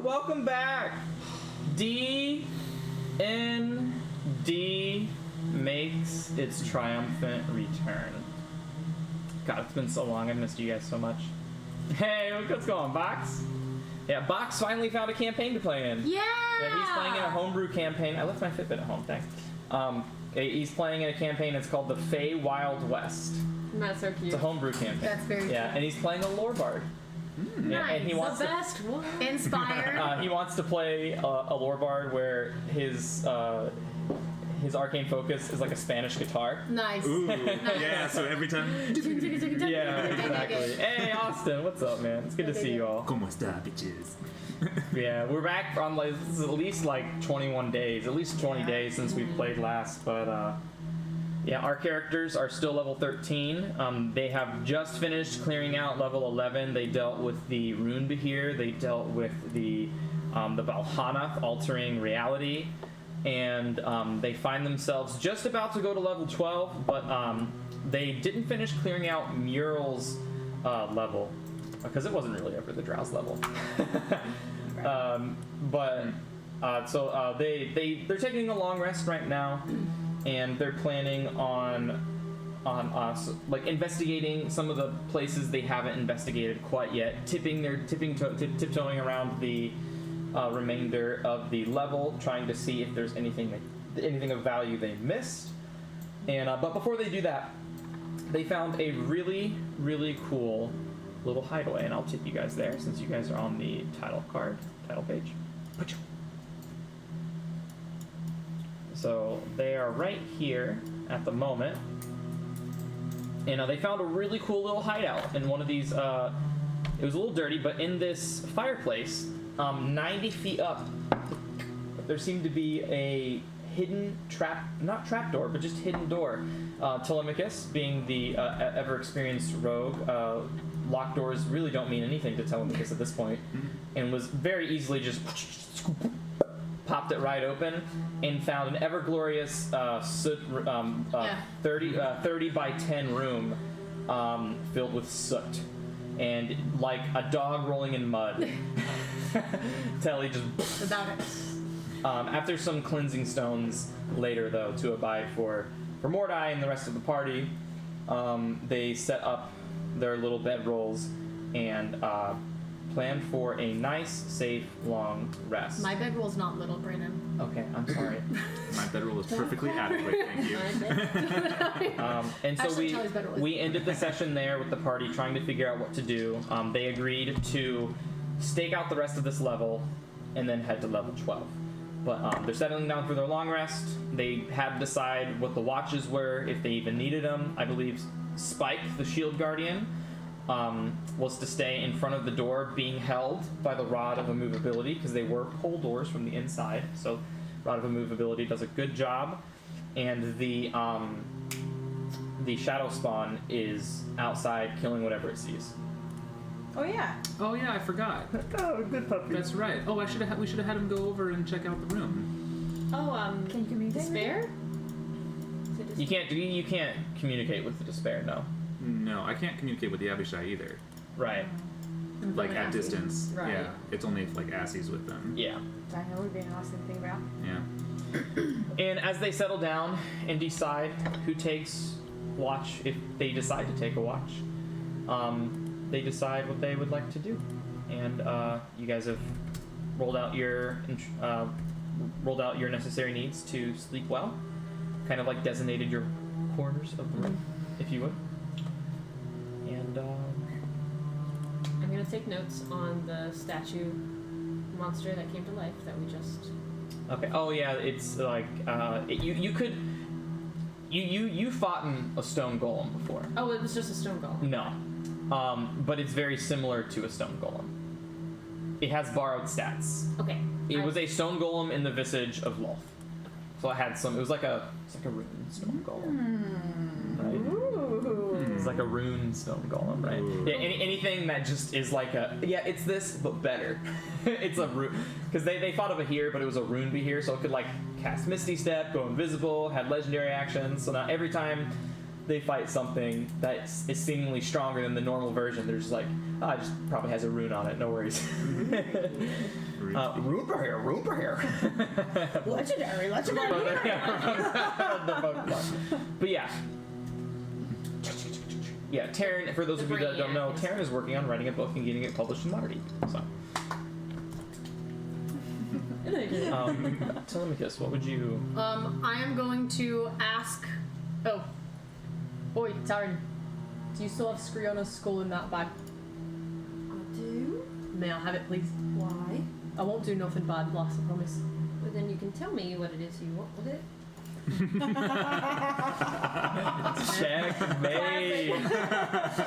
welcome back. D makes its triumphant return. God, it's been so long. I've missed you guys so much. Hey, what's going on, Box? Yeah, Box finally found a campaign to play in. Yeah! He's playing in a homebrew campaign. I left my Fitbit at home, thanks. He's playing in a campaign. It's called the Fey Wild West. That's so cute. It's a homebrew campaign. That's very cute. Yeah, and he's playing a lore bard. Nice. And he wants the best one. Inspired. He wants to play a lore bard where his arcane focus is like a Spanish guitar. Nice. Ooh, Nice. yeah, so every time... Yeah, exactly. Hey, Austin, what's up, man? It's good to see you all. Como esta, bitches? Yeah, we're back from like, this is at least like 21 days, at least 20 days since we played last, but yeah, our characters are still level 13. They have just finished clearing out level 11. They dealt with the Rune Behir, they dealt with the Valhana, altering reality, and they find themselves just about to go to level 12, but they didn't finish clearing out Mural's level, because it wasn't really ever the Drow's level. They're taking a long rest right now, and they're planning on like investigating some of the places they haven't investigated quite yet, tiptoeing around the remainder of the level, trying to see if there's anything of value they missed. And but before they do that, they found a really, really cool little hideaway, and I'll take you guys there since you guys are on the title page. So they are right here at the moment, and they found a really cool little hideout in one of these. It was a little dirty, but in this fireplace, 90 feet up, there seemed to be a hidden not trapdoor, but just hidden door. Telemachus, being the ever-experienced rogue, locked doors really don't mean anything to Telemachus at this point, and was very easily just popped it right open and found an ever-glorious 30 by 10 room filled with soot and like a dog rolling in mud. Telly just About it. After some cleansing stones later, though, to abide for Mordai and the rest of the party, they set up their little bedrolls and plan for a nice, safe, long rest. My bedroll's not little, Brandon. Okay, I'm sorry. My bedroll is perfectly adequate, thank you. And so Actually, Charlie's bedroll is- we ended the session there with the party trying to figure out what to do. They agreed to stake out the rest of this level and then head to level 12. But they're settling down for their long rest. They had to decide what the watches were, if they even needed them. I believe Spike, the shield guardian, was to stay in front of the door being held by the Rod of Immovability, because they were pole doors from the inside. So Rod of Immovability does a good job. And the Shadow Spawn is outside killing whatever it sees. Oh yeah. Oh yeah, I forgot. Oh, good puppy. That's right. Oh, we should have had him go over and check out the room. Oh, Can you communicate? despair? You can't communicate with the Despair, no. No, I can't communicate with the Abishai either. Right. Like at distance. Right. Yeah. It's only if like Assie's with them. Yeah. That would be an awesome thing about. Yeah. And as they settle down and decide who takes watch, if they decide to take a watch, they decide what they would like to do. And you guys have rolled out your necessary needs to sleep well. Kind of like designated your corners of the room, if you would. And I'm gonna take notes on the statue monster that came to life that we just. okay. Oh yeah, it's like you fought in a stone golem before. Oh, it was just a stone golem. No. But it's very similar to a stone golem. It has borrowed stats. Okay. It was a stone golem in the visage of Lolth. So it had some. It was like a rune stone golem. Right. It's like a rune stone golem, right? Yeah. Anything that just is like a it's this but better. It's a rune because they thought of a here, but it was a rune Behir, so it could like cast Misty Step, go invisible, had legendary actions. So now every time they fight something that is seemingly stronger than the normal version, they're just like, oh, it just probably has a rune on it. No worries. Rune for here, rune for here. Legendary. But yeah. Yeah, Taryn, for those of you that don't know, Taryn is working on writing a book and getting it published in Lauderdale. So. Telemachus, what would you... I am going to ask... Oh. Oi, Taryn. Do you still have Skriona's skull in that bag? I do? May I have it, please? Why? I won't do nothing bad, lass, I promise. But then you can tell me what it is you want with it. Checkmate.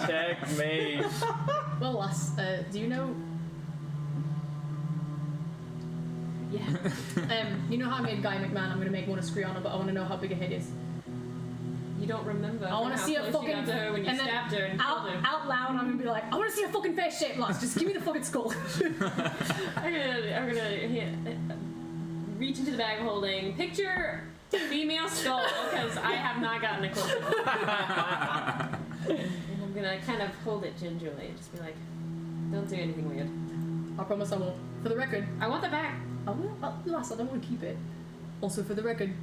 Checkmate. Well, lass, do you know... Yeah. You know how I made Guy McMahon? I'm going to make one of Skriona, but I want to know how big a head is. You don't remember. I want to see a close fucking... you got to her when you and then stabbed her and killed her. out loud, I'm going to be like, I want to see a fucking face shape, lass. Just give me the fucking skull. I'm gonna reach into the bag holding picture female skull because I have not gotten a close up. And I'm gonna kind of hold it gingerly and just be like, don't do anything weird. I promise I won't. For the record, I want the bag. I will. Lass, I don't want to keep it. Also, for the record,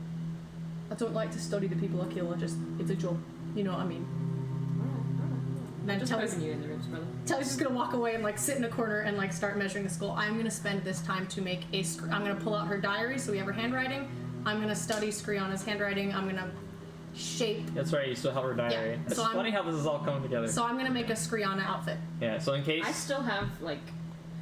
I don't like to study the people I kill. It's a job. You know what I mean? I'm Then just poking you in the ribs, brother. Tally's just gonna walk away and like sit in a corner and like start measuring the skull. I'm gonna spend this time to make I'm gonna pull out her diary so we have her handwriting. I'm gonna study Skriana's handwriting. I'm gonna shape. That's right, you still have her diary. Yeah, It's so funny how this is all coming together. So I'm gonna make a Skriana outfit. Yeah, so in case... I still have like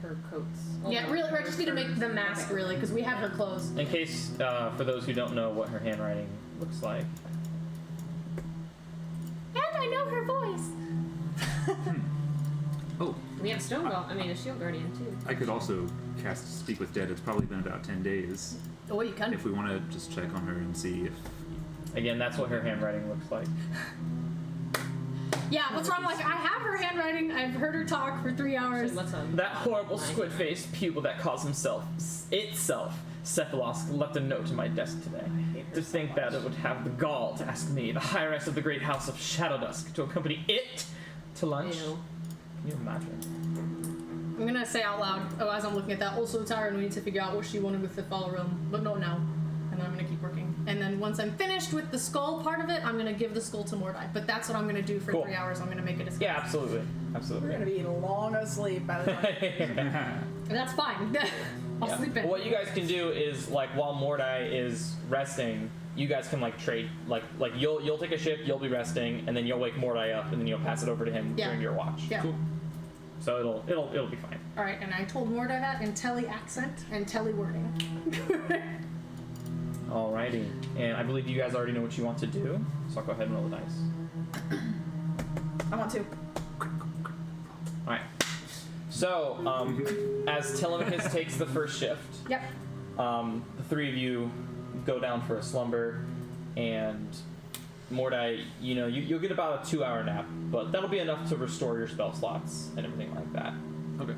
her coats. Yeah, really. I just need to make the mask really because we have her clothes. In case, for those who don't know what her handwriting looks like. And I know her voice. Oh, We have Stone Golem. I mean, a Shield Guardian too. I could also cast Speak with Dead. It's probably been about 10 days. Oh, you can. If we want to just check on her and see if... Again, that's what her handwriting looks like. Yeah, what's wrong? Like, I have her handwriting. I've heard her talk for 3 hours. Let's That horrible squid-faced pupil that calls himself, Cephalos, left a note to my desk today. To think that it would have the gall to ask me, the high-rest of the great house of Shadow Dusk, to accompany it to lunch. Ew. Can you imagine? I'm gonna say out loud, as I'm looking at that, also Tyron, we need to figure out what she wanted with the Fall Realm, but not now. And then I'm gonna keep working. And then once I'm finished with the skull part of it, I'm gonna give the skull to Mordai. But that's what I'm gonna do for Cool. 3 hours. I'm gonna make it a Yeah, absolutely. We're Absolutely. gonna be long asleep by the time. And that's fine. I'll Yeah. sleep in. Well, what you guys can do is, like, while Mordai is resting, you guys can like trade, like you'll take a shift, you'll be resting, and then you'll wake Mordai up, and then you'll pass it over to him Yeah. during your watch. Yeah. Cool. So it'll be fine. All right, and I told Mordai that in Telly accent and Telly wording. Alrighty, and I believe you guys already know what you want to do, so I'll go ahead and roll the dice. I want to. Alright. So, as Telemachus takes the first shift, Yep. the three of you go down for a slumber, and Mordai, you'll get about a 2-hour nap, but that'll be enough to restore your spell slots and everything like that. Okay.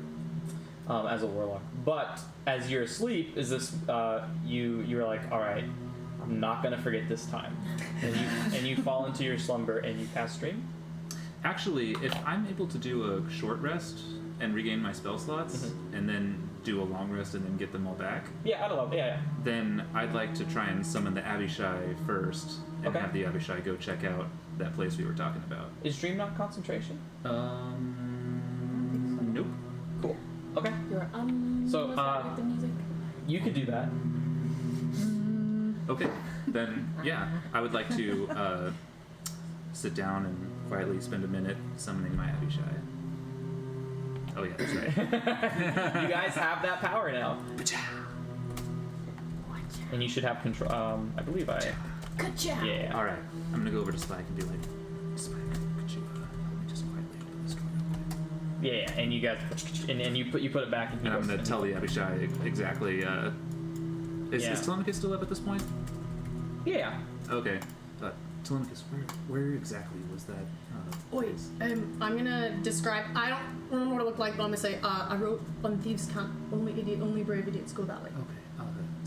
As a warlock. But as you're asleep, is this you're like, all right, I'm not gonna forget this time, and you fall into your slumber and you cast Dream. Actually, if I'm able to do a short rest and regain my spell slots, and then do a long rest and then get them all back, Yeah, I love. Yeah. then I'd like to try and summon the Abishai first, and Okay. have the Abishai go check out that place we were talking about. Is Dream not concentration? Nope. Cool. Okay. You're So, was that with the music? You could do that. Okay, then yeah, I would like to sit down and quietly spend a minute summoning my Abishai. Oh yeah, that's right. You guys have that power now, and you should have control. I believe I. Good job. Yeah. All right, I'm gonna go over to Spike and be like, Spike, could you help me just quietly open this door real quick? Yeah, and you guys, and you put it back, and he And I'm goes- gonna tell the Abishai exactly. Is Yeah. Telemachus still up at this point? Yeah. Okay, Telemachus, where exactly was that? Wait, place? I'm gonna describe. I don't remember what it looked like, but I'm gonna say I wrote on Thieves' Camp. Only brave idiots go that way. Okay.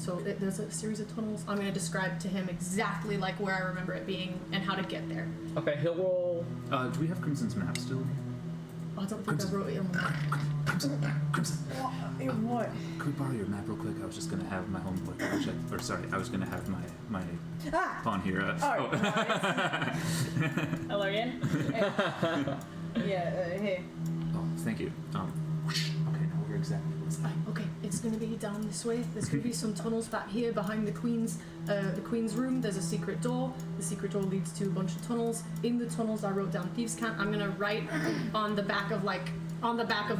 So there's a series of tunnels. I'm gonna describe to him exactly like where I remember it being and how to get there. Okay, he'll roll. Do we have Crimson's map still? Oh, I don't think I wrote it on the map. Crimson. What? Could we borrow your map real quick? I was just gonna have my homeboy check. Or sorry, I was gonna have my Ah! pawn here. Oh, nice. Hello again. Yeah, hey. Oh, thank you. Okay, now we're exactly what's that. Okay, it's gonna be down this way. There's gonna be some tunnels back here behind the queen's room. There's a secret door. The secret door leads to a bunch of tunnels. In the tunnels, I wrote down thieves' cant. I'm gonna write on the back of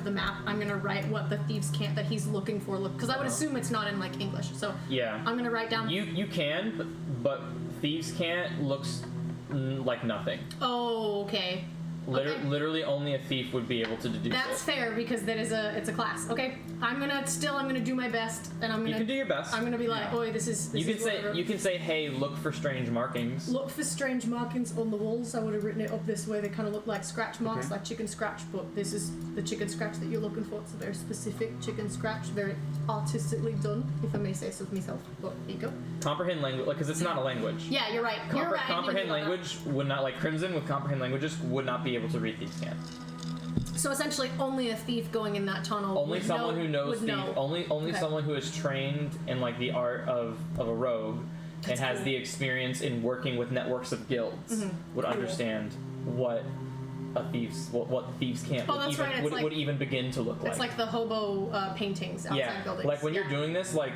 the map. I'm gonna write what the thieves' cant that he's looking for. Look, because I would assume it's not in like English. So Yeah. I'm gonna write down. You can, but thieves can't looks like nothing. Oh, okay. Okay. Literally, only a thief would be able to deduce That's it. fair because it's a class. Okay, I'm gonna do my best, and I'm gonna. You can do your best. I'm gonna be like, oi, this is. You can say, hey, look for strange markings. Look for strange markings on the walls. I would have written it up this way. They kind of look like scratch marks, Okay. like chicken scratch, but this is the chicken scratch that you're looking for. It's a very specific chicken scratch, very artistically done, if I may say so myself. But here you go. Comprehend language, because it's not a language. Yeah, you're right. You're right. I didn't Comprehend know that. language would not, like Crimson with comprehend languages, would not be able to read thieves' cant. So essentially, only a thief going in that tunnel. Only would someone know, who knows would thief. know. Only Okay. someone who is trained in like the art of a rogue and That's has cool. the experience in working with networks of guilds would understand what a thief's what thieves can't Oh, that's right, it's would, like- would even begin to look like. It's like the hobo paintings outside Yeah, buildings. like when you're Yeah. doing this, like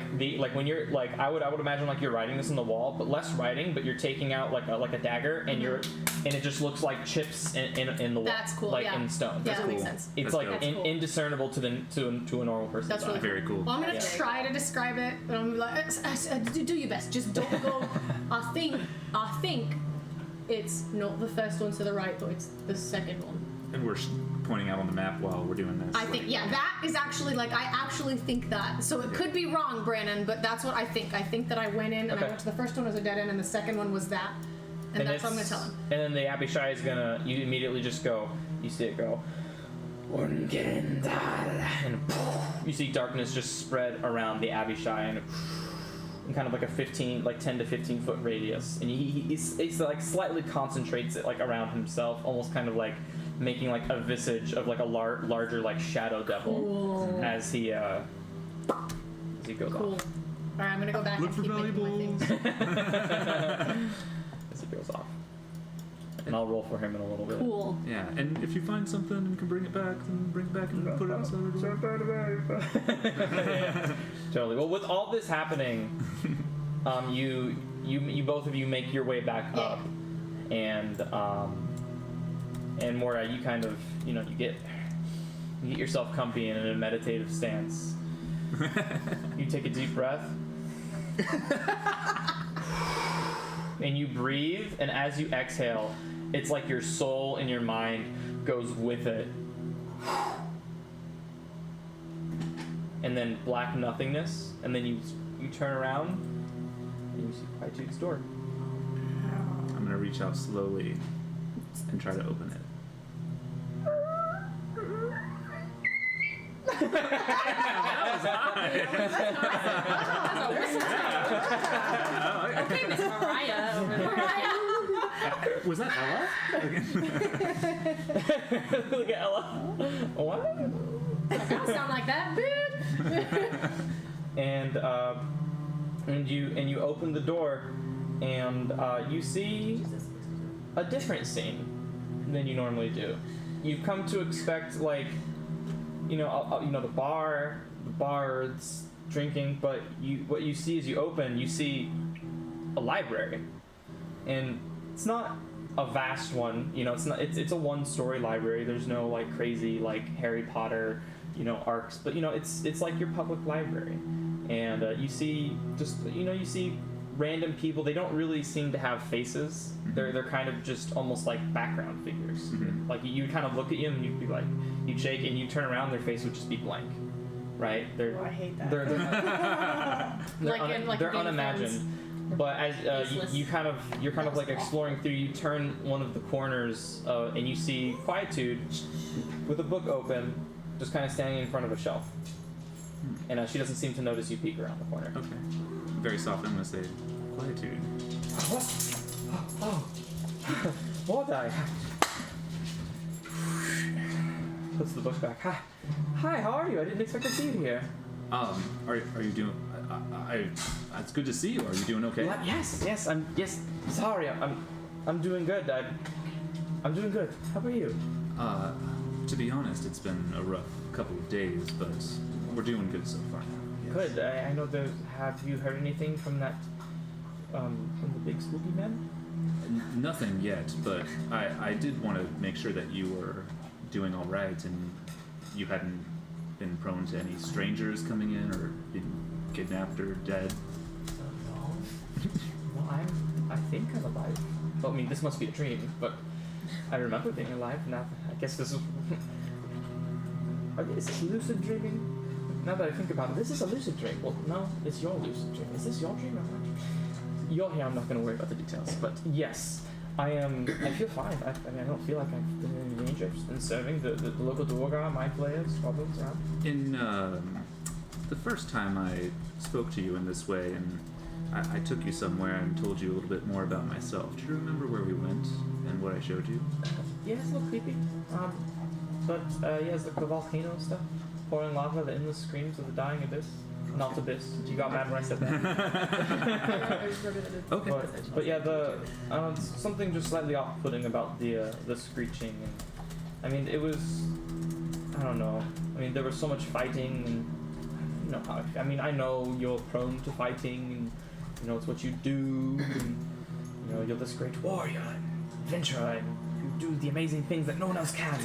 when you're like I would imagine like you're writing this on the wall, but less writing, but you're taking out like a dagger and it just looks like chips in the wall. That's cool, Like yeah. in stone. Yeah, that cool. makes sense. It's That's like dope. That's cool. indiscernible to a normal person. That's really Very cool. Well, I'm gonna Yeah. try to describe it, and I'm gonna be like, do your best. Just don't go. I think it's not the first one to the right, but it's the second one. And we're pointing out on the map while we're doing this. I think, yeah, that is actually like I actually think that. So it could be wrong, Brandon, but that's what I think. I think that I went in and Okay. I went to the first one as a dead end, and the second one was that, and that's what I'm gonna tell him. And then the Abishai is gonna. You immediately just go. You see it go. And you see darkness just spread around the Abishai and in kind of like a 10 to 15 foot radius, and he's like slightly concentrates it like around himself, almost kind of like making like a visage of like a larger like shadow devil Cool. as he goes Cool. off. All right, I'm gonna go back Look and for keep making my valuables. things. As he goes off, and I'll roll for him in a little bit. Cool. Yeah, and if you find something and can bring it back, then bring it back and put it outside the door. Totally. Well, with all this happening, you both of you make your way back up, and Mora, you kind of you get yourself comfy and in a meditative stance. You take a deep breath. And you breathe, and as you exhale, it's like your soul and your mind goes with it. And then black nothingness, and then you turn around and you see Quietude's door. I'm gonna reach out slowly and try to open it. Okay, Miss Mariah over there. Was that Ella? Look at Ella. What? That don't sound like that, bitch. And you open the door, and you see a different scene than you normally do. You've come to expect the bars, drinking, but what you see as you open, you see a library, and it's not a vast one. It's a one-story library. There's no like crazy like Harry Potter, arcs, but it's like your public library, and you see you see random people. They don't really seem to have faces. They're kind of just almost like background figures. Mhm. Like you kind of look at you and you'd be like, you'd shake and you turn around, their face would just be blank, right? Oh, I hate that. They're Like in they're Game of unimagined. But as Useless. you're kind of like exploring through, you turn one of the corners and you see Quietude with a book open, just kind of standing in front of a shelf. And she doesn't seem to notice you peek around the corner. Okay. Very soft, I'm gonna say quietude. What? Oh. What I puts the book back. Hi, how are you? I didn't expect to see you here. Are you doing? It's good to see you. Are you doing okay? What? Yes. Sorry, I'm doing good. I'm doing good. How about you? To be honest, it's been a rough couple of days, but we're doing good so far. Yes. Good. I know there's. Have you heard anything from that? From the big spooky man? Nothing yet, but I did want to make sure that you were doing all right and you hadn't been prone to any strangers coming in or been kidnapped or dead. No, I think I'm alive. Well, I mean, this must be a dream, but I remember being alive. Now, I guess this is. Is this lucid dreaming? Now that I think about it, this is a lucid dream. Well, no, it's your lucid dream. Is this your dream or not? You're here. I'm not going to worry about the details, but yes, I am. I feel fine. I mean, I don't feel like I've been in any danger. I've just been serving the local Dwargar, my players, goblins around. In the first time I spoke to you in this way, and I took you somewhere and told you a little bit more about myself. Do you remember where we went and what I showed you? Yeah, it's a little creepy. But it's like the volcano stuff, pouring lava, the endless screams of the dying abyss. Not abyss. You got mad when I said that. Okay. But yeah, something just slightly off-putting about the screeching, and I mean it was, I don't know. I mean there was so much fighting, and you know how I mean I know you're prone to fighting, and you know it's what you do, and you know you're this great warrior, and adventurer, and you do the amazing things that no one else can.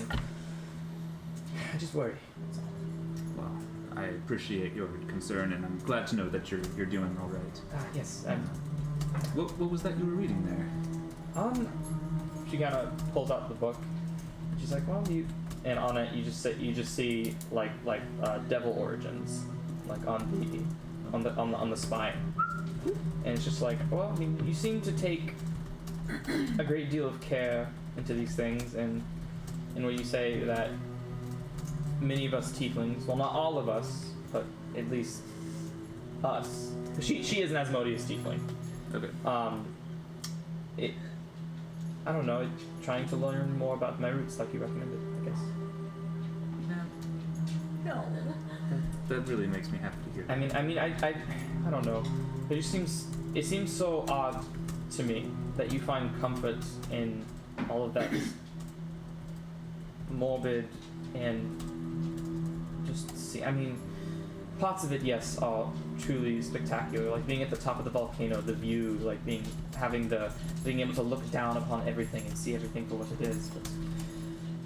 I just worry. Well, I appreciate your concern, and I'm glad to know that you're doing all right. Yes. What was that you were reading there? She kind of pulls out the book. She's like, "Well, and on it you just see like devil origins, like on the spine, and it's just like, well, I mean, you seem to take a great deal of care into these things, and when you say that many of us tieflings, well, not all of us, but at least us. She is an Asmodeus tiefling. Okay. I don't know. Trying to learn more about my roots, like you recommended, I guess. No. That really makes me happy to hear. I don't know. It seems so odd to me that you find comfort in all of that morbid and just see. I mean, parts of it, yes, are truly spectacular. Like being at the top of the volcano, the view, like being able to look down upon everything and see everything for what it is. But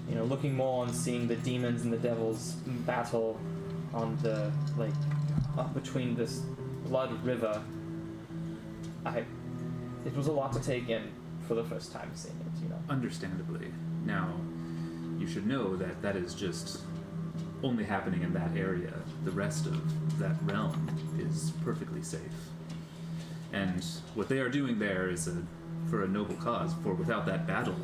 you know, looking more and seeing the demons and the devils battle on the up between this blood river. It was a lot to take in for the first time seeing it. You know. Understandably. Now, you should know that that is just only happening in that area. The rest of that realm is perfectly safe. And what they are doing there is for a noble cause, for without that battle,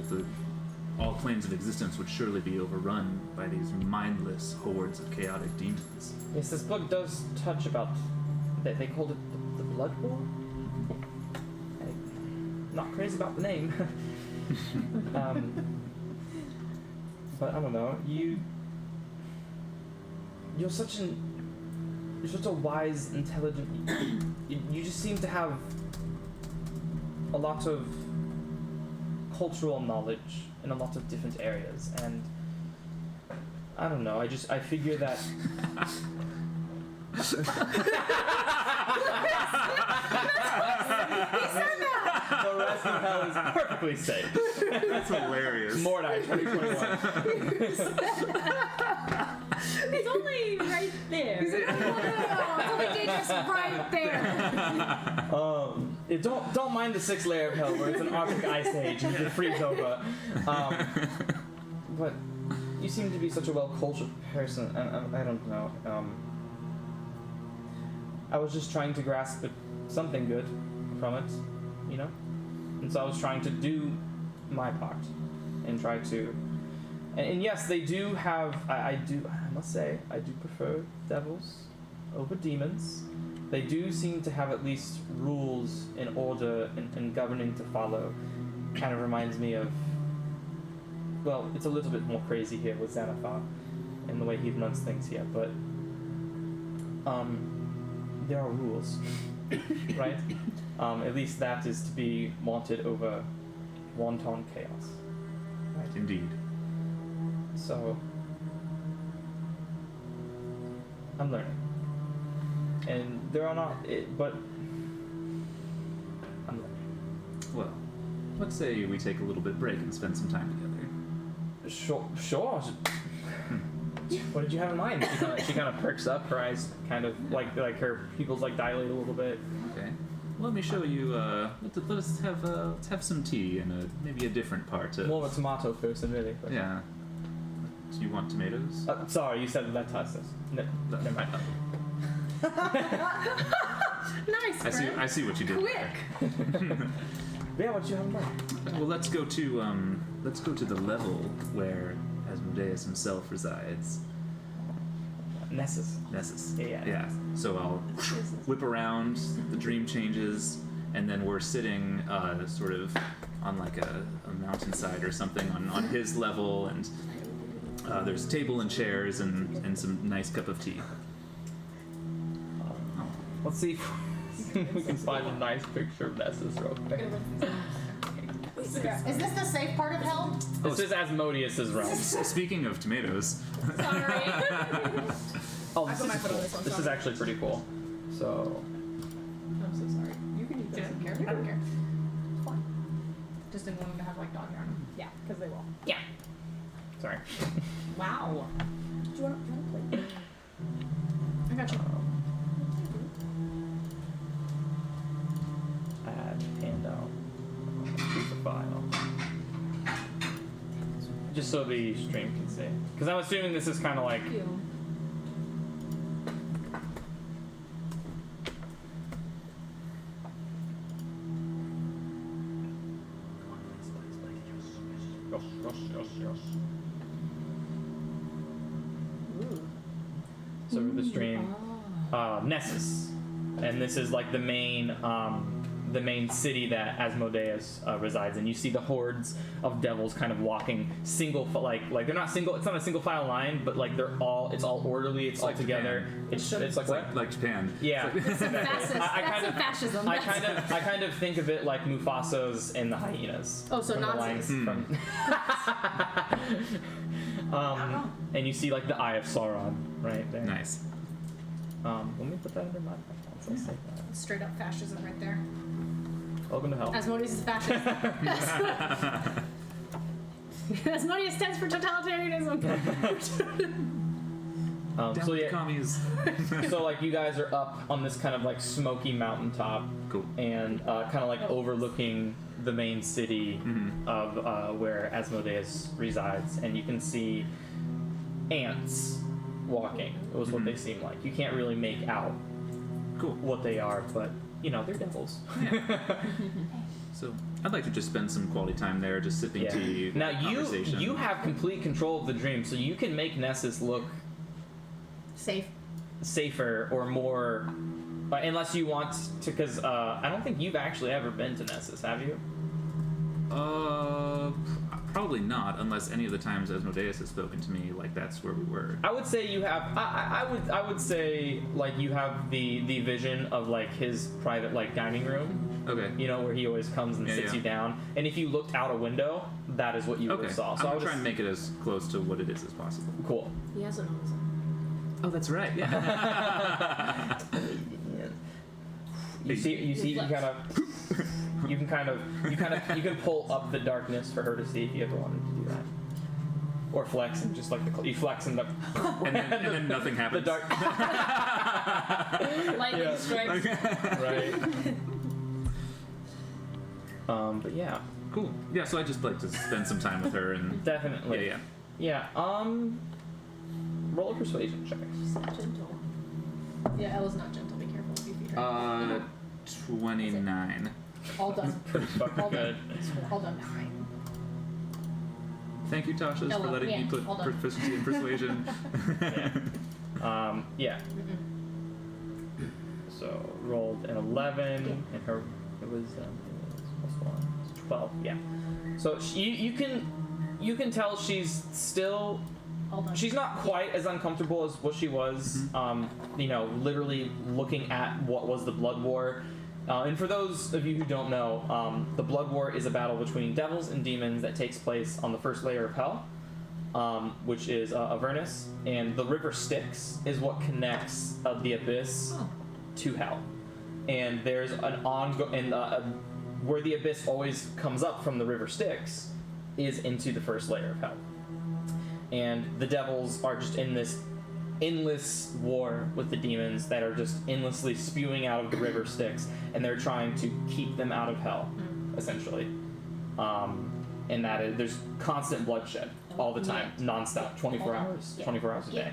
all planes of existence would surely be overrun by these mindless hordes of chaotic demons. Yes, this book does touch about, they called it the Blood War? I'm not crazy about the name. But I don't know, you're such a wise, intelligent. You just seem to have a lot of cultural knowledge in a lot of different areas, and I don't know. I figure that. The rest of hell is perfectly safe. That's hilarious. Mortai 2021. It's only right there. It's only dangerous right there. Don't mind the 6th layer of hell where it's an Arctic ice age and it freezes over. But you seem to be such a well-cultured person, and I don't know. I was just trying to grasp something good from it, you know? And so I was trying to do my part and try to. And yes, they do have. I must say, I do prefer devils over demons. They do seem to have at least rules and order and governing to follow. Kind of reminds me of, well, it's a little bit more crazy here with Xanathar and the way he runs things here, but there are rules, right? At least that is to be wanted over wanton chaos. Right? Indeed. So, I'm learning. And there are not, but I'm learning. Well, let's say we take a little bit break and spend some time together. Sure. What did you have in mind? She kind of perks up, her eyes kind of like her pupils like dilate a little bit. Okay. Let me show you. Let's have some tea and maybe a different part. More of a tomato person, really. But. Yeah. Do you want tomatoes? Sorry, you said that tasteless. No, never mind. Nice, I see what you did. Quick. Yeah, what you have in mind? There. Well, let's go to the level where Asmodeus himself resides. Nessus. Yeah. So I'll whip around, the dream changes, and then we're sitting sort of on like a mountainside or something on his level, and there's a table and chairs and some nice cup of tea. Let's see if we can find a nice picture of Nessus real quick. Is this the safe part of hell? This is Asmodeus' realm. Speaking of tomatoes, Sorry. Oh, I this put my is foot on cool. this one, This is sorry. actually pretty cool. So, I'm so sorry. You can eat this. I don't care. I don't care. It's fine. Just didn't want them to have like dog hair on them. Yeah, because they will. yeah. Sorry. Wow. Do you want to play? I got you. Add handout. Choose the file. Just so the stream can see. Because I'm assuming this is kind of like. Yes. So for the stream, Nessus, and this is like the main city that Asmodeus resides in. You see the hordes of devils kind of walking like they're not single. It's not a single file line, but like it's all orderly. It's all like together. Japan. It's like what? Like Japan. Yeah. Fascist. That's some fascism. I kind of think of it like Mufasa's and the hyenas. Oh, so from the Nazis. lines from- and you see like the Eye of Sauron right there. Nice. Let me put that under my microphone. So I'll say that. Straight up fascism right there. Welcome to hell. Asmodeus is fascist. Asmodeus stands for totalitarianism. Down So with yeah, commies. so like you guys are up on this kind of like smoky mountaintop, Cool. and kind of like overlooking the main city of where Asmodeus resides, and you can see ants walking. It was what they seem like. You can't really make out Cool. what they are, but you know they're devils. So I'd like to just spend some quality time there, just sipping Yeah. tea. Now conversation. you have complete control of the dream, so you can make Nessus look Safe. safer or more, unless you want to, because I don't think you've actually ever been to Nessus, have you? Probably not, unless any of the times Asmodeus has spoken to me, like that's where we were. I would say you have. I would say like you have the vision of like his private like dining room. Okay. You know where he always comes and sits you down, and if you looked out a window, that is what you would Okay. have saw. So I'm I gonna would try and make it as close to what it is as possible. cool. He has a nose. Oh, that's right. Yeah. You see, you can pull up the darkness for her to see if you ever wanted to do that, or flex and just like you flex and and then nothing the happens. dark. Lightning Yeah. strikes. Right. But yeah, Cool. Yeah. So I just like to spend some time with her and. definitely. Yeah. Roll a persuasion check. She's not gentle. Yeah, Ella's not gentle. Be careful if you feed her. 29. All done. Pretty fucking All good. done. All done now, right? Thank you, Tasha, for Ella, letting me yeah, put hold on. proficiency in persuasion. Yeah. So rolled an 11, and her it was +1, 12. Yeah. So you can tell she's still. Hold on. She's not quite as uncomfortable as what she was, literally looking at what was the Blood War. And for those of you who don't know, the Blood War is a battle between devils and demons that takes place on the first layer of Hell, which is Avernus. And the River Styx is what connects the Abyss to Hell. And there's an ongoing... where the Abyss always comes up from the River Styx is into the first layer of Hell. And the devils are just in this endless war with the demons that are just endlessly spewing out of the River Styx, and they're trying to keep them out of Hell, essentially. And that is, there's constant bloodshed all the time, nonstop, 24 hours, 24 hours a day.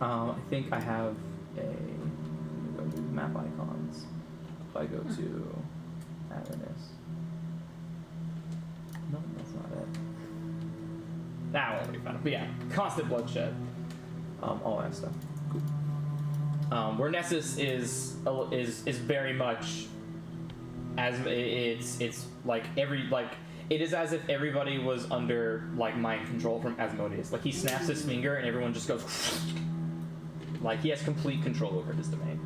I think I have go to map icons. If I go to Avernus. No, that's not it. That won't be fun. But yeah, constant bloodshed. All that stuff. Cool. Where Nessus is very much as it's like it is as if everybody was under like mind control from Asmodeus. Like he snaps his finger and everyone just goes like he has complete control over his domain.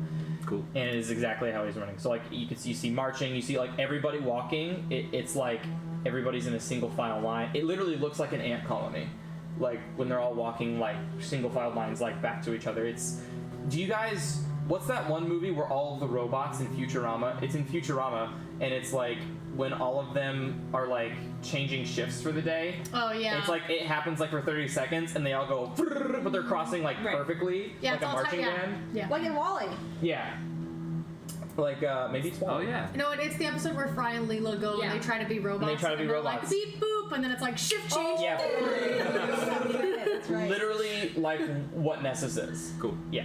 Cool. And it is exactly how he's running. So like you see marching, you see like everybody walking. It's like everybody's in a single file line. It literally looks like an ant colony, like when they're all walking like single file lines like back to each other. Do you guys? What's that one movie where all of the robots in Futurama? It's in Futurama, and it's like when all of them are like changing shifts for the day. Oh yeah. It's like it happens like for 30 seconds, and they all go, but they're crossing like perfectly, Yeah, like it's a all marching yeah. band. Yeah. Like in Wally. Yeah. Like maybe it's one. Oh yeah. No, it's the episode where Fry and Leela go and they try to be robots. And they try to be they're robots. Like beep boop, and then it's like shift change. Yeah. That's right. Literally like what Nessus is. Cool. Yeah.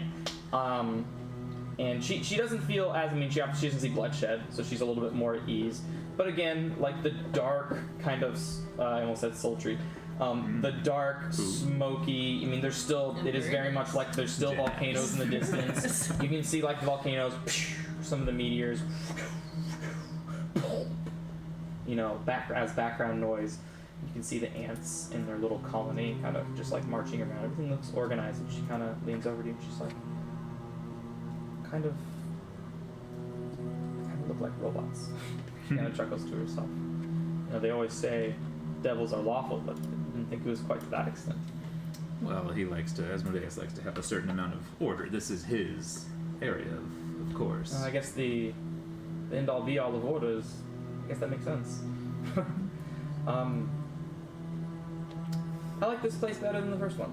And she doesn't feel as, she doesn't see bloodshed, so she's a little bit more at ease. But again, like the dark kind of, I almost said sultry, the dark, smoky, there's still, it is very much like there's still volcanoes in the distance. You can see like the volcanoes, some of the meteors, as background noise. You can see the ants in their little colony kind of just like marching around. Everything looks organized, and she kind of leans over to you and she's like, kind of look like robots. She kind of chuckles to herself. They always say devils are lawful, but I didn't think it was quite to that extent. Well, Asmodeus likes to have a certain amount of order. This is his area, of course. I guess the end all be all of orders. I guess that makes sense. I like this place better than the first one.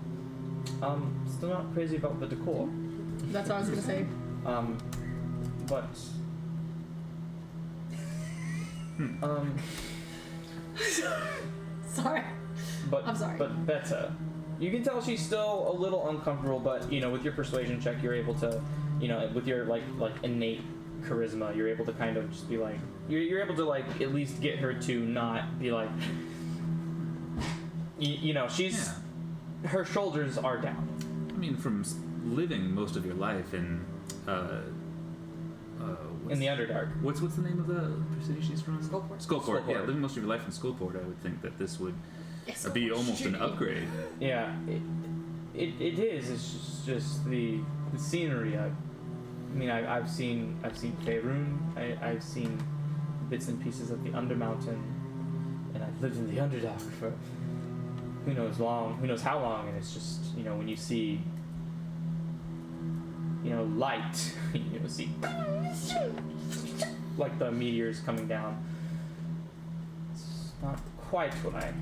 Still not crazy about the decor. That's what I was gonna say. But Sorry. but I'm sorry. But better. You can tell she's still a little uncomfortable, but with your persuasion check, you're able to, with your like innate charisma, you're able to kind of just be like, you're able to like at least get her to not be like, she's her shoulders are down. From living most of your life in In the Underdark. What's the name of the city she's from? Skullport. Skullport. Yeah, Skullport. living most of your life in Skullport, I would think that this would Yes, be almost an upgrade. Yeah, it is. It's just the scenery. I've seen Faerun. I've seen bits and pieces of the Undermountain, and I've lived in the Underdark for who knows how long. And it's just when you see light, you see like the meteors coming down. It's not quite what I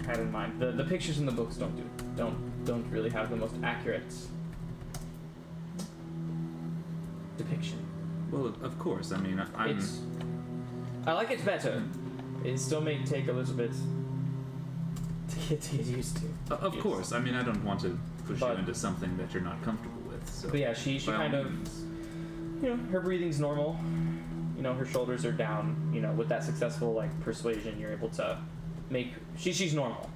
had in mind. The pictures in the books don't really have the most accurate depiction. Well, of course. I like it better. It still may take a little bit to get used to. Of Yes. course. I don't want to push But- you into something that you're not comfortable with. So. But yeah, she by all kind of, means. her breathing's normal. Her shoulders are down. With that successful like persuasion, you're able to make she's normal.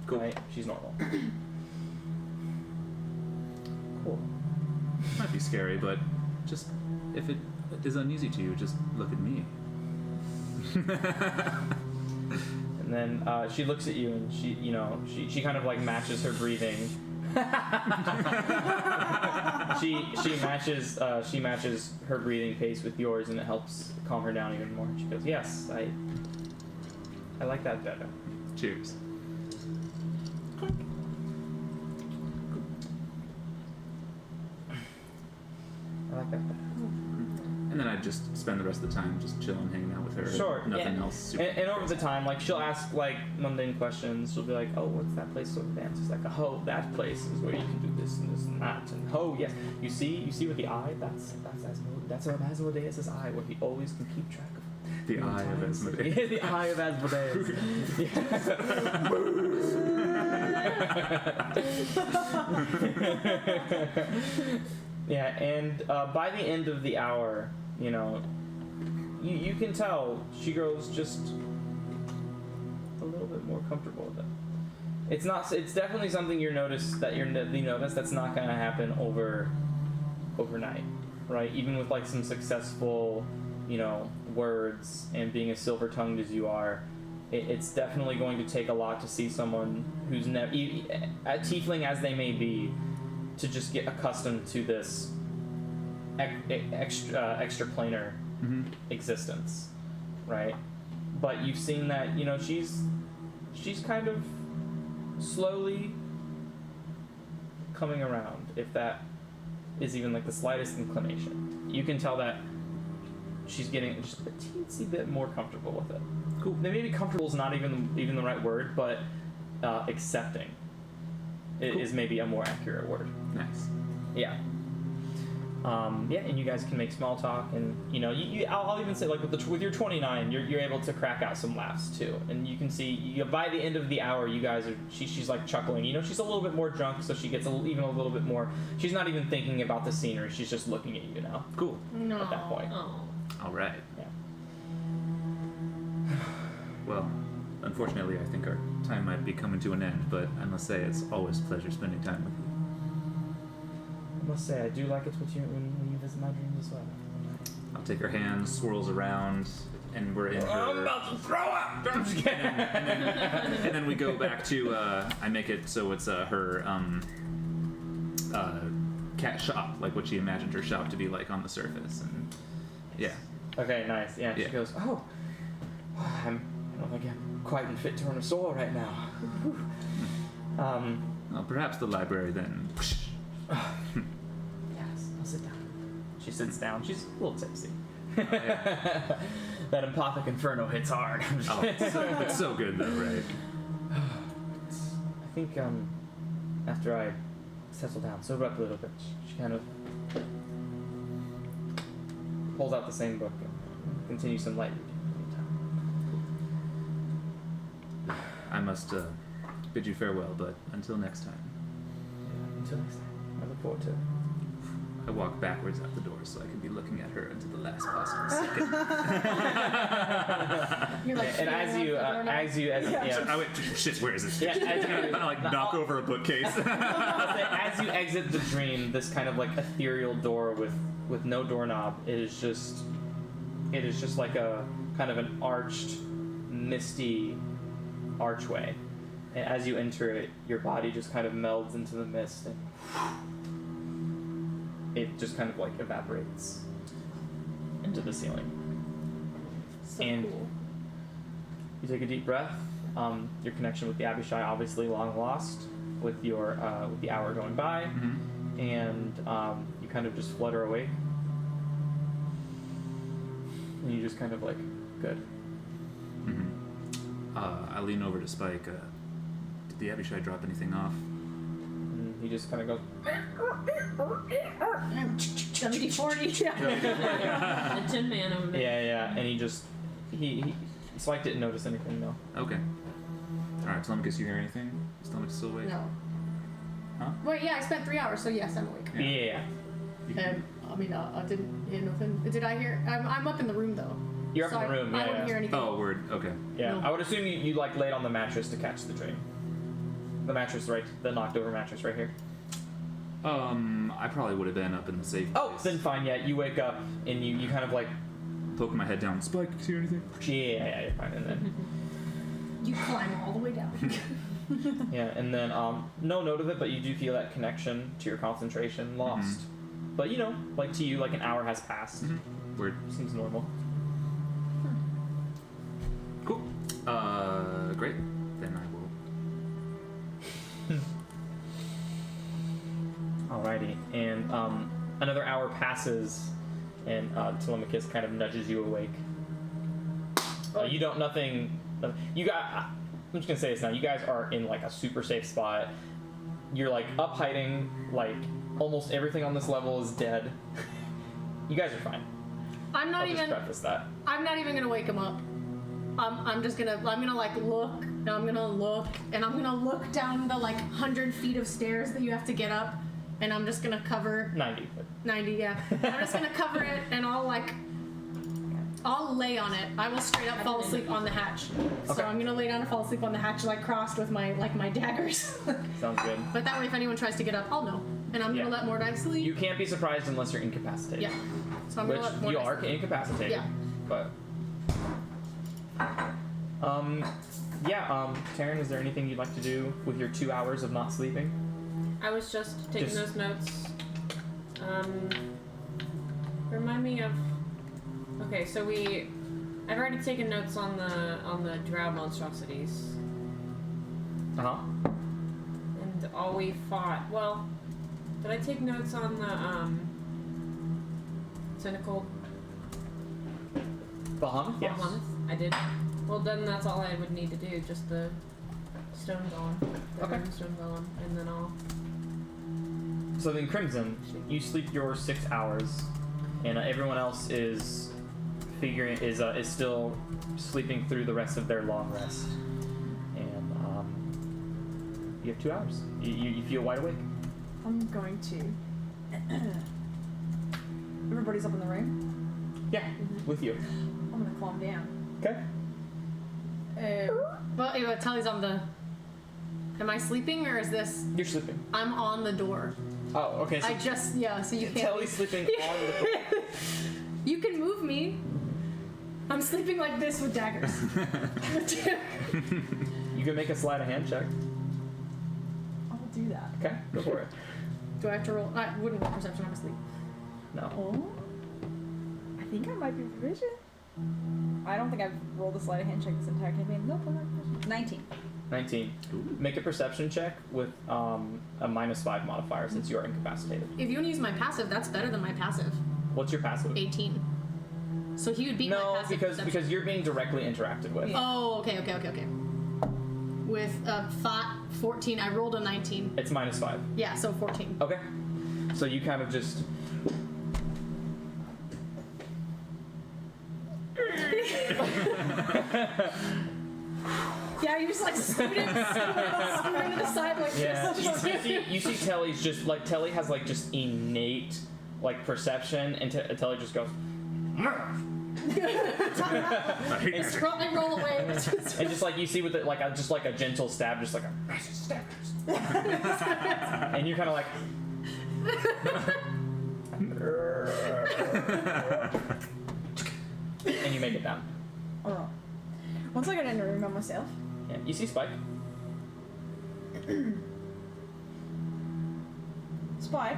Cool. Right? She's normal. Cool. might be scary, but just if it is uneasy to you, just look at me. And then she looks at you, and she kind of like matches her breathing. she matches her breathing pace with yours, and it helps calm her down even more. She goes, "Yes, I like that better." Cheers. I like that better. And then I just spend the rest of the time just chilling, hanging out with her. Sure. Nothing yeah. else. Super And over the time, like she'll ask like mundane questions. She'll be like, "Oh, what's that place over there?" And it's like, "Oh, that place is where you can do this and this and that." And oh, yes, you see with the eye. That's Asmodeus' eye, where he always can keep track of. the eye of Asmodeus. Yeah, the eye of Asmodeus. Yeah, and by the end of the hour, you can tell she grows just a little bit more comfortable with it. It's definitely something you notice that's not going to happen overnight, right? Even with like some successful, words and being as silver-tongued as you are, it's definitely going to take a lot to see someone who's a tiefling as they may be, to just get accustomed to this extraplanar existence, right? But you've seen that, she's kind of slowly coming around, if that is even like the slightest inclination. You can tell that she's getting just a teensy bit more comfortable with it. Cool. Maybe comfortable is not even the right word, but accepting is maybe a more accurate word. Nice. Yeah. And you guys can make small talk, and I'll even say like with your 29, you're able to crack out some laughs too, and you can see by the end of the hour, you guys are she's like chuckling. She's a little bit more drunk, so she gets even a little bit more. She's not even thinking about the scenery; she's just looking at you now. Cool. No. At that point. Oh. All right. Yeah. Well, unfortunately, I think our time might be coming to an end, but I must say it's always a pleasure spending time with you. I must say, I do like it when you visit my dreams as well. I'll take her hand, swirls around, and we're in her... I'm about to throw up! I'm just kidding. and then we go back to, I make it so it's her cat shop, like what she imagined her shop to be like on the surface. And yeah. Okay, nice. Yeah, Yeah. she goes, "Oh, I don't think I'm quite in fit to run a store right now." Well, perhaps the library then. Yes, I'll sit down. She sits down. She's a little tipsy. Yeah. That empathic inferno hits hard. Oh, it's so good though, right? I think after I settle down, sober up a little bit, she kind of pulls out the same book and continues some light reading in the meantime. I must bid you farewell, but until next time. Yeah, until next time, I look forward to it. I walk backwards out the door so I can be looking at her until the last possible second. You're like, And as you I went, shit, where is it? Yeah, as you- kind of like knock over a bookcase. I'll say, as you exit the dream, this kind of like ethereal door with no doorknob, it is just like a kind of an arched, misty archway. And as you enter it, your body just kind of melds into the mist, and it just kind of like evaporates into the ceiling. So And cool. you take a deep breath. Your connection with the Abishai obviously long lost with your with the hour going by, and you kind of just flutter awake, and you just kind of like good. I lean over to Spike. Did the Abishai drop anything off? And he just kind of goes. 70-40. Yeah. The Tin Man over there. Yeah, and he Spike didn't notice anything though. Okay. Alright, Telemachus, you hear anything? Is Telemachus still awake? No. Huh? Wait, yeah, I spent 3 hours, so yes, I'm awake. Yeah. You- I didn't hear nothing. Did I hear? I'm up in the room though. You're up so in the room. I Yeah, wouldn't hear anything. Oh, word. Okay. yeah. No. I would assume you like laid on the mattress to catch the dream. The mattress, right? The knocked over mattress right here. I probably would have been up in the safe Oh, place. then fine. Yeah, you wake up and you kind of like, Poking my head down. Spike, see anything? yeah, you're fine. And then You climb all the way down. yeah, and then no note of it, but you do feel that connection to your concentration lost. But you know, like to you, like an hour has passed. Weird. Seems normal. Cool. Great. Then I will. Alrighty, and another hour passes, and Telemachus kind of nudges you awake. You don't, you got, I'm just gonna say this now, you guys are in like a super safe spot. You're like up hiding, like almost everything on this level is dead. You guys are fine. I'm not I'll just even. preface that. I'm not even gonna wake him up. I'm gonna like look, and I'm gonna look, and I'm gonna look down the like 100 feet of stairs that you have to get up, and I'm just gonna cover 90. 90. Yeah, I'm just gonna cover it, and I'll lay on it. I will straight up fall asleep on the hatch. So Okay. I'm gonna lay down and fall asleep on the hatch, like crossed with my daggers. Sounds good. But that way, if anyone tries to get up, I'll know, and I'm Yeah. gonna let Mordai sleep. You can't be surprised unless you're incapacitated. Yeah. So I'm Which gonna let Mordai you are sleep. incapacitated. Yeah. But Taryn, is there anything you'd like to do with your 2 hours of not sleeping? I was just taking Just- those notes. Remind me of. Okay, so I've already taken notes on the drow monstrosities, Uh-huh. and all we fought. Well, did I take notes on the cynical Bahamut? Yes. Bahamut? I did. Well, then that's all I would need to do. Just the stone golem, the Okay. stone golem, and then I'll. So then, Crimson, you sleep your 6 hours, and everyone else is still sleeping through the rest of their long rest, and you have 2 hours. You feel wide awake. I'm going to. Everybody's up in the room. Yeah, with you. I'm gonna calm down. Okay. Well, Tully's on the. Am I sleeping or is this? You're sleeping. I'm on the door. Oh, okay. So So you can't. Telly's sleeping on the door. You can move me. I'm sleeping like this with daggers. You can make a sleight of hand check. I'll do that. Okay, go for it. Do I have to roll? I wouldn't roll perception. I'm asleep. No. Oh. I think I might be proficient. I don't think I've rolled a sleight of hand check this entire campaign. Nope, I'm not proficient. 19. 19. Make a perception check with a -5 modifier since you are incapacitated. If you want to use my passive, that's better than my passive. What's your passive? 18. So he would beat my No, passive because perception. you're being directly interacted with. Yeah. Oh, okay. With 14, I rolled a 19. It's -5. Yeah, so 14. Okay. So you kind of just. Yeah, you just like scooted to the side like Yeah. this. you see Telly's just like Telly has like just innate like perception, and Telly just goes. I roll away. And just like you see with it, like a gentle stab, just like a stab, and you're kind of like, and you make it down. Alright. Once I get in the room by myself. Yeah. You see Spike. Spike.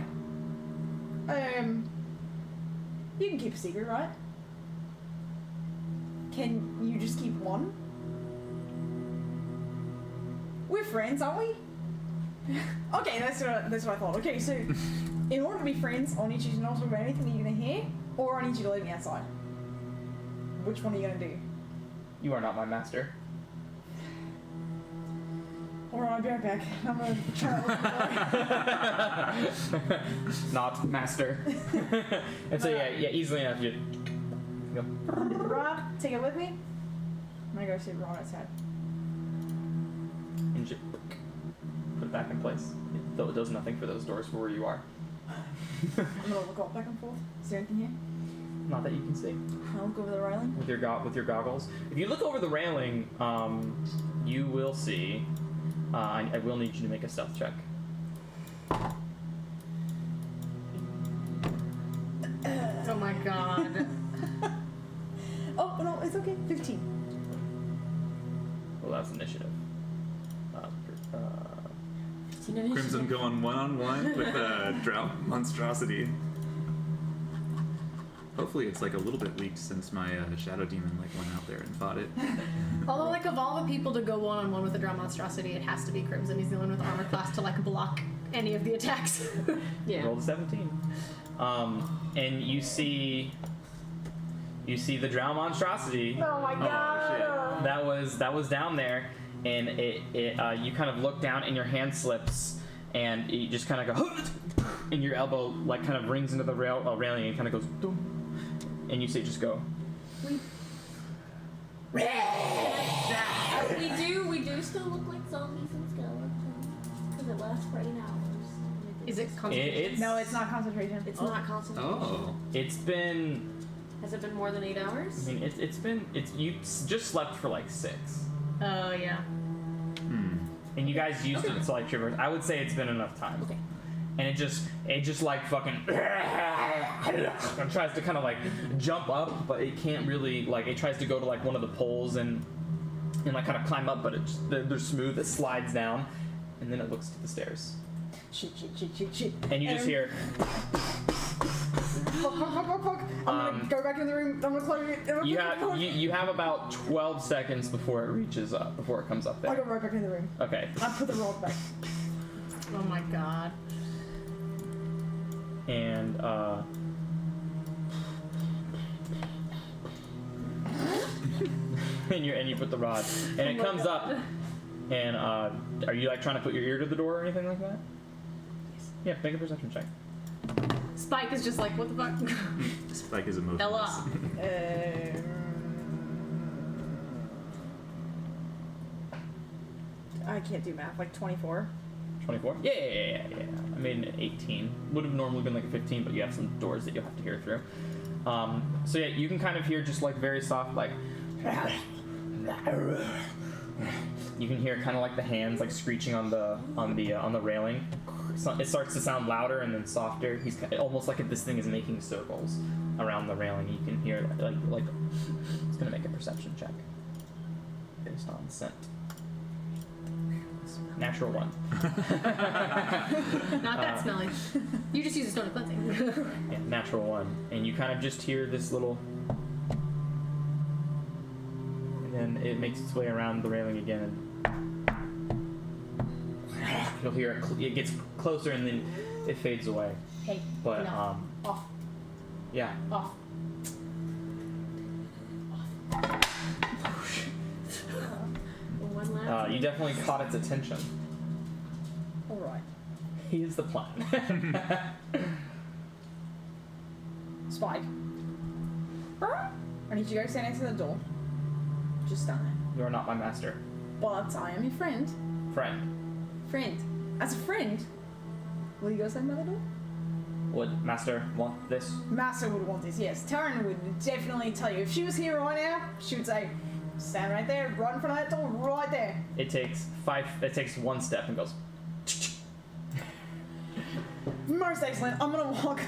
You can keep a secret, right? Can you just keep one? We're friends, aren't we? Okay, that's what I thought. Okay, so in order to be friends, I need you to not talk about anything that you're gonna hear, or I need you to leave me outside. Which one are you gonna do? You are not my master. Alright, I'll be right back. I'm gonna try to look for Not master. And so yeah, easily enough you go. Right, take it with me. I'm gonna go sit right outside. And you put it back in place. Though it does nothing for those doors for where you are. I'm gonna look up back and forth. Is there anything here? Not that you can see. I'll look over the railing. With your goggles. If you look over the railing, you will see. I will need you to make a stealth check. god. Oh no, it's okay. 15. Well, that's initiative. Crimson going one-on-one with a drought monstrosity. Hopefully it's like a little bit leaked since my shadow demon like went out there and fought it. Although, like, of all the people to go one-on-one with the Drow Monstrosity, it has to be Crimson. He's the one with armor class to, like, block any of the attacks. Yeah. Roll a 17. And you see the Drow Monstrosity. Oh my god. That was down there, and you kind of look down and your hand slips, and you just kind of go, and your elbow like kind of rings into the railing and kind of goes, boom, and you see it just go. We do still look like zombies and skeletons because it lasts for 8 hours. Is it concentration? No, it's not concentration. It's not concentration. Oh. It's been. Has it been more than 8 hours? I mean, you just slept for like 6, Oh, yeah. and you guys used it to like traverse. I would say it's been enough time. Okay. And it just like fucking and tries to kind of like jump up, but it can't really like. It tries to go to like one of the poles and like kind of climb up, but they're smooth. It slides down, and then it looks to the stairs, Shit. and you just hear. Fuck. I'm gonna go back in the room. I'm gonna close it. You have about 12 seconds before it reaches up, before it comes up I there. go right back in the room. Okay. I put the rod back. Oh my god. And and you put the rod, and it comes up. And are you like trying to put your ear to the door or anything like that? Yes. Yeah, make a perception check. Spike is just like, what the fuck? Spike is emotionless. Ella. I can't do math. Like 24. 24? Yeah. I made an 18. Would have normally been like a 15, but you have some doors that you'll have to hear through. So yeah, you can kind of hear just like very soft, like. You can hear kind of like the hands like screeching on the railing. So it starts to sound louder and then softer. He's almost like this thing is making circles around the railing. You can hear like it's gonna make a perception check based on scent. Natural 1. Not that smelly. You just use a stone of cleansing. Yeah, natural 1, and you kind of just hear this little, and then it makes its way around the railing again. And you'll hear it gets closer and then it fades away. Hey. But enough. Off. yeah. Off. One last. You definitely caught its attention. Alright. Here's the plan. Spike. I need you guys to stand next to the door. Just stand there. You are not my master. But I am your friend. Friend. Friend. As a friend, will you go stand by the door? Would master want this? Master would want this, yes. Taryn would definitely tell you. If she was here right now, she would say, stand right there, right in front of that door, right there. It takes 1 step and goes. Most excellent. I'm gonna walk all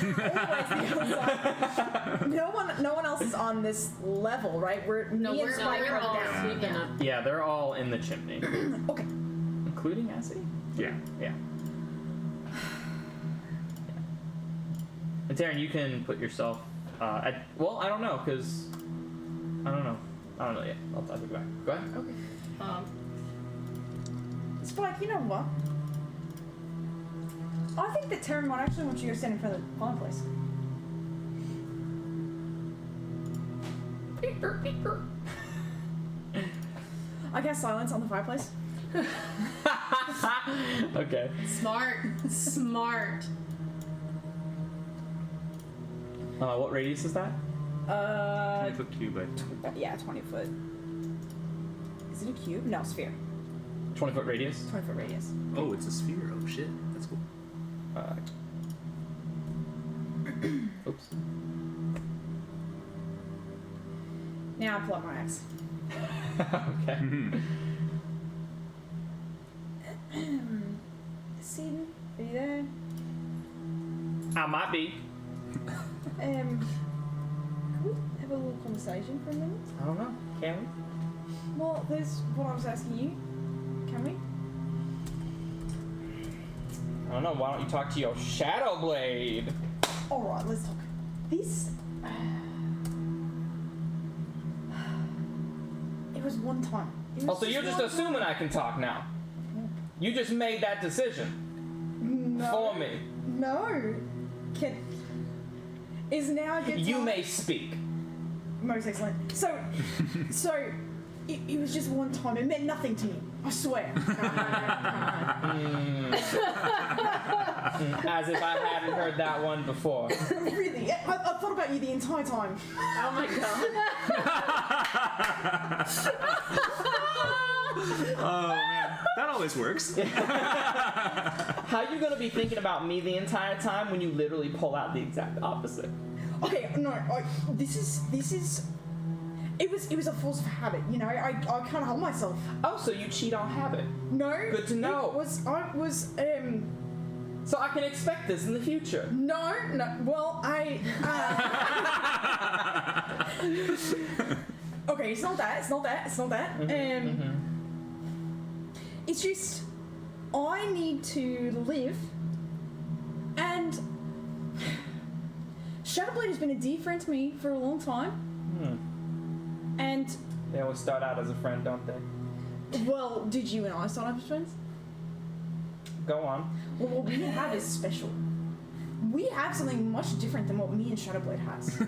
the way to the other side. No one else is on this level, right? No, me and we're Spike all are down. Sweeping up. Yeah, they're all in the chimney, Okay. including Assie. Yeah. Yeah. And Taryn, you can put yourself. Well, I don't know, cause I don't know yet. I'll take it back. Go ahead. Okay. Spike, you know what? I think that Taryn might actually want you to stand in front of the fireplace. I cast silence on the fireplace. Okay. Smart. What radius is that? 20-foot cube, I think. Yeah, 20 foot. Is it a cube? No, sphere. 20-foot radius. 20 foot radius. Oh, it's a sphere. Oh shit, that's cool. Oops. Now I pull out my axe. Okay. Seaton, are you there? I might be. Can we have a little conversation for a minute? I don't know. Can we? Well, there's what I was asking you. Can we? I don't know. Why don't you talk to your Shadow Blade? Alright, let's talk. This. It was one time. It was Oh, so you're just one assuming I can talk now? You just made that decision No. for me. No. Is now a good time? You may speak. Most excellent. So it was just one time. It meant nothing to me. I swear. As if I hadn't heard that one before. Really, I thought about you the entire time. Oh my god. Oh man, that always works. How you gonna be thinking about me the entire time when you literally pull out the exact opposite? Okay, no, this is. It was a force of habit, you know. I can't help myself. Oh, so you cheat on habit. No. Good to know. I was. So I can expect this in the future. No. Well, Okay, it's not that. It's just I need to live, and Shadowblade has been a dear friend to me for a long time, and They always start out as a friend, don't they? well, did you and I start up as friends? Go on. Well, what we have is special. We have something much different than what me and Shadowblade has.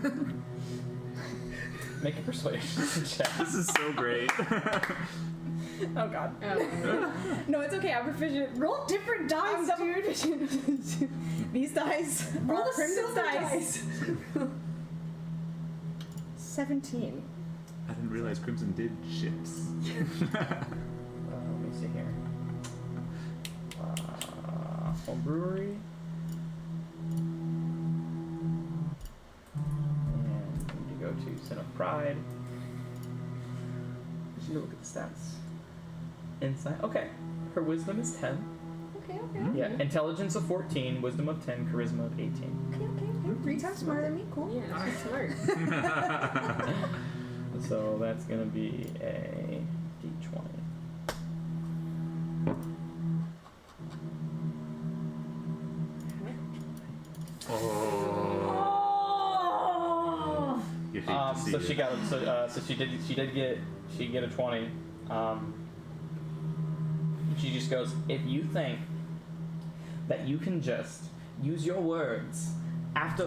Make a persuasion check. This is so great. Oh god. Oh. No, it's okay. I'm proficient. Roll different dice, dude. These dice. Roll the Crimson's silver dice. 17. I didn't realize Crimson did ships. Let me see here. Home brewery. And we need to go to Sin of Pride. Just need to look at the stats. Insight. Okay. Her wisdom is 10. Okay. Yeah. Intelligence of 14. Wisdom of 10. Charisma of 18. Okay. 3 times smarter than me. Cool. Yeah, she's smart. So that's gonna be a d20. Oh. You hate to see So it. she did get a 20. She just goes, if you think that you can just use your words after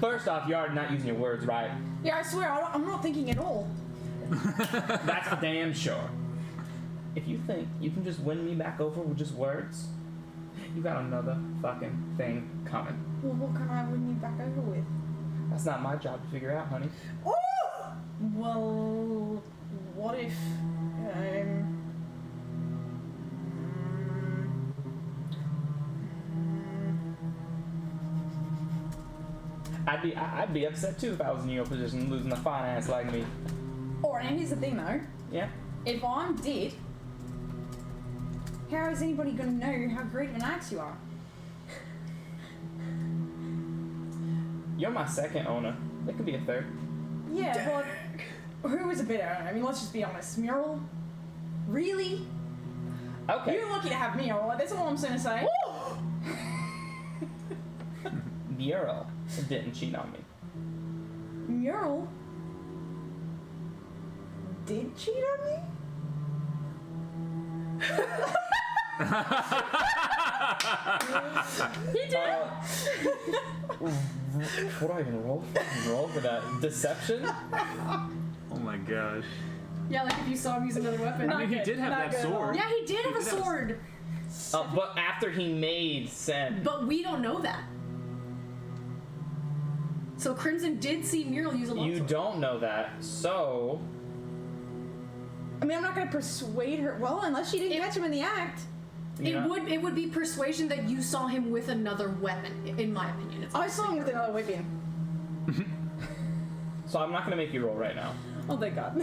first off, you're not using your words right. Yeah, I swear, I'm not thinking at all. That's for damn sure. If you think you can just win me back over with just words, you got another fucking thing coming. Well, what can I win you back over with? That's not my job to figure out, honey. Oh! Well, what if, I'd be upset too if I was in your position, losing a fine ass like me. Alright, and here's the thing though. Yeah. If I'm dead, how is anybody gonna know how great of an axe you are? You're my second owner. There could be a third. Yeah, but who was a better owner? I mean, let's just be honest. Mural? Really? Okay. You're lucky to have me, alright? That's all I'm gonna say. Mural didn't cheat on me. Mural did cheat on me? He did. What do I even roll for? Roll for that? Deception? Oh my gosh. Yeah, like if you saw him use another weapon. I mean, he did have Not that good at all. sword. Yeah, he did have a did have a- sword, But after he made Sen. but we don't know that. So Crimson did see Muriel use a You longsword. don't know that, so I mean, I'm not gonna persuade her. Well, unless she didn't catch him in the act. you know- It would be persuasion that you saw him with another weapon, in my opinion. It's I saw him with another weapon. So I'm not gonna make you roll right now. Oh, thank God.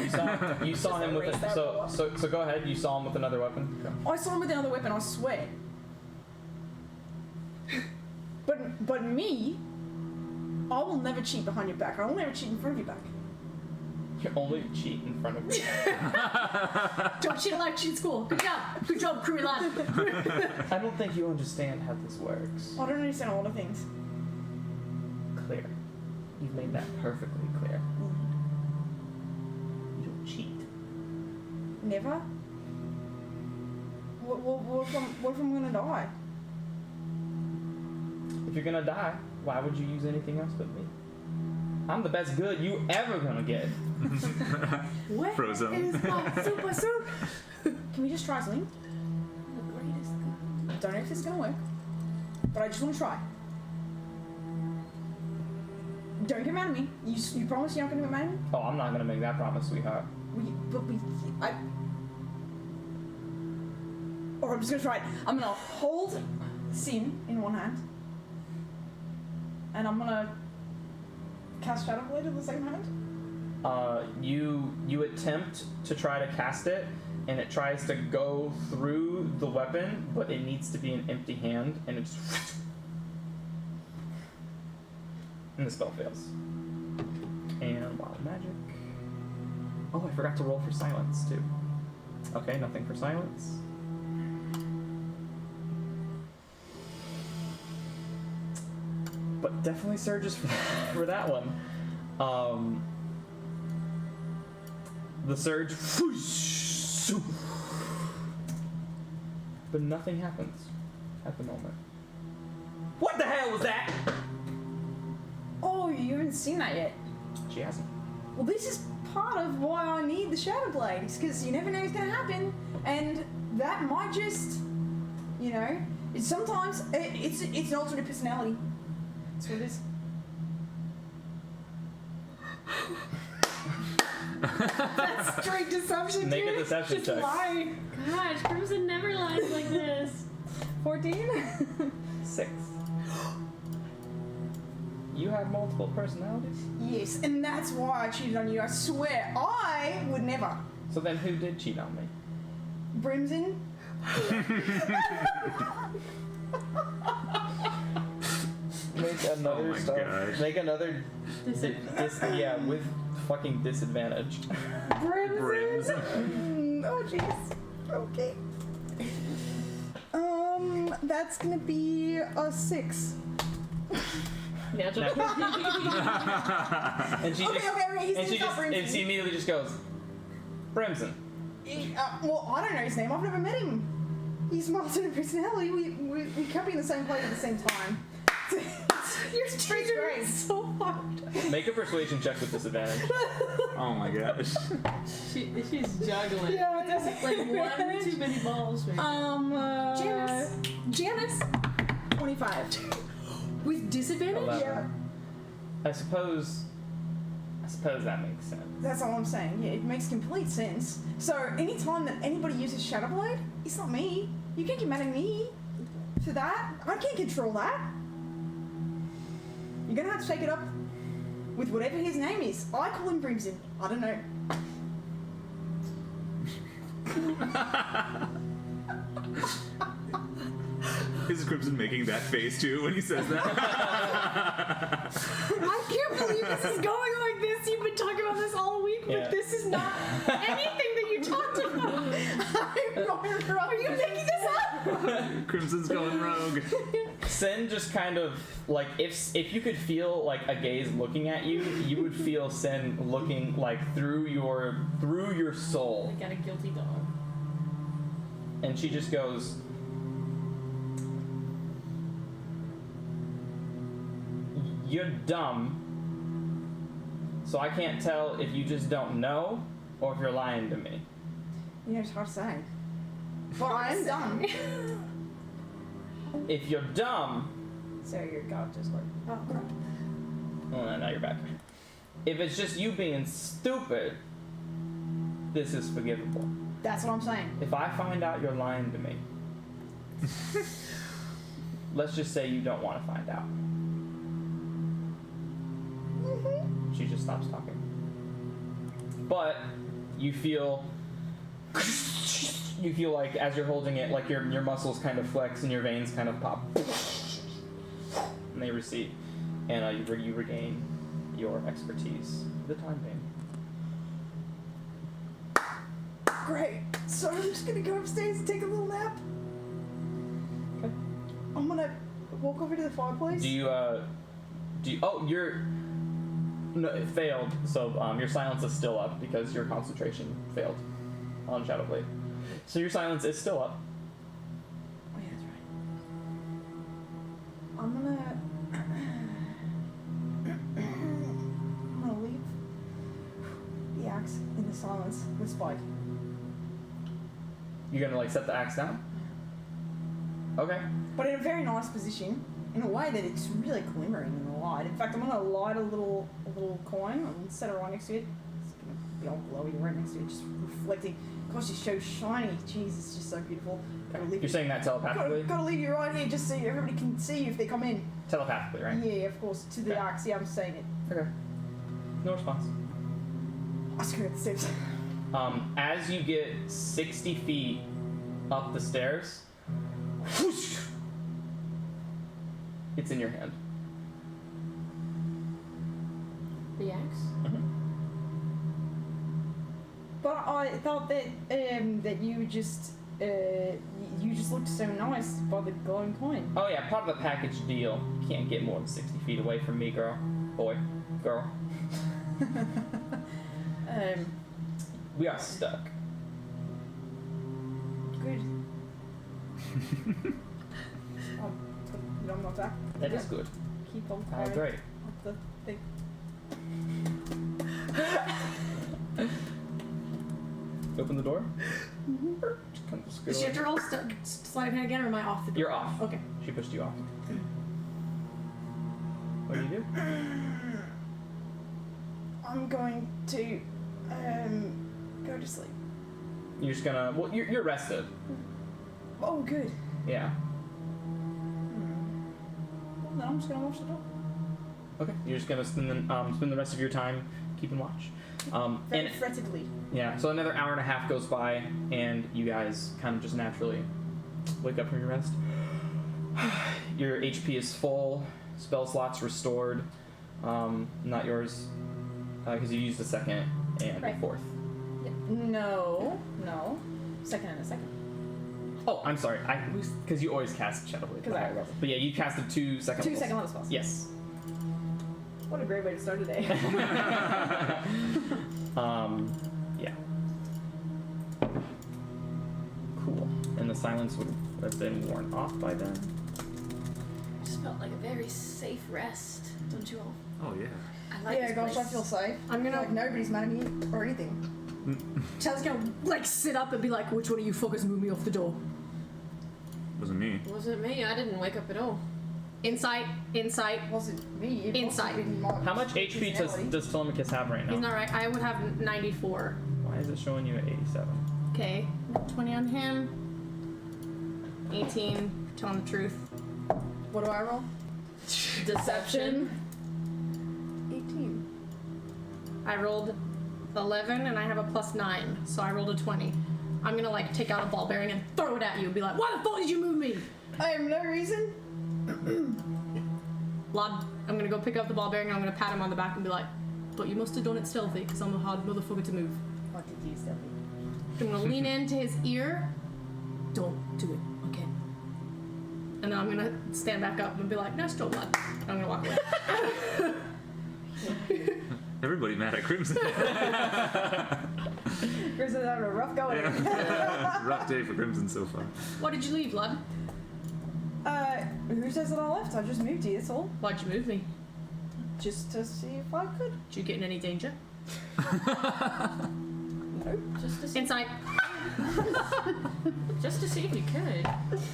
You saw him with erase that so roll. so go ahead. You saw him with another weapon. Go. I saw him with another weapon, I swear. But me, I will never cheat behind your back. I will never cheat in front of your back. You only cheat in front of me. Don't cheat like cheat school. Good job, crew lad. I don't think you understand how this works. I don't understand a lot of things. Clear. You've made that perfectly clear. You don't cheat. Never? What if I'm gonna die? If you're gonna die, why would you use anything else but me? I'm the best good you ever gonna get. Where Frozen. is my super soup? Can we just try something? The greatest good. I don't know if this is gonna work, but I just want to try. Don't get mad at me. You promise you're not gonna get mad at me? Oh, I'm not gonna make that promise, sweetheart. Or I'm just gonna try it. I'm gonna hold Sin in one hand, and I'm gonna cast Shadow Blade in the same hand. You attempt to try to cast it, and it tries to go through the weapon, but it needs to be an empty hand, and it's and the spell fails. And wild magic. Oh, I forgot to roll for silence too. Okay, nothing for silence. But definitely surges for that one. The surge, but nothing happens at the moment. What the hell was that? Oh, you haven't seen that yet. She hasn't. Well, this is part of why I need the Shadow Blade. It's because you never know what's gonna happen, and that might just, you know, it's sometimes it's an alternate personality. That's what it is. That's straight deception. Make a dude. deception Just check. lie. Gosh, Crimson never lies like this. 14. 6. You have multiple personalities? Yes, and that's why I cheated on you. I swear, I would never. So then who did cheat on me? Brimson. Make another Oh my stuff. gosh. Make another yeah, with fucking disadvantage. Brims. Oh jeez. Okay. That's gonna be a 6. Natural. And she Okay, just okay, he's and she not just Brimson. and she immediately just goes, Brimson. Well, I don't know his name. I've never met him. He's my alternate personality. We can't be in the same place at the same time. You're triggering so hard. Make a persuasion check with disadvantage. Oh my gosh. She's juggling. Yeah, it doesn't Like one too many balls. Right? Janice. 25. With disadvantage? 11. Yeah, I suppose that makes sense. that's all I'm saying. Yeah, it makes complete sense. So anytime that anybody uses Shadow Blade, it's not me. You can't get mad at me for that. I can't control that. You're gonna have to take it up with whatever his name is. I call him Brimson. I don't know. Is Crimson making that face too when he says that? I can't believe this is going like this. You've been talking about this all week, Yeah. but this is not anything that you talked about. I'm going wrong. Are you making this up? Crimson's going rogue. Sin just kind of like if you could feel like a gaze looking at you, you would feel Sin looking like through your soul, I got a guilty dog. and she just goes, "You're dumb, so I can't tell if you just don't know or if you're lying to me." You know, it's hard to say. Well, I am dumb. If you're dumb, So your god just like, oh crap. well, now you're back. If it's just you being stupid, this is forgivable. That's what I'm saying. If I find out you're lying to me, let's just say you don't want to find out. She just stops talking. But you feel like as you're holding it, like your muscles kind of flex and your veins kind of pop. And they recede. and you regain your expertise for the time being. Great. So I'm just gonna go upstairs and take a little nap. Okay. I'm gonna walk over to the fireplace. Do you? Oh, no, it failed. So your silence is still up because your concentration failed on Shadowblade. So your silence is still up. Oh yeah, that's right. I'm gonna leave the axe in the silence with Spike. You're gonna like set the axe down. Okay. But in a very nice position, in a way that it's really glimmering in the light. In fact, I'm gonna light a little coin and set it right next to it. It's gonna be all glowy right next to it, just reflecting. Gosh, it's so shiny. Jeez, it's just so beautiful. Gotta leave You're saying that telepathically? Gotta leave you right here just so everybody can see you if they come in. Telepathically, right? Yeah, of course, to the Okay. axe. Yeah, I'm saying it. Okay. No response. I screw the steps. As you get 60 feet up the stairs, whoosh, it's in your hand. The axe? But I thought that that you just looked so nice by the glowing coin. Oh yeah, part of the package deal. You can't get more than 60 feet away from me, girl. Boy. Girl. We are stuck. Good. I'll put it on my back. That is good. Keep on I going agree. up the thing. Open the door. Kind of scoot Is she away. have to roll sleight of hand again, or am I off the door? You're off. Okay. She pushed you off. What do you do? I'm going to go to sleep. You're just gonna. Well, you're rested. Oh, good. Yeah. Well, then I'm just gonna watch the door. Okay. You're just gonna spend the rest of your time keeping watch. Very And frettedly. yeah. So another hour and a half goes by, and you guys kind of just naturally wake up from your rest. Your HP is full. Spell slots restored. Not yours, because you used the second and Right. the fourth. No. Second and a second. Oh, I'm sorry. Because you always cast Shadowblade. 'Cause I always- But yeah, you casted two second Two levels. second level spells. Yes. What a great way to start the day. Yeah. Cool. And the silence would have been worn off by then. Just felt like a very safe rest, don't you all? Oh yeah. I like Yeah, this gosh, I place. feel safe. I'm gonna- like nobody's mad at me or anything. Chad's gonna like sit up and be like, "Which one of you fuckers moved me off the door?" Wasn't me. It wasn't me. I didn't wake up at all. Insight. Was it me? It Inside. must have been my How much HP personality. does Telemachus have right He's now? not right. I would have 94. Why is it showing you at 87? Okay, 20 on him. 18. Telling the truth. What do I roll? Deception. 18. I rolled 11 and I have a +9, so I rolled a 20. I'm gonna like take out a ball bearing and throw it at you and be like, "Why the fuck did you move me?" I have no reason. Lad, I'm gonna go pick up the ball bearing and I'm gonna pat him on the back and be like, "But you must have done it stealthy, because I'm a hard motherfucker to move." What did you stealthy? I'm gonna lean into his ear. "Don't do it, okay?" And then I'm gonna stand back up and be like, "Nice job, lad." And I'm gonna walk away. Everybody mad at Crimson. Crimson's having a rough go at it. Rough day for Crimson so far. Why did you leave, lad? Who says that I left? I just moved here, that's all. Why'd you move me? Just to see if I could. Did you get in any danger? No. Just to see. Insight. Just to see if you could.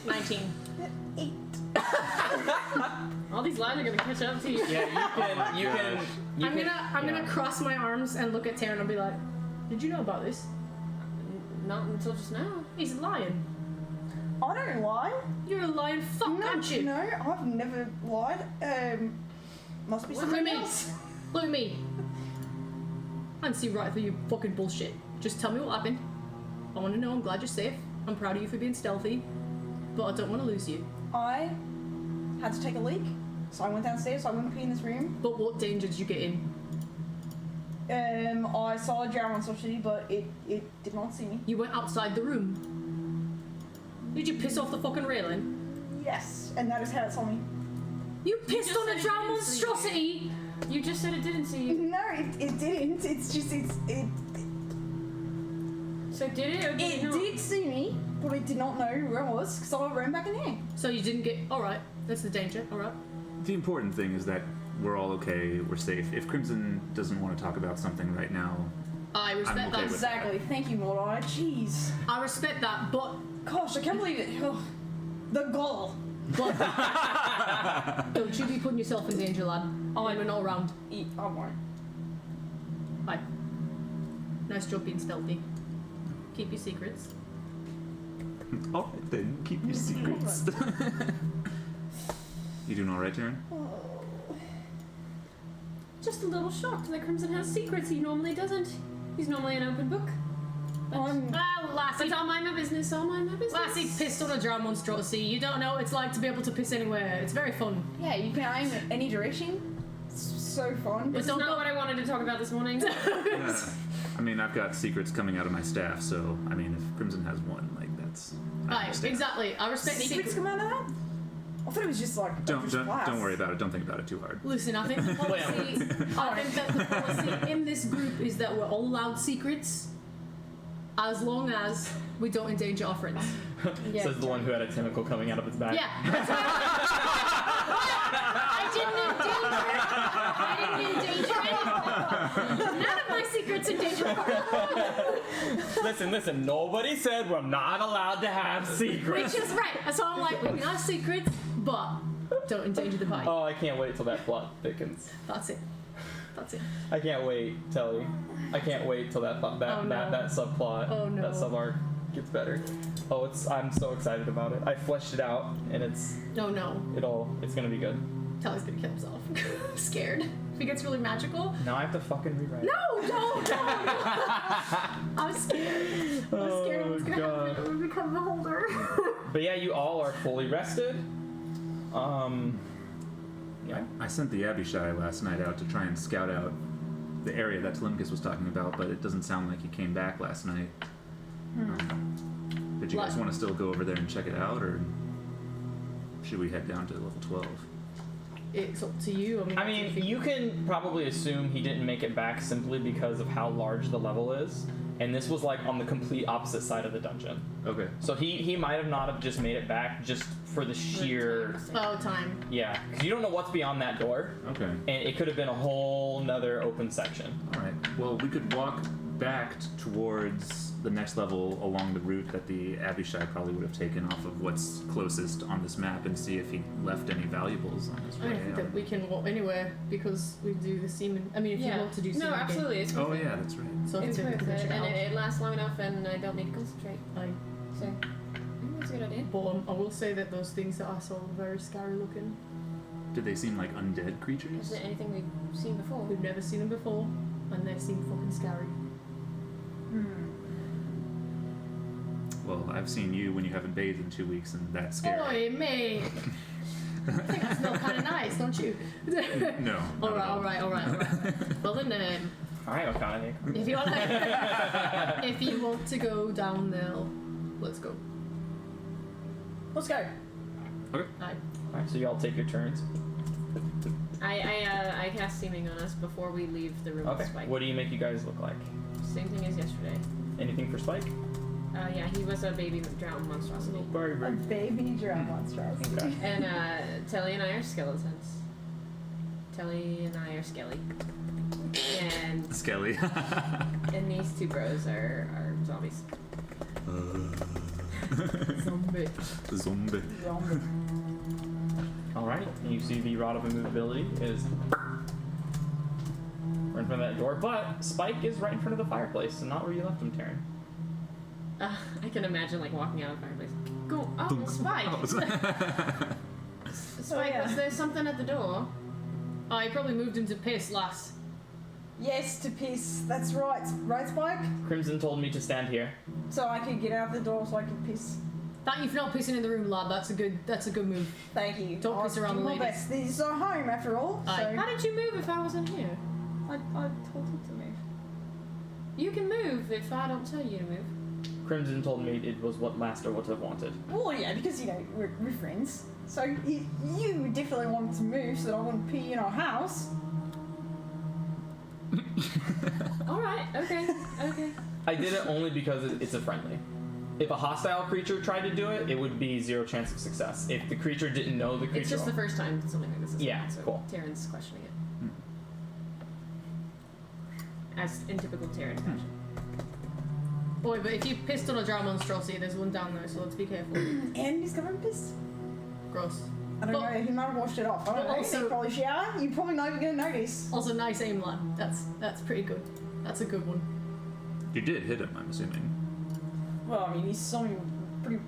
19. 8. All these lies are gonna catch up to you. Yeah, you can. I'm gonna cross my arms and look at Taryn and be like, "Did you know about this? Not until just now. He's lying. I don't lie. You're a lying fuck, No, aren't you?" no, I've never lied. Must be Look at something me. else. Look at me. I can see right through your fucking bullshit. Just tell me what happened. I want to know. I'm glad you're safe. I'm proud of you for being stealthy, but I don't want to lose you. I had to take a leak So I went downstairs, so I wouldn't be in this room. But what danger did you get in? I saw a drow monstrosity, but it did not see me. You went outside the room. Did you piss off the fucking railing? Yes, and that is how it saw me. You pissed just on said a it drow didn't see you. monstrosity! You just said it didn't see you. No, it didn't. It's just it So did it or did it not? did see me, but it did not know where I was because I ran back in there. So you didn't get. Alright, that's the danger, alright. The important thing is that we're all okay, we're safe. If Crimson doesn't want to talk about something right now, I respect okay that. with Exactly. Thank you, Mordai. Jeez. I respect that, but Gosh, I can't believe it. Ugh. The gall. don't you be putting yourself in danger, lad. Oh, we're not around. I won't. Bye. Nice job being stealthy. Keep your secrets. alright then, keep your secrets. You doing alright, Taryn? Just a little shocked that Crimson has secrets he normally doesn't. He's normally an open book. Lassie. But I'll mind my business, I'll mind my business. Lassie pissed on a drow monstrosity. You don't know what it's like to be able to piss anywhere. It's very fun. Yeah, you can aim at any direction. It's so fun. This is don't not go- what I wanted to talk about this morning. Yeah. I mean, I've got secrets coming out of my staff, so, I mean, if Crimson has one, like, that's... I Right, understand. exactly. I respect Secrets come out of that? I thought it was just like Don't worry about it. Don't think about it too hard. Listen, I think the policy. I think that the policy in this group is that we're all allowed secrets, as long as we don't endanger our friends. Yeah. Says the one who had a tentacle coming out of his back. Yeah. That's right. I didn't endanger anything. None of my secrets endanger Listen. Nobody said we're not allowed to have secrets. Which is right. So I'm like, we can have secrets, but don't endanger the party. Oh, I can't wait till that plot thickens. That's it. That's it. I can't wait, Telly. I can't wait till that Oh, no. that subplot, Oh, no. that sub arc gets better. Oh, I'm so excited about it. I fleshed it out, and it's No, no. gonna be good. Telly's gonna kill himself. Scared. If he gets really magical. Now I have to fucking rewrite. No, don't. I'm scared. I'm scared Oh, what's gonna God. happen when we become the holder. But yeah, you all are fully rested. Yeah. I sent the Abishai last night out to try and scout out the area that Telemachus was talking about, but it doesn't sound like he came back last night. Did you guys Like- want to still go over there and check it out, or should we head down to level 12? It's up to you. I mean, you can probably assume he didn't make it back simply because of how large the level is, and this was like on the complete opposite side of the dungeon. Okay. So he might have not have just made it back just for the sheer time. yeah, because you don't know what's beyond that door, Okay. and it could have been a whole nother open section. All right. Well, we could walk back towards the next level along the route that the Abishai probably would have taken off of what's closest on this map and see if he left any valuables on his I don't way think out. that we can walk anywhere because we do the semen. I mean, if you want to do semen. No, absolutely. It's Oh worth it. yeah, that's right. So I It's think worth we it, can check and out. it lasts long enough, and I don't need to concentrate. So, that's a good idea. But I will say that those things that I saw were very scary looking. Did they seem like undead creatures? Isn't it anything we've seen before? We've never seen them before, and they seem fucking scary. Well, I've seen you when you haven't bathed in 2 weeks, and that's scary. Oi, mate! I think I smell kind of nice, don't you? No. All right. Well then, All right, O'Connor. if you want to go down there, let's go. Let's go. Okay. Aye. All right, so you all take your turns. I cast seeming on us before we leave the room Okay. with Spike. What do you make you guys look like? Same thing as yesterday. Anything for Spike? Yeah, he was a baby drowned monstrosity. A baby drow monstrosity. Okay. And Telly and I are skeletons. Telly and I are Skelly. And Skelly. these two bros are zombies. Zombie. Zombie. All right. And you see the rod of immovability is right in front of that door, but Spike is right in front of the fireplace, and not where you left him, Taryn. I can imagine like walking out of the fireplace. Go, oh, Spike! Spike, yeah. was there something at the door? Oh, he probably moved him to piss last. Yes, to piss. That's right. Right, Spike? Crimson told me to stand here. So I could get out of the door so I could piss. Thank you for not pissing in the room, lad. That's a good move. Thank you. Don't I'll piss around do the my ladies. best. This is our home, after all. Aye. How did you move if I wasn't here? I told you to move. You can move if I don't tell you to move. Crimson told me it was what Master would have wanted. Well, yeah, because, we're friends. So you definitely wanted to move so that I wouldn't pee in our house. Alright, okay. I did it only because it's a friendly. If a hostile creature tried to do it, it would be 0 chance of success. If the creature didn't know the creature, It's just the first time something like this has Yeah, happened, so cool. Taryn's questioning it. As in typical Taryn fashion. Boy, but if you pissed on a drow monstrosity, there's one down there, so let's be careful. And he's covered in piss. Gross. I don't But- know, he might have washed it off. I don't but know. also- They probably shower. You're probably not even going to notice. Also, nice aim, lad. That's pretty good. That's a good one. You did hit him, I'm assuming. Well, I mean, he saw me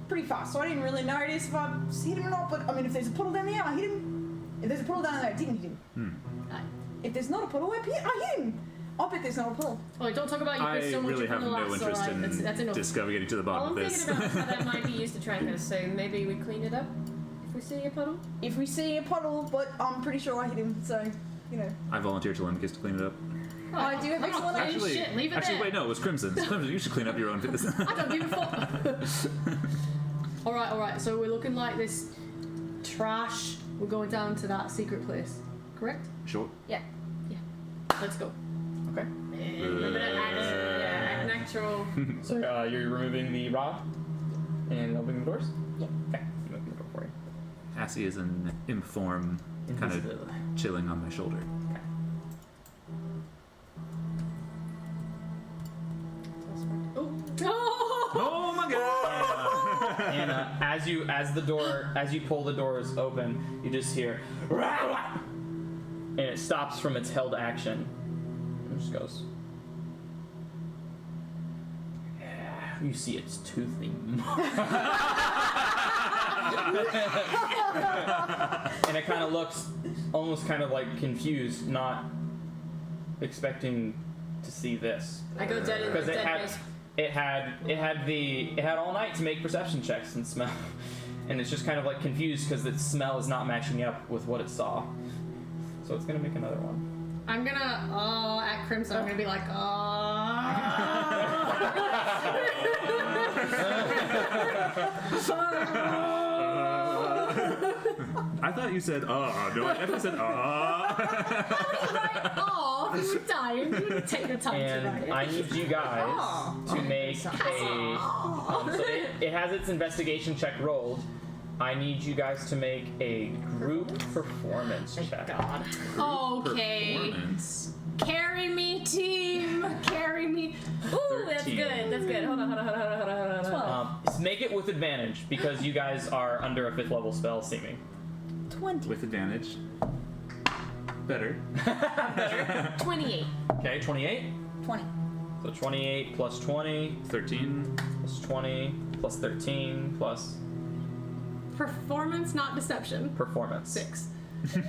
pretty fast, so I didn't really notice if I hit him or not. But, I mean, if there's a puddle down there, I hit him. If there's a puddle down there, I didn't hit him. Aye. If there's not a puddle, I hit him. I bet there's not a puddle. Oh, don't talk about you I pissed so much really upon have the no lass, interest alright? in That's enough. getting to the All bottom I'm of this. thinking about is how that might be used to track us, so maybe we clean it up if we see a puddle. If we see a puddle, but I'm pretty sure I hit him, so, I volunteer to Lemnicus to clean it up. I do have Come on, excellent clean aim. shit, leave it actually, there. wait, no, it was Crimson. Crimson, you should clean up your own piss. I don't give a fuck. Alright, so we're looking like this trash. We're going down to that secret place. Correct? Sure. Let's go. Okay. Remember to act natural. So you're removing the rod and opening the doors? Yeah. Okay. I'm opening the door for you. Cassie is in imp form, kind of Invisibility. chilling on my shoulder. Oh! Oh my god! And as you pull the doors open, you just hear, and it stops from its held action. It just goes. Yeah, you see its toothy. And it kind of looks almost kind of like confused, not expecting to see this. I go dead in the Because dead face. it had all night to make perception checks and smell, and it's just kind of like confused because its smell is not matching up with what it saw. So it's gonna make another one. I'm gonna, at Crimson, I'm gonna be like, I thought you said, no, I definitely said, oh, if you were dying, you would take the time to And write it. I need you guys to make a. So it has its investigation check rolled. I need you guys to make a group performance check. God. Okay. Performance. Carry me, team. Carry me. Ooh, that's 13. good. That's good. Hold on. Make it with advantage because you guys are under a 5th level spell seeming. 20. With advantage. Better. 28. Okay, 28. 20. So 28 plus 20 13. plus 20 plus 13 plus Performance, not deception. performance. 6. Ooh,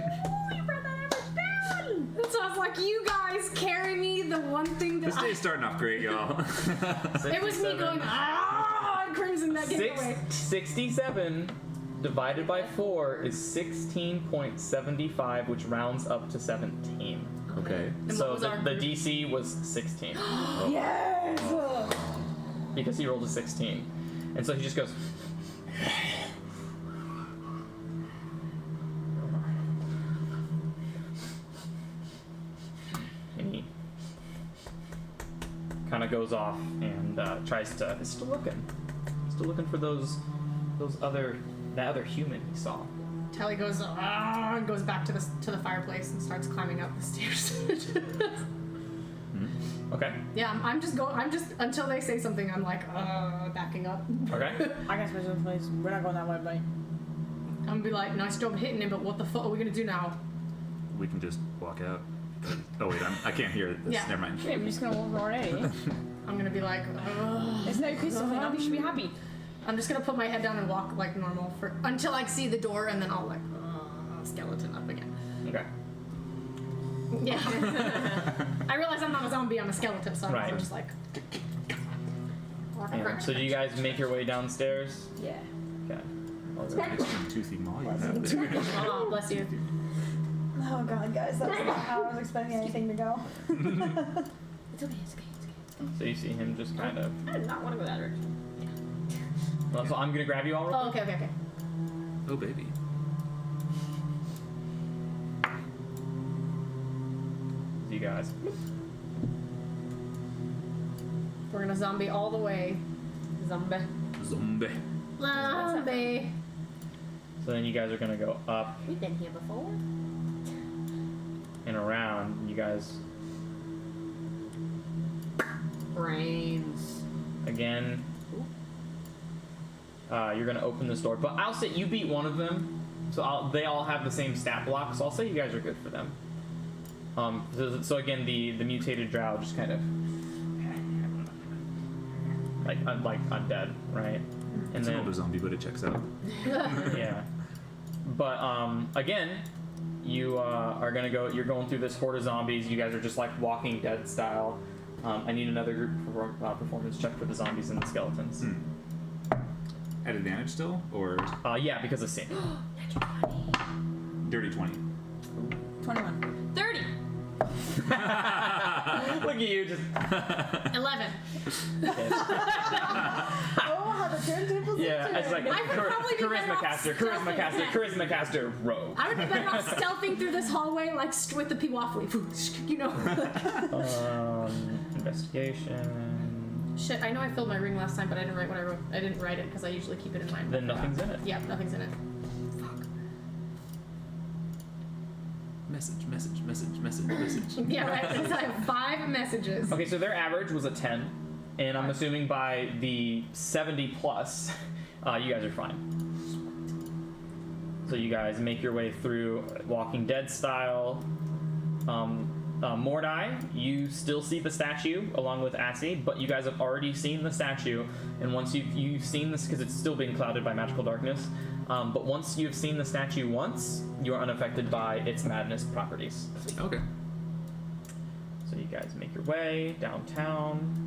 you brought that average down! So I was like, you guys carry me. The one thing that This day's starting off great, y'all. it was me going, and Crimson that gave away. 67 divided by 4 is 16.75, which rounds up to 17. Okay. And what So was the our group? DC was 16 Yes! because he rolled a 16, and so he just goes. And he kind of goes off and tries to. Is still looking for that other human he saw. Tally goes, and goes back to the fireplace and starts climbing up the stairs. Okay. Yeah, I'm just until they say something, I'm like, backing up. Okay. I guess we're in place. We're not going that way, mate. I'm gonna be like, nice job hitting him, but what the fuck are we gonna do now? We can just walk out. Oh wait, I can't hear this. Yeah. Never mind. Yeah, we're just gonna walk right in. I'm gonna be like, There's no pistol thing. You should be happy. I'm just gonna put my head down and walk like normal until I see the door, and then I'll like skeleton up again. Okay. Yeah. I realize I'm not a zombie, I'm a skeleton, so Right. I'm just like. So do you guys make your way downstairs? Yeah. Okay. Extra toothy maw you have there. Oh, bless you. Oh god, guys, that's not how I was expecting anything to go. It's okay. So you see him just kind of. I did not want to go that direction. Well, so I'm gonna grab you all real Oh, quick. okay. Oh baby. You guys. We're gonna zombie all the way. Zombie. Zombie. Zombie. So then you guys are gonna go up We've been here before. and around. You guys Brains. again. You're gonna open this door, but I'll say you beat one of them, so they all have the same stat block. So I'll say you guys are good for them. So again, the mutated drow just kind of like undead, right? And It's an then older zombie, but it checks out. yeah, but again, you are gonna go. You're going through this horde of zombies. You guys are just like Walking Dead style. I need another group performance check for the zombies and the skeletons. At advantage still, or Yeah, because of sin. dirty 20? 21. 30. Look at you, just 11. Oh, how the turntables yeah. It's like I would probably be better charisma off caster, stealthing. charisma caster, rogue. I would be better off stealthing through this hallway, like with the people off, you know. Investigation. Shit, I know I filled my ring last time, but I didn't write what I wrote. I didn't write it because I usually keep it in mind. Then nothing's in it. Yeah, nothing's in it. Message. Yeah, right. Because I have 5 messages. Okay, so their average was a 10, and I'm assuming by the 70 plus, you guys are fine. So you guys make your way through Walking Dead style. Mordai, you still see the statue along with Assi, but you guys have already seen the statue, and once you've seen this, because it's still being clouded by magical darkness, but once you've seen the statue once, you are unaffected by its madness properties. Okay. So you guys make your way downtown.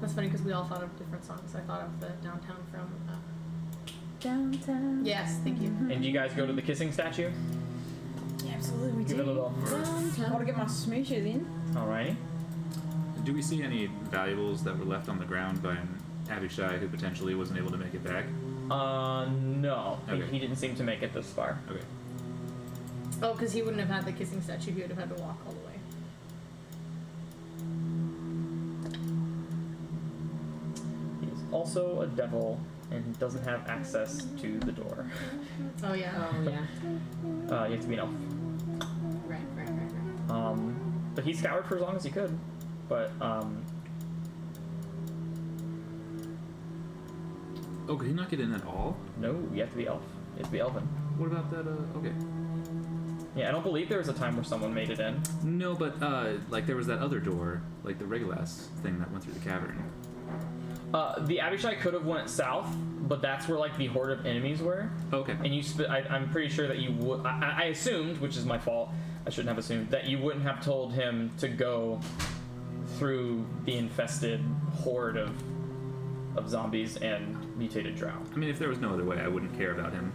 That's funny because we all thought of different songs. I thought of the downtown from. Downtown. Yes, thank you. And you guys go to the kissing statue? Yeah, absolutely, we Give it a do. little. I want to get my smooches in. Alrighty. Do we see any valuables that were left on the ground by an Abishai who potentially wasn't able to make it back? No. Okay. He didn't seem to make it this far. Okay. Oh, because he wouldn't have had the kissing statue. He would have had to walk all the way. He is also a devil and doesn't have access to the door. Oh yeah. Oh yeah. You have to be an elf. Right. But he scoured for as long as he could. But Oh, could he not get in at all? no, you have to be elf. You have to be elven. What about that? Okay. Yeah, I don't believe there was a time where someone made it in. No, but like there was that other door, like the Regulas thing that went through the cavern. The Abishai could have went south, but that's where like the horde of enemies were. Okay. And you, I'm pretty sure that you would. I assumed, which is my fault. I shouldn't have assumed that you wouldn't have told him to go through the infested horde of zombies and mutated drow. I mean, if there was no other way, I wouldn't care about him.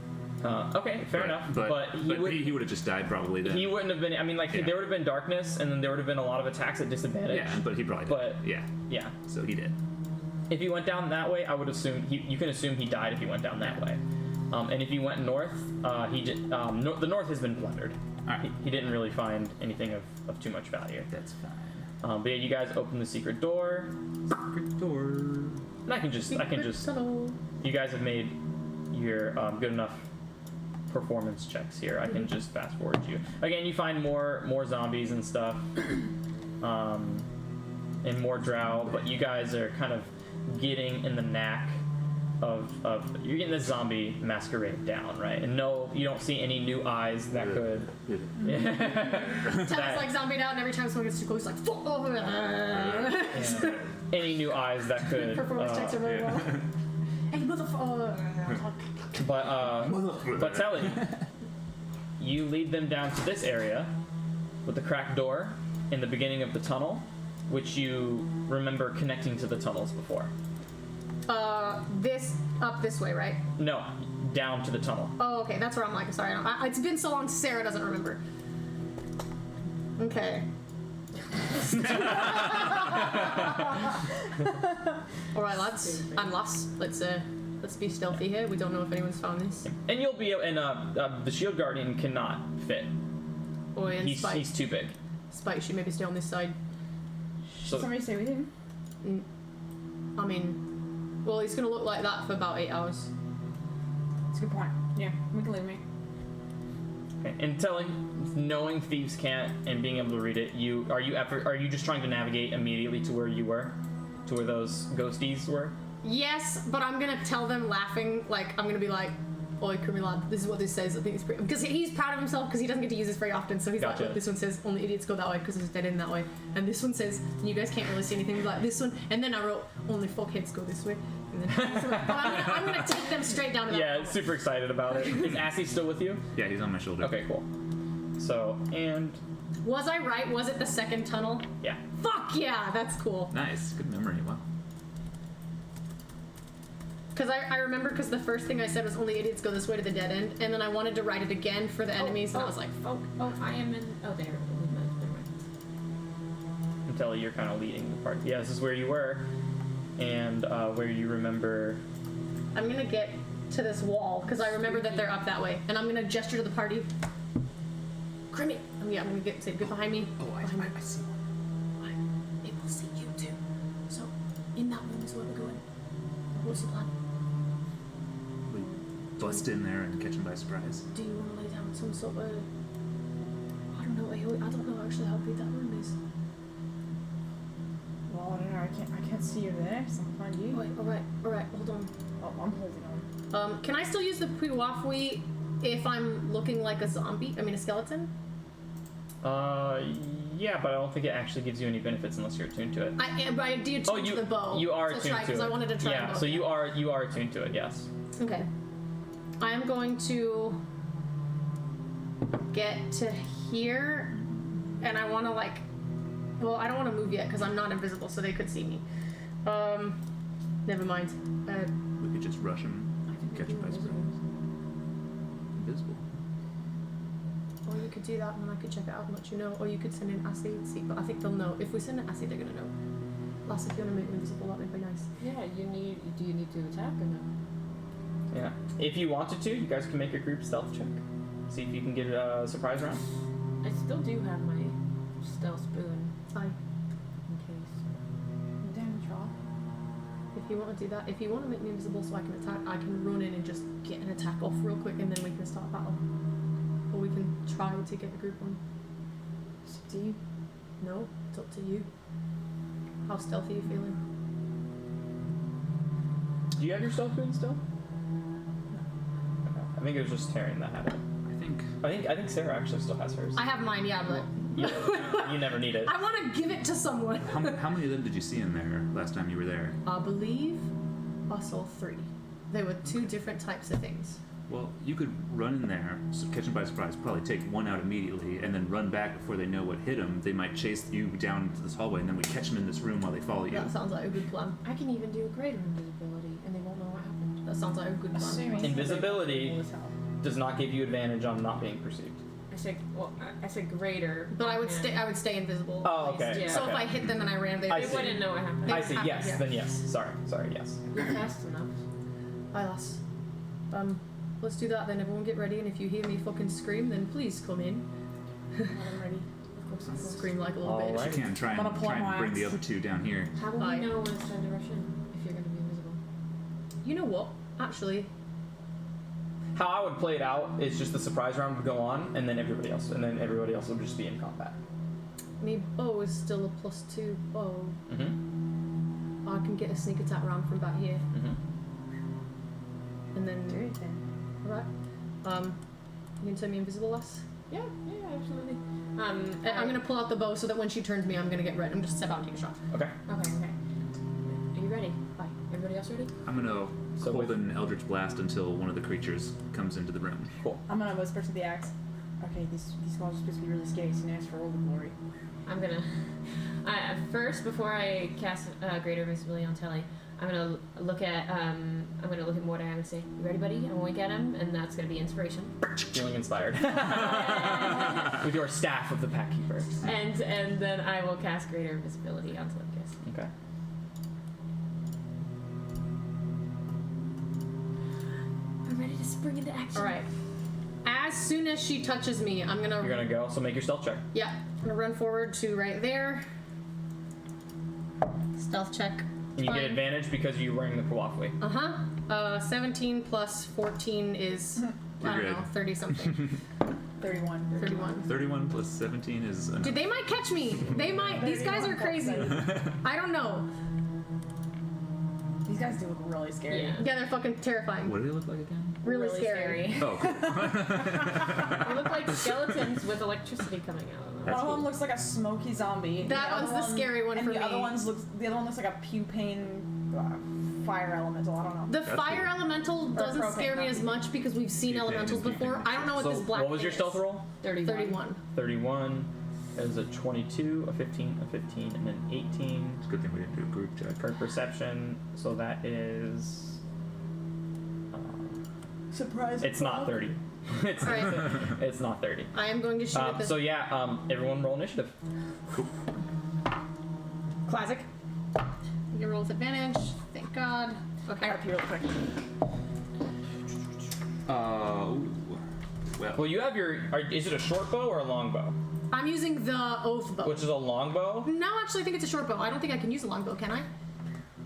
Okay, fair enough. But he would have just died probably then. he wouldn't have been. I mean, like Yeah. there would have been darkness, and then there would have been a lot of attacks at disadvantage. Yeah, but he probably did. But- yeah, Yeah. so he did. If he went down that way, I would assume you can assume he died if he went down that way. And if he went north, the north has been plundered. Alright. He didn't really find anything of too much value. That's fine. But yeah, you guys open the secret door, Secret door. and I can just. Tunnel. You guys have made your good enough performance checks here. I can just fast forward you. Again, you find more zombies and stuff, and more drow. But you guys are kind of getting in the knack of you're getting this zombie masquerade down, right? And no, you don't see any new eyes that could. Tell's like zombied out, and every time someone gets too close, like fuck over. Yeah. Any new eyes that could. Performance checks are very well. Hey, motherfucker. But Telly, you lead them down to this area with the cracked door in the beginning of the tunnel, which you remember connecting to the tunnels before. This up this way, right? No, down to the tunnel. Oh, okay. That's where I'm like, sorry. It's been so long. Sarah doesn't remember. Okay. All right, lads. I'm lost. Let's be stealthy here. We don't know if anyone's found this. And you'll be, and the shield guardian cannot fit. Oh, and Spike. He's too big. Spike should maybe stay on this side. So Somebody stay with him. I mean, well, he's gonna look like that for about 8 hours. That's a good point. Yeah, we can leave me. okay. And knowing thieves can't and being able to read it, are you just trying to navigate immediately to where you were, to where those ghosties were? Yes, but I'm gonna tell them laughing. Like I'm gonna be like, "Oi, crummy lad, this is what this says." I think it's pretty because he's proud of himself because he doesn't get to use this very often. So he's Gotcha. like, "Look, this one says only idiots go that way because there's dead end that way," and this one says, and "You guys can't really see anything." He's like this one, and then I wrote, "Only fuckheads go this way." And then, but I'm gonna take them straight down to that. Yeah, super excited about it. Is Assy still with you? Yeah, he's on my shoulder. Okay, cool. So, and Was I right? Was it the second tunnel? yeah. Fuck yeah, that's cool. Nice. Good memory. Wow. Because I remember because the first thing I said was only idiots go this way to the dead end, and then I wanted to write it again for the enemies, and I was like, oh, I am in. Oh, there. Never mind. Until you're kind of leading the party. Yeah, this is where you were, and where you remember. I'm gonna get to this wall because I remember that they're up that way, and I'm gonna gesture to the party. Crimmy. Yeah, I'm gonna say get behind me. Oh, I see. It will see you too. So, in that room is where we're going. What's the plan? We bust in there and catch him by surprise. Do you want to lay down some sort of? I don't know. I don't know actually how big that room is. Well, I don't know. I can't see over there. So I'm behind you. All right. Hold on. Oh, I'm holding on. Can I still use the Puiwafui if I'm looking like a zombie? I mean, a skeleton? Yeah, but I don't think it actually gives you any benefits unless you're attuned to it. I do attune to the bow. You are to attuned try, to because it. I wanted to try Yeah, the bow. so you are attuned to it. Yes. Okay. I am going to get to here, and I want to well, I don't want to move yet because I'm not invisible, so they could see me. Never mind. We could just rush him, catch him by surprise. Invisible. Or you could do that, and then I could check it out and let you know. Or you could send in Assy and see, but I think they'll know. If we send in Assy, they're gonna know. Lass, if you want to make me invisible, that would be nice. Yeah, do you need to attack or no? Yeah. If you wanted to, you guys can make a group stealth check. See if you can get a surprise round. I still do have my stealth spoon Fine. in case. Damn, try. If you want to do that, if you want to make me invisible so I can attack, I can run in and just get an attack off real quick, and then we can start battle. Or we can try to get a group one. It's up to you. No, it's up to you. How stealthy are you feeling? Do you have your stealth boon still? Okay. I think it was just Taryn that had it. I think Sarah actually still has hers. I have mine, yeah, but You never need it. I want to give it to someone. How many of them did you see in there last time you were there? I believe I saw 3. They were 2 different types of things. Well, you could run in there, catch them by surprise, probably take one out immediately, and then run back before they know what hit them. They might chase you down into this hallway, and then we catch them in this room while they follow you. That sounds like a good plan. I can even do a greater invisibility, and they won't know what happened. That sounds like a good plan. Assuming- Invisibility does not give you advantage on not being perceived. I said greater. But I would yeah. I would stay invisible. Oh, at least. okay. Yeah. So okay. if I hit them and I ran, they I They see. wouldn't know what happened. They- I see. Yes. yeah. Then yes. Sorry. Yes. You're fast enough. Aye, lass. Let's do that then. Everyone get ready, and if you hear me fucking scream, then please come in. I'm ready. Of course, of course. Scream like a little All bitch. right. You can try I'm gonna and, pull out my bring the axe. other 2 down here. How will Aye. we know when it's time to rush in if you're going to be invisible? You know what? Actually, How I would play it out is just the surprise round would go on, and then everybody else would just be in combat. me bow is still a +2 bow. Mm-hmm. I can get a sneak attack round from back here, Mm-hmm. and then Do it then. alright. You can turn me invisible, lass. Yeah, absolutely. I'm gonna pull out the bow so that when she turns me, I'm gonna get red. I'm just step out and take a shot. Okay. Okay. Are you ready? Bye. Everybody else ready? I'm gonna So hold with- an Eldritch Blast until one of the creatures comes into the room. Cool. I'm gonna whisper to the axe. Okay, these guys are supposed to be really scary, so ask for all the glory. I'm gonna. First, before I cast Greater Invisibility on Telly, I'm gonna look at Mordai and say, "You ready, buddy?" And wink at him, and that's gonna be inspiration. Feeling inspired. With your staff of the Pack Keeper. And then I will cast Greater Invisibility onto Lucas. Okay. I'm ready to spring into action. All right. As soon as she touches me, I'm gonna. You're gonna go, so make your stealth check. Yeah, I'm gonna run forward to right there. Stealth check. And you Fine. get advantage because you're wearing the Kawafui. 17 plus 14 is, I don't You're know, good. 30 something. 31. 31. 31 plus 17 is enough. Dude, they might catch me. They might. These guys are crazy. I don't know. These guys do look really scary. Yeah. Yeah, they're fucking terrifying. What do they look like again? Really scary. Oh, cool. They look like skeletons with electricity coming out of them. That's One of cool. them looks like a smoky zombie. That the other one's the scary one and for the me. other one looks like a pupane fire elemental. I don't know. The That's fire cool. elemental doesn't propane, scare me not as much because we've seen Butane elementals and before. butane. I don't know what So this black what was your thing stealth is. roll? 31. 31. It was a 22, a 15, a 15, and an 18 It's a good thing we didn't do a group check. for perception. So that is. Surprise. It's not 30. It's, Alright. it's not 30. I am going to shoot at this. So yeah, everyone roll initiative. Classic. You roll with advantage. Thank God. I Okay. gotta pee real quick. Ooh. Well, you have your. Is it a short bow or a long bow? I'm using the oath bow. Which is a long bow? No, actually, I think it's a short bow. I don't think I can use a long bow, can I?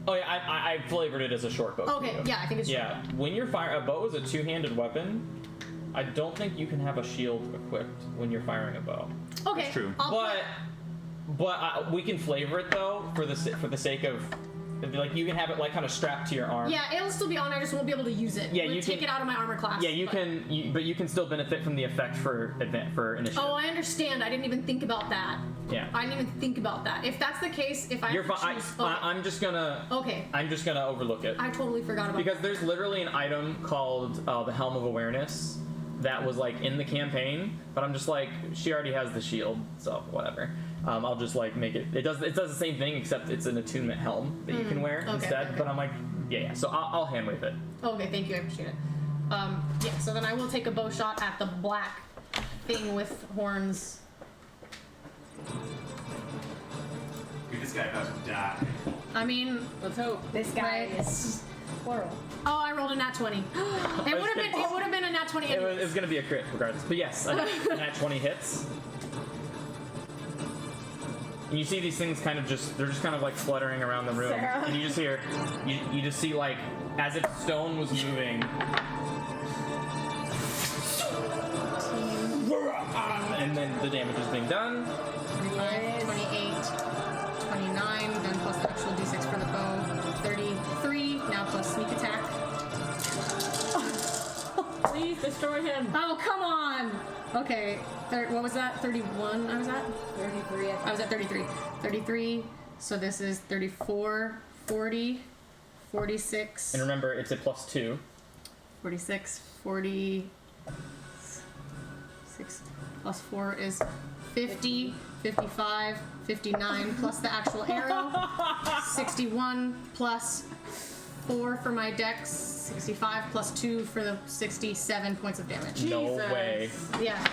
Oh yeah, I flavored it as a short bow. for Okay, you. yeah, I think it's short Yeah, when you're firing, a bow is a two-handed weapon. I don't think you can have a shield equipped when you're firing a bow. bow. Okay. That's true. I'll We can flavor it though for the sake of, like, you can have it like kind of strapped to your arm. Yeah, it'll still be on. I just won't be able to use it. Yeah, We'll you take can- it out of my armor class. Yeah, you but- can, but you can still benefit from the effect for initiative. Oh, I understand. I didn't even think about that. Yeah. I didn't even think about that. If that's the case, if I You're have to fine. choose, I'm just gonna. okay. I'm just gonna overlook it. I totally forgot about Because there's literally an item called the Helm of Awareness that was like in the campaign, but I'm just like, she already has the shield, so whatever. I'll just like make it. It does the same thing except it's an attunement helm that you can wear okay, instead. okay. But I'm like, yeah. So I'll hand wave it. that. Okay, thank you. I appreciate it. Yeah. So then I will take a bow shot at the black thing with horns. Dude, this guy about to die. I mean, Let's hope. This guy Right. is plural. oh, I rolled a nat 20. It would have been a nat 20 It anyways. was gonna be a crit regardless. But yes, a nat 20 hits. And you see these things kind of they're just kind of like fluttering around the room. Sarah. And you just hear, you just see like, as if stone was moving. And then the damage is being done. 28, 29, then plus the actual d6 for the bow. 33, now plus sneak attack. Please destroy him. Oh, come on! Okay, what was that? 31 I was at? 33. I was at 33. 33, so this is 34, 40, 46, And remember, it's a +2. 46, 46 plus 4 is 50, 55, 59 plus the actual arrow, 61 plus 4 for my dex, 65 plus 2 for the 67 points of damage. No Jesus. way. Yeah.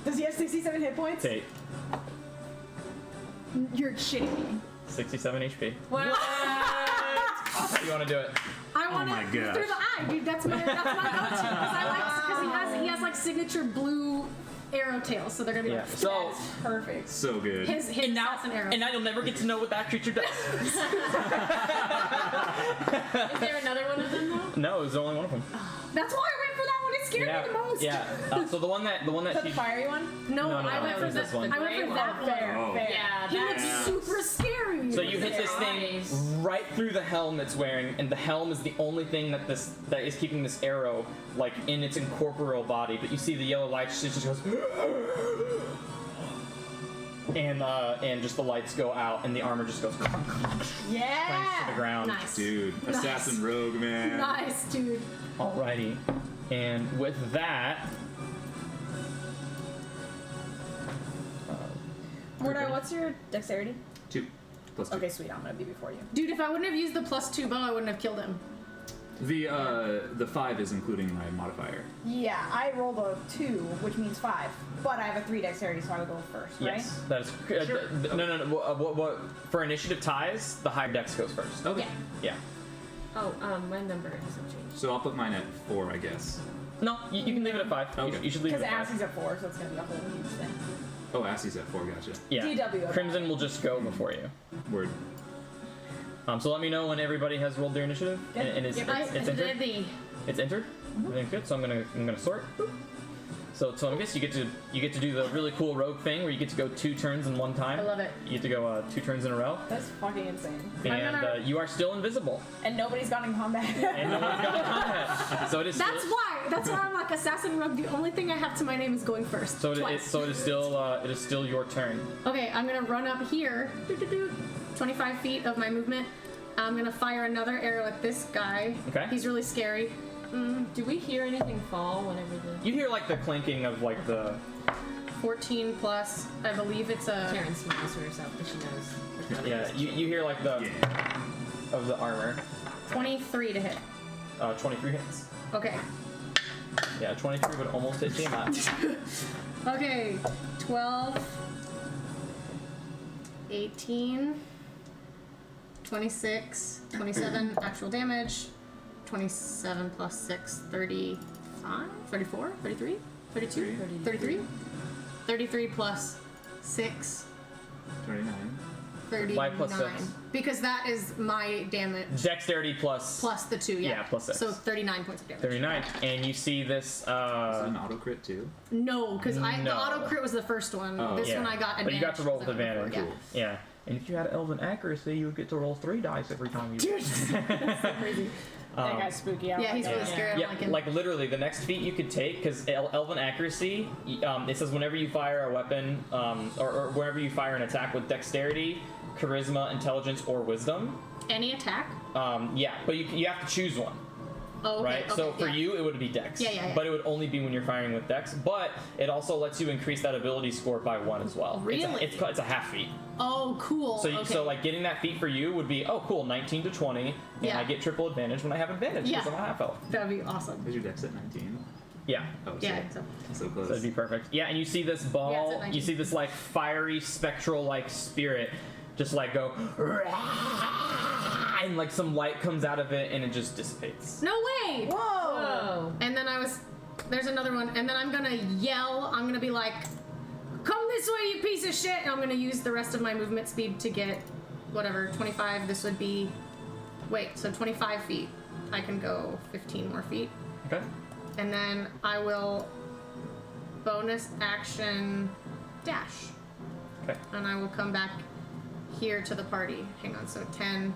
Does he have 67 hit points? Tate, You're kidding me. 67 HP. What? How do you want to do it? I want my it gosh. through the eye, dude. That's my go-to because he has like signature blue arrow tails, so they're gonna be Yeah. like So, Perfect. So good. his assassin arrow. and now you'll never get to know what that creature does. Is there another one of them though? No, it was the only one of them. That's why I went for that one. It scared Yeah. me the most. Yeah. So the one that Is that she. the fiery one? No, No, I went it for was this this one. I went for Gray that one. one. Fair, Oh. fair. Yeah, He looks that's super scary. So you hit this Eyes. thing right through the helm it's wearing, and the helm is the only thing that is keeping this arrow like in its incorporeal body. But you see the yellow light, she just goes, and just the lights go out, and the armor just goes clanks to the Yeah. ground. Nice. Dude, assassin rogue, man. Nice, dude. Alrighty, and with that. Mordai, what's your dexterity? 2. +2. Okay, sweet. I'm gonna be before you. Dude, if I wouldn't have used the +2 bow, I wouldn't have killed him. The 5 is including my modifier. Yeah, I rolled a 2, which means 5. But I have a 3 dexterity, so I would go first, right? Yes, that is. Sure. No. What? For initiative ties, the higher dex goes first. Okay. Yeah. Oh, my number hasn't changed. So I'll put mine at 4, I guess. No, you can leave it at 5. Okay. You should leave it Because at 5. Assie's at 4, so it's gonna be a whole huge thing. Oh, Assie's at 4, gotcha. Yeah. DW. Crimson will just go before you. Word. So let me know when everybody has rolled their initiative and it's entered. It's entered. Everything's good. So I'm gonna sort. So Tomagus, you get to do the really cool rogue thing where you get to go 2 turns in one time. I love it. You get to go 2 turns in a row, That's fucking insane. and you are still invisible, And nobody's gone in combat. and no one's got combat. So it is. That's why I'm like Assassin Rogue. The only thing I have to my name is going first. So twice. it is still your turn. Okay, I'm gonna run up here. 25 feet of my movement. I'm gonna fire another arrow at this guy. Okay. He's really scary. Do we hear anything fall whenever the... You hear like the clinking of like the. 14 plus. I believe it's a. Karen smiles to herself because she knows. Yeah, you hear like the of the armor. 23 to hit. 23 hits. Okay. Yeah, 23 would almost hit Tiamat. Okay. 12. 18. 26. 27 actual damage. 27 plus 6. 35. 34. 33. 32. 33. 33 plus 6. 39. 39. Why plus 6? Because that is my damage. Dexterity plus Plus the 2, yeah. Yeah, plus 6. So 39 points of damage. 39, and you see this. Is it an auto crit too? No, because the No. auto crit was the first one. Oh, this yeah. one I got advantage. But you got to roll with because I went advantage. before, Yeah. And if you had elven accuracy, you would get to roll 3 dice every time you. Crazy. That guy's spooky. I Yeah, he's like really that. scary. I Yeah, like him. like literally, the next feat you could take, because elven accuracy, it says whenever you fire a weapon, or whenever you fire an attack with dexterity, charisma, intelligence, or wisdom. Any attack? Yeah, but you have to choose one. Oh, okay, Right? okay, So for yeah. you, it would be Dex. Yeah. But it would only be when you're firing with Dex. But it also lets you increase that ability score by 1 as well. Really? It's a half feat. Oh, cool. So okay. so like getting that feat for you would be, oh cool, 19 to 20, and Yeah. I get triple advantage when I have advantage because Yeah. I'm a half elf. That'd be awesome. Is your dex at 19? Yeah. Oh, Yeah. so close. So that'd be perfect. Yeah, and you see this ball, Yeah, it's at 19. you see this like fiery spectral like spirit just like go and like some light comes out of it and it just dissipates. No way! Whoa! Oh. And then there's another one, and then I'm gonna yell, I'm gonna be like, come this way, you piece of shit! And I'm gonna use the rest of my movement speed to get, whatever, 25, this would be, so 25 feet. I can go 15 more feet. Okay. And then I will bonus action dash. Okay. And I will come back here to the party. Hang on, so 10.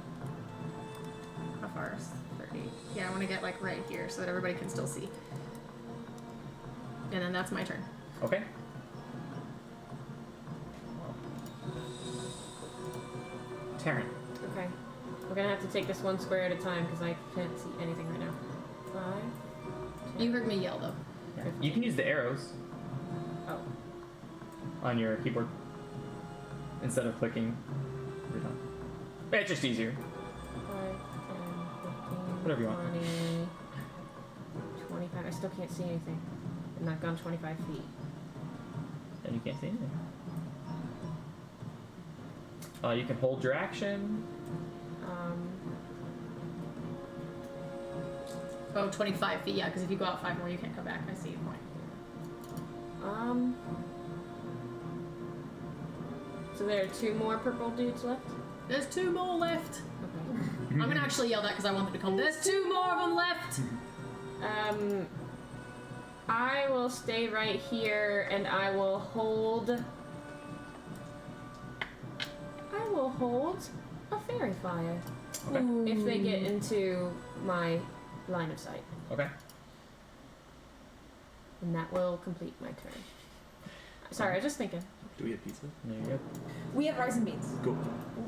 How far is 30? Yeah, I want to get like right here so that everybody can still see. And then that's my turn. Okay. Taryn. Okay. We're gonna have to take this one square at a time because I can't see anything right now. 5. You heard me yell though. Yeah. You can use the arrows Oh. on your keyboard instead of clicking every time. It's just easier. 5, 10, 15, Whatever you want. 20, 25. I still can't see anything. And I've gone 25 feet. And you can't see anything. You can hold your action. Oh, 25 feet, yeah, because if you go out 5 more, you can't come back. I see your point. So there are 2 more purple dudes left? There's 2 more left. Okay. I'm gonna actually yell that because I want them to come. There's 2 more of them left. I will stay right here and I will hold a fairy fire Okay. if they get into my line of sight. Okay. And that will complete my turn. Sorry, I was just thinking. Do we have pizza? There you go. We have rice and beans. Cool.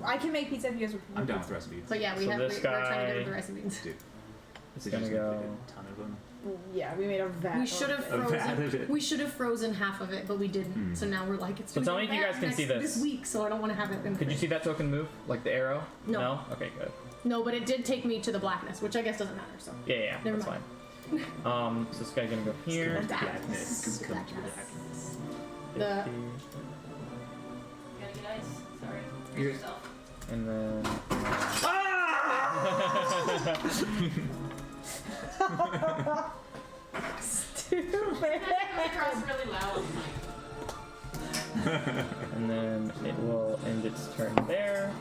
I can make pizza if you guys would. I'm down with recipes. But yeah, So we're this trying to guy- get rid of the rice and beans. Dude. It's Did you gonna just go. make a ton of them? Yeah, we made a vat. We of should have it. A vat of frozen. it. We should have frozen half of it, but we didn't. So now we're like, it's. So gonna tell go me if you bad guys can see this this. week. So I don't want to have it. Could you see that token move? Like the arrow? No. Okay, good. No, but it did take me to the blackness, which I guess doesn't matter. So. Yeah, Never that's mind. fine. So this guy's gonna go here. Blackness. Come to Blackness. blackness. The 50, Gotta get ice. Sorry. Brace You're- yourself. and then. Stupid. Across really loud. And then it will end its turn there.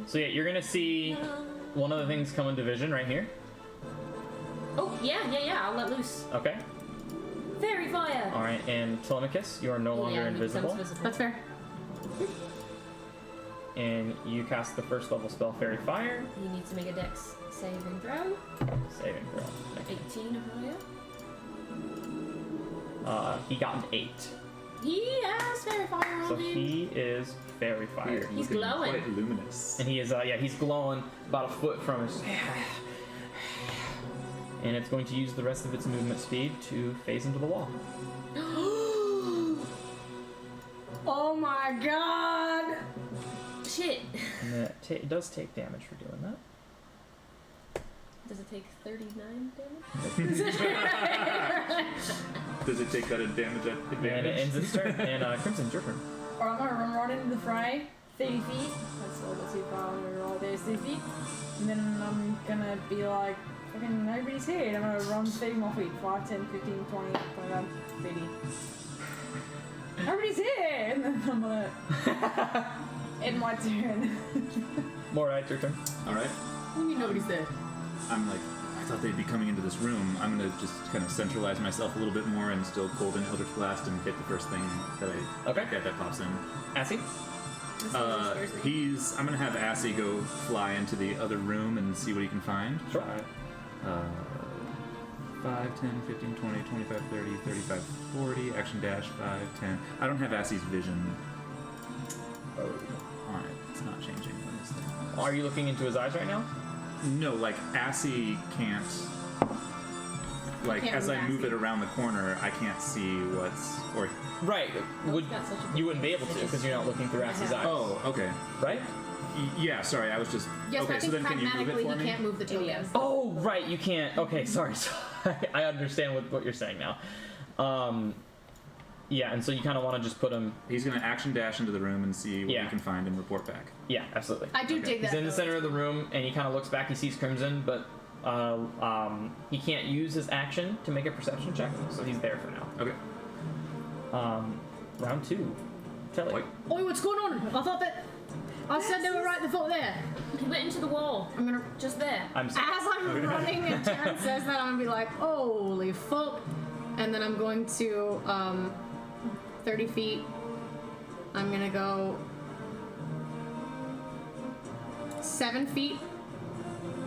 So yeah, you're gonna see one of the things come into vision right here. Oh, yeah. I'll let loose. Okay. Fairy fire. All right, and Telemachus, you are no longer Yeah, he becomes invisible, visible. that's fair. and you cast the first level spell Fairy Fire. He needs to make a dex saving throw. Saving throw. 18 or higher. He got an 8, He has fairy fire on so him. he is Fairy Fire, He's Looking glowing. Quite luminous. and he is he's glowing about a foot from us. And it's going to use the rest of its movement speed to phase into the wall. Oh my god! Shit. And it does take damage for doing that. Does it take 39 damage? Does it take that damage at And it advantage? ends its turn. And Crimson, your turn. Or I'm gonna run right into the fray, 30 feet. Let's see if I'm gonna roll there, 30 feet. And then I'm gonna be like, fucking nobody's here. And I'm gonna run 30 more feet. 5, 10, 15, 20, 25, 30. Nobody's here! And then I'm gonna end my turn. Morai, your turn. Alright. What do you mean nobody's there? I'm like, I thought they'd be coming into this room. I'm gonna just kind of centralize myself a little bit more and still Golden Eldritch Blast and hit the first thing that that pops in. Assy? I'm gonna have Assy go fly into the other room and see what he can find. Sure. 5, 10, 15, 20, 25, 30, 35, 40, action dash, 5, 10. I don't have Assy's vision on it. It's not changing on this thing. Are you looking into his eyes right now? No, like Assy can't. Like can't as move I move Assy. it around the corner, I can't see what's or. Right. He's got such a good You wouldn't be able to vision. because you're not looking through Assy's eyes. Oh, okay. Right? Yeah, sorry, I was just. Yes, okay, I so think then can you move it pragmatically for he me? can't move the token. Oh, right. You can't. Okay, sorry. I understand what you're saying now. Yeah, and so you kind of want to just put him. He's gonna action dash into the room and see what Yeah. he can find and report back. Yeah, absolutely. I do dig that. He's in the though. center of the room, and he kind of looks back. He sees Crimson, but he can't use his action to make a perception check, so he's there for now. Okay. Round 2. Telly. Like, Oi, what's going on? I thought that. I said they were right the foot there. He went into the wall. I'm gonna. Just there. I'm sorry. As I'm running and Taryn says that, I'm gonna be like, holy fuck. And then I'm going to 30 feet. I'm gonna go 7 feet.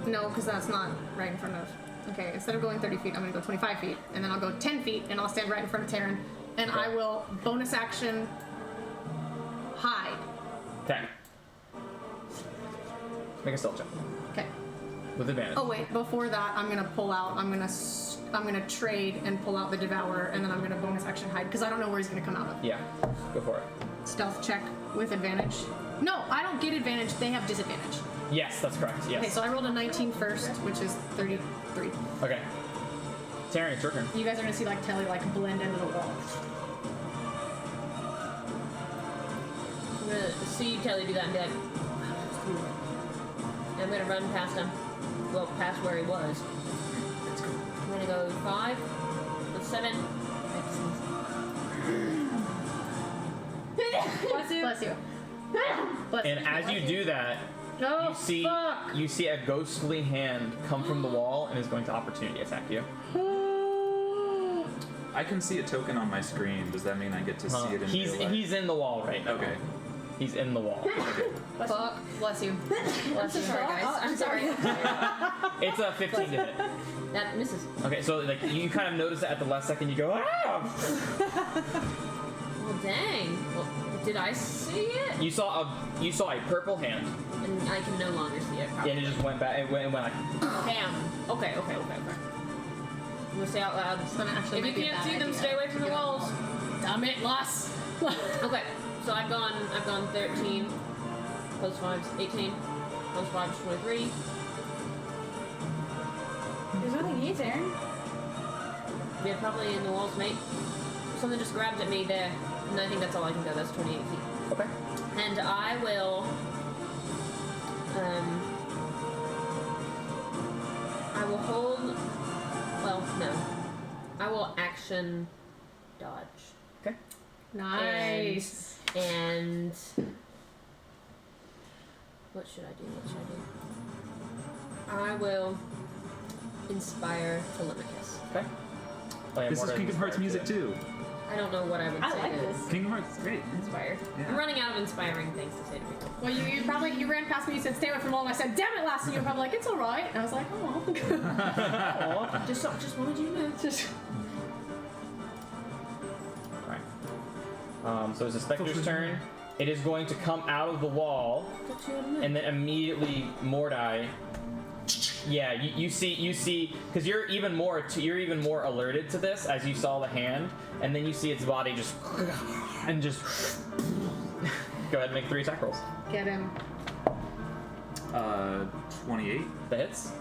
No, because that's not right in front of. Okay, instead of going 30 feet, I'm gonna go 25 feet. And then I'll go 10 feet and I'll stand right in front of Taryn. And I will bonus action hide. Okay. Make a stealth check Okay. with advantage. Oh wait, before that, I'm gonna pull out. I'm gonna trade and pull out the Devourer, and then I'm gonna bonus action hide because I don't know where he's gonna come out of. Yeah, go for it. Stealth check with advantage. No, I don't get advantage. They have disadvantage. Yes, that's correct. Yes. Okay, so I rolled a 19 first, which is 33. Okay. Taryn, it's your turn. You guys are gonna see like Telly like blend into the wall. I'm gonna see Kelly do that and be like, and I'm gonna run past him. Well, past where he was. I'm gonna go 5, 7. Bless you. Bless you. Bless And you. as you do that, No, you see a ghostly hand come from the wall and is going to opportunity attack you. I can see a token on my screen. Does that mean I get to see it in He's real life? he's in the wall right now. Okay. He's in the wall. Okay. Fuck. Bless you. Bless you. Sorry, guys. I'm sorry. It's a 15 to hit. That misses. Okay, so like you kind of notice that at the last second you go, ah! Oh dang! Well, did I see it? You saw a purple hand, And I can no longer see it. Probably. and it just went back. It went like. Damn. Okay. I'm gonna say out loud. gonna actually If you might be a can't bad see them, idea. stay away from the walls. Damn it, lass! Okay. So I've gone 13. Plus 5's 18. Plus 5's 23. There's nothing here, Taryn. They're probably in the walls, mate. Something just grabbed at me there. And I think that's all I can go. That's 28 feet. Okay. And I will. I will hold. Well, no. I will action dodge. Okay. Nice. And. What should I do? I will inspire Telemachus. Okay. Oh, yeah, This is Morta's Kingdom Hearts inspired music too. I don't know what I would I say like to this. Kingdom Hearts is great. inspire. Yeah. I'm running out of inspiring things to say to people. Well, you ran past me. You said stay away from all. And I said, damn it, lass. And you were probably like, it's all right. And I was like, oh. Aw. Just wanted you to know. Just. Alright. So it's the Spectre's turn. It is going to come out of the wall, and then immediately Mordai. Yeah, you see, because you're even more alerted to this as you saw the hand, and then you see its body just and just. Go ahead and make 3 attack rolls. Get him. 28, That hits.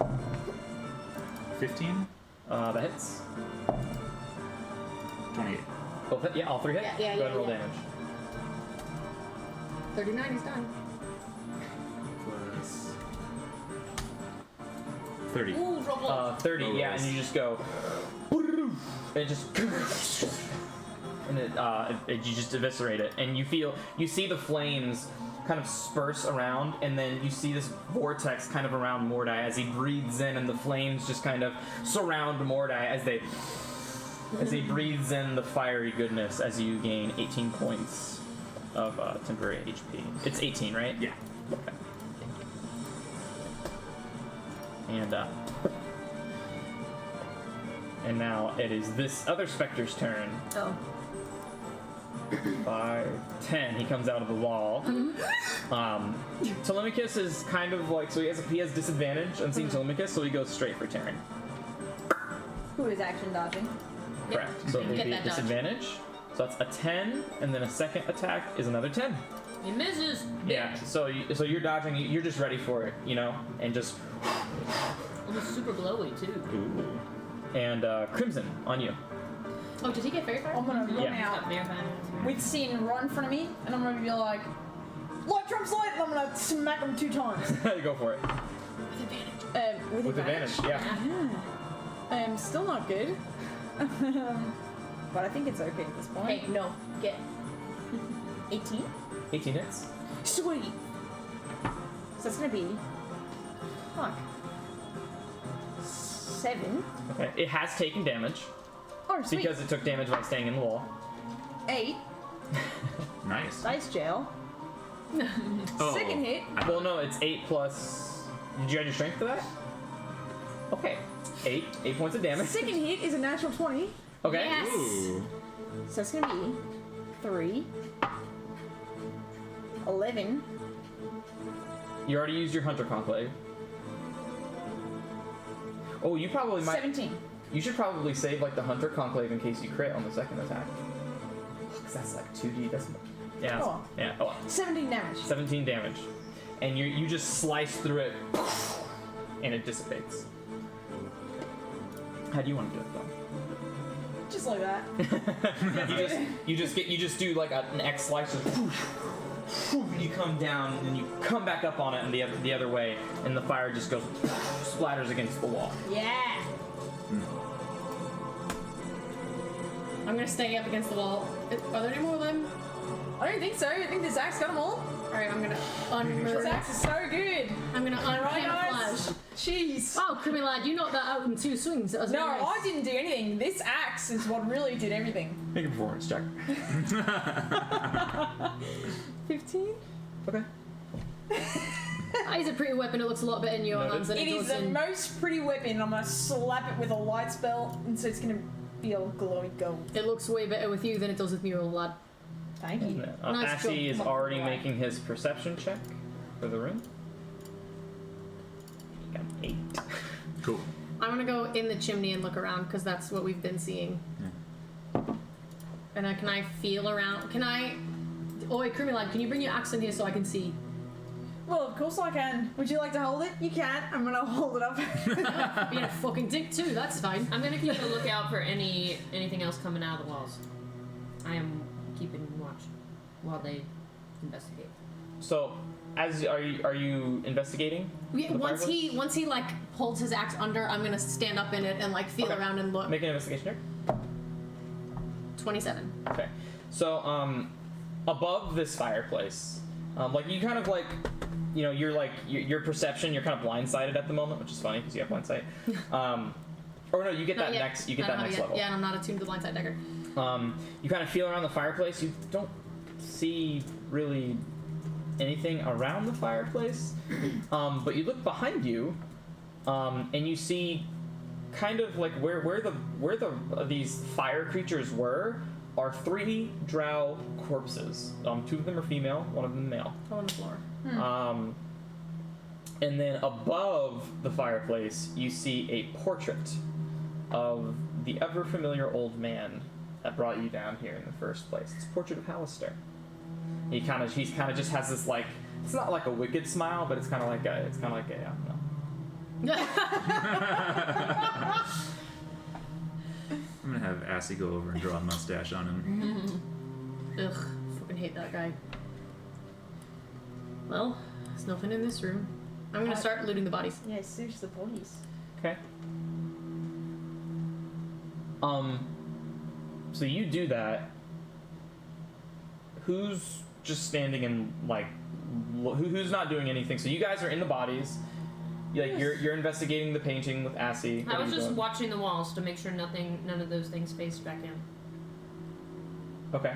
15, That hits. 28. Both hit. Yeah, all 3 hit. Yeah, Go ahead and roll yeah. damage. 39, he's done. Plus 30. Ooh, roll. 30. Oh, Yeah, yes. and you just go. And it just. And you just eviscerate it, and you see the flames kind of disperse around, and then you see this vortex kind of around Mordai as he breathes in, and the flames just kind of surround Mordai as he breathes in the fiery goodness as you gain 18 points of temporary HP. It's 18, right? Yeah. Okay. And now it is this other Spectre's turn. Oh. 5, 10. He comes out of the wall. Telemachus is kind of like, so he has disadvantage on seeing Telemachus, so he goes straight for Terran. Who is action dodging? Correct. So it will Get be that dodge. disadvantage. So that's a 10, and then a second attack is another 10. He misses. Yeah. So you're dodging. You're just ready for it, and just. Almost super glowy too. Ooh. And Crimson on you. Oh, did he get very far? I'm gonna run Yeah. out with Sin right in front of me, and I'm gonna be like, light trumps light, and I'm gonna smack him 2 times. Go for it. With With advantage. Yeah. Still not good. But I think it's okay at this point. Hey, no, get 18? 18 hits. Sweet. So it's gonna be. Fuck. 7. Okay. It has taken damage Oh, sweet. because it took damage by staying in the wall. 8. Nice. Dice jail. Oh. Second hit. Well, no, it's 8 plus. Did you add your strength for that? Okay. 8 points of damage. Second hit is a natural 20. Okay. Yes. Ooh. So it's gonna be 3. 11. You already used your Hunter Conclave. Oh, you probably might. 17. You should probably save like the Hunter Conclave in case you crit on the second attack. Because that's like 2d. That's yeah. Oh. Yeah. Oh, 17 damage. 17 damage, and you just slice through it, and it dissipates. How do you want to do it though? Just like that. you just do like an X slice of you come down and then you come back up on it and the other way, and the fire just goes splatters against the wall. Yeah. I'm gonna stay up against the wall. Are there any more of them? I don't think so. I think this axe got them all. Alright, I'm gonna This unmove. axe is so good. I'm gonna Right, uncamouflage. guys? Jeez. Wow, Crummy lad, you knocked that out in 2 swings. That was No, very nice. I didn't do anything. This axe is what really did everything. Make a performance check. 15? Okay. That is a pretty weapon. It looks a lot better in your Noted. hands than It it is does the in... most pretty weapon. I'm gonna slap it with a light spell, and so it's gonna be all glowy gold. It looks way better with you than it does with me, old lad. Thank you. Nice Assy job. is already making his perception check for the room. Got an 8. Cool. I'm gonna go in the chimney and look around because that's what we've been seeing. Yeah. And can I feel around? Can I? Oi, Krumilad, can you bring your axe in here so I can see? Well, of course I can. Would you like to hold it? You can. I'm gonna hold it up. Being a fucking dick too. That's fine. I'm gonna keep a lookout for anything else coming out of the walls. I am keeping watch while they investigate. So, are you investigating? Yeah, the once fireplace? he like holds his axe under, I'm gonna stand up in it and like feel Okay. around and look. Make an investigation check. 27. Okay. So, above this fireplace, like you kind of like, you know, you're like your perception, you're kind of blindsided at the moment, which is funny because you have blindsight. Or no, you get Not that yet. next, you get I don't that have next it yet. level. Yeah, and I'm not attuned to the blindside dagger. You kind of feel around the fireplace. You don't see really anything around the fireplace, but you look behind you, and you see kind of like where these fire creatures were are 3 drow corpses. 2 of them are female, 1 of them male. Oh, on the floor. And then above the fireplace, you see a portrait of the ever familiar old man that brought you down here in the first place. It's a portrait of Hallister. He's kind of just has this like, it's not like a wicked smile, but it's kind of like a I don't know. I'm gonna have Assy go over and draw a mustache on him. Ugh, fucking hate that guy. Well, there's nothing in this room. I'm gonna start looting the bodies. Yeah, search the bodies. Okay. So you do that. Who's just standing and like, who's not doing anything? So you guys are in the bodies. Like you're investigating the painting with Assy. What I are was you just doing? watching the walls to make sure none of those things faced back in. Okay.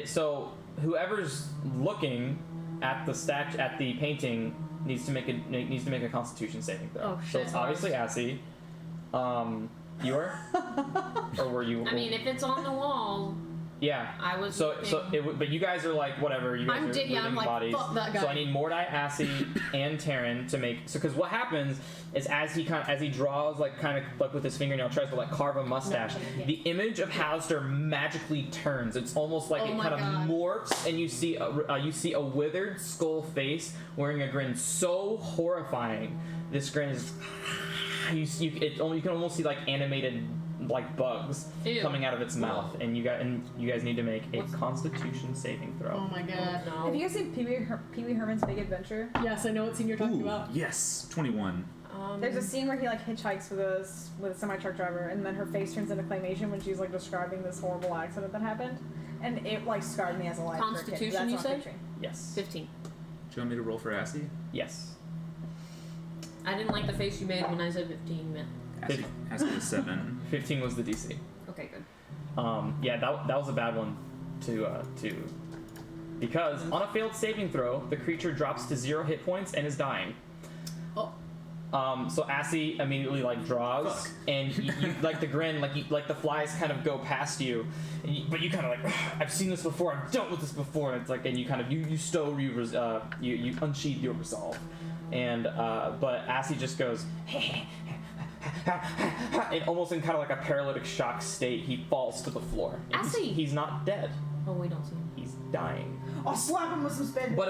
So whoever's looking at the painting needs to make a Constitution saving throw. Oh, So shit. it's obviously Assy. You were, or were you? I mean, if it's on the wall, Yeah. I was. So looking- but you guys are like whatever. You guys I'm are yeah, I'm looting like, bodies. fuck that guy. So I need Mordai, Assy, and Terran to make. So because what happens is as he draws like kind of like with his fingernail tries to like carve a mustache, the image of Hallister magically turns. It's almost like Oh it my kind of God. morphs, and you see a withered skull face wearing a grin so horrifying. This grin is. You can almost see like animated like bugs Ew. coming out of its mouth, and you guys need to make a What's- Constitution saving throw. Oh my god. No. Have you guys seen Pee Wee Herman's Big Adventure? Yes, I know what scene you're talking Ooh, about. yes, 21. There's a scene where he like hitchhikes with a semi truck driver, and then her face turns into claymation when she's like describing this horrible accident that happened, and it like scarred me as a life. for a kid. Constitution, That's you what I'm said? picturing. Yes. 15. Do you want me to roll for Assy? Yes. I didn't like the face you made when I said 15, man. Assy is 7. 15 was the DC. Okay, good. Yeah, that was a bad one to because on a failed saving throw, the creature drops to 0 hit points and is dying. Oh. So Assy immediately like draws, and you like the grin, like the flies kind of go past you, and but you kind of like, I've seen this before, I've dealt with this before. And it's like, and you kind of you unsheathe your resolve, and but Assy just goes. And almost in kind of like a paralytic shock state, he falls to the floor. And Assy! He's not dead. Oh, we don't see him. He's dying. I'll slap him with some spin. But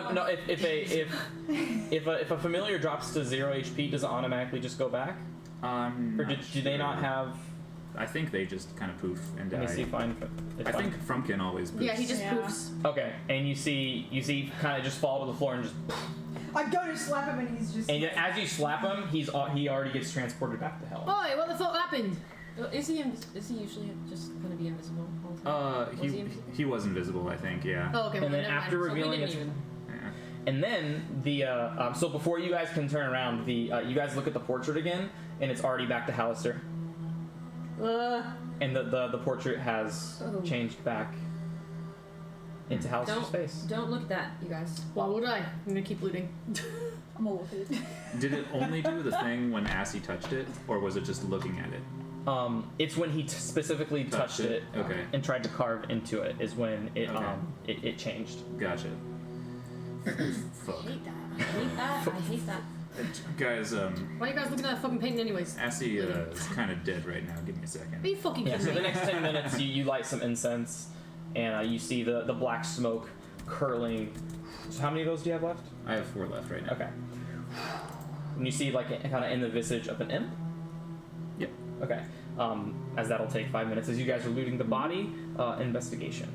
if a familiar drops to 0 HP, does it automatically just go back? Or do they not have? I think they just kind of poof and Let me see die. if I think Frumpkin always poofs. Yeah, he just Yeah. poofs. Okay, and you see kind of just fall to the floor and just. I go to slap him, and he's just. And yet as you slap him, he already gets transported back to hell. Oi, what the fuck happened? Is he usually just going to be invisible all the time? Was he invisible? He was invisible, I think. Yeah. Oh, okay. And well, then never after mind. So we revealing didn't its even. Yeah. And then the so before you guys can turn around, you guys look at the portrait again, and it's already back to Hallister, and the portrait has Oh. changed back into Hallister's face. Don't look at that, you guys. Why would I? I'm gonna keep looting. I'm gonna look at it. Did it only do the thing when Assy touched it, or was it just looking at it? It's when he specifically touched it Okay. and tried to carve into it is when it Okay. it changed. Gotcha. I Fuck. hate that. I hate that. I hate that. Guys, Why are you guys looking at that fucking painting anyways? Assy is kind of dead right now. Give me a second. Are you fucking Yeah. kidding So the me? next 10 minutes, you light some incense, and you see the black smoke curling. So how many of those do you have left? I have 4 left right now. Okay. And you see like kind of in the visage of an imp. Yep. Okay. As that'll take 5 minutes. As you guys are looting the body, investigation.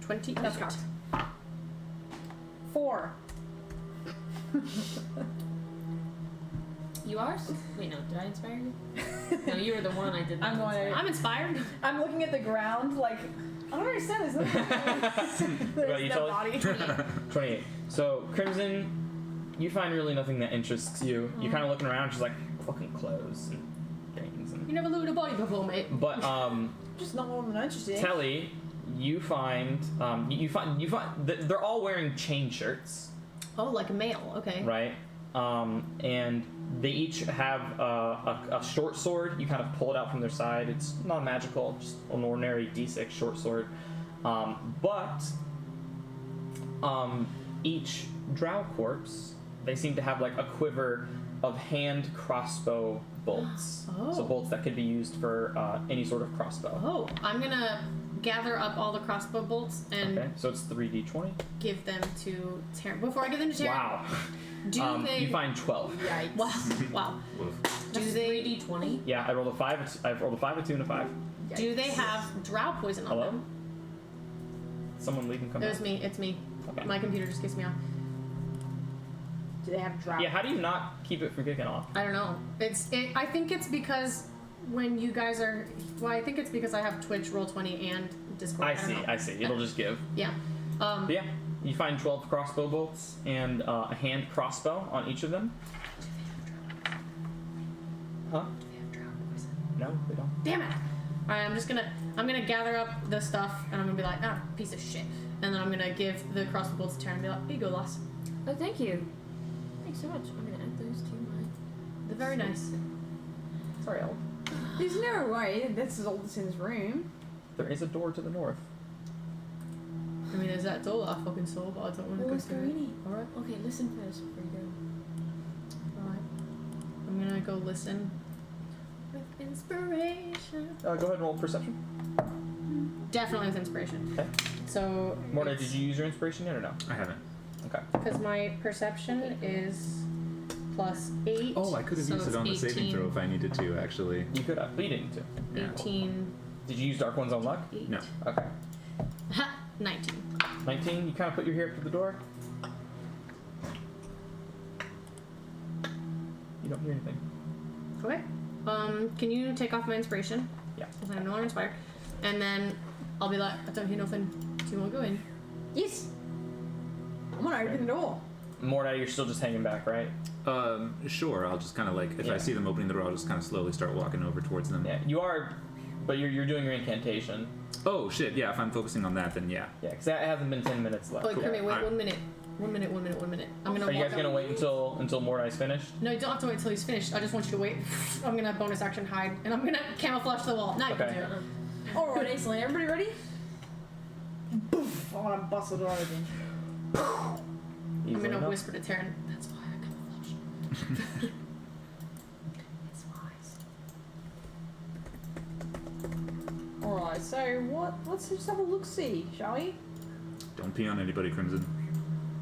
20. That's cocked. 4. You are? Wait, no. Did I inspire you? No, you were the one I did. I'm not going. I'm inspired. I'm looking at the ground like I don't understand this. About There's you, no Tully? body. 28. So Crimson, you find really nothing that interests you. You're kind of looking around, just like fucking clothes and things. You never looted a body before, mate. But Just not what I'm interested in. Telly, you find they're all wearing chain shirts, Oh, like a male. Okay. right? And they each have a short sword. You kind of pull it out from their side. It's not magical, just an ordinary D6 short sword. But each drow corpse, they seem to have like a quiver of hand crossbow bolts. Oh. So bolts that could be used for any sort of crossbow. Oh, I'm gonna gather up all the crossbow bolts and Okay, so it's 3d20. give them to Taryn. Before I give them to Taryn, Wow. do they? You find 12. Yikes. Wow, wow. Woof. Do they? 3d20? Yeah, I rolled a 5. I rolled a 5, a 2, and a 5. Do they have drow poison on Hello? them? Someone leave and come There's back. me. It's me. Okay. My computer just kicks me off. Do they have drought? Yeah, how do you not keep it from kicking off? I don't know. I think it's because when you guys are. Well, I think it's because I have Twitch, Roll20, and Discord. I don't see, know. I see. It'll just give. Yeah. But yeah, you find 12 crossbow bolts and a hand crossbow on each of them. Huh? Do they have drow poison? No, they don't. Damn it! Alright, I'm gonna gather up the stuff and I'm gonna be like, ah, piece of shit. And then I'm gonna give the crossbow bolts to Taryn and be like, here you go, lass. Oh, thank you. Thanks so much. I'm gonna add those to my. They're very nice. Sorry, old. There's no way this is all that's in this room. There is a door to the north. I mean, there's that door that I fucking saw, but I don't want to Oh, go let's go through in it. it. Alright, Okay, listen first before you go. alright. I'm gonna go listen with inspiration. Go ahead and roll perception. Definitely with inspiration. Okay. So, Morna, did you use your inspiration yet or no? I haven't. Okay. because my perception is plus 8. Oh, I could have so used it it's on the 18, saving throw if I needed to, actually. You could have, but you didn't. Yeah. 18. Did you use Dark One's own luck? 8. No. Okay. Ha! 19. 19, you kind of put your ear up to the door. You don't hear anything. Okay. Can you take off my inspiration? Yeah. Because I'm no longer inspired. And then I'll be like, I don't hear nothing. Do you want to go in? Yes. I'm gonna open the door. Morna, you're still just hanging back, right? Sure. I'll just kind of like, if Yeah. I see them opening the door, I'll just kind of slowly start walking over towards them. Yeah, you are, but you're doing your incantation. Oh, shit. Yeah, if I'm focusing on that, then yeah. Yeah, because that hasn't been 10 minutes left. Oh, come here, wait, Alright. 1 minute. 1 minute, 1 minute, 1 minute. I'm gonna Are you walk guys gonna up- wait until Mordai's finished? No, you don't have to wait until he's finished. I just want you to wait. I'm gonna bonus action hide, and I'm gonna camouflage the wall. Now you Okay. can do it. Alright, excellent. Everybody ready? Poof! I wanna bust the door open. I'm Easily gonna enough. whisper to Taryn. That's why I camouflage. It's wise. Alright, so what? Let's just have a look see, shall we? Don't pee on anybody, Crimson.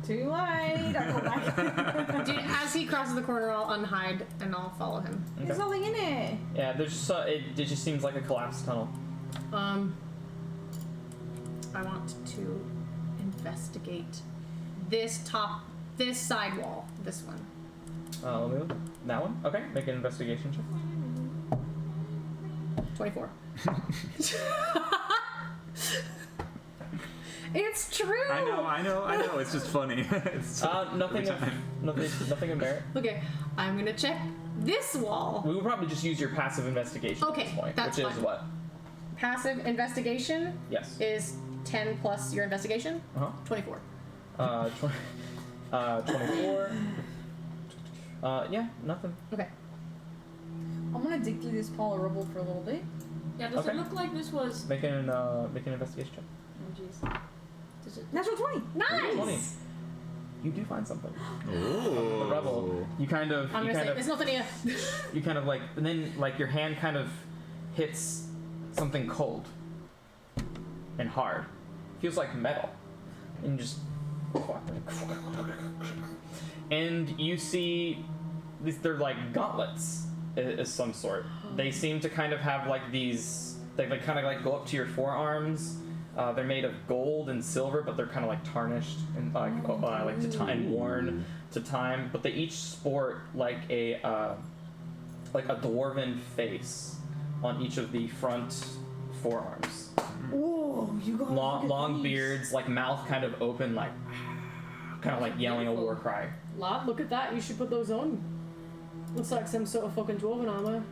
Too late. I come back. Dude, as he crosses the corner, I'll unhide and I'll follow him. There's Okay. nothing in it. Yeah, there's just it just seems like a collapsed tunnel. I want to investigate this side wall. This one. Let me look. That one? Okay, make an investigation check. 24. It's true. I know. It's just funny. It's Nothing every of time. nothing of merit. Okay, I'm gonna check this wall. We will probably just use your passive investigation at Okay, this point, that's which is fine. what? Passive investigation Yes. is 10 plus your investigation. Uh huh. 24. 24. Yeah, nothing. Okay. I'm gonna dig through this pile of rubble for a little bit. Yeah, does Okay. it look like this was... Make an investigation check. Oh, jeez. Does it... Natural 20. Nice. 20. You do find something. Oh. The rubble. You kind of. I'm you gonna kind say of. there's nothing here. You kind of like, and then like your hand kind of hits something cold and hard. Feels like metal, and you just. And you see, they're like gauntlets of some sort. They seem to kind of have like these. They like kind of like go up to your forearms. They're made of gold and silver, but they're kind of like tarnished and like to time, worn to time. But they each sport like a dwarven face on each of the front forearms. Whoa, you got Long beards, like mouth kind of open, like kind of like yelling a war cry. Lad, look at that. You should put those on. Looks like some sort of fucking dwarven armor.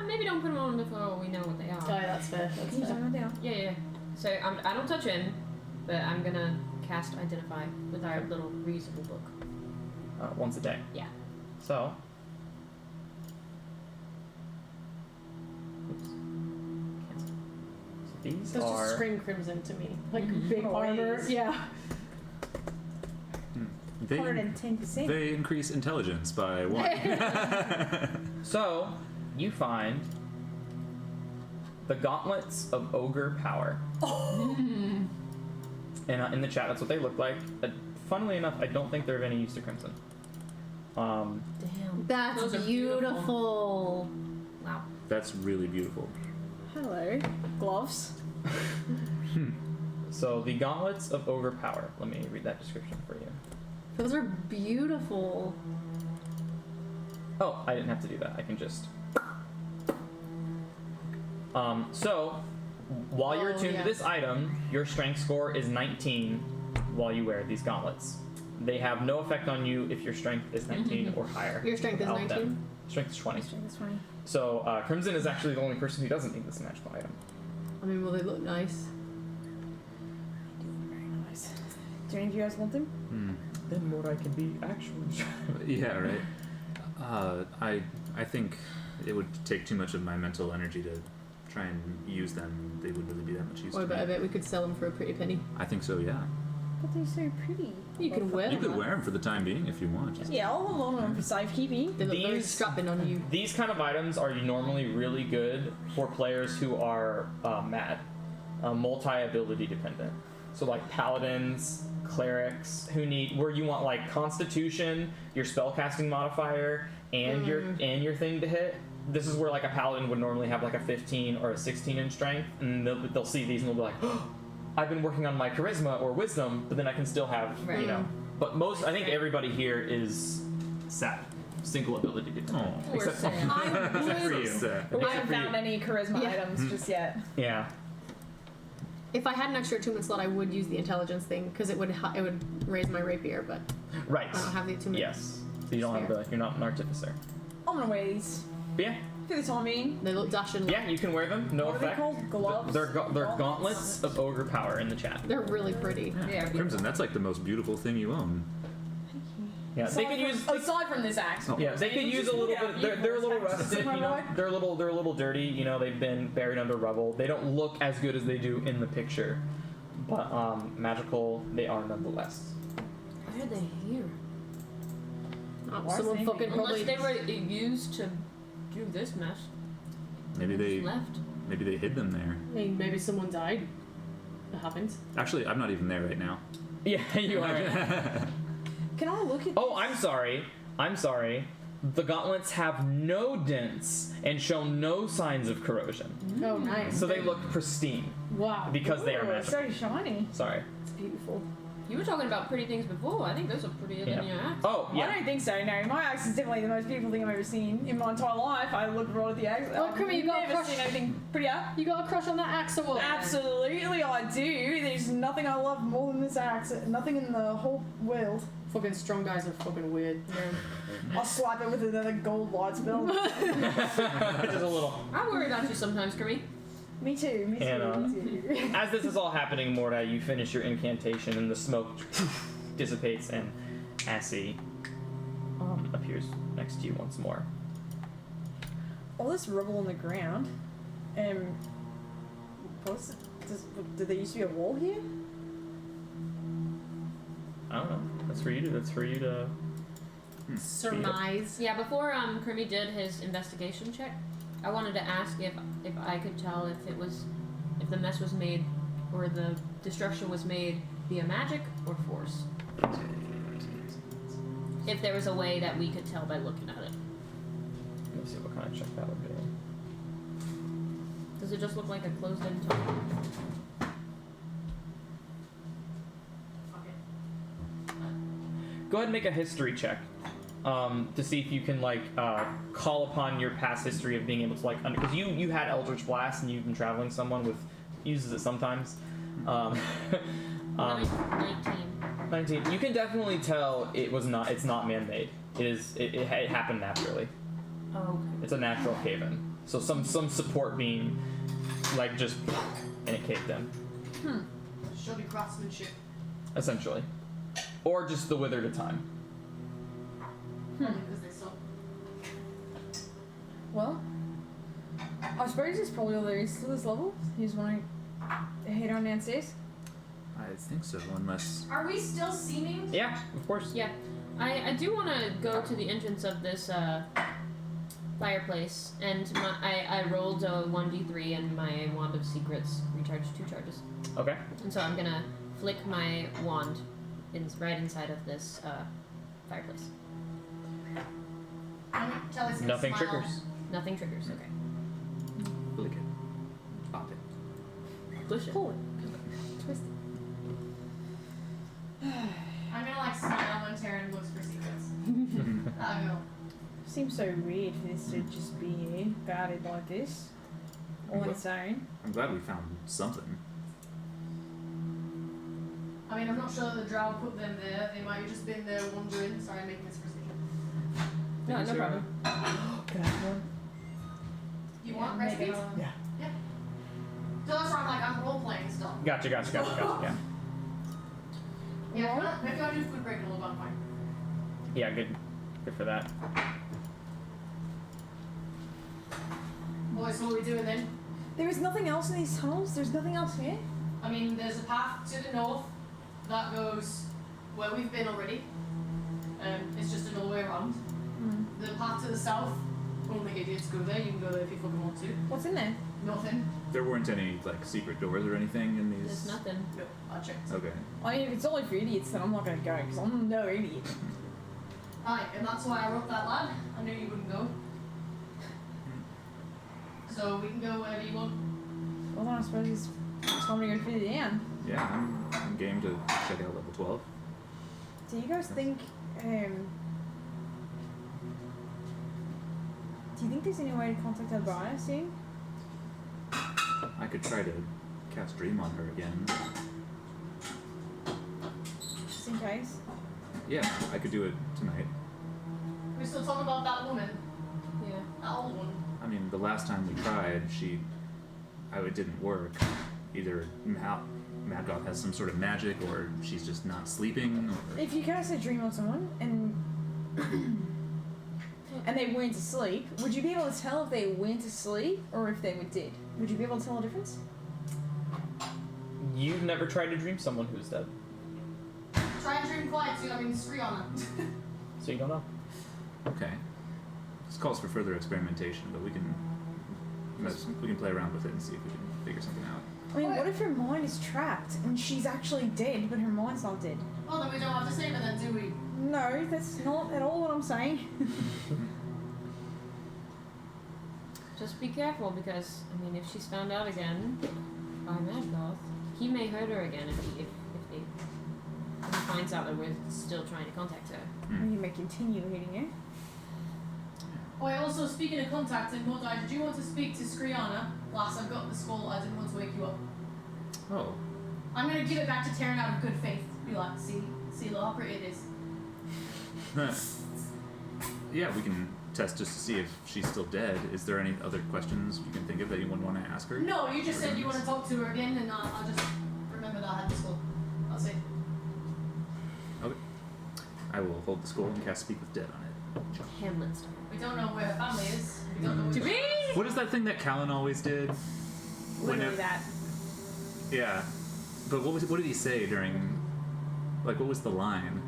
Maybe don't put them on before we know what they Oh, are. yeah, that's fair. That's Can you fair. turn it down? Yeah. So I don't touch in, but I'm gonna cast Identify with our little reusable book. Once a day. Yeah. So. Oops. Cancel. So these That's are. just scream crimson to me. Like Mm-hmm. big armor. Always. Yeah. They 110%. they increase intelligence by 1. So, you find the gauntlets of ogre power. And in the chat, that's what they look like. Funnily enough, I don't think they're of any use to Crimson. Damn. That's Those are beautiful. Wow. That's really beautiful. Hello. Gloves. So, the gauntlets of ogre power. Let me read that description for you. Those are beautiful. Oh, I didn't have to do that. I can just. So, while you're Oh, attuned yeah. to this item, your strength score is 19 while you wear these gauntlets. They have no effect on you if your strength is 19 or higher. Your strength is without 19? them. Strength is 20. That's funny. So, Crimson is actually the only person who doesn't need this magical item. I mean, will they look nice? Very nice. Do any of you guys want them? Then what I can be actually. Yeah, right. I think it would take too much of my mental energy to try and use them. They wouldn't really be that much use Or to I me. bet we could sell them for a pretty penny. I think so, yeah. But they're so pretty. You can wear You them. could wear them for the time being if you want. Yeah, I'll hold on to them for safekeeping. They look very These- strapping on you. These kind of items are normally really good for players who are mad, multi-ability dependent. So like paladins, clerics, who need where you want like Constitution, your spellcasting modifier, and your thing to hit. This is where like a paladin would normally have like a 15 or a 16 in strength, and they'll see these and they'll be like, oh, I've been working on my charisma or wisdom, but then I can still have Right. But I think everybody here is single ability dependent. Oh. Poor Except Sam. I For would. you. I haven't found any charisma Yeah. items just yet. yeah. If I had an extra attunement slot, I would use the intelligence thing because it would raise my rapier, but Right. I don't have the attunement. Yes. So you don't have the. You're not an artificer. I'm gonna wear these But yeah. for the time being. They look dashing. Yeah, you can wear them. No What are they effect. called? Gloves? They're gauntlets of ogre power in the chat. They're really pretty. Yeah, Crimson, that's like the most beautiful thing you own. Yeah, they could use. aside from this axe. Oh. Yeah, they could use a little Yeah, bit. They're a little rusted. You know, Right. they're a little dirty. You know, they've been buried under rubble. They don't look as good as they do in the picture, but magical they are nonetheless. Why are they here? Why Someone is fucking anything- probably. Unless they were used to do this mess. Maybe Just they left. hid them there. I mean, maybe someone died. It happens. Actually, I'm not even there right now. Yeah, you are. Can I look at? Oh, I'm sorry. The gauntlets have no dents and show no signs of corrosion, Oh, nice. so they look pristine Wow. because they are Ooh, it's magical. so shiny. Sorry. It's beautiful. You were talking about pretty things before. I think those are prettier than your axe. Oh I yeah. don't think so. No, my axe is definitely the most beautiful thing I've ever seen in my entire life. I look right at the axe. Oh, I've come here, you got a never crush. seen anything prettier. You got a crush on that axe or what? Absolutely, I do. There's nothing I love more than this axe. Nothing in the whole world. Fucking strong guys are fucking weird. I'll slap it with another gold light spell. Just a little. I worry about you sometimes, Kirby. Me too. Me too. And, me too. As this is all happening, Mordai, you finish your incantation and the smoke dissipates and Assy appears next to you once more. all this rubble on the ground. Did there used to be a wall here? I don't know. That's for you to. Surmise. Yeah, before Kermie did his investigation check, I wanted to ask if I could tell if the mess was made or the destruction was made via magic or force. If there was a way that we could tell by looking at it. Let me see what kind of check that would be. Does it just look like a closed-in tunnel? Go ahead and make a history check. To see if you can call upon your past history of being able to because you had Eldritch Blast and you've been traveling someone with uses it sometimes. 19. 19. You can definitely tell it's not man-made. It happened naturally. Oh, okay. It's a natural cave-in. So some support beam just and it caved in. Shoddy craftsmanship. Essentially. Or just the withered of time. Only because they suck. Well, I suppose it's probably all there is to this level. You just want to head on downstairs? I think so, unless. Are we still seeming? Yeah, of course. Yeah. I do want to go to the entrance of this fireplace, and I rolled a 1d3 and my Wand of Secrets recharged 2 charges. Okay. And so I'm going to flick my wand right inside of this fireplace. Tell us Nothing smile. triggers. Nothing triggers, okay. Flick it. Pop it. Push it. Pull it. Twist it. I'm gonna smile when Taryn looks for secrets. I go. Seems so weird for this to just be here, guarded like this, all on its own. I'm glad we found something. I mean, I'm not sure that the drow put them there. They might have just been there wandering. Sorry, I'm making this precision. No, no problem. Can I have one? You want make recipes? another one. Yeah. So that's why I'm role playing still. Gotcha. Yeah. Yeah, if you want to do food break, it'll go on fine. Yeah, good for that. Boys, what are we doing then? There is nothing else in these tunnels? There's nothing else here? I mean, there's a path to the north that goes where we've been already. It's just another way around. The path to the south, only idiots go there. You can go there if you fucking want to. What's in there? Nothing. There weren't any secret doors or anything in these. There's nothing. No, I checked. Okay. I mean, if it's only for idiots, then I'm not going to go, because I'm no idiot. Aye, and that's why I wrote that, lad. I knew you wouldn't go. So we can go wherever you want. Well, then I suppose it's time to go further down. Yeah, I'm game to check out level 12. Do you guys think, do you think there's any way to contact Albina soon? I could try to cast Dream on her again. Just in case. Yeah, I could do it tonight. We're still talking about that woman, Yeah. that old one. I mean, the last time we tried, it didn't work. Either Mad God has some sort of magic, or she's just not sleeping, or... If you cast a dream on someone and they went to sleep, would you be able to tell if they went to sleep or if they were dead? Would you be able to tell the difference? You've never tried to dream someone who's dead, Try and dream quiet too. I mean, screw on it. so you don't know. Okay. This calls for further experimentation, but we can play around with it and see if we can figure something out. I mean, what if her mind is trapped and she's actually dead, but her mind's not dead? Well, then we don't have to save her then, do we? No, that's not at all what I'm saying. Just be careful because, I mean, if she's found out again by Madgoth, he may hurt her again if he finds out that we're still trying to contact her. You may continue hitting her. Wait, also, speaking of contacting, Mordai, did you want to speak to Skriana? Last I got the skull, I didn't want to wake you up. Oh. I'm gonna give it back to Taryn out of good faith. Be like, see look how pretty it is. Yeah, we can test just to see if she's still dead. Is there any other questions you can think of that you would want to ask her? No, you just said you want to talk to her again, and I'll just remember that I had the skull. That's it. Okay. I will hold the scroll and cast Speak with Dead on it. Hamlet style. We don't know where her family is. We don't know To where be What is that thing that Callan always did? Literally Whenever- that. Yeah. But what did he say during, like, what was the line?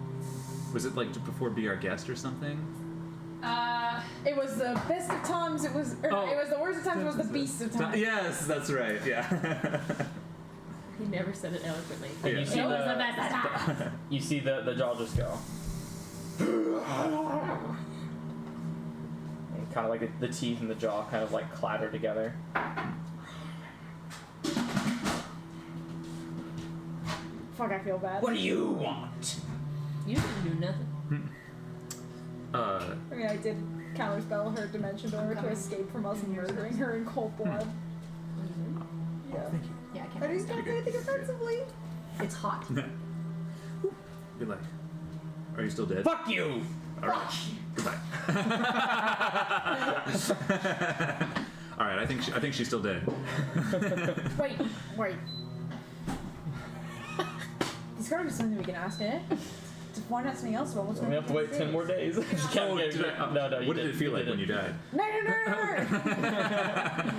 Was it like to before be our guest or something? It was the best of times. It was. Oh. It was the worst of times. It was the beast of times. Yes, that's right. Yeah. He never said it eloquently. And Yeah. you see It was the the best of times. you see the jaw just go. And kind of like the teeth in the jaw kind of like clatter together. Fuck, I feel bad. What do you want? You didn't do nothing. I mean, I did counterspell her dimension door to escape from us murdering her in cold blood. Yeah. Yeah, I can't. I didn't do anything offensively. It's hot. Be like, are you still dead? Fuck you! All right. Goodbye. All right. I think she's still dead. Wait. There's gotta be something we can ask her to find out something else about what's We going have to wait 10 more days. Just can't Oh, get- did I- no, you what did it feel like didn't. when you died? No.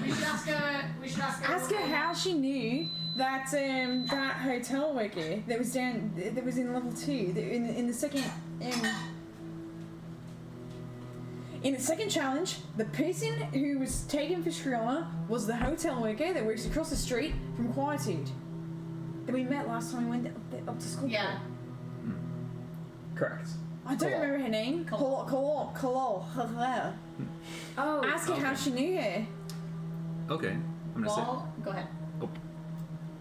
We should ask her. Ask her how she knew that that hotel worker that was in level 2 in the second in the second challenge, the person who was taken for Shriana was the hotel worker that works across the street from Quietude that we met last time we went up to school. Yeah. Correct. I don't Kalal. remember her name. Kalal. Oh. Ask her how Okay. she knew her. Okay. I'm gonna say. While, go ahead. Oh.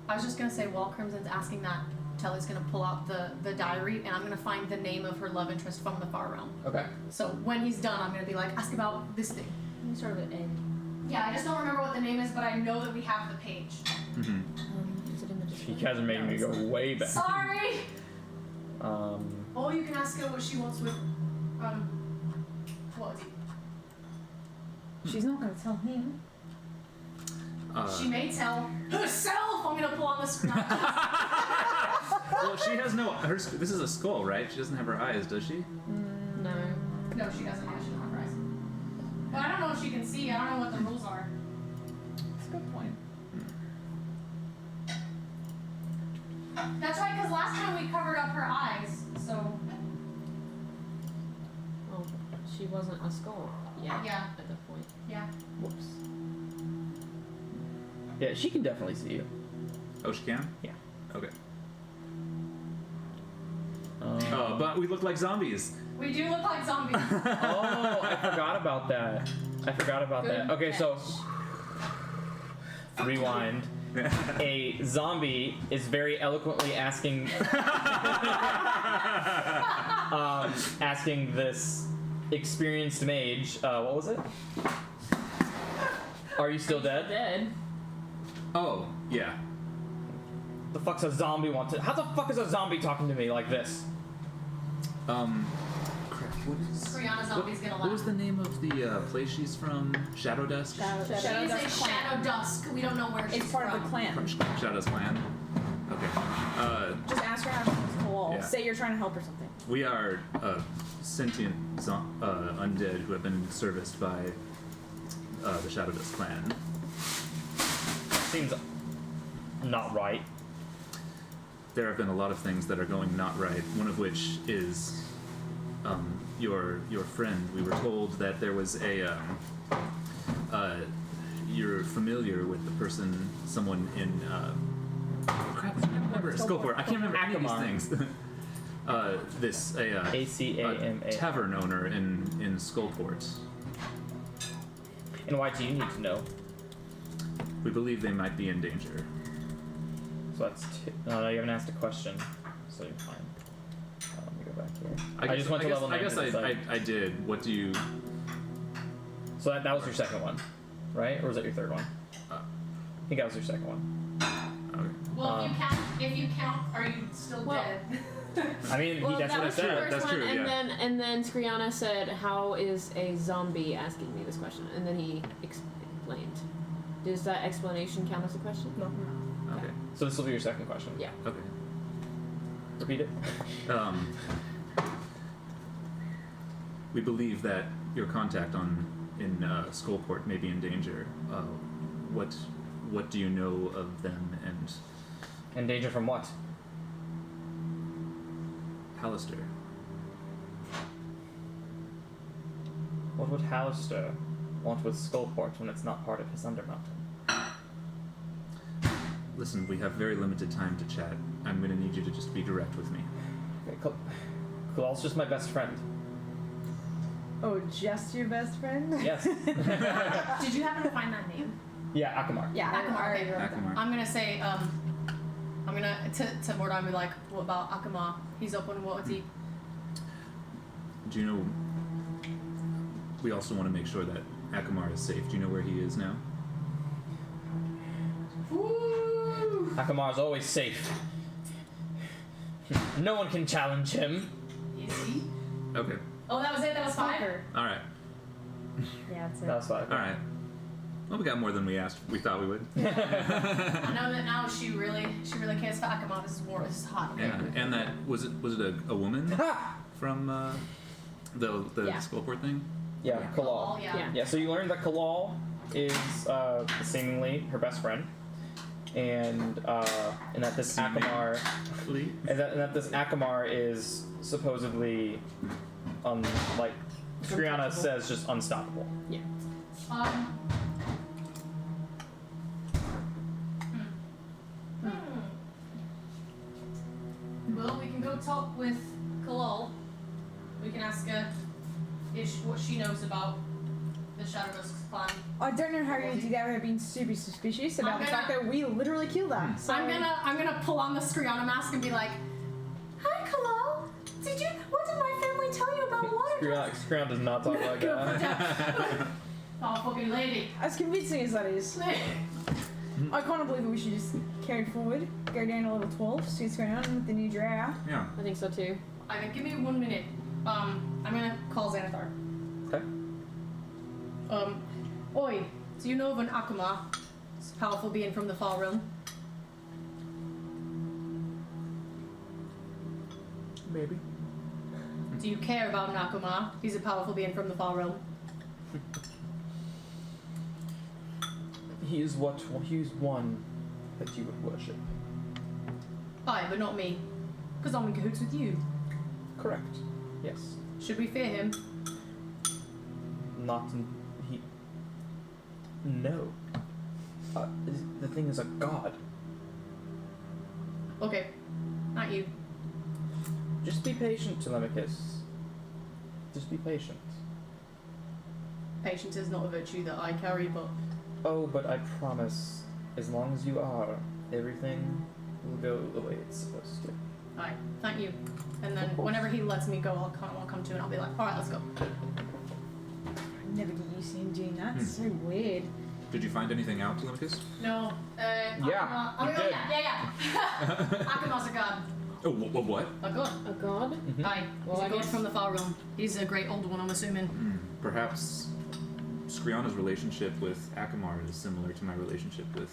I was just gonna say while Crimson's asking that, Telly's gonna pull out the diary and I'm gonna find the name of her love interest from the Far Realm. Okay. So when he's done, I'm gonna be like, ask about this thing. You started with N. Yeah, I just don't remember what the name is, but I know that we have the page. Mm-hmm. Is it in the You guys are making me go way back. Sorry. Um, Or you can ask her what she wants with what is he? She's not gonna tell him. She may tell herself. I'm gonna pull on the screen. Well, she has no. This is a skull, right? She doesn't have her eyes, does she? No. No, she doesn't. Yeah, she doesn't have eyes. But I don't know if she can see. I don't know what the rules are. That's a good point. That's right, because last time we covered up her eyes. So Oh, she wasn't a skull yet. Yeah. At the point. yeah. whoops. Yeah, she can definitely see you. Oh, she can. Yeah. Okay. But we look like zombies. We do look like zombies. Oh, I forgot about that. Good Okay, so catch. rewind. A zombie is very eloquently asking asking this experienced mage, what was it? Are you still dead? Dead. Oh, yeah. The fuck's a zombie want to? How the fuck is a zombie talking to me like this? Crap. What is? Brianna zombie's gonna What was laugh. the name of the place she's from? Shadow Dusk. She is a Shadow Dusk. We don't know where she's It's part from. of the clan. From Shadow's clan. Okay. Just ask her how she's cool. Yeah. Say you're trying to help or something. We are sentient undead who have been serviced by the Shadow Dusk clan. Seems not right. There have been a lot of things that are going not right. One of which is your friend. We were told that there was a you're familiar with the person, someone in crap, I can't remember Skullport. I can't remember any of these Akamar. things. This a ACAMA. tavern owner in Skullport. And why do you need to know? We believe they might be in danger. So that's no, you haven't asked a question, so you're fine. Let me go back here. I just went to level 9. I guess I did. What do you? So that was your second one, right? Or was that your third one? Uh, I think that was your second one. Okay. Well, if you count, are you still Well- dead? I mean, Well, that's that what I was the said. first That's one, true, and yeah. then Skriana said, "How is a zombie asking me this question?" And then he explained. Does that explanation count as a question? No. Okay. So this will be your second question. Yeah. Okay. Repeat it. We believe that your contact on in Skullport may be in danger. What do you know of them and In danger from what? Hallister? What would Hallister want with Skullport when it's not part of his Undermountain? Listen, we have very limited time to chat. I'm going to need you to just be direct with me. Okay, Kalal's just my best friend. Oh, just your best friend? Yes. Did you happen to find that name? Yeah, Akamar. Yeah, Akamar. Okay. Akamar. I'm gonna say, I'm gonna to Mordheim be like, what about Akamar? He's up on Waterdeep. Do you know? We also want to make sure that Akamar is safe. Do you know where he is now? Woo! Akamar's always safe. No one can challenge him. Is he? Okay. Oh, that was it. That was 5. All right. Yeah, it's That's fine. All right. Well, we got more than we thought we would. I know that now she really cares for Akamar. This is war. This is hot. Okay. Yeah, and that was it a woman from the Yeah. Skullport thing? Yeah, Kalal. Yeah. Yeah, so you learned that Kalal is seemingly her best friend, and that this Akamar, and that this Akamar is supposedly, like Skriana says, just unstoppable. Yeah. Well, we can go talk with Kalal. We can ask her what she knows about the Shadowdusk clan. I don't know how you do that without being super suspicious about the fact that we literally killed them. So I'm gonna pull on the Skriana mask and be like, "Hi, Kalal. What did my family tell you about water?" Skriana does not talk like that. Oh, fucking lady. as convincing as that is, I can't believe that we should just carry forward, go down to level 12, see what's going on with the new drow. Yeah. I think so too. Give me 1 minute. I'm gonna call Xanathar. Okay. Oi, do you know of an Akamar? It's a powerful being from the far realm. Maybe. Do you care about an Akamar? He's a powerful being from the far realm. He is one that you would worship. Aye, but not me. Because I'm in cahoots with you. Correct. Yes. Should we fear him? He. No. The thing is a god. Okay. Not you. Just be patient, Telemachus. Just be patient. Patience is not a virtue that I carry, but Oh, but I promise, as long as you are, everything will go the way it's supposed to. aye, thank you. And then whenever he lets me go, I'll come to and I'll be like, alright, let's go. I never get used to him doing that. It's so weird. Did you find anything out, Telemachus? No, Yeah, Akamar. Oh, you did. yeah. Akamar's a god. Oh, what? A god. A god? Aye, Well, he's I a god guess- from the far realm. He's a great old one, I'm assuming. Perhaps Skriana's relationship with Akamar is similar to my relationship with.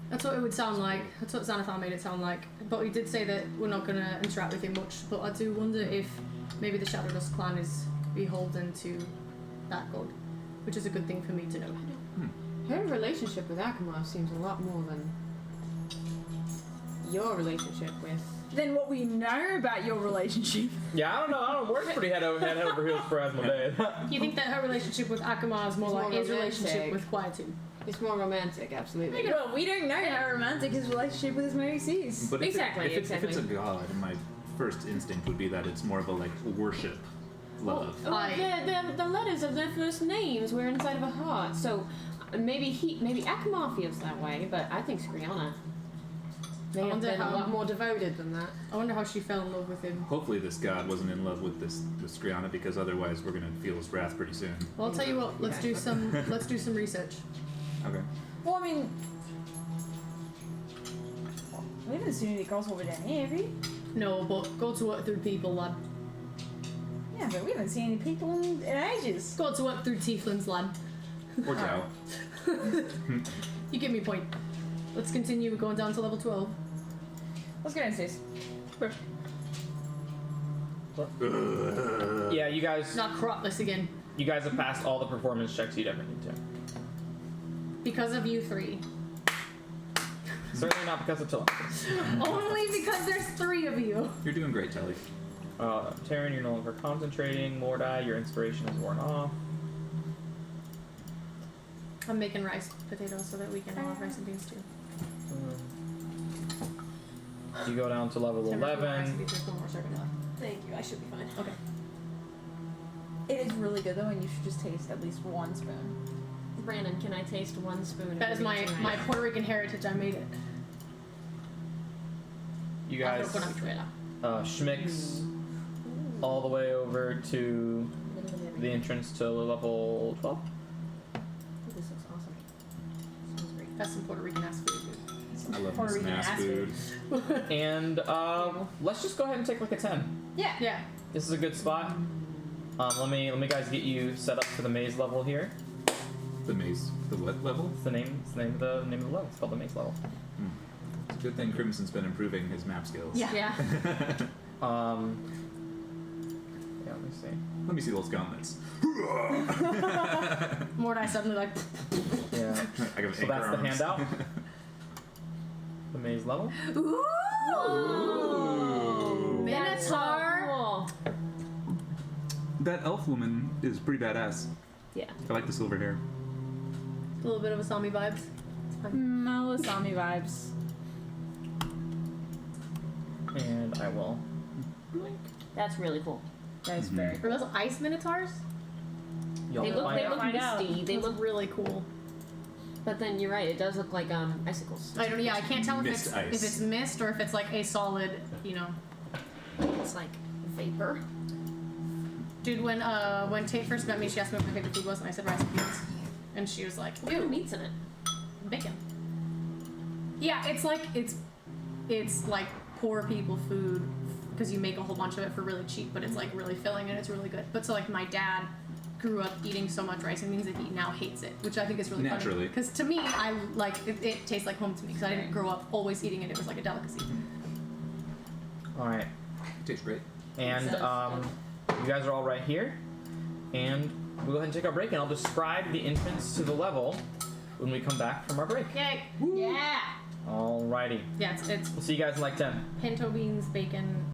That's what it would sound like. That's what Xanathar made it sound like. But he did say that we're not going to interact with him much. But I do wonder if maybe the Shadowdusk clan is beholden to that god, which is a good thing for me to know. Her relationship with Akamar seems a lot more than your relationship with. Then what we know about your relationship. Yeah, I don't know. We're pretty head over heels for Asmodeus. You think that her relationship with Akamar is more It's like more his relationship romantic. with Quietude? It's more romantic, absolutely. Well, we don't know how romantic his relationship with his Magus is. But Exactly, if it's a exactly. god, my first instinct would be that it's more of a worship love. Oh, Aye. the letters of their first names were inside of a heart, so maybe Akamar feels that way, but I think Skriana may I have wonder been a how- lot more devoted than that. I wonder how she fell in love with him. Hopefully, this god wasn't in love with Skriana, because otherwise we're gonna feel his wrath pretty soon. Well, I'll tell you what. Let's do some research. Okay. Well, I mean, we haven't seen any girls over down here, have we? No, but go to work through people, lad. Yeah, but we haven't seen any people in ages. Go to work through tieflings, lad. Or Tao. You give me a point. Let's continue. We're going down to level 12. Let's go downstairs. Yeah, you guys. Not crop this again. You guys have passed all the performance checks you'd ever need to. Because of you three. Certainly not because of Telemachus. Only because there's 3 of you. You're doing great, Telly. Taryn, you're no longer concentrating. Mordai, your inspiration is worn off. I'm making rice potatoes so that we can all have rice and beans too. You go down to level Rice and 11. beans, there's 1 more serving left. Thank you. I should be fine. Okay. It is really good though, and you should just taste at least 1 spoon. Brandon, can I taste 1 spoon? That of is my beans and my rice? Puerto Rican heritage. I made it. You guys schmicks all the way over to the entrance to level 12. This looks awesome. Smells great. That's some Puerto Rican ass food. I love Puerto this Rican ass ass food. And let's just go ahead and take like a 10. Yeah. Yeah. This is a good spot. Let me guys get you set up for the maze level here. The maze. The what level? It's the name of the level. It's called the maze level. It's a good thing Crimson's been improving his map skills. Yeah. Yeah. Yeah, let me see. Let me see those gauntlets. Mordai suddenly like. Yeah. I got So that's the anchor arms. handout. The maze level. Ooh. That's so Minotaur. cool. That elf woman is pretty badass. Yeah. I like the silver hair. A little bit of Asami vibes. It's fine. Melisami vibes. And I will. That's really cool. That is very Are those ice minotaurs? Y'all They look find out. misty. They Those look, really cool. but then you're right. It does look like icicles. I don't. Yeah, I can't tell if Mist it's ice. if it's mist or if it's like a solid. You know, It's like vapor. dude. When Tate first met me, she asked me what my favorite food was, and I said rice and beans, and she was like, What kind of meat's in it? bacon. Yeah, it's like poor people food because you make a whole bunch of it for really cheap, but it's like really filling and it's really good. But so like my dad grew up eating so much rice and beans that he now hates it, which I think is really Naturally. funny. Because to me, I like it tastes like home to me because I didn't grow up always eating it. It was like a delicacy. All right. It tastes great. And Sounds you guys are all right here, and we'll go ahead and take our break, and I'll describe the entrance to the level when we come back from our break. Yay! Yeah. Alrighty. Yeah, it's We'll see you guys in like 10. pinto beans, bacon,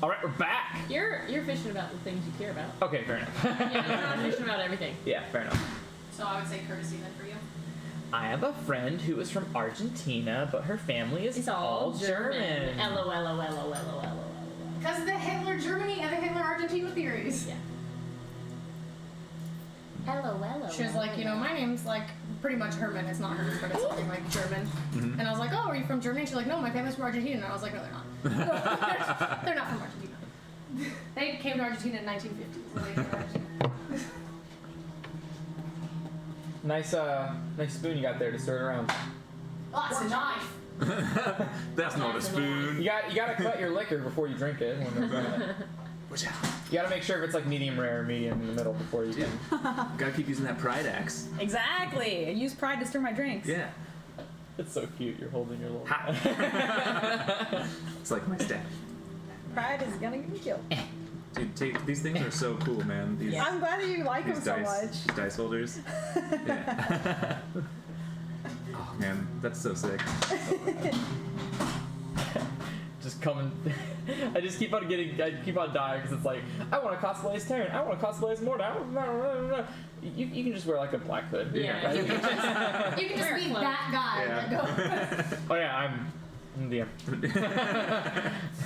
All right, we're back. You're fishing about the things you care about. Okay, fair enough. Yeah, you're not fishing about everything. Yeah, fair enough. So I would say courtesy then for you. I have a friend who is from Argentina, but her family is It's all German. LOL. Because of the Hitler Germany and the Hitler Argentina theories. Yeah. LOL. She was like, you know, my name's like pretty much Herman. It's not Herman, but it's something like German. Mm-hmm. And I was like, oh, are you from Germany? She's like, no, my family's from Argentina. And I was like, no, they're not. They're not from Argentina. They came to Argentina in 1950. So they came to Argentina. Nice spoon you got there to stir it around. Oh, it's a knife. That's not a spoon. You gotta cut your liquor before you drink it. Watch out. You gotta make sure if it's like medium rare or medium in the middle before you can. Gotta keep using that pride axe. Exactly. I use pride to stir my drinks. Yeah. It's so cute. You're holding your little. It's like my staff. Pride is gonna get me killed. Dude, these things are so cool, man. These, I'm glad that you like them these so dice, much. dice holders. Yeah. Oh man, that's so sick. Just coming. I keep on dying because it's like I want to cosplay as Taryn. I want to cosplay as Morta. You can just wear like a black hood. Yeah. You can just be Cloak. that guy. Yeah. That goes. Oh yeah, I'm the.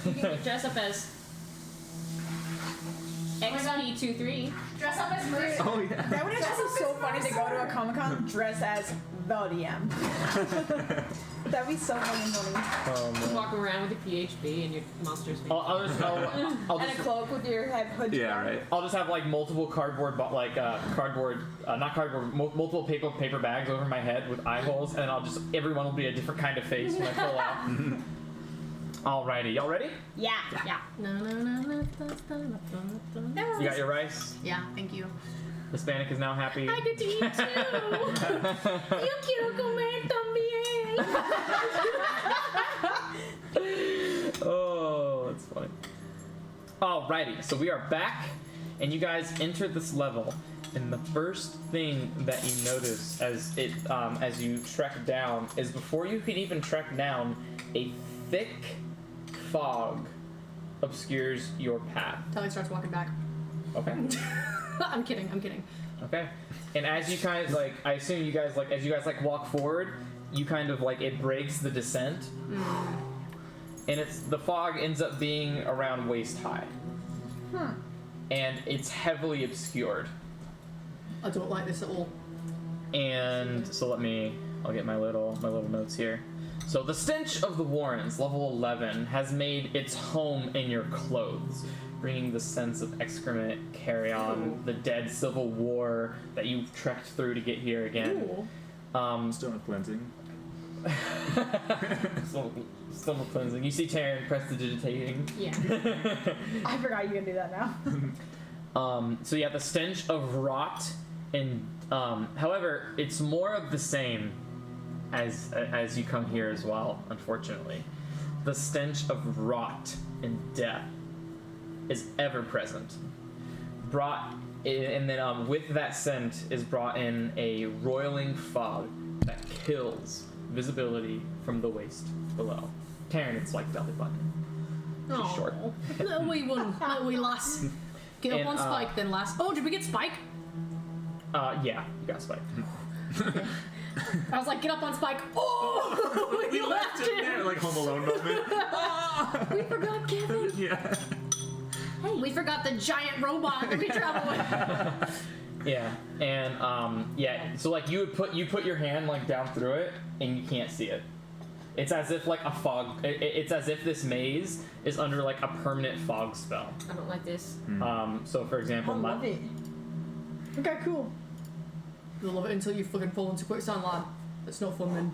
You can dress up as XP23. Dress up as Mercy. Oh yeah. That would actually be so funny to go to a Comic-Con dressed as the DM. That'd be so fucking funny. Oh man. Walking around with your PHB and your monsters. I'll just And a cloak with your head hood. Yeah, right. I'll just have like multiple cardboard, multiple paper bags over my head with eye holes, and everyone will be a different kind of face when I pull out. Alrighty, y'all ready? Yeah. Yeah. You got your rice. Yeah, thank you. Hispanic is now happy. I get to eat too. Yo quiero comer también. Oh, that's funny. Alrighty, so we are back, and you guys enter this level, and the first thing that you notice as you trek down is before you can even trek down, a thick fog obscures your path. Till he starts walking back. Okay. I'm kidding. Okay. And as you kind of like, I assume you guys as you guys walk forward, you kind of it breaks the descent, and the fog ends up being around waist high, and it's heavily obscured. I don't like this at all. And so I'll get my little notes here. So the stench of the Warrens, level 11, has made its home in your clothes, bringing the sense of excrement, carrion, the dead civil war that you've trekked through to get here again. Stone of cleansing. Stomach cleansing. You see Taryn prestidigitating. Yeah. I forgot you can do that now. So yeah, the stench of rot, and however, it's more of the same as you come here as well. Unfortunately, the stench of rot and death is ever present. And then with that scent is brought in a roiling fog that kills visibility from the waist below. Taryn, it's like belly button. She's short. Little wee one. Little wee lass. Get up And, on Spike then, lass. Oh, did we get Spike? Yeah, you got Spike. I was like, get up on Spike. Oh! we left in there, him. like Home Alone moment. We forgot Kevin. Yeah. Hey, we forgot the giant robot that we travel with. Yeah, and so you put your hand down through it and you can't see it. It's as if a fog. It's as if this maze is under a permanent fog spell. I don't like this. So for example, I love it. Okay, cool. You'll love it until you fucking fall into quicksand, lad. It's not fun then.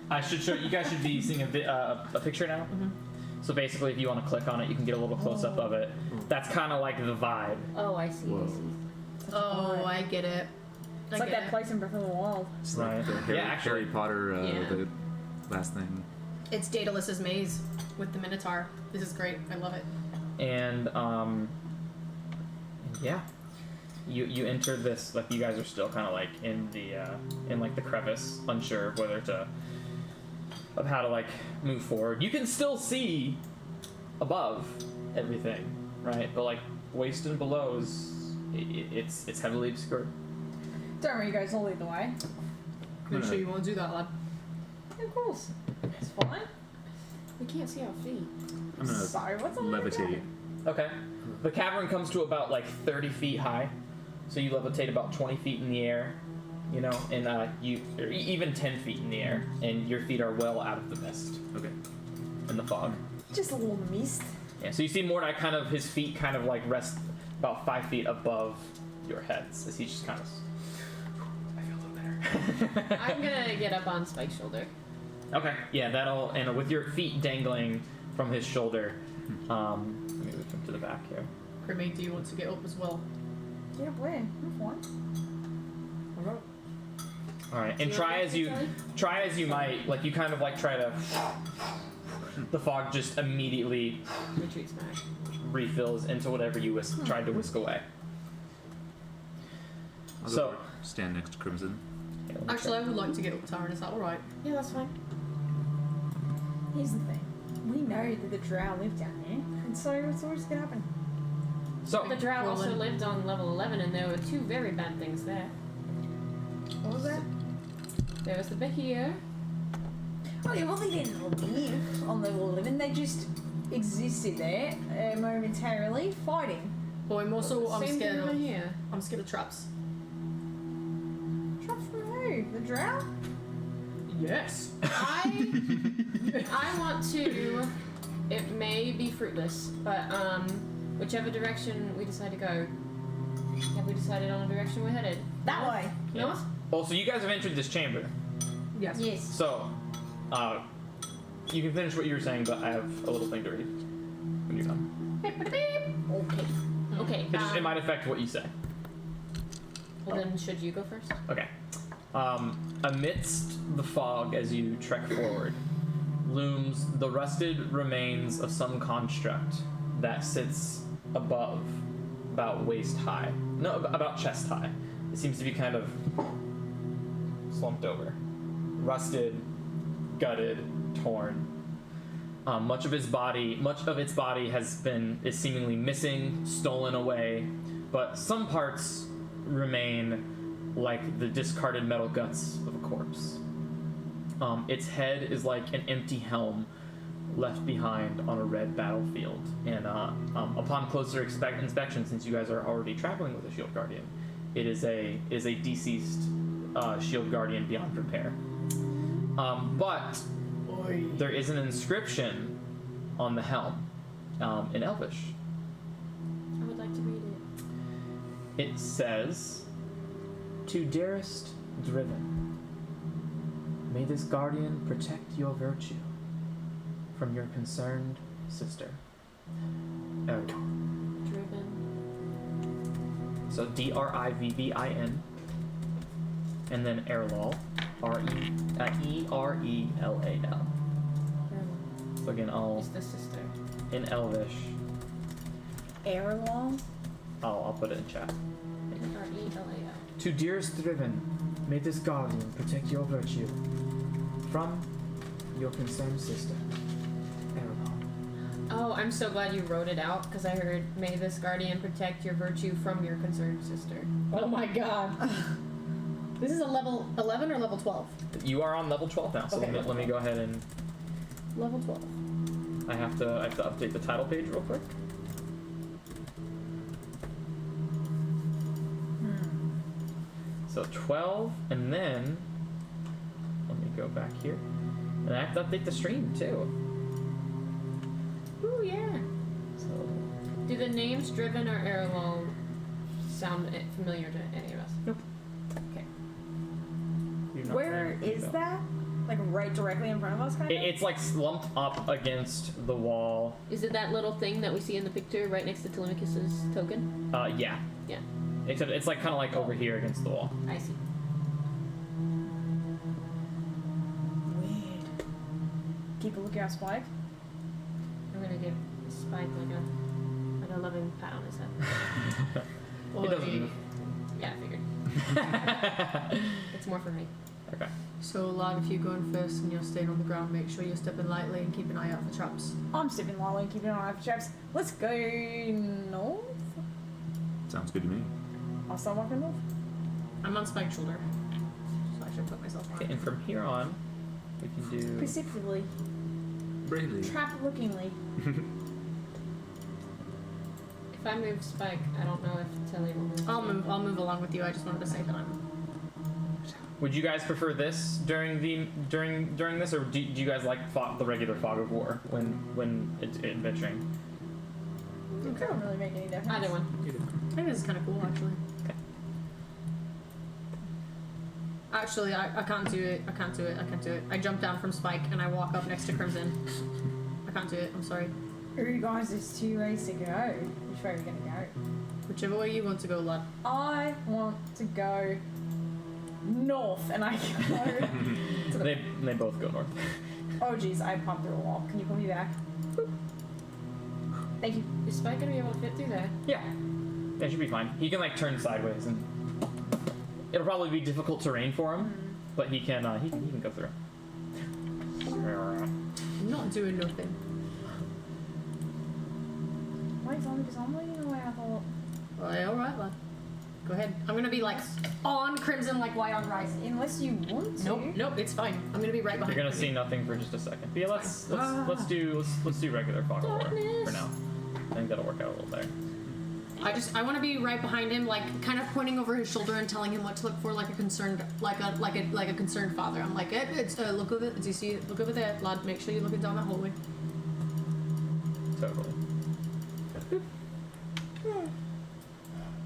I should show you guys should be seeing a picture now. Mm-hmm. So basically, if you want to click on it, you can get a little close up of it. That's kind of like the vibe. Oh, I see. Whoa. Oh, I get it. It's like that place in Breath of the Wild. It's Right. like the Harry, Yeah, actually. Harry Potter, Yeah. the last thing. It's Daedalus's maze with the Minotaur. This is great. I love it. And yeah, you enter this you guys are still kind of in the crevice, unsure of how to move forward. You can still see above everything, right? But like waist and below is it's heavily obscured. Don't worry, you guys, I'll lead the way. Make sure you want to do that, lad. Yeah, of course. It's fine. We can't see our feet. I'm gonna Sorry, what's on levitate. Okay. The cavern comes to about like 30 feet high, so you levitate about 20 feet in the air, you know, and you or even 10 feet in the air, and your feet are well out of the mist Okay. and the fog. Just a little mist. Yeah. So you see Mordai kind of his feet kind of like rest about 5 feet above your heads as he's just kind of. I feel a little better. I'm gonna get up on Spike's shoulder. Okay. Yeah, that'll and with your feet dangling from his shoulder. Let me move him to the back here. Grimmy, do you want to get up as well? Yeah, where? I'm fine. Alright. All right, and You try okay, as you Sally? try as you might, like you kind of like try to. The fog just immediately Retreat smash. refills into whatever you tried to whisk away. I'll So- go over, stand next to Crimson. Yeah, let me Actually, try. I would like to get up, Taryn. Is that alright? Yeah, that's fine. Here's the thing. We know that the drow live down here, and so what's always gonna happen? So The drow Well, also then- lived on level 11, and there were two very bad things there. What was that? There was the Behir. Oh yeah, well they didn't live on level 11, they just existed there momentarily fighting. But I'm also I'm Same scared thing over of here. I'm scared of traps. Traps from who? The drow? Yes. I want to. It may be fruitless, but whichever direction we decide to go. Have we decided on a direction we're headed? That way. North? well, so you guys have entered this chamber. Yes. Yes. So, you can finish what you were saying, but I have a little thing to read when you're done. Okay. Okay. It might affect what you say. Well, then should you go first? Okay. Amidst the fog as you trek forward, looms the rusted remains of some construct that sits above, about waist high. No, about chest high. It seems to be kind of slumped over. Rusted, gutted, torn. Much of its body is seemingly missing, stolen away, but some parts remain like the discarded metal guts of a corpse. Its head is like an empty helm left behind on a red battlefield. And upon closer inspection, since you guys are already traveling with a shield guardian, it is a deceased shield guardian beyond repair. But there is an inscription on the helm in Elvish. I would like to read it. It says, "To dearest Driven, may this guardian protect your virtue from your concerned sister, Erlin." Driven. So Drivvin, and then Erlal, Erelal. So again, all Is the sister. in Elvish. Airlong? I'll put it in chat. R-E-L-A-L. To dearest Driven, may this guardian protect your virtue from your concerned sister, Erlal. Oh, I'm so glad you wrote it out because I heard, "May this guardian protect your virtue from your concerned sister." Oh my god. This is a level 11 or level 12? You are on level 12 now, so Okay. let me go ahead and Level 12. I have to update the title page real quick. So 12, and then let me go back here, and I have to update the stream too. Ooh, yeah. So Do the names Driven or Erlal sound familiar to any of us? Nope. Okay. you're not Where there. is that? Like right directly in front of us, kind of? It's like slumped up against the wall. Is it that little thing that we see in the picture right next to Telemachus's token? Yeah. Yeah. Except it's like kind of like over here against the wall. I see. Weird. Keep a lookout, Spike. I'm gonna give Spike like a loving pat on his head. It doesn't move. Yeah, I figured. It's more for me. Okay. So, lad, if you're going first and you're staying on the ground, make sure you're stepping lightly and keep an eye out for traps. I'm stepping lightly and keeping an eye out for traps. Let's go north. Sounds good to me. I'll start walking north. I'm on Spike's shoulder, so I should put myself on. Okay, and from here on, we can do. Perceptively. Bravely. Trap-lookingly. If I move Spike, I don't know if Tilly will move. I'll move along with you. I just wanted to say that I'm. Would you guys prefer this during this, or do you guys like the regular fog of war when it's adventuring? It doesn't really make any difference. Either one. I think this is kind of cool, actually. Okay. Actually, I can't do it. I can't do it. I can't do it. I jump down from Spike and I walk up next to Crimson. I can't do it. I'm sorry. Ooh, guys, there's 2 ways to go. Which way are we gonna go? Whichever way you want to go, lad. I want to go north, and I go to the. They both go north. Oh jeez, I pumped through a wall. Can you pull me back? Boop. Thank you. Is Spike gonna be able to fit through there? Yeah, that should be fine. He can like turn sideways, and it'll probably be difficult terrain for him, but he can go through. I'm not doing nothing. Wait, it's only because I'm leading away. I thought. Well, alright, lad. Go ahead. I'm gonna be like on Crimson, like white on Rise. Unless you want to. Nope, it's fine. I'm gonna be right behind You're gonna you. see nothing for just a second. But yeah, let's do regular fog of war for now. I think that'll work out a little better. I want to be right behind him, like kind of pointing over his shoulder and telling him what to look for, like a concerned, like a concerned father. I'm like, it's look over. Do you see it? Look over there, lad. Make sure you're looking down that hallway. Totally.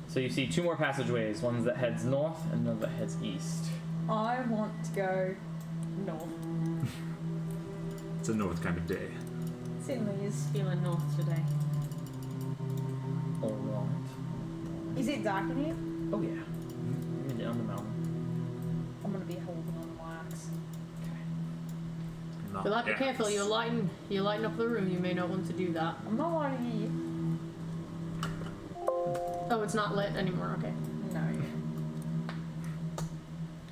So you see 2 more passageways. One that heads north and another that heads east. I want to go north. It's a north kind of day. Certainly is. Feeling north today. Alright. Is it dark in here? Oh yeah. You're down the mountain. I'm gonna be holding on to my axe. Not But lad, be yet. careful. You're lighting up the room. You may not want to do that. I'm not lying to you. Oh, it's not lit anymore. Okay. No.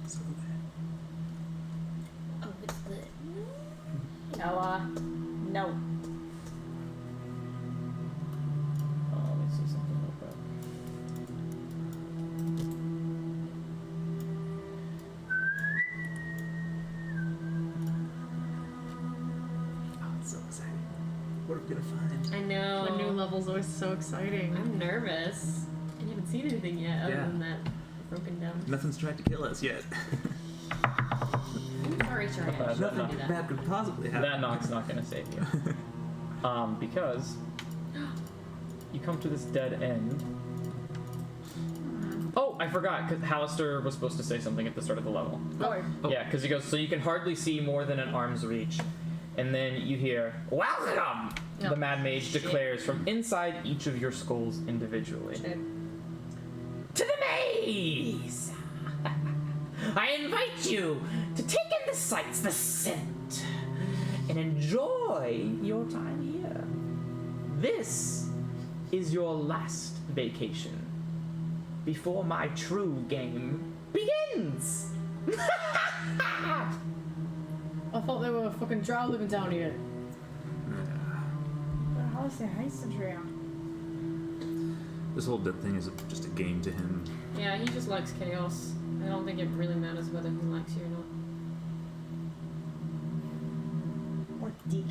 So Oh, it's lit. No. No. Let me see something real quick. Oh, it's so exciting. What are we gonna find? I know. A new level's always so exciting. I'm nervous. I haven't seen anything yet other Yeah. than that broken down. Nothing's tried to kill us yet. I'm sorry, That- I shouldn't that- do that. bad could possibly happen. That knock's not gonna save you. Because you come to this dead end. Oh, I forgot, because Hallister was supposed to say something at the start of the level. Oh. Yeah, because he goes, so you can hardly see more than an arm's reach. And then you hear, "Welcome!" Oh, The Mad Mage shit. declares from inside each of your skulls individually. Shit. To the maze! I invite you to take in the sights, the scent, and enjoy your time here. This is your last vacation before my true game begins. I thought they were fucking drow living down here. But how is there haste and drown? This whole bit thing is just a game to him. Yeah, he just likes chaos. I don't think it really matters whether he likes you or not. What a dick.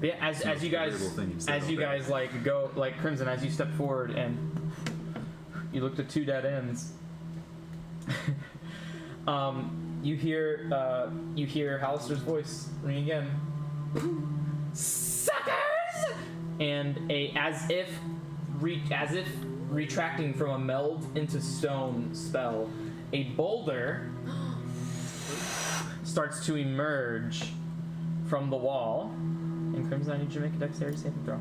But yeah, as you guys Terrible thing you've said as all you day. guys like go like Crimson, as you step forward and you look to 2 dead ends. You hear Hallister's voice ring again. Suckers! And as if retracting from a meld into stone spell, a boulder starts to emerge from the wall. And Crimson, I need you to make a dexterity saving throw.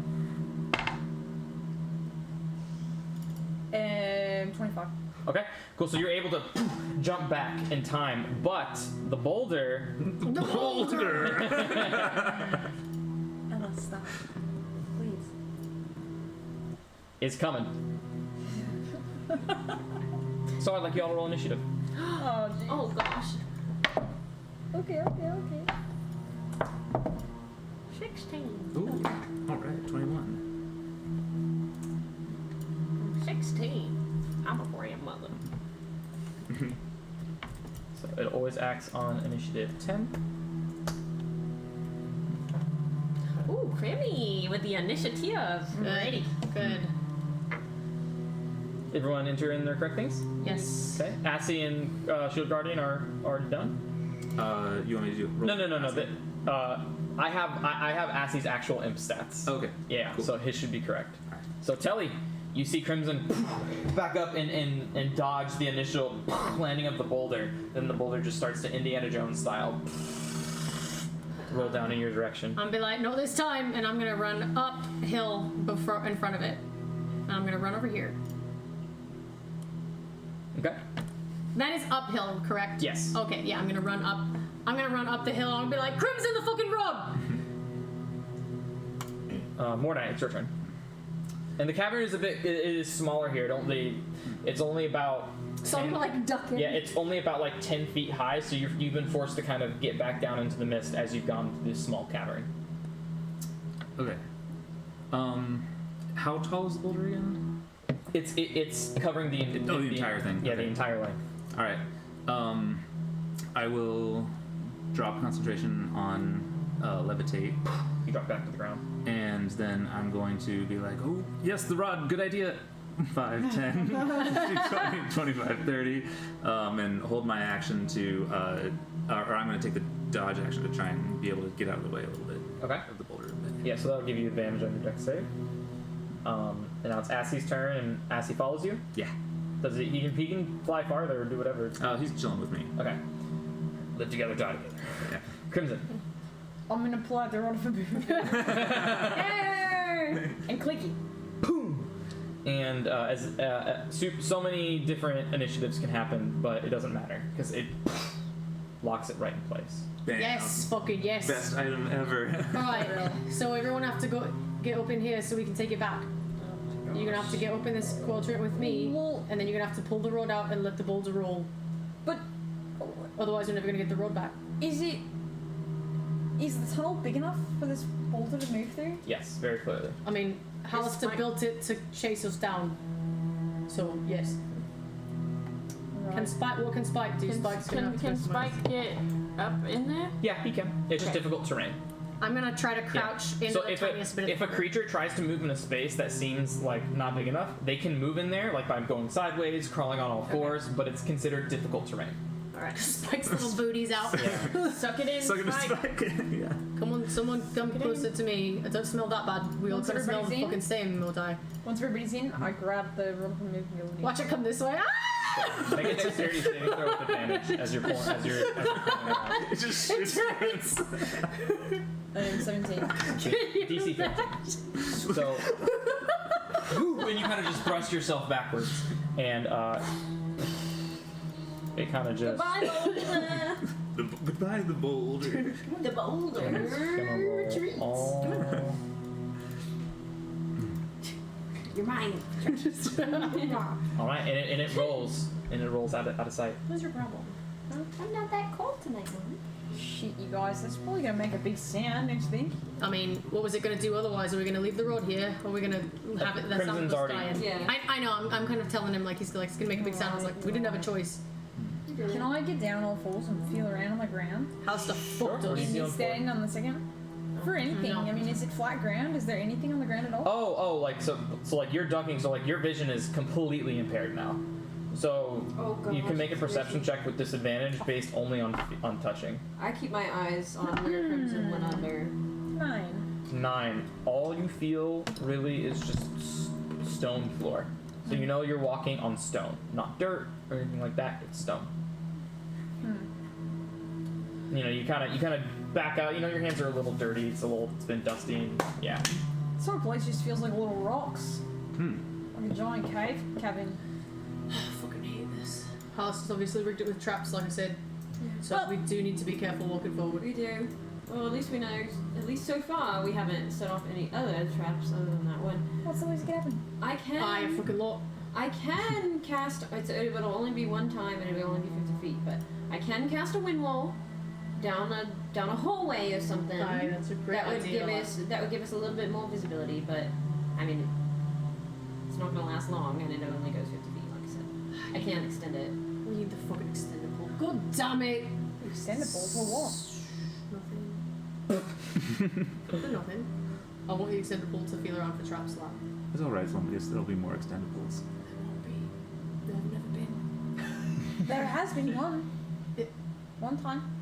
25. Okay, cool. So you're able to jump back in time, but the boulder Ella, stop. Please. is coming. So I'd like you all to roll initiative. Oh, jeez. Oh gosh. Okay. 16. Ooh. Alright, 21. 16. I'm a grandmother. So it always acts on initiative 10. Ooh, Crimmy with the initiative. Ready. Good. Everyone enter in their correct things? Yes. Okay. Assy and Shield Guardian are already done. You want me to do roll? No. I have Assy's actual imp stats. Okay. Yeah, Cool. so his should be correct. Alright. So Telly, you see Crimson back up and dodge the initial landing of the boulder. Then the boulder just starts to Indiana Jones style roll down in your direction. I'm be like, no, this time, and I'm gonna run uphill before in front of it. And I'm gonna run over here. Okay. That is uphill, correct? Yes. Okay, yeah, I'm gonna run up. I'm gonna run up the hill. I'm gonna be like, Crimson the fucking road. Mornite, it's your turn. And the cavern is it is smaller here. It's only about. So I'm 10 like ducking. Yeah, it's only about like 10 feet high, so you've been forced to kind of get back down into the mist as you've gone through this small cavern. Okay. How tall is the boulder again? It's covering the entire thing. Yeah, Okay. the entire length. All right. I will drop concentration on levitate, You drop back to the ground. and then I'm going to be like, oh yes, the rod, good idea. 5, 10, 20, 25, 30, and hold my action to, or I'm going to take the dodge action to try and be able to get out of the way a little bit Okay. of the boulder. Yeah, so that'll give you advantage on your dex save. And now it's Assy's turn, and Assy follows you. Yeah. He can fly farther or do whatever. He's chilling with me. Okay. Live together, die together. Yeah. Crimson. I'm gonna apply the rod for movement. Yay! And clicky. And so many different initiatives can happen, but it doesn't matter because it locks it right in place. Bam. Yes, fucking yes. Best item ever. Alright, so everyone have to get up in here so we can take it back. You're gonna have to get up in this quadrant with me, Well- and then you're gonna have to pull the rod out and let the boulder roll. But Otherwise, we're never gonna get the rod back. is the tunnel big enough for this boulder to move through? Yes, very clearly. I mean, Hallister Spike- built it to chase us down. So yes. Can Spike? What can Spike do? Spike's gonna have to Can go somewhere. Spike get up in there? Yeah, he can. It's just Okay. difficult terrain. I'm gonna try to crouch into So the tiniest bit of if a creature tries to move in a space that seems like not big enough, they can move in there, like by going sideways, crawling on all fours, but it's considered difficult terrain. Alright. Spike's little booties out. Suck it in, Suck it to Spike. spike. Yeah. Come on, someone come closer to me. I don't smell that bad. We all Once kind of smell the everybody's in? fucking same, we'll die. Once everybody's in, I grab the rod for movement ability. Watch it come this way. Ah! Make a dexterity saving throw with advantage as you're pulling it out. It just shoots. 17. DC 15. So, when you kind of just thrust yourself backwards, and it kind of just. Goodbye, boulder. Goodbye, the boulder. The and it's boulder. gonna roll Retreats. all- You're mine. all right, and it rolls out of sight. What's your problem? I'm not that cold tonight, Mom. Shit, you guys, that's probably gonna make a big sound, don't you think? I mean, what was it going to do otherwise? Are we going to leave the road here? Or are we going to have it the sound of Crimson's us already- dying? Yeah. I know, I'm kind of telling him like he's going to make a big sound. I was like, we didn't have a choice. Can I get down on all fours and feel around on the ground? How's the fuck Sure. does? Easy Is on it standing on the second? For anything, No. I mean, is it flat ground? Is there anything on the ground at all? Oh, like so like you're ducking, so like your vision is completely impaired now. So Oh, you gosh. can make a perception check with disadvantage based only on touching. I keep my eyes on where Crimson went under. 9. 9. All you feel really is just stone floor. So you know you're walking on stone, not dirt or anything like that. It's stone. You know, you kind of back out. You know, your hands are a little dirty. It's been dusty. And, yeah. This whole place just feels like little rocks. Like a giant cave cabin. I fucking hate this. Hallister's obviously rigged it with traps, like I said. So Well- we do need to be careful walking forward. We do. Well, at least we know, at least so far, we haven't set off any other traps other than that one. What's the worst that could happen? I can I fucking lot. cast, it'll only be one time and it'll only be 50 feet, but I can cast a wind wall down a hallway or something. Aye, that's a great that would idea. give us a little bit more visibility, but I mean, it's not gonna last long, and it only goes 50 feet, like I said. I can't extend it. We need the fucking extendable. God damn it! Extendable for what? Nothing. For nothing. I want the extendable to feel around for traps, lad. It's alright, as long as there'll be more extendables. There won't be. There have never been. There has been one. It- One time.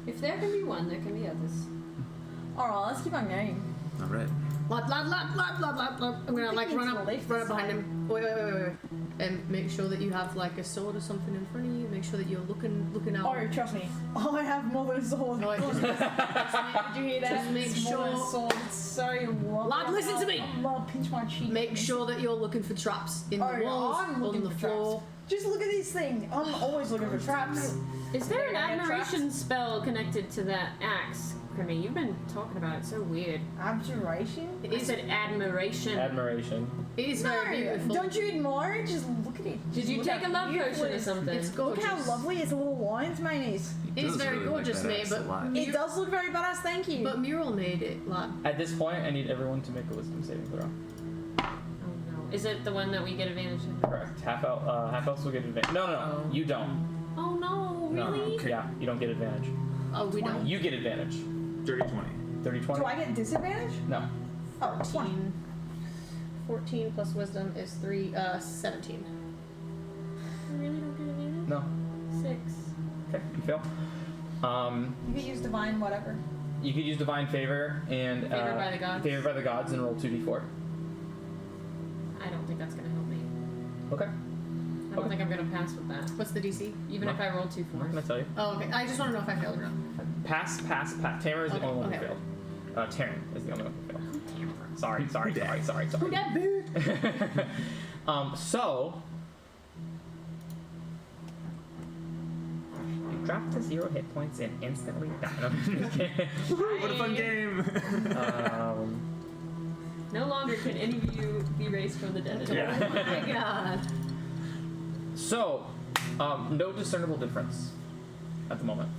If there can be one, there can be others. Alright, let's keep on going. Alright. Lad. I'm gonna like Thinking run to up the left behind this time. him. Wait. And make sure that you have like a sword or something in front of you. Make sure that you're looking out. Oh, trust me. I have more than a sword. No, just Did you hear that? Just make It's more than a sure- sword. It's so lovely. Lad, listen to me. Lad, pinch my cheek. Make sure that you're looking for traps in Oh, the walls, I'm on looking the for floor. traps. Just look at this thing. I'm always looking for traps. Is there an There are admiration spell connected to that axe, Grimmy? You've been talking about it so weird. Abjuration? It I is, said admiration. Admiration. it is very beautiful. Don't you admire it? Just look at it. Did Just you look take how a love beautiful potion it or is. something? It's Look gorgeous. how lovely its little lion's mane is. It is does very really like gorgeous, that mate, axe but a lot. It does look very badass, thank you. But Mural made it, lad. At this point, I need everyone to make a wisdom saving throw. Oh no. Is it the one that we get advantage in? Correct. Half elves will get advantage. No, Oh. you don't. Oh no, No. really? Okay. Yeah, you don't get advantage. Oh, we don't. You get advantage. Dirty 20. 30, 20? Do I get disadvantage? No. Oh, 20. 14 plus wisdom is 17. I really don't get advantage? No. 6. Okay, you fail. You can use divine whatever. You could use divine favor and Favored by the gods. Favored by the gods and roll 2d4. I don't think that's gonna help me. Okay. I don't think I'm gonna pass with that. What's the DC? Even if I roll 2 I'm not 4s. gonna tell you. Oh, okay. I just want to know if I failed or not. Pass. Tamara is the Okay, only one okay. who failed. Taryn is the only one who failed. Sorry. Who that boo? So you drop to 0 hit points and instantly die. No, I'm just kidding. What a fun game! No longer can any of you be raised from the dead. Yeah. Oh my god. So, no discernible difference at the moment.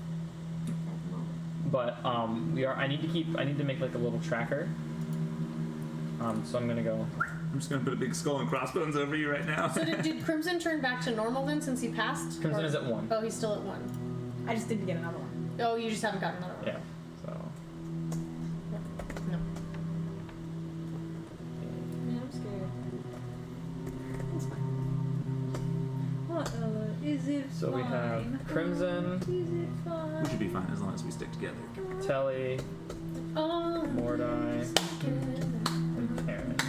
But I need to make like a little tracker. So I'm gonna go. I'm just gonna put a big skull and crossbones over you right now. So did Crimson turn back to normal then since he passed? Crimson Or- is at 1. Oh, he's still at 1. I just didn't get another one. Oh, you just haven't gotten another one. Yeah. So No. Yeah, I'm scared. It's fine. What is it So we have Crimson, Is it fine? We should be fine as long as we stick together. Telly, Oh. Mordai, and Taryn.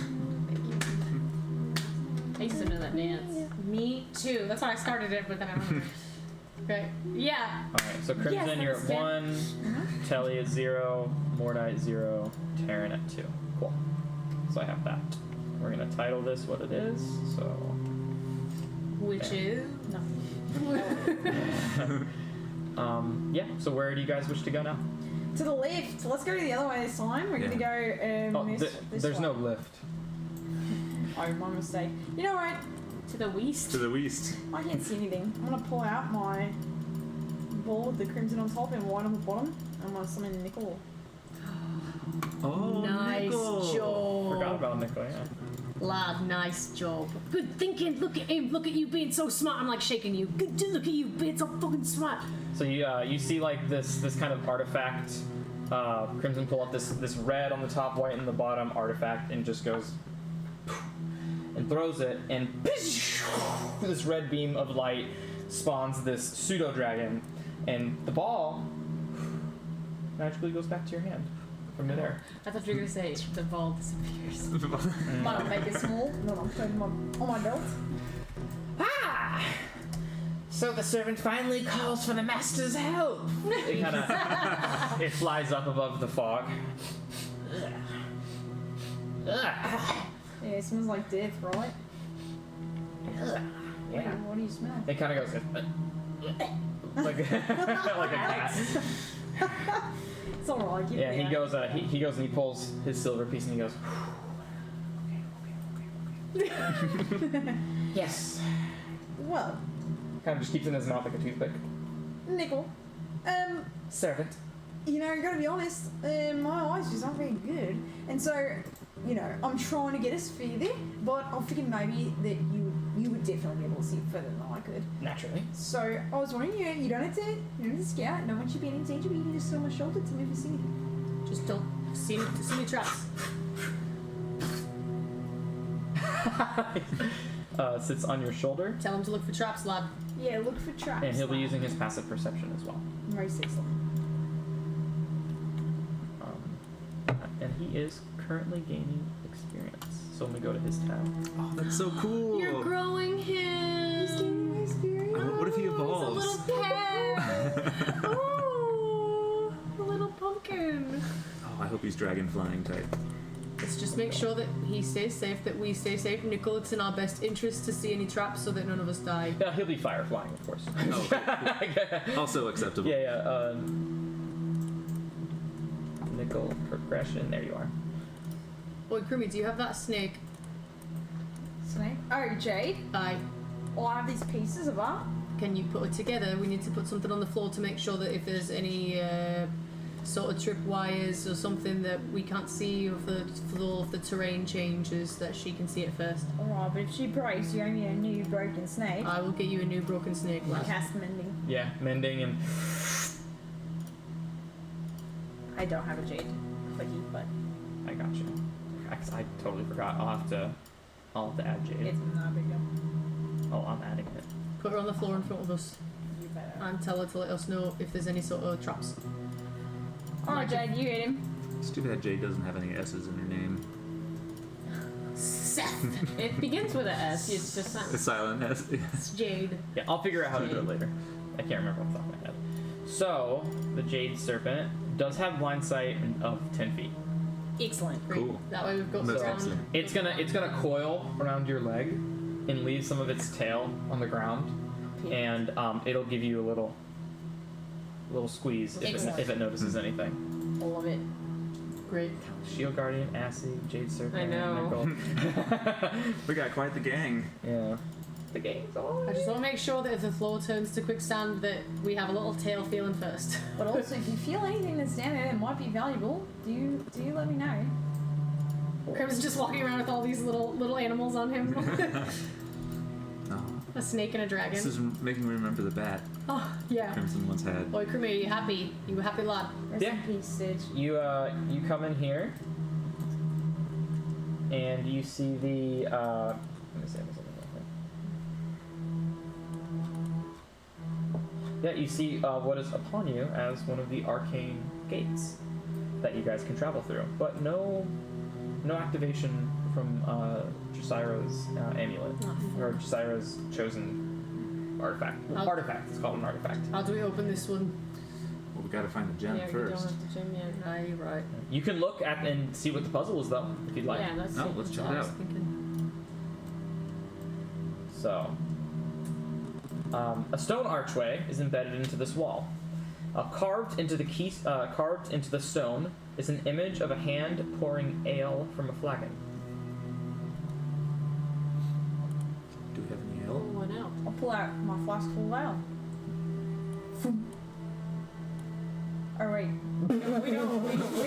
I used to know that dance. Me too. That's how I started it, but then I remembered. Okay. Yeah. Alright, so Crimson, Yes, you're at understand. 1, Telly at 0, Mordai at 0, Taryn at 2. Cool. So I have that. We're gonna title this what it is, so. Which is Yeah, so where do you guys wish to go now? To the left. So let's go the other way this time. We're gonna go Oh, this there's way. no lift. Oh, my mistake. You know what? To the west. To the west. I can't see anything. I'm gonna pull out my ball with the crimson on top and white on the bottom. I'm gonna summon Nickel. Oh, nice Nickel. job. Forgot about Nico, yeah. Lad, nice job. Good thinking. Look at him. Look at you being so smart. I'm like shaking you. Good. Look at you being so fucking smart. So you see like this kind of artifact. Crimson pull up this red on the top, white on the bottom artifact, and just goes and throws it, and this red beam of light spawns this pseudo dragon, and the ball magically goes back to your hand from midair. I thought you were gonna say the ball disappears. Might make it small. No, I'm putting on my belt. Ah! So the servant finally calls for the master's help. It kind of it flies up above the fog. Yeah, it smells like death, right? Yeah. What do you smell? It kind of goes like like a cat. It's alright. Yeah, he goes and he pulls his silver piece and he goes. Yes. Well, Kind of just keeps it in his mouth like a toothpick. Nickel. Servant. You know, I gotta be honest, my eyes just aren't very good. And so, you know, I'm trying to get us further, but I figured maybe that you would definitely be able to see further than I could. Naturally. So I was wondering, you don't have to scout. No one should be in danger, but you can just sit on my shoulder to move vicinity. Just don't see any traps. Sits on your shoulder, Tell him to look for traps, lad. Yeah, look for traps. and he'll be using his passive perception as well. Most excellent. And he is currently gaining experience. So when we go to his tab, Oh, that's so cool. You're growing him. He's gaining experience. What if he evolves? He's a little pet. Oh, a little pumpkin. Oh, I hope he's dragon flying type. Let's just make sure that he stays safe, that we stay safe. Nicole, it's in our best interest to see any traps so that none of us die. yeah, he'll be fire flying, of course. Oh, cool. Also acceptable. Yeah. Nickel progression. There you are. Oi, Krumi, do you have that snake? Snake. Oh, Jade. Aye. Oh, I have these pieces of art. Can you put it together? We need to put something on the floor to make sure that if there's any sort of trip wires or something that we can't see, or if the floor of the terrain changes, that she can see it first. Alright, but if she breaks, you owe me a new broken snake. I will get you a new broken snake, lad. Cast mending. Yeah, mending and I don't have a jade clicky, but I got you. I totally forgot. I'll have to add Jade. it's not a big deal. Oh, I'm adding it. Put her on the floor in front of us You better. and tell her to let us know if there's any sort of traps. Alright, Jade, you hit him. It's too bad Jade doesn't have any S's in her name. Seth! It begins with a S. It's just A not. silent S. It's Jade. Yeah, I'll figure out how to do it later. I can't remember off the top of my head. So the Jade Serpent does have blind sight of 10 feet. Excellent. Great. Cool. That way we've got That's some excellent. It's gonna coil around your leg and leave some of its tail on the ground, and it'll give you a little squeeze if it notices anything. I love it. Great. Shield Guardian, Assy, Jade Serpent, I know. Nickel. We got quite the gang. Yeah. The game's on. I just want to make sure that if the floor turns to quicksand that we have a little tail feeling first. But also, if you feel anything that's down there that might be valuable, do you let me know? Crimson's just walking around with all these little animals on him. Oh, A snake and a dragon. this is making me remember the bat Oh, yeah. Crimson once had. Oi, Krumi, are you happy? You a happy lad? Rest Yeah. in peace, Sid. You come in here, and you see the let me say something real quick. Yeah, you see what is upon you as one of the arcane gates that you guys can travel through, but no activation from Josiro's amulet or Josiro's chosen artifact. I'll- Artifact. It's called an artifact. How do we open this one? Well, we gotta find the gem Yeah, you don't first. have to gym yet. Aye, you're right. You can look at and see what the puzzle is, though, if you'd like. Yeah, that's No, let's check I it was out. thinking. So, a stone archway is embedded into this wall. Carved into the stone is an image of a hand pouring ale from a flagon. Do we have any Pull ale? one out. I'll pull out my flask full of ale. Oh wait. We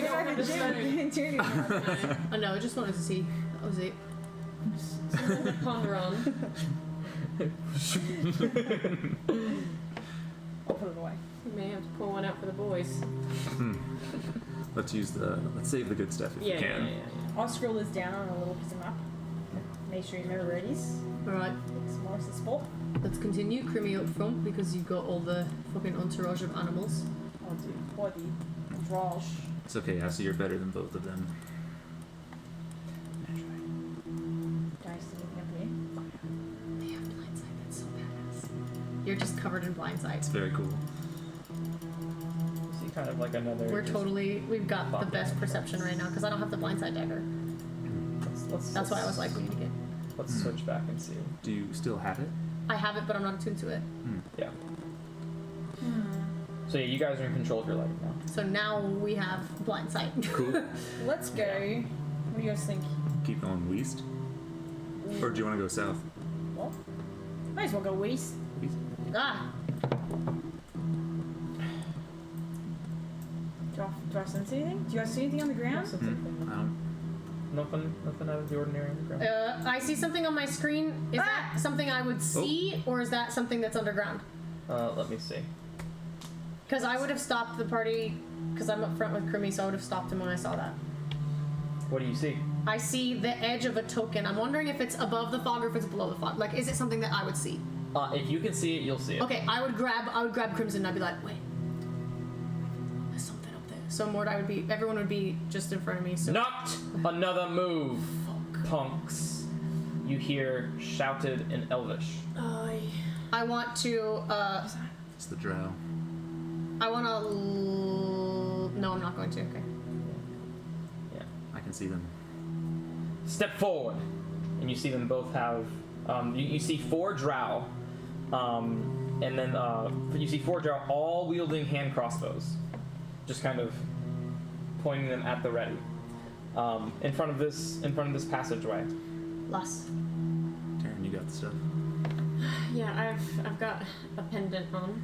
don't have a gym. Dude. I know, I just wanted to see. That was it. Something to ponder on. I'll put it away. We may have to pull one out for the boys. Let's save the good stuff if Yeah, we yeah, can. yeah, yeah. I'll scroll this down on a little piece of map. Make sure you remember where it is. Alright, Some more the spot. let's continue. Krimi up front because you've got all the fucking entourage of animals. I'll do body. Drash. It's okay, I see you're better than both of them. Don't see anything up here. They have blindsight, that's so badass. You're just covered in blindsight. It's very cool. You see kind of like another. We've got the best perception right now because I don't have the blindside dagger. That's why I was like, we need to get. Let's switch back and see. Do you still have it? I have it, but I'm not attuned to it. Yeah. So yeah, you guys are in control of your lighting now. So now we have blindsight. Cool. Let's go. What do you guys think? Keep going west? Or do you want to go south? What? Might as well go east. Ah, Do I sense anything? Do you guys see anything on the ground? I don't. Nothing out of the ordinary on the ground. I see something on my screen. Is that something I would see, or is that something that's underground? Let me see. Because I would have stopped the party, because I'm up front with Krimmy, so I would have stopped him when I saw that. What do you see? I see the edge of a token. I'm wondering if it's above the fog or if it's below the fog. Like, is it something that I would see? If you can see it, you'll see it. Okay, I would grab Crimson and I'd be like, wait, there's something up there. So everyone would be just in front of me. So Not another move, punks. You hear shouted in Elvish. I want to. It's the drow. I want to. No, I'm not going to. Okay. Yeah. I can see them. Step forward, and you see them both have. You see 4 drow, and then you see 4 drow all wielding hand crossbows, just kind of pointing them at the ready, in front of this passageway. Less. Taryn, you got the stuff. Yeah, I've got a pendant on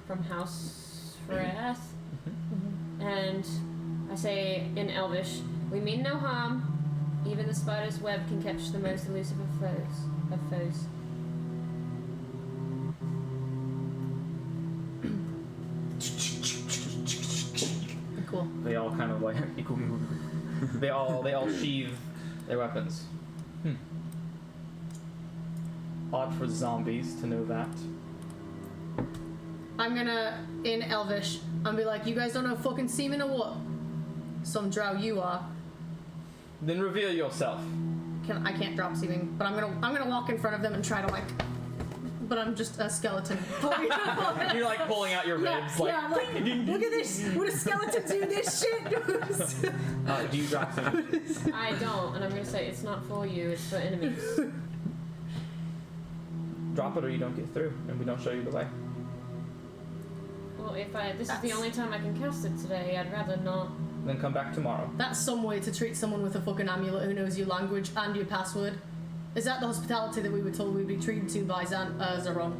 from House Wrath, and I say in Elvish, we mean no harm. Even the spider's web can catch the most elusive of foes. Cool. They all kind of like they all sheathe their weapons. Odd for zombies to know that. I'm gonna, in Elvish, I'm be like, you guys don't know fucking seamen or what? Some drow you are. Then reveal yourself. I can't drop seeming, but I'm gonna walk in front of them and try to like. But I'm just a skeleton. You're like pulling out your ribs, like. yeah, I'm like, look at this. Would a skeleton do this shit? Do you drop some? I don't, and I'm gonna say it's not for you, it's for enemies. Drop it or you don't get through, and we don't show you the way. Well, this is the only time I can cast it today, I'd rather not. Then come back tomorrow. That's some way to treat someone with a fucking amulet who knows your language and your password. Is that the hospitality that we were told we'd be treated to by Zaron?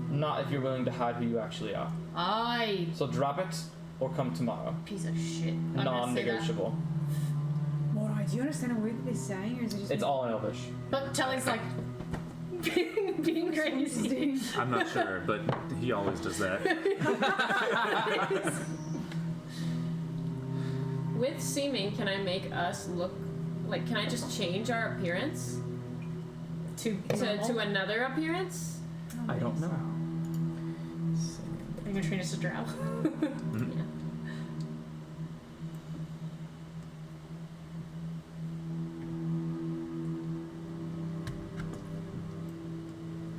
Not if you're willing to hide who you actually are. Aye. So drop it or come tomorrow. Piece of shit. I'm gonna say that. Non-negotiable. Mordai, do you understand a word that they're saying, or is it just? It's all in Elvish. But Telling's like being crazy. I'm not sure, but he always does that. With seeming, can I make us look like? Can I just change our appearance to another appearance? I don't know. Are you gonna train us to drow? Yeah.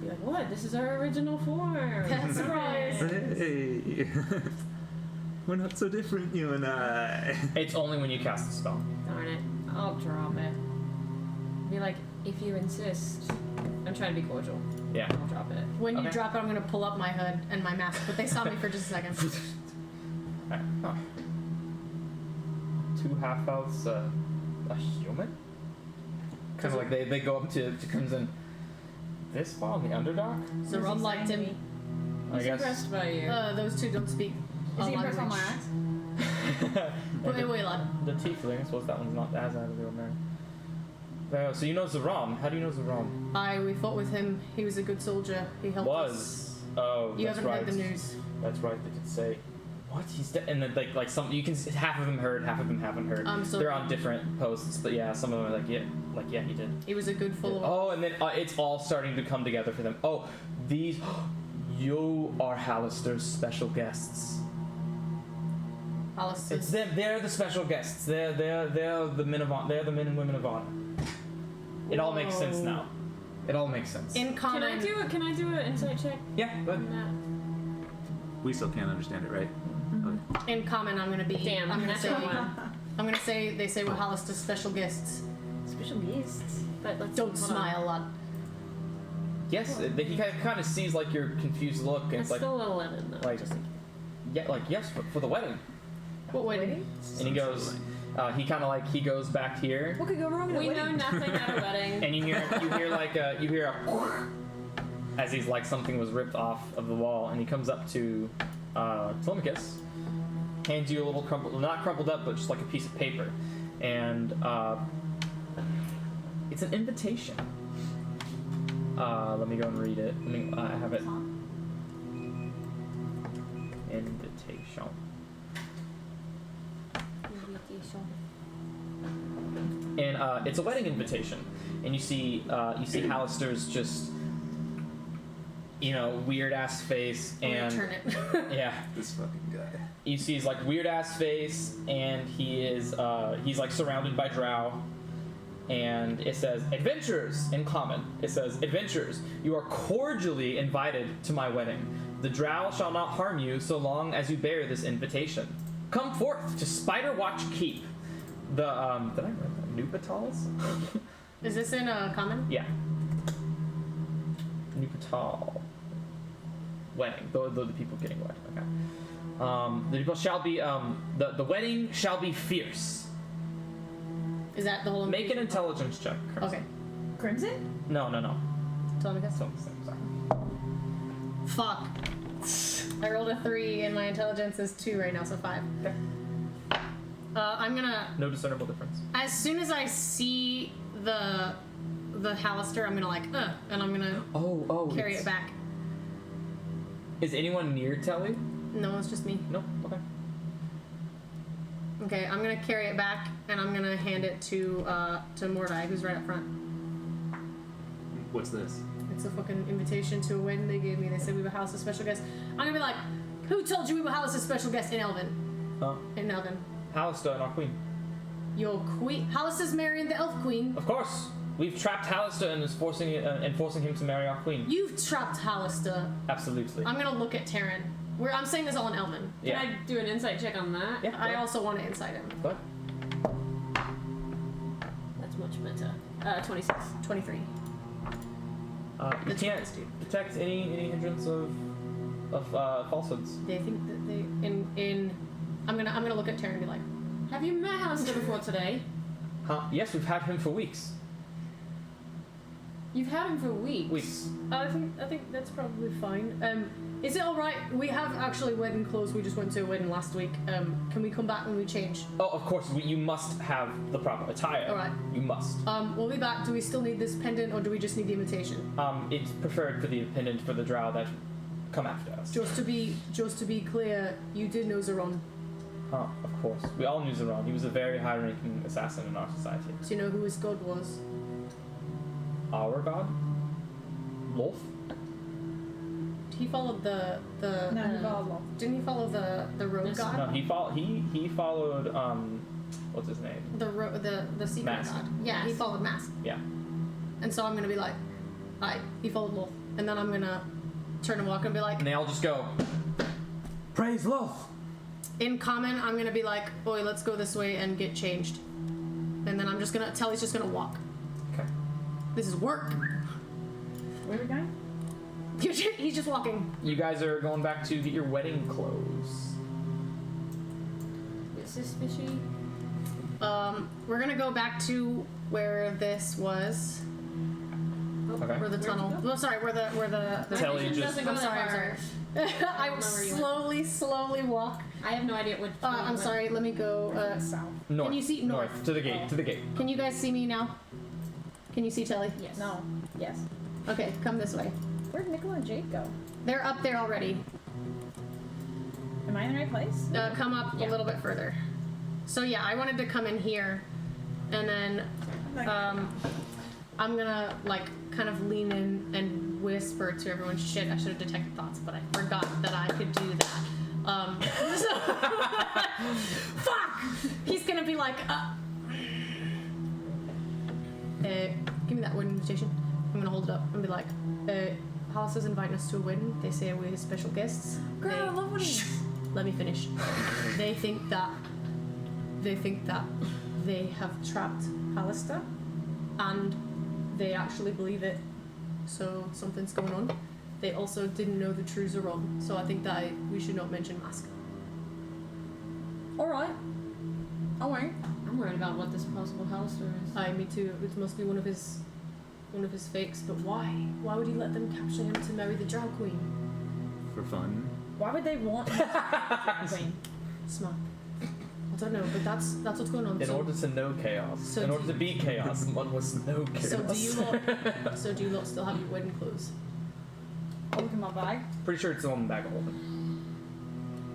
Be like, what? This is our original form. That's right. Hey, we're not so different, you and I. It's only when you cast the spell. Darn it. I'll drop it. Be like, if you insist. I'm trying to be cordial. Yeah. I'll drop it. When you Okay. drop it, I'm gonna pull up my hood and my mask, but they saw me for just a second. Alright. Huh. 2 half-elves, a human? Kind of like they go up to Crimson. This far in the Underdark? Zaron liked him. I He's guess. impressed by you. Those two don't speak. Is a he impressed on my language. axe? Wait, lad. The tiefling, I suppose that one's not as out of the ordinary. So you know Zaram. How do you know Zaram? We fought with him. He was a good soldier. He helped us. Was. Oh, You that's haven't right. heard the news. That's right. They did say, what? He's dead. And then like some, you can half of them heard, half of them haven't heard. So They're on different posts, but yeah, some of them are like yeah, he did. He was a good follower. Oh, and then it's all starting to come together for them. Oh, these, you are Hallister's special guests. Alice It's says, them. They're the special guests. They're the men of honor. They're the men and women of honor. It all makes sense Whoa. now. It all makes sense. in common. Can I do an insight check Yeah, but on that? We still can't understand it, right? Okay. In common, I'm gonna be. Damn, I'm gonna that's say. a one. I'm gonna say they say we're Hallister's special guests. Special guests. But let's Don't hold on. smile, lad. yes, he kind of sees like your confused look, and It's it's like, still a 11 though. like, just yeah, like yes, for the wedding. What wedding? And he goes, he kind of like he goes back here, What could go wrong in a we wedding? know nothing at a wedding. and you hear a as he's like something was ripped off of the wall, and he comes up to Telemachus, hands you a little not crumpled up, but just like a piece of paper, and it's an invitation. Let me go and read it. I have it. Invitation. And it's a wedding invitation, and you see Hallister's just, weird ass face, and Turn it. yeah, This fucking guy. you see his like weird ass face, and he's like surrounded by drow, and it says adventurers in common. It says adventurers, you are cordially invited to my wedding. The drow shall not harm you so long as you bear this invitation. Come forth to Spider Watch Keep. The did I write that? Nupitals? Is this in a common? Yeah. Nupital. Wedding. The people getting wed. Okay. The people shall be the wedding shall be fierce. Is that the whole? Make an intelligence check. Crimson. Okay. Crimson? No. Telemachus. Sorry. Fuck. I rolled a 3 and my intelligence is 2 right now, so 5. Okay. I'm gonna. No discernible difference. As soon as I see the Hallister, I'm gonna and I'm gonna carry it back. Is anyone near Telly? No, it's just me. No. Okay. Okay, I'm gonna carry it back and I'm gonna hand it to Mordai, who's right up front. What's this? It's a fucking invitation to a wedding they gave me. They said we would house a special guest. I'm gonna be like, who told you we would house a special guest in Elven? Huh? In Elven. Hallister and our queen. Your queen. Hallister's marrying the elf queen. Of course. We've trapped Hallister and is forcing him to marry our queen. You've trapped Hallister. Absolutely. I'm gonna look at Taryn. I'm saying this all in Elven. Yeah. Can I do an insight check on that? Yeah. I also want to insight him. What? That's much better. 26. 23. You can't detect any hindrance of falsehoods. They think that they I'm gonna look at Taryn and be like, Have you met Hallister before today? Huh? Yes, we've had him for weeks. You've had him for weeks. Weeks. I think that's probably fine. Is it all right? We have actually wedding clothes. We just went to a wedding last week. Can we come back when we change? Oh, of course. You must have the proper attire. All right. You must. We'll be back. Do we still need this pendant, or do we just need the invitation? It's preferred for the pendant for the drow that come after us. Just to be clear, you did know Zeron. Huh? Of course. We all knew Zeron. He was a very high-ranking assassin in our society. Do you know who his god was? Our god? Lolth? He followed the No, he followed Lolth. Didn't he follow the rogue Yes. god? No, he followed what's his name? The secret Mask. god. Yeah, he followed Mask. Yeah. And so I'm gonna be like, he followed Lolth. And then I'm gonna turn and walk and be like, And they all just go, praise Lolth! in common, I'm gonna be like, boy, let's go this way and get changed. And then I'm just gonna, Telly's just gonna walk. Okay. This is work. Where are we going? He's just walking. You guys are going back to get your wedding clothes. Is this fishy? We're gonna go back to where this was. Okay. Where the tunnel. Oh, sorry, where the Telly vision just- doesn't go I'm that sorry, I'm far. I don't know where you went. slowly walk. I have no idea which. I'm sorry, let me go. South. North. Can you see north? To the gate. To the gate. Can you guys see me now? Can you see Telly? Yes. No. Yes. Okay, come this way. Where'd Nicola and Jake go? They're up there already. Am I in the right place? Come up Yeah. a little bit further. So yeah, I wanted to come in here, and then I'm gonna like kind of lean in and whisper to everyone. Shit, I should have detected thoughts, but I forgot that I could do that. Fuck! He's gonna be like, give me that wedding invitation. I'm gonna hold it up and be like, Hollis inviting us to a wedding. They say we're his special guests. Girl, I love weddings. Let me finish. They think that they have trapped Hallister, and they actually believe it. So something's going on. They also didn't know the truths are wrong. So I think that we should not mention Mask. Alright. I won't. I'm worried about what this possible Hallister is. Me too. It must be one of his one of his fakes, but why? Why would he let them capture him to marry the Drow Queen? For fun. Why would they want him to be a queen? Smart. I don't know, but that's what's going on. In So- order to know chaos, So in do order to be chaos, one must know chaos. So do you lot still have your wedding clothes? I'll look in my bag. Pretty sure it's on the bag of holding.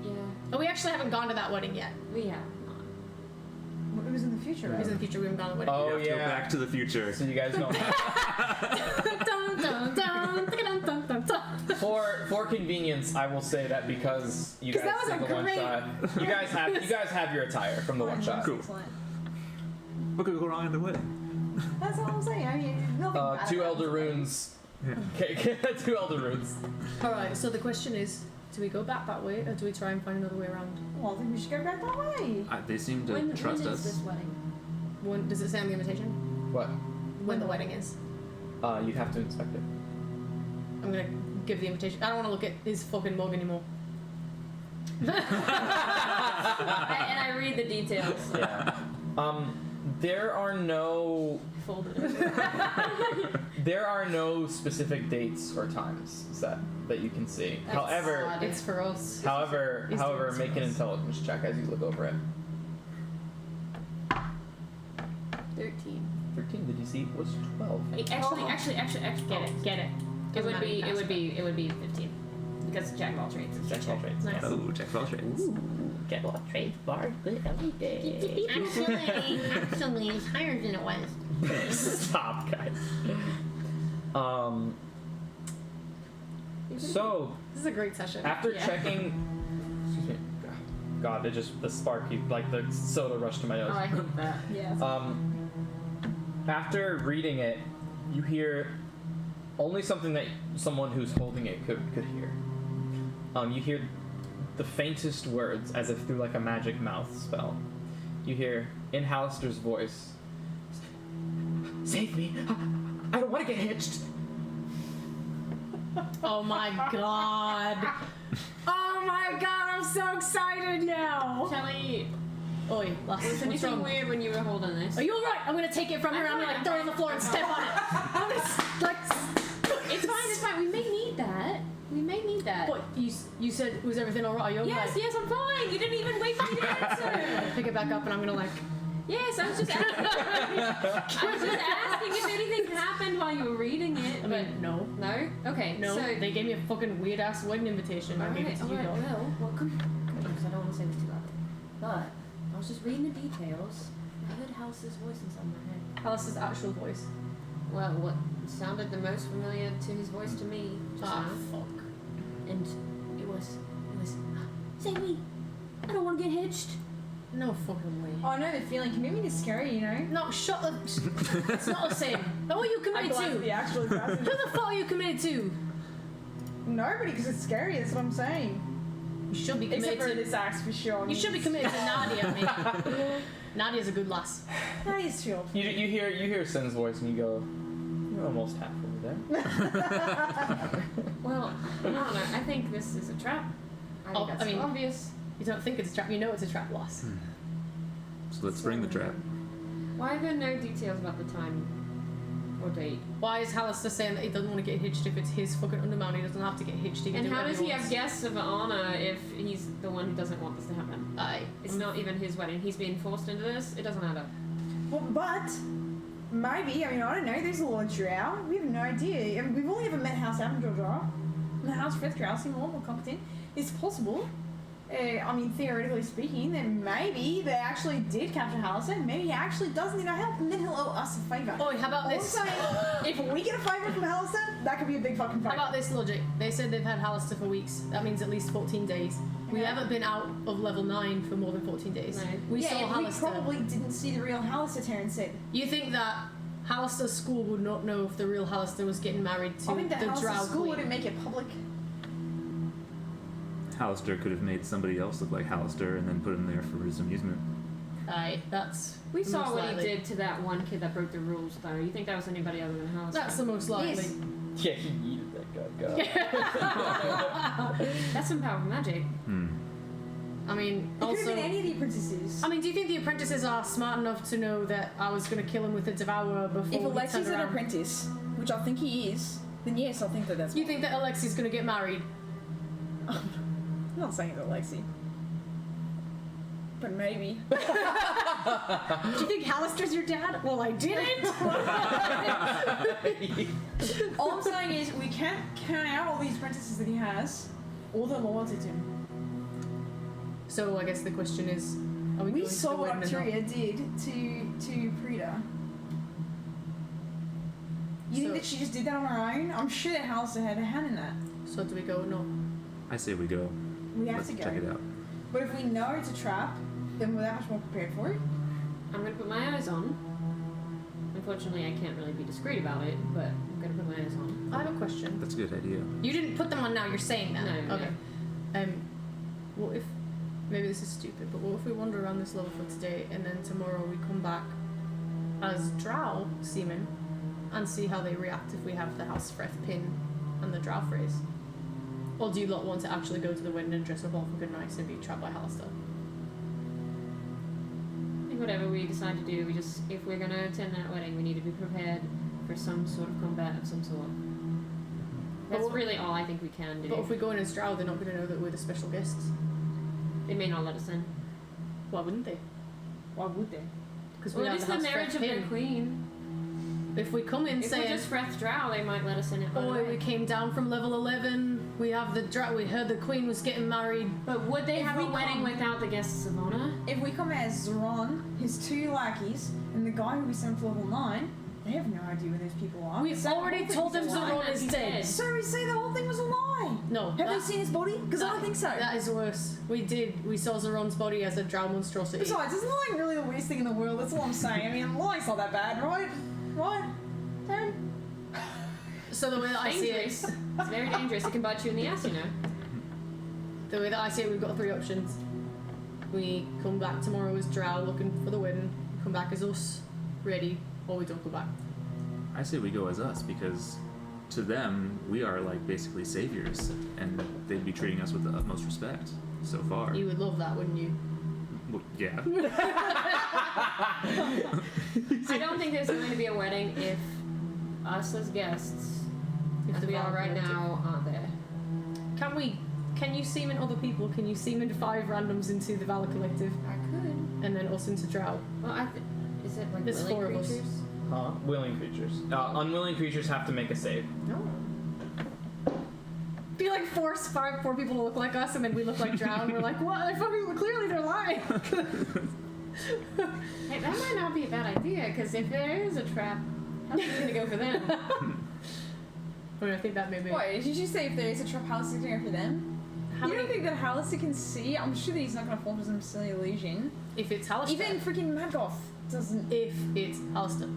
Yeah, Oh, we actually haven't gone to that wedding yet. we have not. It was in the future, Because right? in the future we haven't gone to the wedding. Oh You have to go yeah. back to the future. So you guys know. Dun, dun, dun, dun, dun, dun, dun. For convenience, I will say that because you 'Cause guys that was did a the one great- shot, you guys have your attire from the one shot. Cool. Excellent. What could go wrong in the wedding? That's all I'm saying. I mean, nothing bad 2 about elder it. runes. Yeah. Okay, 2 elder runes. Alright, so the question is, do we go back that way or do we try and find another way around? Well, I think we should go back that way. They seem to When trust is us. this wedding? When, does it say on the invitation? What? When the wedding is? You'd have to inspect it. I'm gonna give the invitation. I don't want to look at his fucking mug anymore. And I read the details. Yeah. There are no Folded. specific dates or times that you can see. That's However, odd. It's for us. however, He's doing this make for an us. intelligence check as you look over it. 13. 13. Did you see? It was 12. Actually, Get it. It Doesn't would be 15 because jack of all trades. Is Jack of all trades. Nice. Oh, Jack of all trades. Get all trades bar good every day. Actually, it's higher than it was. Stop, guys. So This is a great session. after Yeah. checking, excuse me, God, it just the sparky like the soda rushed to my nose. Oh, I hate that. Yeah. After reading it, you hear only something that someone who's holding it could hear. You hear the faintest words as if through like a magic mouth spell. You hear in Hallister's voice, "Save me! I don't want to get hitched." Oh my god. Oh my god, I'm so excited now. Kelly, Oi, lass, was what's anything wrong? weird when you were holding this? Are you alright? I'm gonna take it from her and I'm gonna like throw it on the floor and step on it. I'm gonna like. It's fine. We may need that. But you said, was everything alright? Are you alright? Yes, I'm fine. You didn't even wait for me to answer. Pick it back up and I'm gonna like. Yes, I was just asking. If anything happened while you were reading it. I mean, no. No? Okay, No, so... they gave me a fucking weird ass wedding invitation. I gave it to you, dog. well, come because I don't want to say this too loud. But I was just reading the details. I heard House's voice inside my head. Alice's actual voice. Well, what sounded the most familiar to his voice to me just Ah, now. fuck. And it was, save me! I don't want to get hitched. No fucking way. Oh, I know the feeling. Can be scary, you know. No, shut the. It's not the same. What are you I committed glanced at to? the actual Who person. the fuck are you committed to? Nobody, because it's scary. That's what I'm saying. You should be committed Except for to. this axe for sure. You should be committed to Nadia, mate. Nadia's a good lass. That is chill. You hear Sin's voice and you go, "You're almost half over there." Well, I don't know. I think this is a trap. I think Oh, that's I mean- obvious. You don't think it's a trap. You know it's a trap, lass. So let's bring the trap. Why are there no details about the time or date? Why is Hallister saying that he doesn't want to get hitched if it's his fucking undermount? He doesn't have to get hitched. He can And do how whatever does he wants. have guests of honor if he's the one who doesn't want this to happen? Aye. It's not even his wedding. He's being forced into this. It doesn't matter. Well, but maybe. I mean, I don't know. There's a lot of drow. We have no idea. I mean, we've only ever met House Avondale drow. The House Frith drow seem a lot more competent. It's possible. I mean, theoretically speaking, then maybe they actually did capture Hallister. Maybe he actually does need our help, and then he'll owe us a favour. Oi, how about All I'm this? saying, if we get a favour from Hallister, that could be a big fucking How favour. about this logic? They said they've had Hallister for weeks. That means at least 14 days. We Yeah. haven't been out of level 9 for more than 14 days. No. We yeah, saw and we Hallister. probably didn't see the real Hallister, Terrence said. You think that Hallister's school would not know if the real Hallister was getting married to I think that the Hallister Drow school Queen? wouldn't make it public. Hallister could have made somebody else look like Hallister and then put him there for his amusement. Aye, that's We the saw most what likely. he did to that one kid that broke the rules, though. You think that was anybody other than House? That's the most likely. Yes. Yeah, he yeeted that guy. That's some powerful magic. I mean, It could also. have been any of the apprentices. I mean, do you think the apprentices are smart enough to know that I was going to kill him with the devourer before If he Alexi's turned an around? apprentice, which I think he is, then yes, I think that's. You think that Alexi's gonna get married? I'm not saying it's Alexi. But maybe. Do you think Hallister's your dad? Well, I didn't. All I'm saying is we can't count out all these apprentices that he has, or their loyalty to him. So I guess the question is, are we We going saw to the what wedding or not? Arturia did to Prita. You think So- that she just did that on her own? I'm sure that Hallister had a hand in that. So do we go or not? I say we go. We have Let's to go. check it out. But if we know it's a trap, then we're that much more prepared for it. I'm gonna put my eyes on. Unfortunately, I can't really be discreet about it, but I'm gonna put my eyes on. I have a question. That's a good idea. You didn't put them on now. You're saying that. No, Okay. What if? Maybe this is stupid, but what if we wander around this level for today, and then tomorrow we come back as Drow seamen, and see how they react if we have the House Freth pin and the Drow phrase? Or do you not want to actually go to the wedding and dress up all for good nights and be trapped by Hallister? I think whatever we decide to do, we just, if we're gonna attend that wedding, we need to be prepared for some sort of combat of some sort. That's But- really all I think we can do. But if we go in as Drow, they're not going to know that we're the special guests. They may not let us in. Why wouldn't they? Why would they? Because Well, we it have is the the House marriage Freth of their pin. queen. If we come in If we're saying, just Freth Drow, they might let us in it. by the "Oh, way. we came down from level 11. We have the Drow. We heard the Queen was getting married." But would they If have we a wedding come- without the guests of honor? If we come as Zoran, his 2 lackeys, and the guy who we sent to level 9, they have no idea where those people are. We've So the already whole told thing them was a lie. Zoran is He's dead. dead. So we say the whole thing was a lie. No. Have they seen his body? Because I don't think so. That is worse. We did. We saw Zoran's body as a Drow monstrosity. Besides, is lying really the worst thing in the world? That's all I'm saying. I mean, lying's not that bad, right? Right? Darren? So the way that I see Dangerous. it, It's very dangerous. It can bite you in the ass, you know. the way that I see it, we've got 3 options. We come back tomorrow as Drow looking for the wedding. Come back as us, ready, or we don't go back. I say we go as us because to them we are like basically saviors, and they'd be treating us with the utmost respect so far. You would love that, wouldn't you? Well, yeah. I don't think there's going to be a wedding if us as guests, as we are right now, aren't there. Can you seaman other people? Can you seaman 5 randoms into the Valor Collective, I could. and then us into Drow? Well, is it like There's willing 4 of us. creatures? Willing creatures. Unwilling creatures have to make a save. No. Be like force 4 people to look like us, and then we look like Drow, and we're like, what? I fucking clearly they're lying. Hey, that might not be a bad idea, because if there is a trap, how's it going to go for them? I mean, I think that may be. Wait, did you say if there is a trap, Hallister can go for them? How You don't many? think that Hallister can see? I'm sure that he's not going to fall for some silly illusion. If it's Hallister. Even freaking Magoth doesn't. if it's Hallister.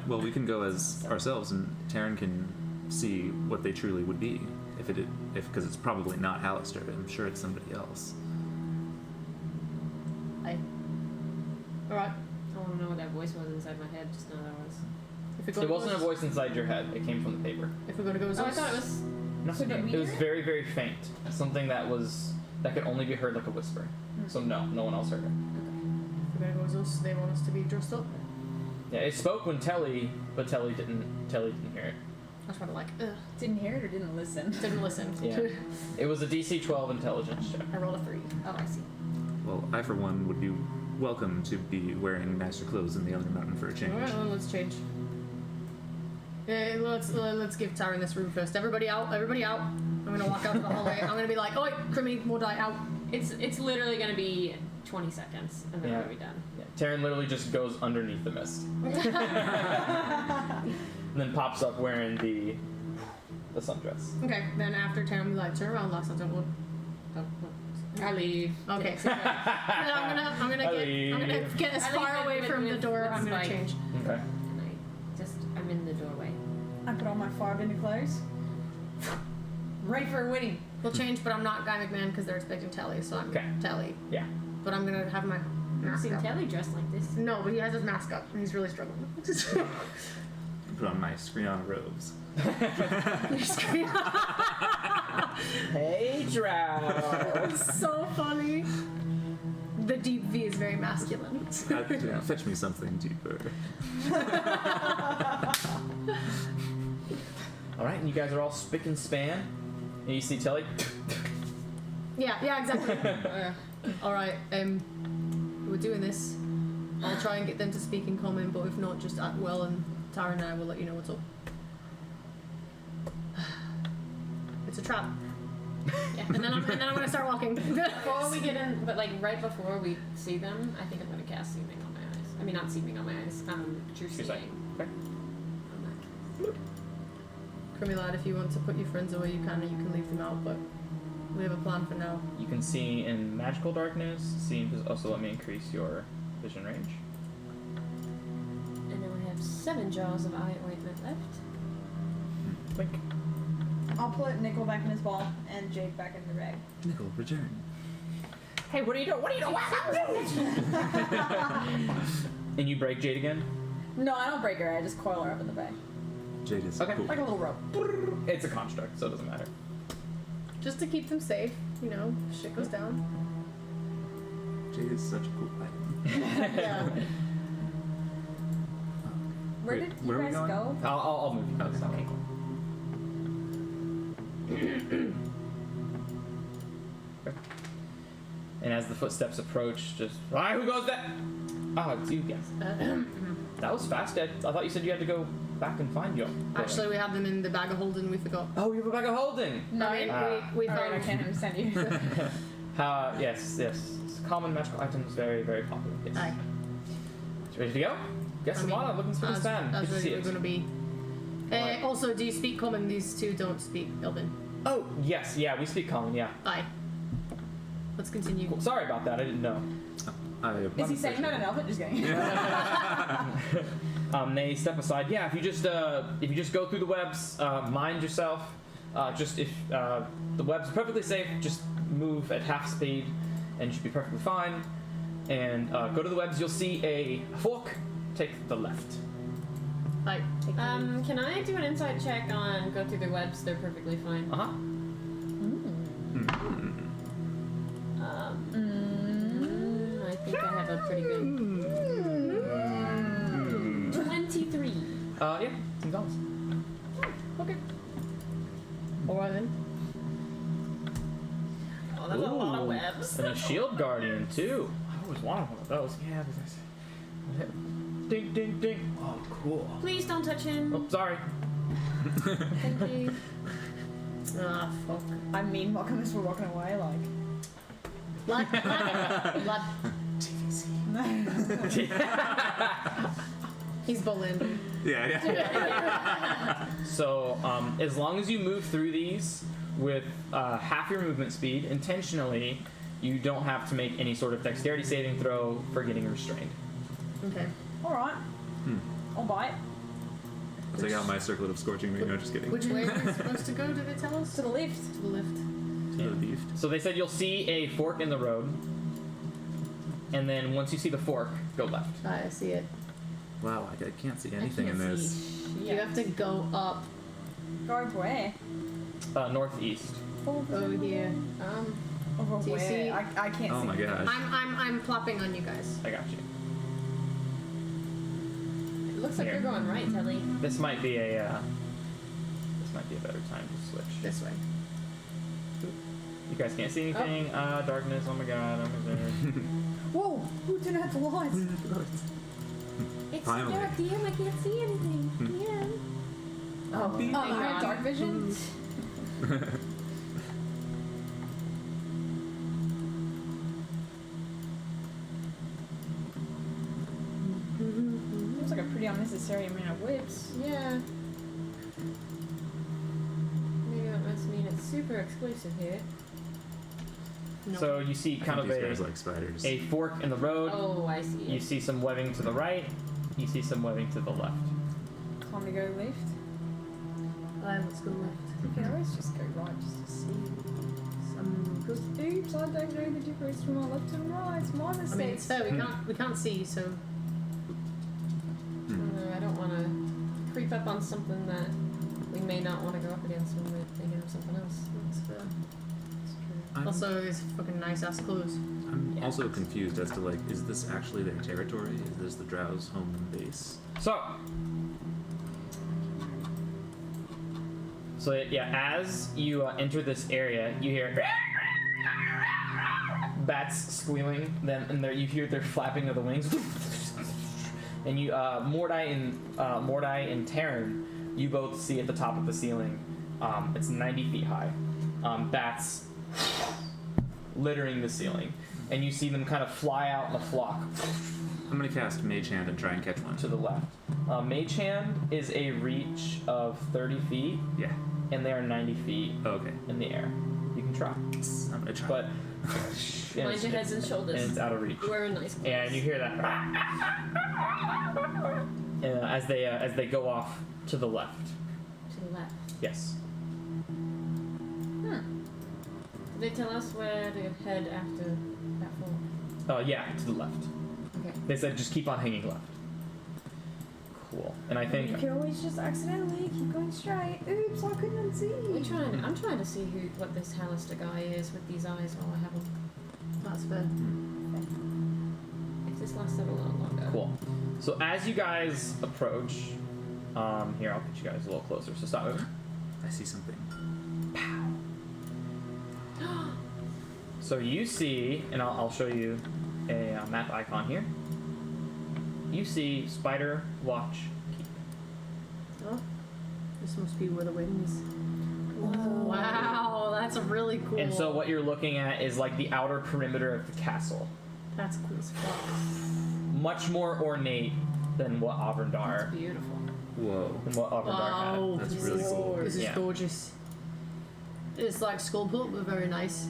Well, we can go as ourselves, and Taryn can see what they truly would be. Because it's probably not Hallister. I'm sure it's somebody else. Hey. Alright. I want to know what that voice was inside my head. Just know that was. If we're It gonna wasn't a go as, voice inside your head. It came from the paper. If we're gonna go as Oh, I us. thought it was. No, So did we it was hear it? very, very faint. Something that could only be heard like a whisper. So no one else heard it. If we're gonna go as us, they want us to be dressed up. Yeah, it spoke when but Telly didn't hear it. I was kind of like, ugh. Didn't hear it or didn't listen? Didn't listen. Yeah. It was a DC 12 intelligence check. I rolled a 3. Oh, I see. Well, I for one would be welcome to be wearing nicer clothes in the other mountain for a change. Alright, well, let's change. Let's give Taryn this room first. Everybody out. Everybody out. I'm gonna walk out to the hallway. I'm gonna be like, oi, Crimmy, more die out. It's literally going to be 20 seconds, and then Yeah. we'll be done. Yeah. Taryn literally just goes underneath the mist. And then pops up wearing the sundress. Okay, then after Taryn, will be like, turn around, last don't. I leave. Okay. So then I'm gonna get as I far leave away with- from the with- door. with I'm gonna Spike. change. Okay. And I'm in the doorway. I put on my firebender clothes. Ready for a wedding. We'll change, but I'm not Guy McMahon because they're expecting Telly, so I'm Okay. Telly. Yeah. But I'm gonna have my I've mask seen up. Telly dressed like this. No, but he has his mask up and he's really struggling. Put on my Screon robes. Hey, Drow. It's so funny. The deep V is very masculine. Fetch me something deeper. Alright, and you guys are all spick and span. And you see Telly. Yeah, exactly. Alright, we're doing this. I'll try and get them to speak in common, but if not, just Well and Tara and I will let you know what's up. It's a trap. Yeah. And then I'm gonna start walking. Before we get in, but like right before we see them, I think I'm gonna cast Seeming on my eyes. I mean, not Seeming on my eyes. True You're saying. Seeing. Okay. On that. Crummy lad, if you want to put your friends away, you can, and you can leave them out, but we have a plan for now. You can see in magical darkness. Seeing does also let me increase your vision range. And now I have 7 jars of eye ointment left. Blink. I'll put Nickel back in his ball and Jade back in the bag. Nickel, return. Hey, what are you doing? What are you doing? And you break Jade again? No, I don't break her. I just coil her up in the bag. Jade is Okay. cool. Like a little rope. It's a construct, so it doesn't matter. Just to keep them safe, you know, if shit goes down. Jade is such a cool item. Yeah. Where Wait, did you where are we guys going? go? I'll move you. Okay. Okay. And as the footsteps approach, just alright, who goes that? Oh, it's you guys. That was fast. I thought you said you had to go back and find your. Actually, we have them in the bag of holding. We forgot. Oh, you have a bag of holding. No, I mean, Ah. we Alright, I found. can't understand you. Yes. Common magical items, very, very popular. Yes. Aye. Ready to go? Get some water. Looking for the span. As Good to see we're it. going to be. Alright. Also, do you speak common? These two don't speak Elven. Oh, yes. Yeah, we speak common. Yeah. Aye. Let's continue. Cool. Sorry about that. I didn't know. Is he saying that in Elven? Just kidding. They step aside. Yeah, if you just go through the webs, mind yourself. Just if the webs are perfectly safe, just move at half speed, and you should be perfectly fine. And go to the webs. You'll see a fork. Take the left. Aye. Can I do an insight check on go through the webs? They're perfectly fine. Uh huh. I think I have a pretty good 23. Yeah. Seems honest. Okay. Alright then. Oh, that's a lot of Ooh. webs. And a shield guardian too. I always wanted one of those. Yeah. Because ding, ding, ding. Oh, cool. Please don't touch him. Oh, sorry. Thank you. Ah, fuck. I mean, welcome as we're walking away, like. Blood. He's bullying. Yeah. So, as long as you move through these with half your movement speed intentionally, you don't have to make any sort of dexterity saving throw for getting restrained. Okay. Alright. I'll buy it. I'll take out my circlet of scorching ring. No, just kidding. Which way are we supposed to go? Did they tell us? To the left. To the lift. To the left. So they said you'll see a fork in the road, and then once you see the fork, go left. I see it. Wow, I can't see anything in this. You have to go up Go where? Northeast. over here. Over Do you where? see- I can't Oh see. my gosh. I'm plopping on you guys. I got you. It looks like Here. you're going right, Telly. This might be a better time to switch. This way. You guys can't see anything. Darkness. Oh my god. I'm there. Whoa! Who turned out the lights? It's Finally. dark, DM. I can't see anything. DM. Oh, Thank I have God. dark vision. Looks like a pretty unnecessary amount of whips. Yeah. Maybe that must mean it's super exclusive here. No. So you see kind of These guys a like spiders. fork in the road. Oh, I see. You see some webbing to the right. You see some webbing to the left. Time to go left. Let's go left. You can always just go right just to see. Because oops, I don't know the difference between my left and right. It's my mistake. I mean, it's fair. We can't see, so I don't want to creep up on something that we may not want to go up against when we're thinking of something else. that's fair. I'm, Also, it's fucking nice ass clothes. I'm Also confused as to like, is this actually their territory? Is this the Drow's home base? So yeah, as you enter this area, you hear bats squealing. Then and there you hear their flapping of the wings. And you, Mordai and Terran, you both see at the top of the ceiling. It's 90 feet high. Bats littering the ceiling, and you see them kind of fly out in a flock I'm gonna cast Mage Hand and try and catch one. to the left. Mage Hand is a reach of 30 feet, Yeah. and they are 90 feet Oh, okay. in the air. You can try, I'm gonna try. but Mind your heads and shoulders. and it's out of reach. We're in nice clothes. And you hear that as they go off to the left. To the left. Yes. Did they tell us where to head after that fall? Yeah, to the left. Okay. They said just keep on hanging left. Cool. And I think You can always just accidentally keep going straight. Oops, I couldn't see. I'm trying to see what this Hallister guy is with these eyes while I have him. That's fair. If this lasted a little longer. cool. So as you guys approach, here I'll put you guys a little closer. So stop moving. I see something. So you see, and I'll show you a map icon here. You see Spider Watch Keep. Oh, this must be where the wind is. Whoa. Wow, that's really cool. And so what you're looking at is like the outer perimeter of the castle. That's cool as fuck. Much more ornate than what Avrandar, That's beautiful. Whoa. than what Avrandar Wow, That's this really is, cool. This is Yeah. gorgeous. It's like skull pulp, but very nice.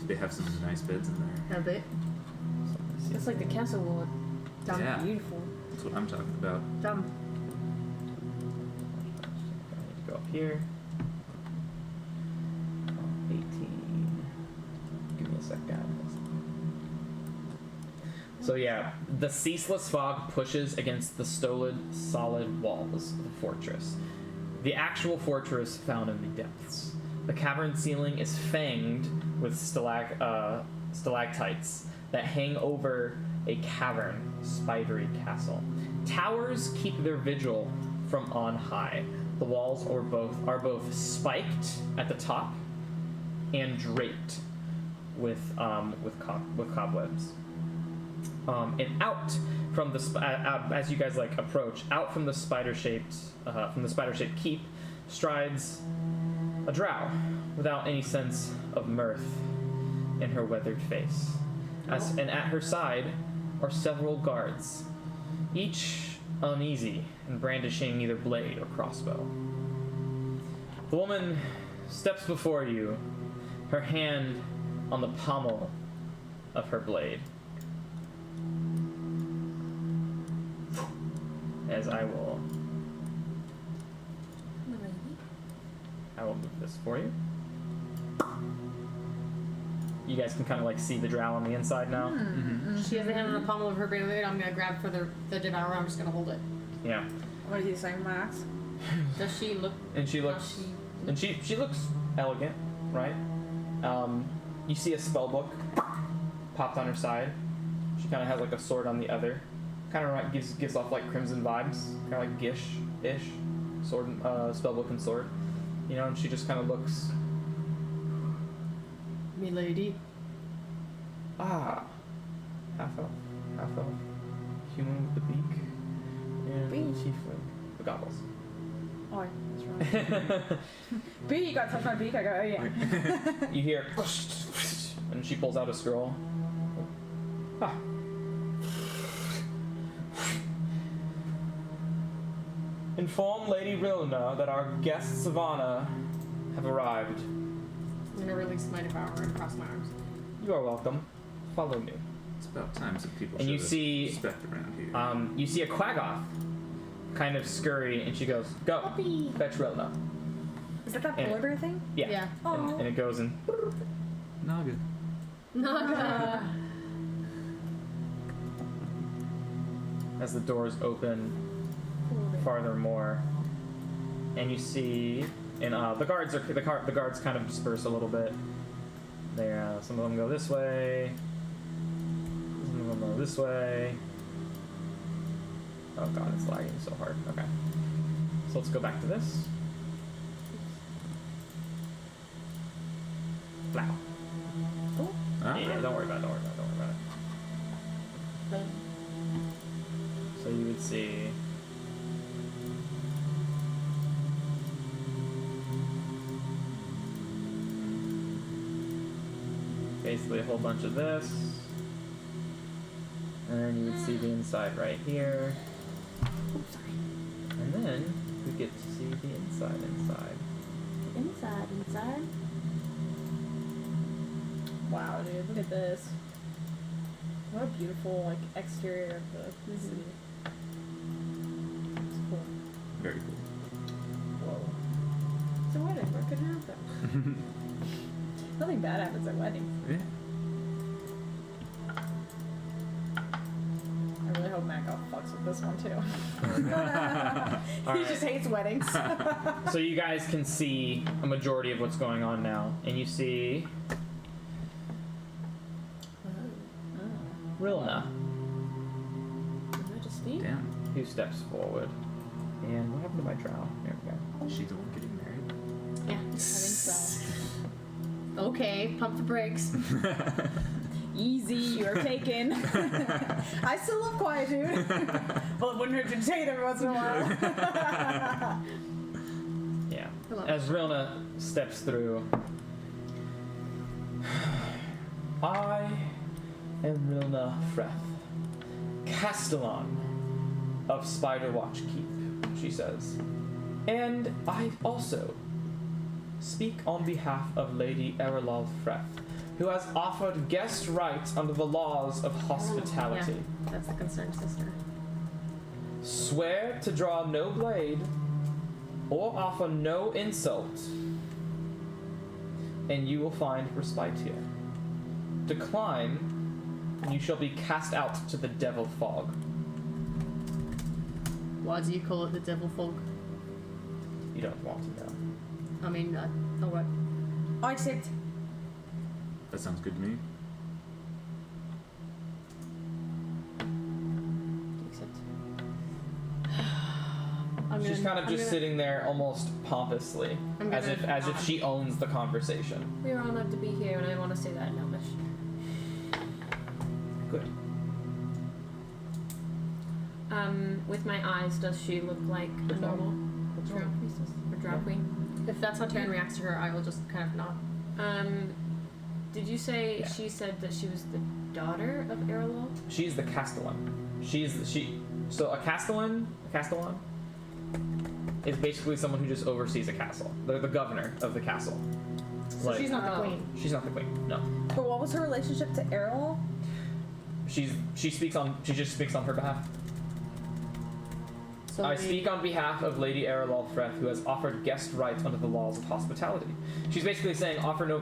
They have some nice beds in there. A bit. It's like the castle ward. Damn Yeah. beautiful. That's what I'm talking about. Damn. had. Go up here. 18. Give me a sec, guys. So yeah, the ceaseless fog pushes against the stolid, solid walls of the fortress. The actual fortress found in the depths. The cavern ceiling is fanged with stalactites that hang over a cavern, spidery castle. Towers keep their vigil from on high. The walls are both spiked at the top and draped with cobwebs. And out from the as you guys like approach, out from the spider-shaped keep strides a drow without any sense of mirth in her weathered face. And at her side are several guards, each uneasy and brandishing either blade or crossbow. The woman steps before you, her hand on the pommel of her blade. As I will move this for you. You guys can kind of like see the drow on the inside now. She has a hand on the pommel of her blade. I'm gonna grab for the devourer. I'm just gonna hold it. Yeah, I'm gonna do the same with my axe. Does she look? and she how looks she looks elegant, right? You see a spell book popped on her side. She kind of has like a sword on the other. Kind of like gives off like crimson vibes, kind of like Gish-ish, sword, spell book and sword. You know, and she just kind of looks. Me lady. Ah, half elf, human with the beak, and Beak. tiefling, the goggles. Oh, that's right. Beak, you gotta touch my beak. I go, oh yeah. You hear, and she pulls out a scroll. Ah. Inform Lady Rilna that our guests of honor have arrived. I'm gonna release my devourer and cross my arms. You are welcome. Follow me. It's about time some people And you showed us see- respect around here. You see a Quaggoth kind of scurry, and she goes, "Go, fetch Rilna." Is that And- polar bear thing? Yeah. Yeah. Aw. And it goes and Naga. Naga. as the doors open farther more, and you see, and the guards kind of disperse a little bit, Some of them go this way. Some of them go this way. Oh god, it's lagging so hard. Okay. So let's go back to this. Wow. Ah. Yeah, don't worry about it. So you would see. Basically a whole bunch of this. And then you would see the inside right here. And then we get to see the inside. Inside. Wow, dude, look at this. What a beautiful like exterior of the city. It's cool. Very cool. Whoa. It's a wedding. What could happen? Nothing bad happens at weddings. Yeah. I really hope Matt got fucks with this one too. He Alright. just hates weddings. So you guys can see a majority of what's going on now. And you see Rilna, Majesty. Damn. who steps forward. And what happened to my drow? There we go. She's the one getting married. Yeah. I think so. Okay, pump the brakes. Easy, you're taken. I still love quietude. Well, it wouldn't hurt to take it every once in a while. Yeah. Hello. As Rilna steps through, I am Rilna Freth, Castellan of Spiderwatch Keep, she says. And I also speak on behalf of Lady Erelal Freth, who has offered guest rights under the laws of hospitality. Yeah, that's the concerned sister. Swear to draw no blade or offer no insult, and you will find respite here. Decline, and you shall be cast out to the devil fog. Why do you call it the devil fog? You don't want to know. I mean, alright. I accept. That sounds good to me. She's kind of just sitting there, almost pompously, I'm as gonna- if she owns the conversation. We were honored to be here, and I want to say that in Elvish. Good. With my eyes, does she look like a normal drow priestess or drow queen? If that's how Taryn reacts to her, I will just kind of nod. Did you say Yeah. she said that she was the daughter of Erelal? She's the Castellan. So a Castellan is basically someone who just oversees a castle. They're the governor of the castle. So she's not the Oh. queen. She's not the queen. No. But what was her relationship to Errol? She just speaks on her behalf. So I speak on behalf of Lady Erelal Freth, who has offered guest rights under the laws of hospitality. She's basically saying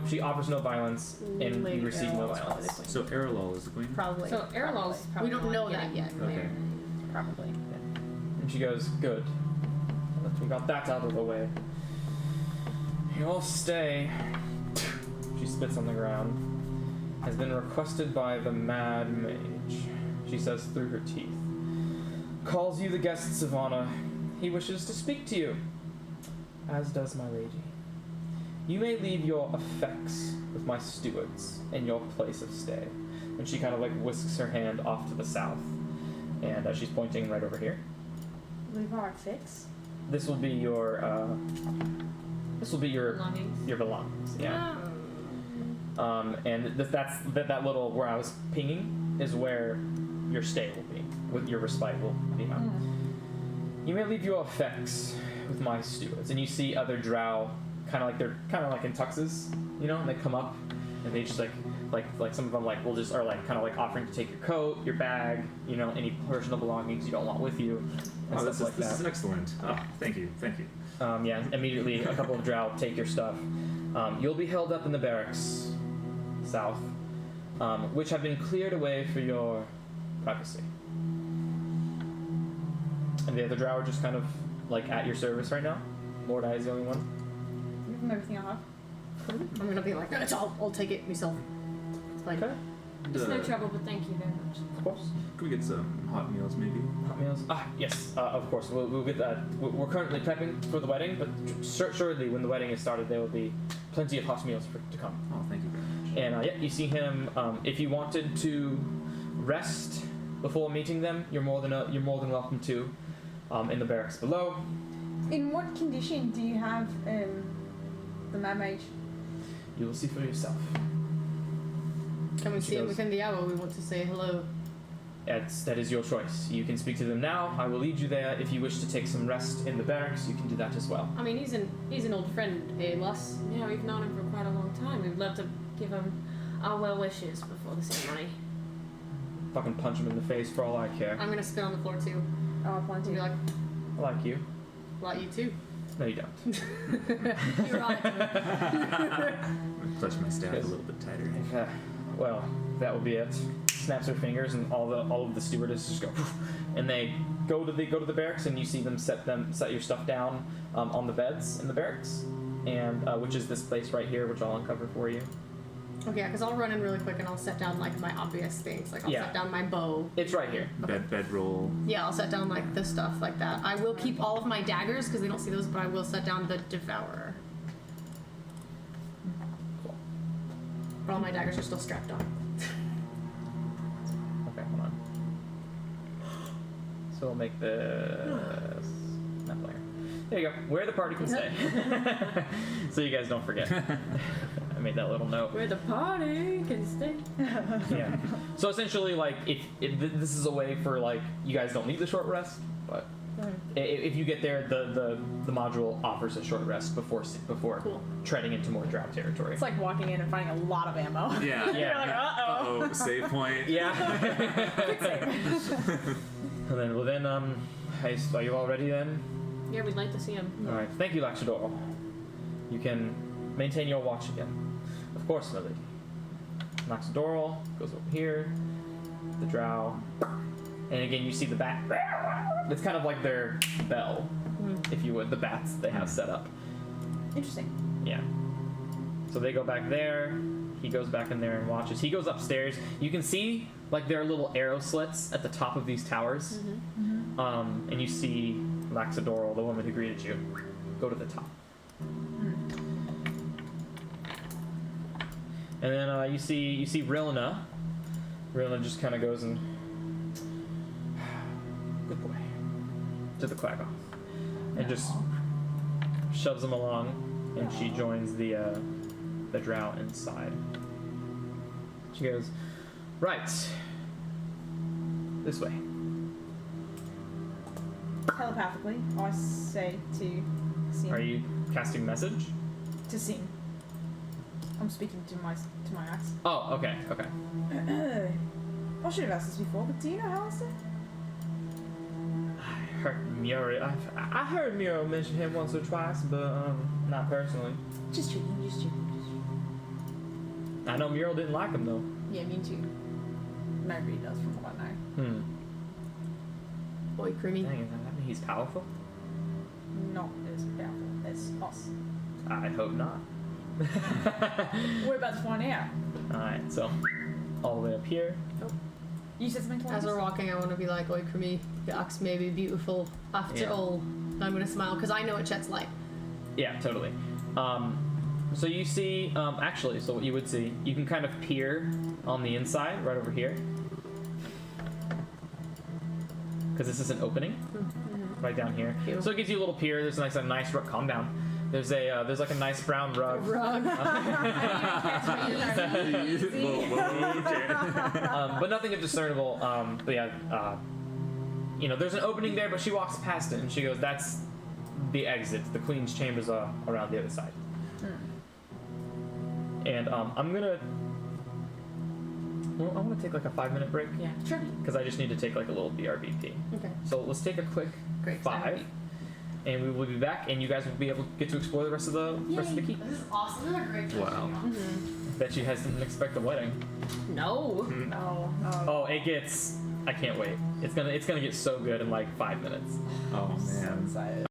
she offers no violence and Lady you receive no Erelal is probably violence. the queen. So Erelal is the queen? Probably. So Erelal's probably We don't the know one that getting yet. Okay. Probably. And she goes, good. We got that out of the way. Your stay, she spits on the ground, has been requested by the Mad Mage, she says through her teeth. Calls you the guests of honor. He wishes to speak to you, as does my lady. You may leave your effects with my stewards in your place of stay. And she kind of like whisks her hand off to the south, and she's pointing right over here. Leave our fix. This will be your belongings. your belongings. Yeah. Oh. And that little where I was pinging is where your stay will be, with your respite will be. You may leave your effects with my stewards, and you see other drow, kind of like in tuxes, you know, and they come up, and they just like some of them will just are kind of offering to take your coat, your bag, you know, any personal belongings you don't want with you, and Oh, stuff this is excellent. Oh, thank you. Yeah, immediately a couple of drow take your stuff. You'll be held up in the barracks south, which have been cleared away for your privacy. And the other drow are just kind of at your service right now. Lord I is the only one. Give them everything I have. I'm gonna be like, I'll take it myself. It's fine. Okay. It's no trouble, but thank you very much. Of course. Could we get some hot meals, maybe? Hot meals? Ah, yes, of course. We'll get that. We're currently prepping for the wedding, but surely when the wedding is started, there will be plenty of hot meals to come. Oh, thank you very much. And yeah, you see him. If you wanted to rest before meeting them, you're more than welcome to, in the barracks below. In what condition do you have the Mage? You will see for yourself. Can we She see him goes- within the hour? We want to say hello. That is your choice. You can speak to them now. I will lead you there. If you wish to take some rest in the barracks, you can do that as well. I mean, he's an old friend, Lass. Yeah, we've known him for quite a long time. We'd love to give him our well wishes before the ceremony. Fucking punch him in the face for all I care. I'm gonna spit on the floor too. Oh, And plenty. be like, I like you. like you too. No, you don't. You're right. Clutch my staff a Yes. little bit tighter. Well, that will be it. Snaps her fingers, and all of the stewardesses just go, and they go to the barracks, and you see them set your stuff down on the beds in the barracks, and which is this place right here, which I'll uncover for you. Okay, because I'll run in really quick and I'll set down like my obvious things. Like I'll Yeah. set down my bow. It's right here. Bedroll. Yeah, I'll set down like the stuff like that. I will keep all of my daggers because they don't see those, but I will set down the devourer. Cool. But all my daggers are still strapped on. Okay, hold on. So we'll make this not player. There you go. Where the party can stay. So you guys don't forget. I made that little note. Where the party can stay. Yeah. So essentially, like, if this is a way for like you guys don't need the short rest, but if you get there, the module offers a short rest before Cool. treading into more drought territory. It's like walking in and finding a lot of ammo. Yeah. Yeah. You're like, uh-oh. Uh-oh, save point. Yeah. And then, are you all ready then? Yeah, we'd like to see him. All right. Thank you, Laxador. You can maintain your watch again. Of course, my lady. Laxadoral goes over here. The drow. And again, you see the bat. It's kind of like their bell, if you would, the bats they have set up. Interesting. Yeah. So they go back there. He goes back in there and watches. He goes upstairs. You can see like there are little arrow slits at the top of these towers. And you see Laxadoral, the woman who greeted you, go to the top. And then you see Rilna. Rilna just kind of goes and good boy to the Quaggoth and just shoves him along, and she joins the drow inside. She goes, right, this way. Telepathically, I say to Sim. Are you casting message? To Sim. I'm speaking to my axe. Oh, okay. I should have asked this before, but do you know Alistair? I heard Muriel mention him once or twice, but not personally. Just checking. I know Muriel didn't like him though. Yeah, me too. Nobody does from what I know. Boy, creamy. Dang, does that mean he's powerful? Not as powerful as us. I hope not. We're about to find out. Alright, so all the way up here. You said something to As we're us? walking, I want to be like, oi, creamy, the axe may be beautiful after Yeah. all. And I'm going to smile because I know what Chet's like. Yeah, totally. So you see, actually, so what you would see, you can kind of peer on the inside, right over here. Because this is an opening, right down here. Cute. So it gives you a little peer. There's a nice rug. Calm down. There's like a nice brown rug. Rug. But nothing of discernible. But yeah, there's an opening there, but she walks past it and she goes, "That's the exit. The queen's chambers are around the other side." And I'm gonna. Well, I want to take like a 5-minute break Yeah. Sure. because I just need to take like a little BRBP. Okay, So let's take a quick great. 5, and we will be back, and you guys will be able to get to explore the rest of the keep. This is awesome. This is a great place. Wow. Bet you guys didn't expect a wedding. No. No. Oh, it gets. I can't wait. It's gonna get so good in like 5 minutes. Oh So man. excited.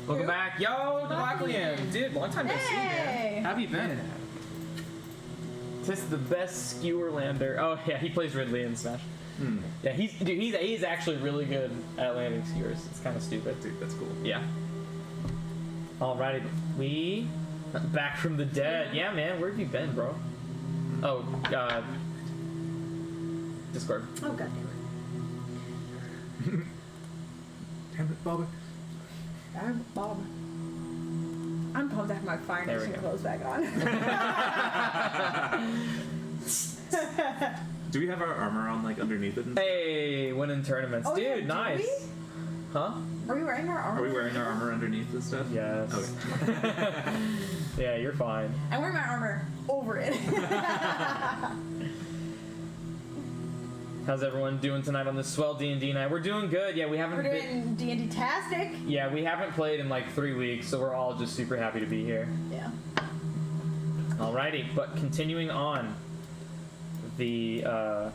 Welcome back. Yo, Blacklian. Dude, long time no see, man. Hey. How have you been? Tis the best skewerlander. Oh yeah, he plays Ridley in Smash. Yeah, he's actually really good at landing skewers. It's kind of stupid. Dude, that's cool. Yeah. Alrighty, we back from the dead. Yeah, man, where have you been, bro? Oh, Discord. Oh god Damn it, Bobby. I'm Bob. I'm pumped to have my fire There we nation go. clothes back on. Do we have our armor on like underneath it? Hey, winning tournaments, Oh, yeah, dude. do Nice. we? Huh? Are we wearing our armor? Are we wearing our armor underneath this stuff? Yes. Okay. Yeah, you're fine. I'm wearing my armor over it. How's everyone doing tonight on this swell D&D night? We're doing good. Yeah, we haven't. We're doing D&D-tastic. Yeah, we haven't played in like 3 weeks, so we're all just super happy to be here. Yeah. Alrighty, but continuing on, the oh,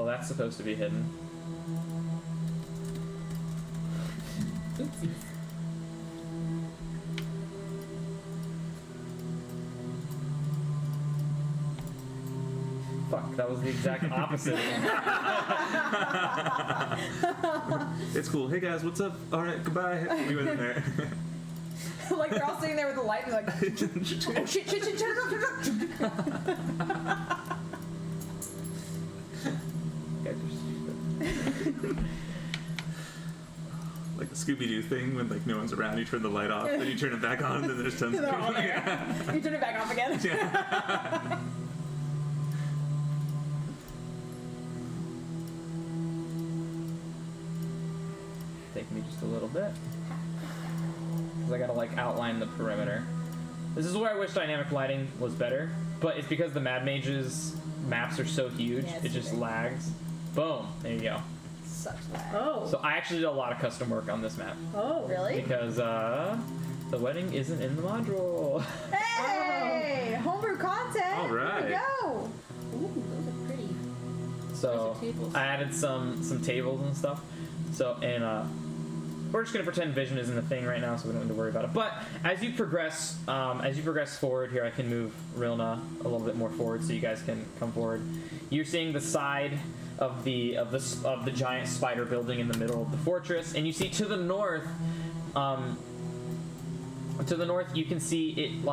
that's supposed to be hidden. Oopsies. Fuck, that was the exact opposite. It's cool. Hey guys, what's up? All right, goodbye. We went in there. Like they're all sitting there with the light and they're like, oh shit, turn it up, turn it up. Guys are stupid. Like the Scooby-Doo thing when like no one's around, you turn the light off, then you turn it back on, and then there's tons of They're all people. there. You turn it back off again. Yeah. Take me just a little bit. Because I gotta like outline the perimeter. This is where I wish dynamic lighting was better, but it's because the Mad Mage's maps are so huge, Yeah, it it's just big. lags. Boom, there you go. Such lag. Oh. So I actually did a lot of custom work on this map. Oh. Really? Because the wedding isn't in the module. Hey! Homebrew content! All right. Here we go! Ooh, those are pretty. So Those are tables. I added some tables and stuff. So and we're just gonna pretend vision isn't a thing right now, so we don't need to worry about it. But as you progress forward here, I can move Rilna a little bit more forward, so you guys can come forward. You're seeing the side of the giant spider building in the middle of the fortress, and you see to the north. To the north, you can see it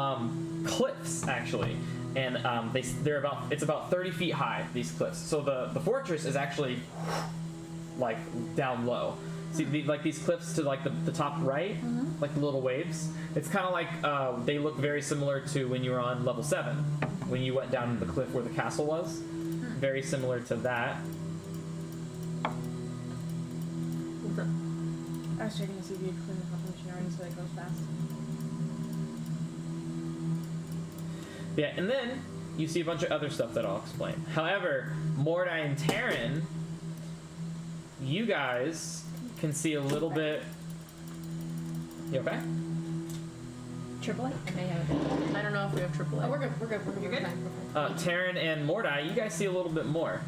cliffs actually, and it's about 30 feet high. These cliffs. So the fortress is actually like down low. See, these cliffs to like the top right, like the little waves. It's kind of like they look very similar to when you were on level 7, when you went down the cliff where the castle was. Very similar to that. I was checking to see if you had cleaned the population already so it goes fast. Yeah, and then you see a bunch of other stuff that I'll explain. However, Mordai and Taryn, you guys can see a little bit. You okay? Triple A? I may have it. I don't know if we have AAA. Oh, we're good. We're good. We're good. We're fine. Taryn and Mordai, you guys see a little bit more.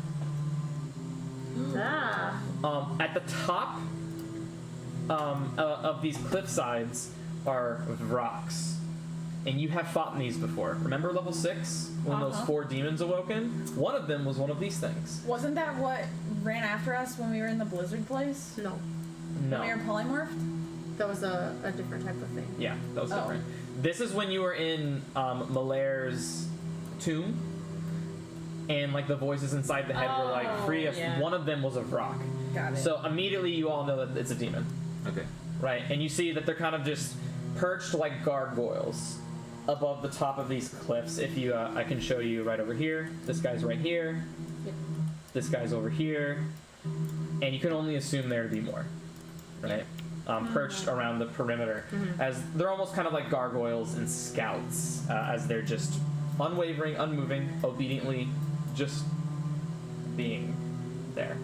Ah. At the top of these cliff sides are rocks. And you have fought in these before. Remember level 6? When those 4 demons awoken? One of them was one of these things. Wasn't that what ran after us when we were in the blizzard place? No. When we were No. polymorphed? That was a different type of thing. Yeah, that was Oh. different. This is when you were in Malaire's tomb. And like the voices inside the head were like, Oh, free us. yeah. One of them was of rock. Got it. So immediately you all know that it's a demon. Okay. Right, and you see that they're kind of just perched like gargoyles above the top of these cliffs. If you, I can show you right over here. This guy's right here. Yep. This guy's over here, and you can only assume there to be more, right? Perched around the perimeter, as they're almost kind of like gargoyles and scouts, as they're just unwavering, unmoving, obediently, just being there.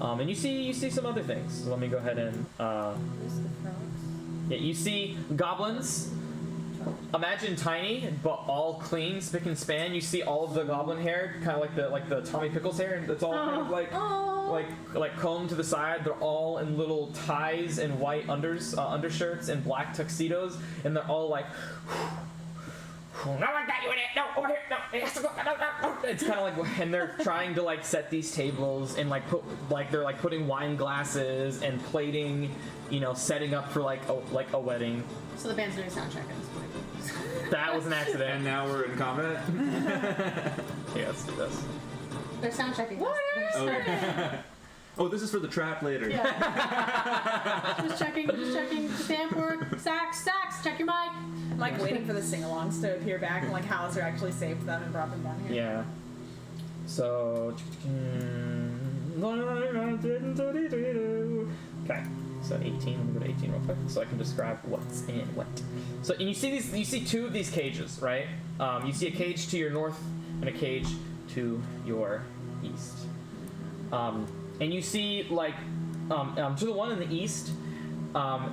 And you see some other things. So let me go ahead and Where's the frogs? yeah, you see goblins imagine tiny, but all clean, spick and span. You see all of the goblin hair, kind of like the Tommy Pickles hair, and it's all kind of like combed to the side. They're all in little ties and white undershirts and black tuxedos, and they're all like. Not like that, you idiot! No, over here! No, it has to go! No, no, no! It's kind of like, and they're trying to like set these tables and like put, like they're like putting wine glasses and plating, you know, setting up for like a wedding. So the band's doing sound check at this point. That was an accident. And now we're in combat. Yeah, let's do this. They're sound checking. Okay. Oh, this is for the trap later. Yeah. just checking. Stamp work. Sax. Check your mic. I'm like waiting for the sing-alongs to appear back and like Hauser actually saved them and brought them down here. Yeah. So. Okay. So 18. Let me go to 18 real quick, so I can describe what's in what. So, and you see these. You see two of these cages, right? You see a cage to your north and a cage to your east. And you see like to the one in the east,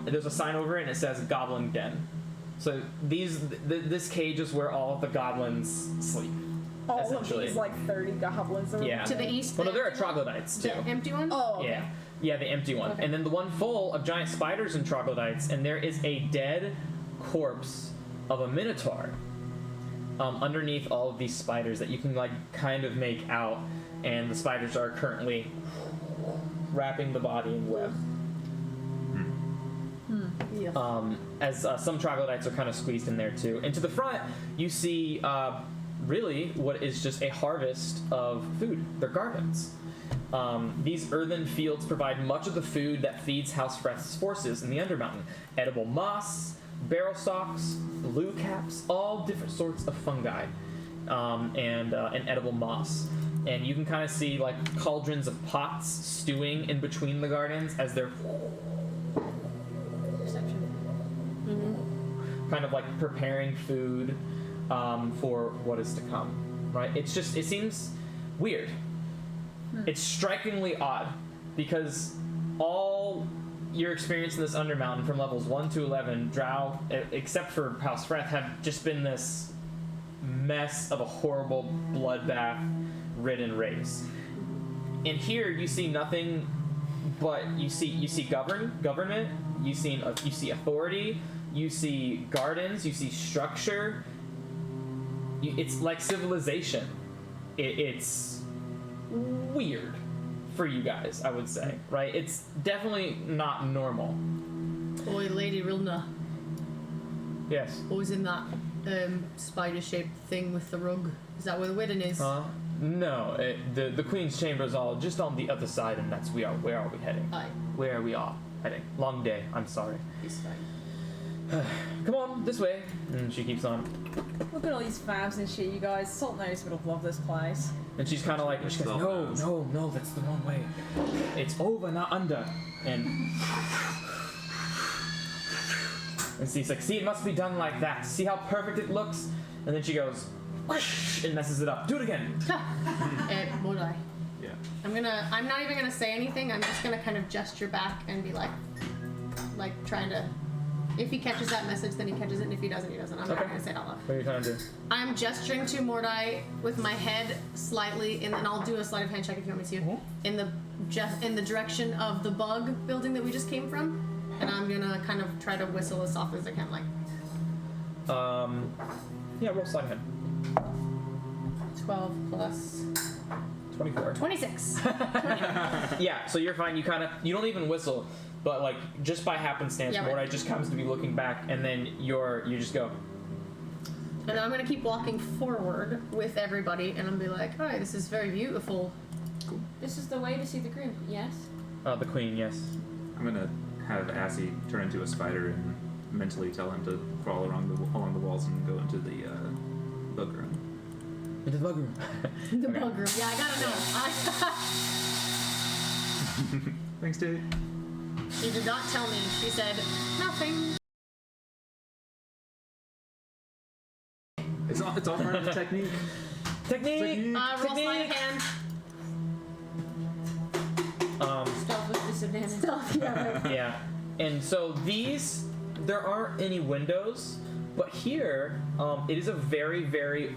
there's a sign over it and it says Goblin Den. So this cage is where all of the goblins sleep. All of essentially. these like 30 goblins are Yeah. To the east. Well, no, there are troglodytes too. The empty one. Oh, okay. Yeah. Yeah, the empty one. Okay. And then the one full of giant spiders and troglodytes, and there is a dead corpse of a minotaur underneath all of these spiders that you can like kind of make out, and the spiders are currently wrapping the body in web. Yeah. As some troglodytes are kind of squeezed in there too. And to the front, you see really what is just a harvest of food. They're gardens. These earthen fields provide much of the food that feeds Housefreth's forces in the Undermountain. Edible moss, barrel stalks, blue caps, all different sorts of fungi, and edible moss. And you can kind of see like cauldrons of pots stewing in between the gardens as they're kind of like preparing food for what is to come, right? It seems weird. It's strikingly odd because all your experience in this Undermountain from levels 1 to 11, Drow, except for Housefreth, have just been this mess of a horrible bloodbath-ridden race. And here you see nothing but you see government, you see authority, you see gardens, you see structure. It's like civilization. It's weird for you guys, I would say, right? It's definitely not normal. Oi, Lady Rilna. Yes. What was in that spider-shaped thing with the rug? Is that where the wedding is? No, the Queen's Chamber is all just on the other side, and that's where are we heading? Aye. Where we are heading. Long day, I'm sorry. It's fine. Come on, this way. And she keeps on. Look at all these fabs and shit, you guys. Salt Nose would have loved this place. And she's kind of like, she goes, no, that's the wrong way. It's over, not under. And she's like, see, it must be done like that. See how perfect it looks? And then she goes, whoosh, and messes it up. Do it again. Would I? Yeah. I'm not even gonna say anything. I'm just gonna kind of gesture back and be like trying to. If he catches that message, then he catches it, and if he doesn't, he doesn't. I'm not gonna say it out loud. What are you trying to do? I'm gesturing to Mordai with my head slightly, and then I'll do a sleight of hand check if you want me to, in the direction of the bug building that we just came from, and I'm gonna kind of try to whistle as soft as I can, like. Yeah, roll sleight of hand. 12 plus 24. 26. Yeah, so you're fine. You don't even whistle, but like just by happenstance, Yeah, Mordai just comes to be looking back, and then you just go. And then I'm gonna keep walking forward with everybody, and I'm be like, "Hi, this is very beautiful." This is the way to see the group, yes? The Queen, yes. I'm gonna have Assy turn into a spider and mentally tell him to crawl along the walls and go into the bug room. Into the bug room. The bug room. Yeah, I gotta know. Thanks, Dave. She did not tell me. She said nothing. It's all part of the technique. Technique. Roll sleight of hand. Stealth with disadvantage. Stealth. Yeah. Yeah, and so there aren't any windows, But here, it is a very, very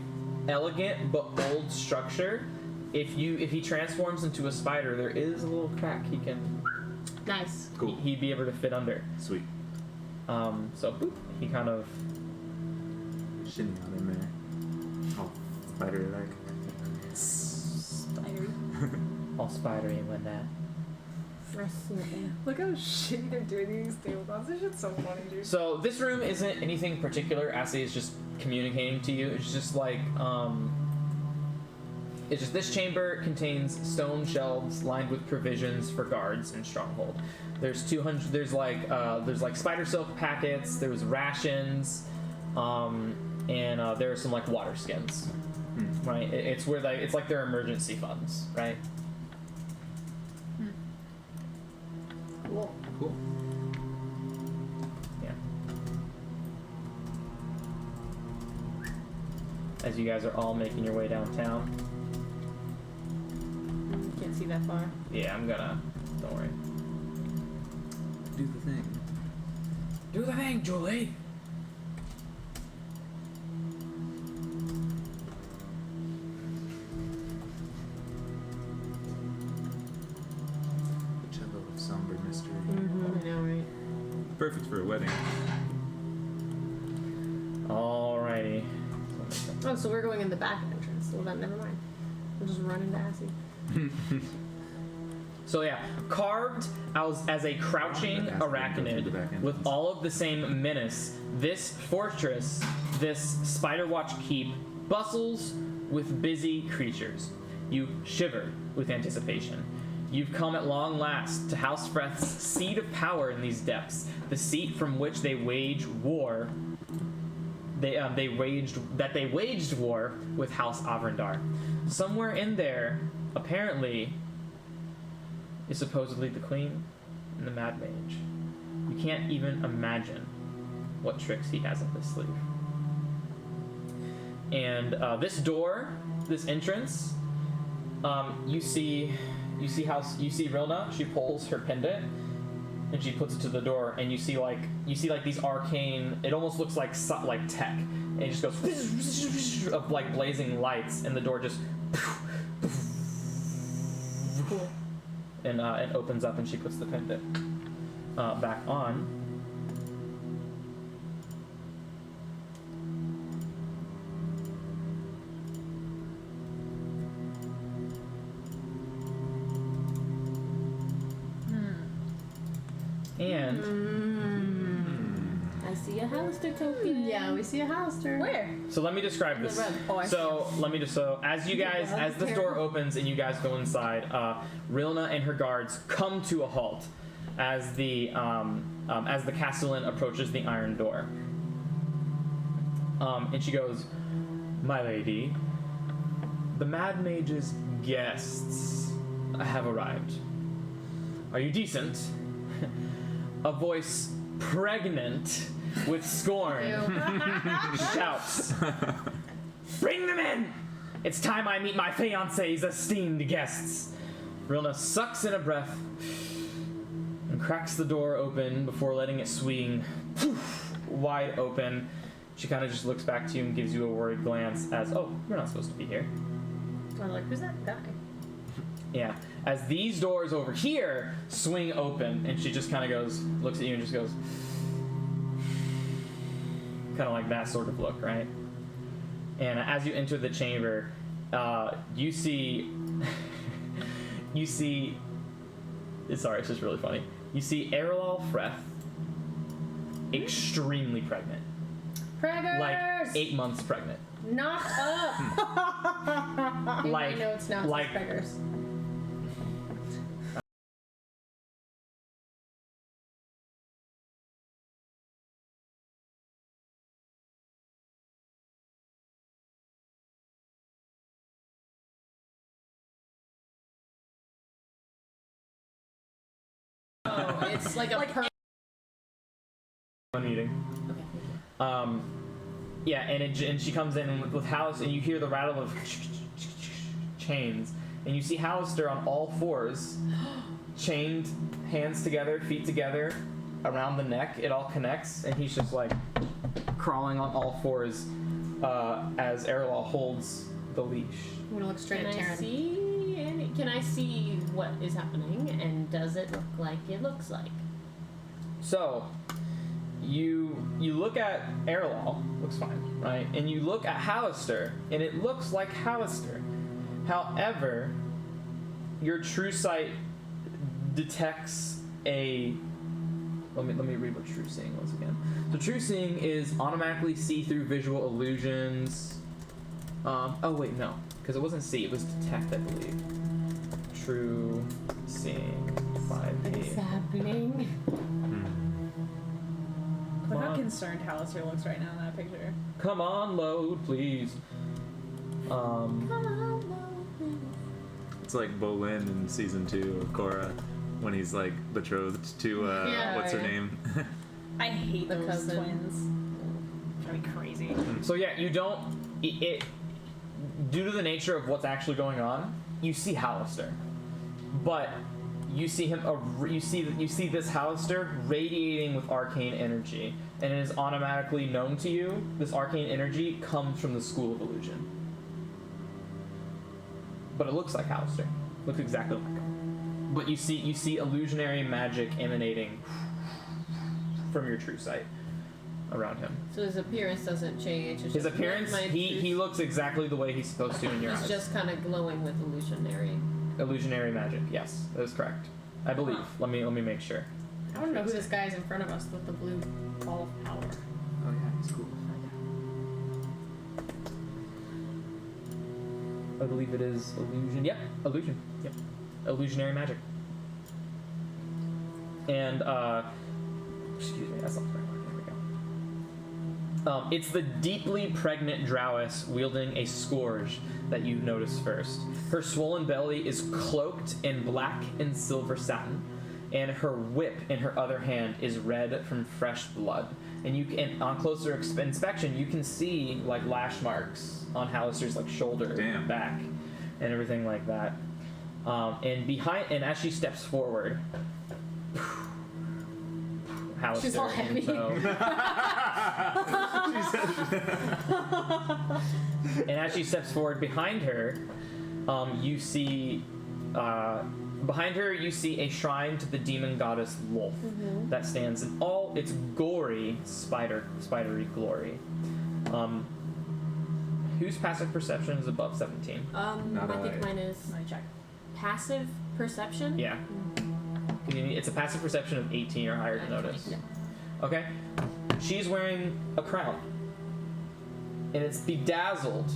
elegant but old structure. If he transforms into a spider, there is a little crack he can. Nice. Cool. He'd be able to fit under. Sweet. So boop, he kind of. Shimmy on in there. Oh, spider like. Spidery. All spidery and whatnot. Look how shitty they're doing these tablecloths. This shit's so funny, dude. So this room isn't anything particular. Ashley is just communicating to you. It's just like it's just this chamber contains stone shelves lined with provisions for guards and stronghold. There's 200. There's like spider silk packets. There's rations, and there are some like water skins. Right. It's where it's like their emergency funds. Right. Cool. Cool. Yeah. As you guys are all making your way downtown. Can't see that far. Yeah, I'm gonna. Don't worry. Do the thing. Do the thing, Julie. The cello of somber mystery. I know, right? Perfect for a wedding. Alrighty. Oh, so we're going in the back entrance. Well, then never mind. We'll just run into Assy. So yeah, carved as a crouching arachnid with all of the same menace, this fortress, this Spider Watch keep, bustles with busy creatures. You shiver with anticipation. You've come at long last to House Freth's seat of power in these depths, the seat from which they wage war. They waged war with House Avrindar. Somewhere in there, apparently, is supposedly the Queen and the Mad Mage. You can't even imagine what tricks he has up his sleeve. And this door, this entrance, you see Rilna. She pulls her pendant and she puts it to the door, and you see like these arcane. It almost looks like tech, and it just goes of like blazing lights, and the door just and opens up, and she puts the pendant back on. And I see a Hallister token. Yeah, we see a Hallister. Where? so let me describe this. Oh, I So as you guys, as this door opens and you guys go inside, Rilna and her guards come to a halt as the Castellan approaches the iron door. And she goes, "My lady, the Mad Mage's guests have arrived. Are you decent?" A voice pregnant with scorn shouts, "Bring them in! It's time I meet my fiancé's esteemed guests." Rilna sucks in a breath and cracks the door open before letting it swing wide open. She kind of just looks back to you and gives you a worried glance as, "Oh, you're not supposed to be here." I'm like, who's that guy? Yeah. As these doors over here swing open, and she just kind of looks at you and just goes, kind of like that sort of look, right? And as you enter the chamber, you see, sorry, it's just really funny. You see Erlal Freth, extremely pregnant. Preggers! Like 8 months pregnant. Knock up! In my Like, notes now it like, says preggers. Oh, it's like a Meeting. Okay. Yeah, and she comes in with Hallister, and you hear the rattle of chains, and you see Hallister on all fours, chained, hands together, feet together, around the neck. It all connects, and he's just like crawling on all fours as Erlal holds the leash. I'm gonna look straight Can at I Taryn. see? Can I see what is happening? And does it look like it looks like? So, you look at Erlal, looks fine, right? And you look at Hallister, and it looks like Hallister. However, your true sight detects a. Let me read what true seeing was again. So true seeing is automatically see through visual illusions. Oh wait, no, because it wasn't see, it was detect, I believe. True seeing 5e. happening? Look how on. concerned Hallister looks right now in that picture. Come on, load, please. It's like Bolin in season 2 of Korra when he's like betrothed to Yeah, what's her yeah. name? I hate The those cousin. twins. Drive me crazy. So yeah, you don't. It due to the nature of what's actually going on, you see Hallister, but you see him. You see this Hallister radiating with arcane energy, and it is automatically known to you. This arcane energy comes from the School of Illusion, but it looks like Hallister. Looks exactly like him. But you see illusionary magic emanating from your true sight around him. So his appearance doesn't change. It's His just appearance, my he looks exactly the way he's supposed to in your He's eyes. just kind of glowing with illusionary. Illusionary magic, yes, that is correct. I believe. Huh. Let me make sure. I want to know who this guy is in front of us with the blue ball of power. Oh yeah, he's cool. I believe it is illusion. Yep, illusion. Yep, illusionary magic. And excuse me, that's not the right one. There we go. It's the deeply pregnant Drowess wielding a scourge that you notice first. Her swollen belly is cloaked in black and silver satin, and her whip in her other hand is red from fresh blood. And on closer inspection, you can see like lash marks on Hallister's like shoulder, Damn. back, and everything like that. And as she steps forward, Hallister She's all heavy. and as she steps forward behind her, you see behind her you see a shrine to the demon goddess Wolf that stands in all its gory spidery glory. Whose passive perception is above 17? Not I think I. mine is Let me check. passive perception. Yeah. It's a passive perception of 18 or higher to notice. Yeah. Okay. She's wearing a crown, and it's bedazzled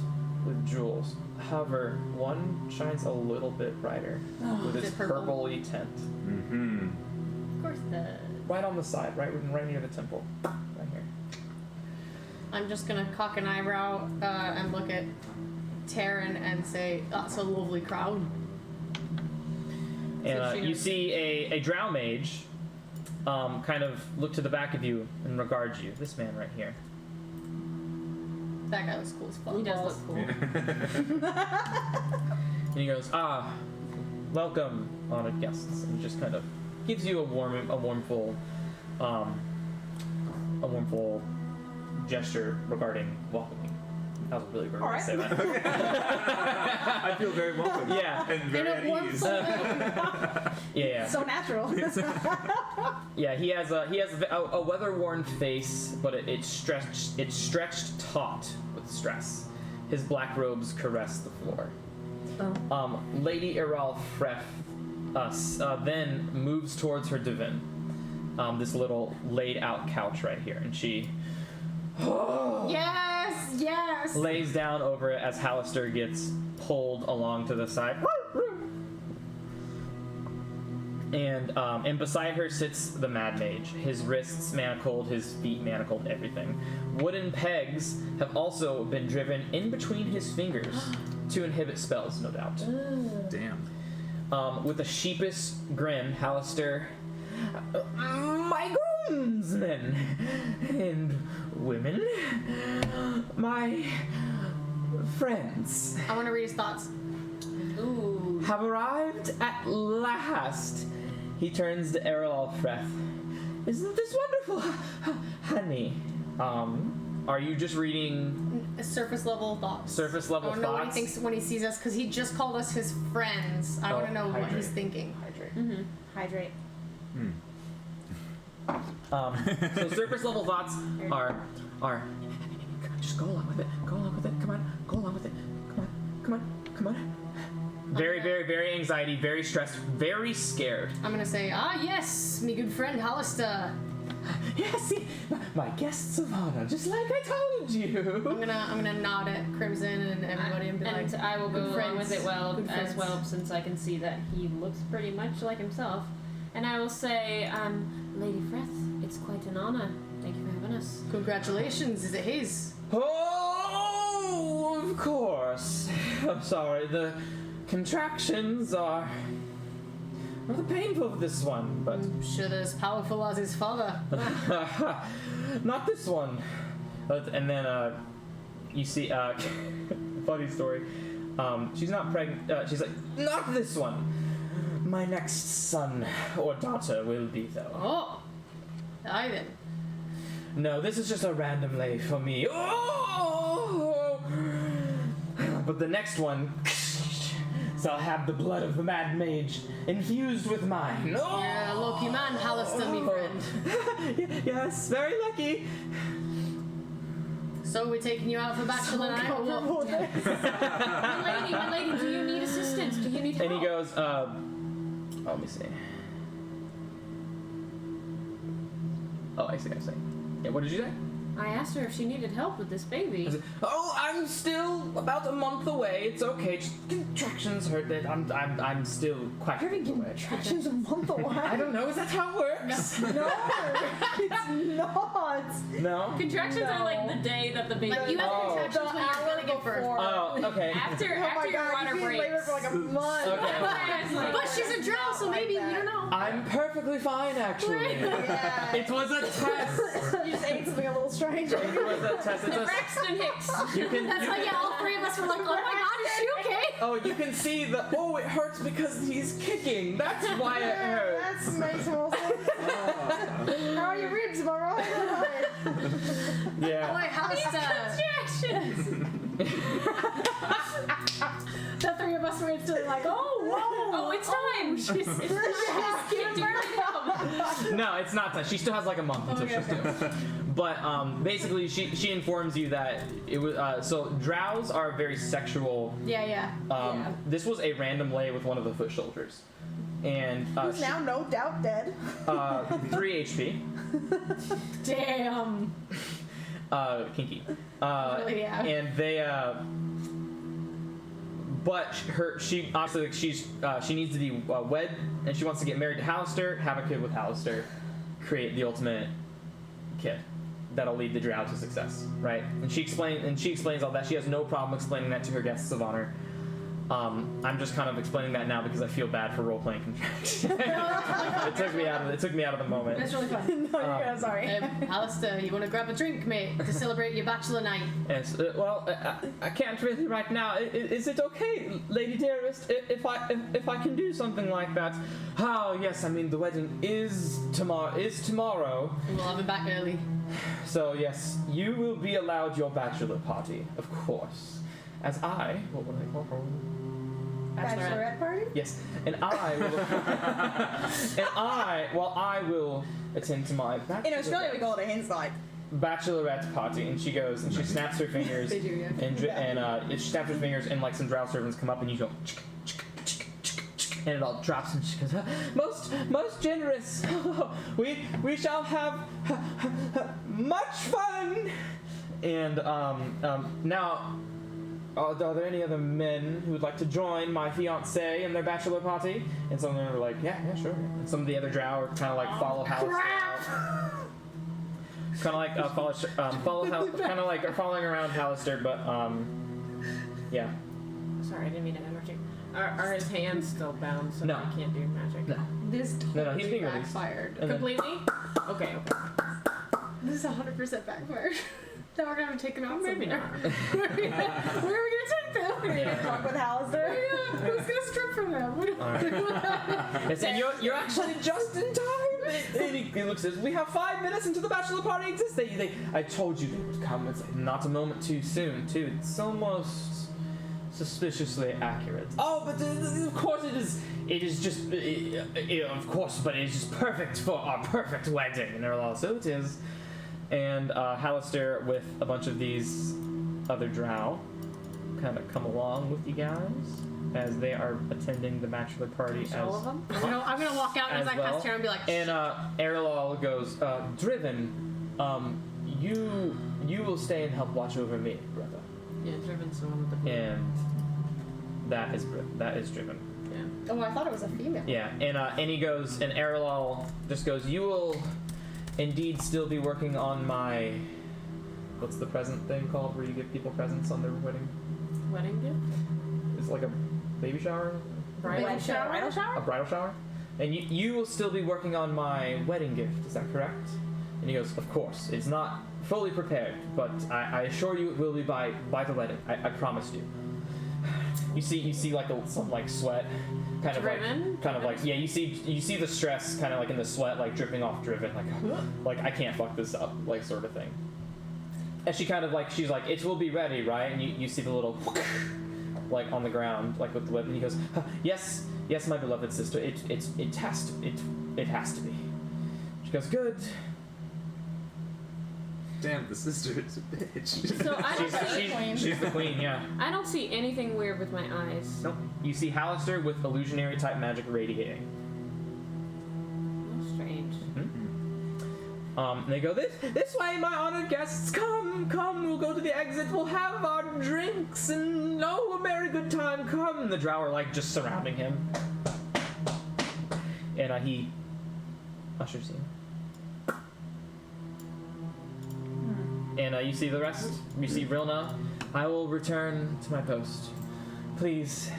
with jewels. However, one shines a little bit brighter with is its it purple? purpley tint. Mm-hmm. Of course, Right on the side, right near the temple. Right here. I'm just gonna cock an eyebrow and look at Taryn and say, "That's a lovely crown." And So she you knows- see a drow mage kind of look to the back of you and regard you. This man right here. That guy looks cool as fuck. he does look cool. And he goes, welcome, honored guests, and just kind of gives you a warmful gesture regarding welcoming. That was a really weird way to say that. I feel very welcome. Yeah. And very at ease. Yeah. So natural. Yeah, he has a weather-worn face, but it's stretched taut with stress. His black robes caress the floor. Lady Iral Fref then moves towards her divan, this little laid-out couch right here, and she Yes. lays down over it as Hallister gets pulled along to the side. And beside her sits the Mad Mage, his wrists manacled, his feet manacled, everything. Wooden pegs have also been driven in between his fingers to inhibit spells, no doubt. Damn. With a sheepish grin, Hallister, my groomsmen and women, my friends, I want to read his thoughts. Ooh. have arrived at last. He turns to Errol Freth. Isn't this wonderful, honey? Are you just reading Surface level thoughts. surface level I want to know what he thoughts? thinks when he sees us, because he just called us his friends. I Oh, want to know what hydrate. he's thinking. Hydrate. Hydrate. So surface level thoughts are just go along with it. Go along with it. Come on. Go along with it. Come on. Very, very, very anxiety, very stressed, very scared. I'm gonna say, yes, me good friend Hollister. Yes, see, my guests of honor, just like I told you. I'm gonna nod at Crimson and everybody and be And like, I will go good along with friends. it Good as friends. well, since I can see that he looks pretty much like himself. And I will say, Lady Freth, it's quite an honor. Thank you for having us. congratulations, is it his? Oh, of course. I'm sorry, the contractions are rather painful for this one, but I'm sure they're as powerful as his father. not this one. And then you see, funny story. She's not pregnant. She's like, not this one. My next son or daughter will be though. Oh, Ivan. No, this is just a random lay for me. Oh! But the next one shall have the blood of the Mad Mage infused with mine. Oh! You're a lucky man, Hollister, me friend. Yes, very lucky. So we're taking you out for bachelor night or what? My lady, do you need assistance? Do you need help? And he goes, let me see. Oh, I see. Yeah, what did you say? I asked her if she needed help with this baby. Oh, I'm still about a month away. It's okay. Just contractions hurt it. I'm still quite You're getting away. contractions a month away. I don't know. Is that how it works? No, it's not. No. Contractions are No. like the day that the baby. Like, you have Oh. contractions when you're gonna give birth. Oh, okay. after Oh my your god, water you've been in labor breaks. for like a month. Okay. But she's a drow, so maybe, we don't know. I'm perfectly fine, actually. Yeah. It was a test. You just ate something a little strange. It was a test. It's a, Braxton Hicks. you can. That's why, yeah, all three of us were like, oh my god, is she okay? Oh, you can see the. Oh, it hurts because he's kicking. That's why it hurts. That makes more sense. How are your ribs? Am I right? Yeah. Boy, Hollister. The three of us were instantly like, oh, whoa. Oh, it's time. It's time. She's doing it. No, it's not that. She still has like a month until she's due. But basically, she informs you that it was. So drows are very sexual. Yeah. This was a random lay with one of the foot soldiers, and Who's now no doubt dead. 3 HP. Damn. Kinky. Yeah. And they. But she obviously she needs to be wed, and she wants to get married to Hallister, have a kid with Hallister, create the ultimate kid that'll lead the drow to success, right? And she explains all that. She has no problem explaining that to her guests of honor. I'm just kind of explaining that now because I feel bad for role playing contraction. It took me out of the moment. That's really fun. No, you're good. Sorry. Alistair, you want to grab a drink, mate, to celebrate your bachelor night? Yes. I can't really right now. Is it okay, Lady Dearest, if I can do something like that? Oh yes. I mean the wedding is tomorrow. We'll have him back early. So yes, you will be allowed your bachelor party, of course. As I, what would I call her? Bachelorette party? Yes, and I will attend to my In Australia, we call it a hen's night. bachelorette party, and she goes and she snaps her fingers, They do, yeah. and she snaps her fingers, and like some drow servants come up, and you go, and it all drops, and she goes, most generous. We shall have much fun. And now. Are there any other men who would like to join my fiancé in their bachelor party? And some of them are like, yeah, sure. And some of the other drow are kind of like follow Hallister out. Kind of like kind of like are following around Hallister, but yeah. Sorry, I didn't mean to interrupt you. Are his hands still bound so No. he can't do magic? No. This No, he's being released. backfired. And then- Completely? Okay. This is 100% backfired. Now we're gonna take him out. Maybe somewhere. not. Where are we gonna take them? Yeah. Talk with Hallister. Who's gonna strip from them? We don't Alright. Yes, and you're actually just in time. and he looks at us. We have 5 minutes until the bachelor party exists. I told you they would come. It's like not a moment too soon, too. It's almost suspiciously accurate. Oh, but of course it is. It is just, of course, but it is just perfect for our perfect wedding. And they're all, so it is. And Hallister with a bunch of these other drow kind of come along with you guys as they are attending the bachelor party. As all of them? I'm gonna walk out as I well. pass Tara and be like, And Erlal goes, Driven, you will stay and help watch over me, brother. Yeah, Driven's the one with the And that is Driven. Yeah. oh, I thought it was a female. Yeah, and he goes, and Erlal just goes, you will indeed still be working on my, what's the present thing called where you give people presents on their wedding? Wedding gift? It's like a baby shower? Bridal shower? Bridal shower? A bridal shower? And you will still be working on my wedding gift, is that correct? And he goes, of course. It's not fully prepared, but I assure you it will be by the wedding. I promised you. You see like some like sweat, kind of like yeah. You see the stress kind of like in the sweat like dripping off Driven, like I can't fuck this up, like sort of thing. And she kind of like she's like it will be ready, right? And you see the little like on the ground like with the web, and he goes, yes, my beloved sister, it has to be. She goes, good. Damn, the sister is a bitch. So I don't see. She's the queen, yeah. I don't see anything weird with my eyes. Nope. You see Hallister with illusionary type magic radiating. Oh, strange. And they go, this way, my honored guests, come, we'll go to the exit, we'll have our drinks, and a very good time, come. And the drow are like just surrounding him. And he ushers in. And you see the rest. You see Rilna. I will return to my post. Please.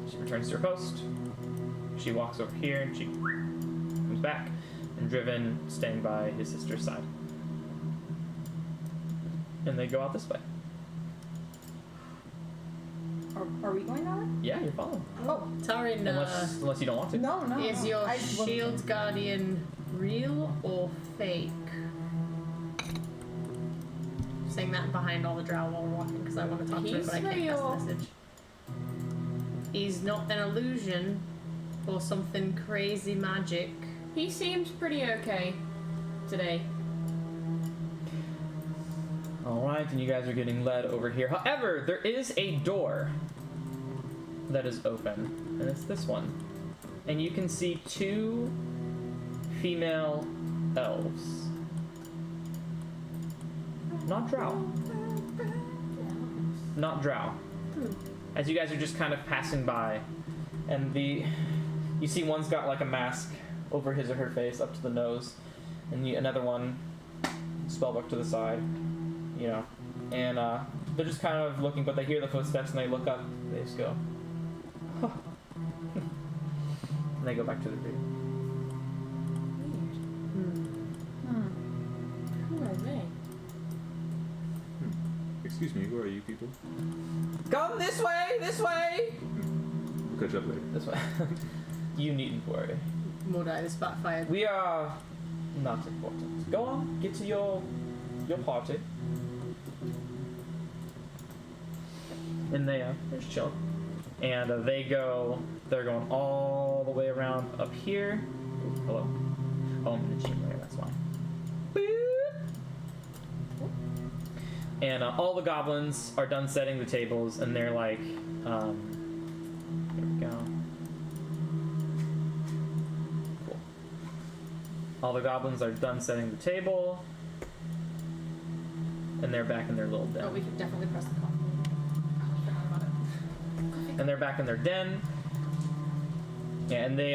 She returns to her post. She walks over here and she comes back. And Driven staying by his sister's side. And they go out this way. Are we going that way? Yeah, you're following. Oh, Tarin, Unless you don't want to. no. is your I- shield guardian real or fake? Saying that behind all the drow while we're walking because I want to talk to him, He's but I can't real. pass the message. He's not an illusion or something crazy magic. He seems pretty okay today. Alright, and you guys are getting led over here. However, there is a door that is open, and it's this one. And you can see 2 female elves. Not drow. Not drow. As you guys are just kind of passing by, and you see one's got like a mask over his or her face up to the nose, and another one spellbook to the side, and they're just kind of looking, but they hear the footsteps and they look up, and they just go, huh. And they go back to the rear. Who are they? Excuse me, who are you people? Come this way, We'll catch up later. this way. You needn't worry. Mordai, this backfired. We are not important. Go on, get to your party. And they just chill. And they're going all the way around up here. Ooh, hello. Oh, I'm in the gym layer, that's why. And all the goblins are done setting the tables, and they're like, here we go. Cool. All the goblins are done setting the table, and they're back in their little den. Oh, we can definitely press the call. And they're back in their den. Yeah, and they,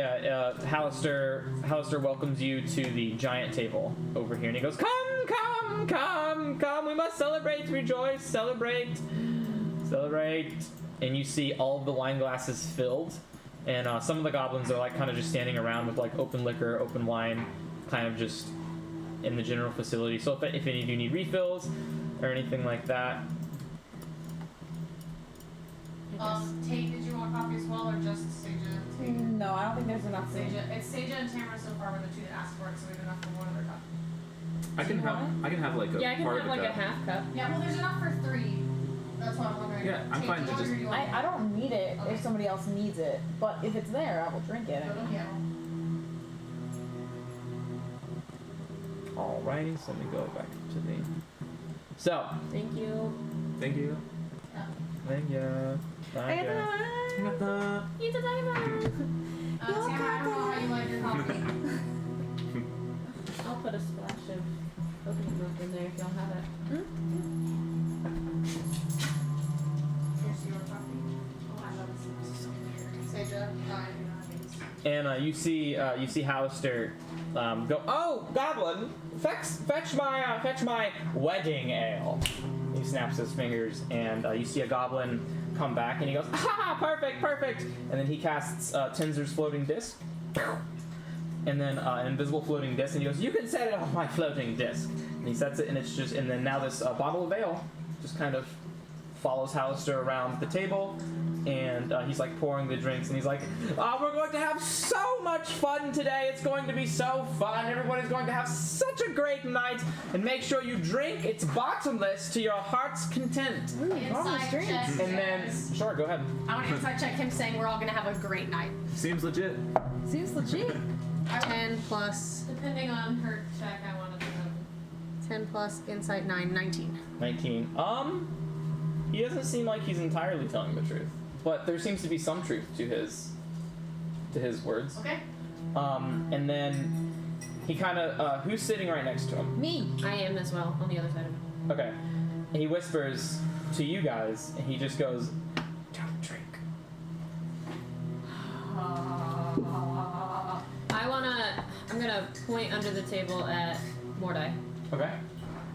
Hallister welcomes you to the giant table over here, and he goes, come, we must celebrate, rejoice, celebrate. And you see all of the wine glasses filled, and some of the goblins are like kind of just standing around with like open liquor, open wine, kind of just in the general facility. So if any of you need refills or anything like that. Tate, did you want coffee as well, or just Sage? No, I don't think there's enough. It's Seja and Tamara so far were the two that asked for it, so we have enough for one other cup. I can have like a Yeah, I can part have of like the a half cup. Yeah, well, there's enough for 3. That's what I'm wondering. Yeah, I'm Take fine the to order just- you want. I don't need it Okay. if somebody else needs it, but if it's there, I will drink it. Yeah. Alrighty, so let me go back to the. So, Thank you. Thank you. thank you. Thank you. It's a diamond. Tamara, I don't know how you like your coffee. I'll put a splash of coconut milk in there if y'all have it. Here's your coffee. Oh, I love this. Seja, And you see Hollister go. Oh, Goblin, fetch my wedding ale. He snaps his fingers, and you see a goblin come back, and he goes, "Ha! Perfect!" And then he casts Tinzer's floating disc, and then an invisible floating disc, and he goes, "You can set it on my floating disc." And he sets it, and it's just, and then now this bottle of ale just kind of follows Hollister around the table, and he's like pouring the drinks, and he's like, "We're going to have so much fun today. It's going to be so fun. Everybody's going to have such a great night, and make sure you drink. It's bottomless to your heart's content." Inside check. And then, sure, go ahead. I want to inside check him saying we're all gonna have a great night. Seems legit. Seems legit. 10 plus Depending on her check, I want to do 10 plus insight 9, 19. 19. He doesn't seem like he's entirely telling the truth, but there seems to be some truth to his words. Okay. And then he kind of, who's sitting right next to him? Me. I am as well on the other side of it. Okay. And he whispers to you guys, and he just goes, "Don't drink." I'm gonna point under the table at Mordai. Okay.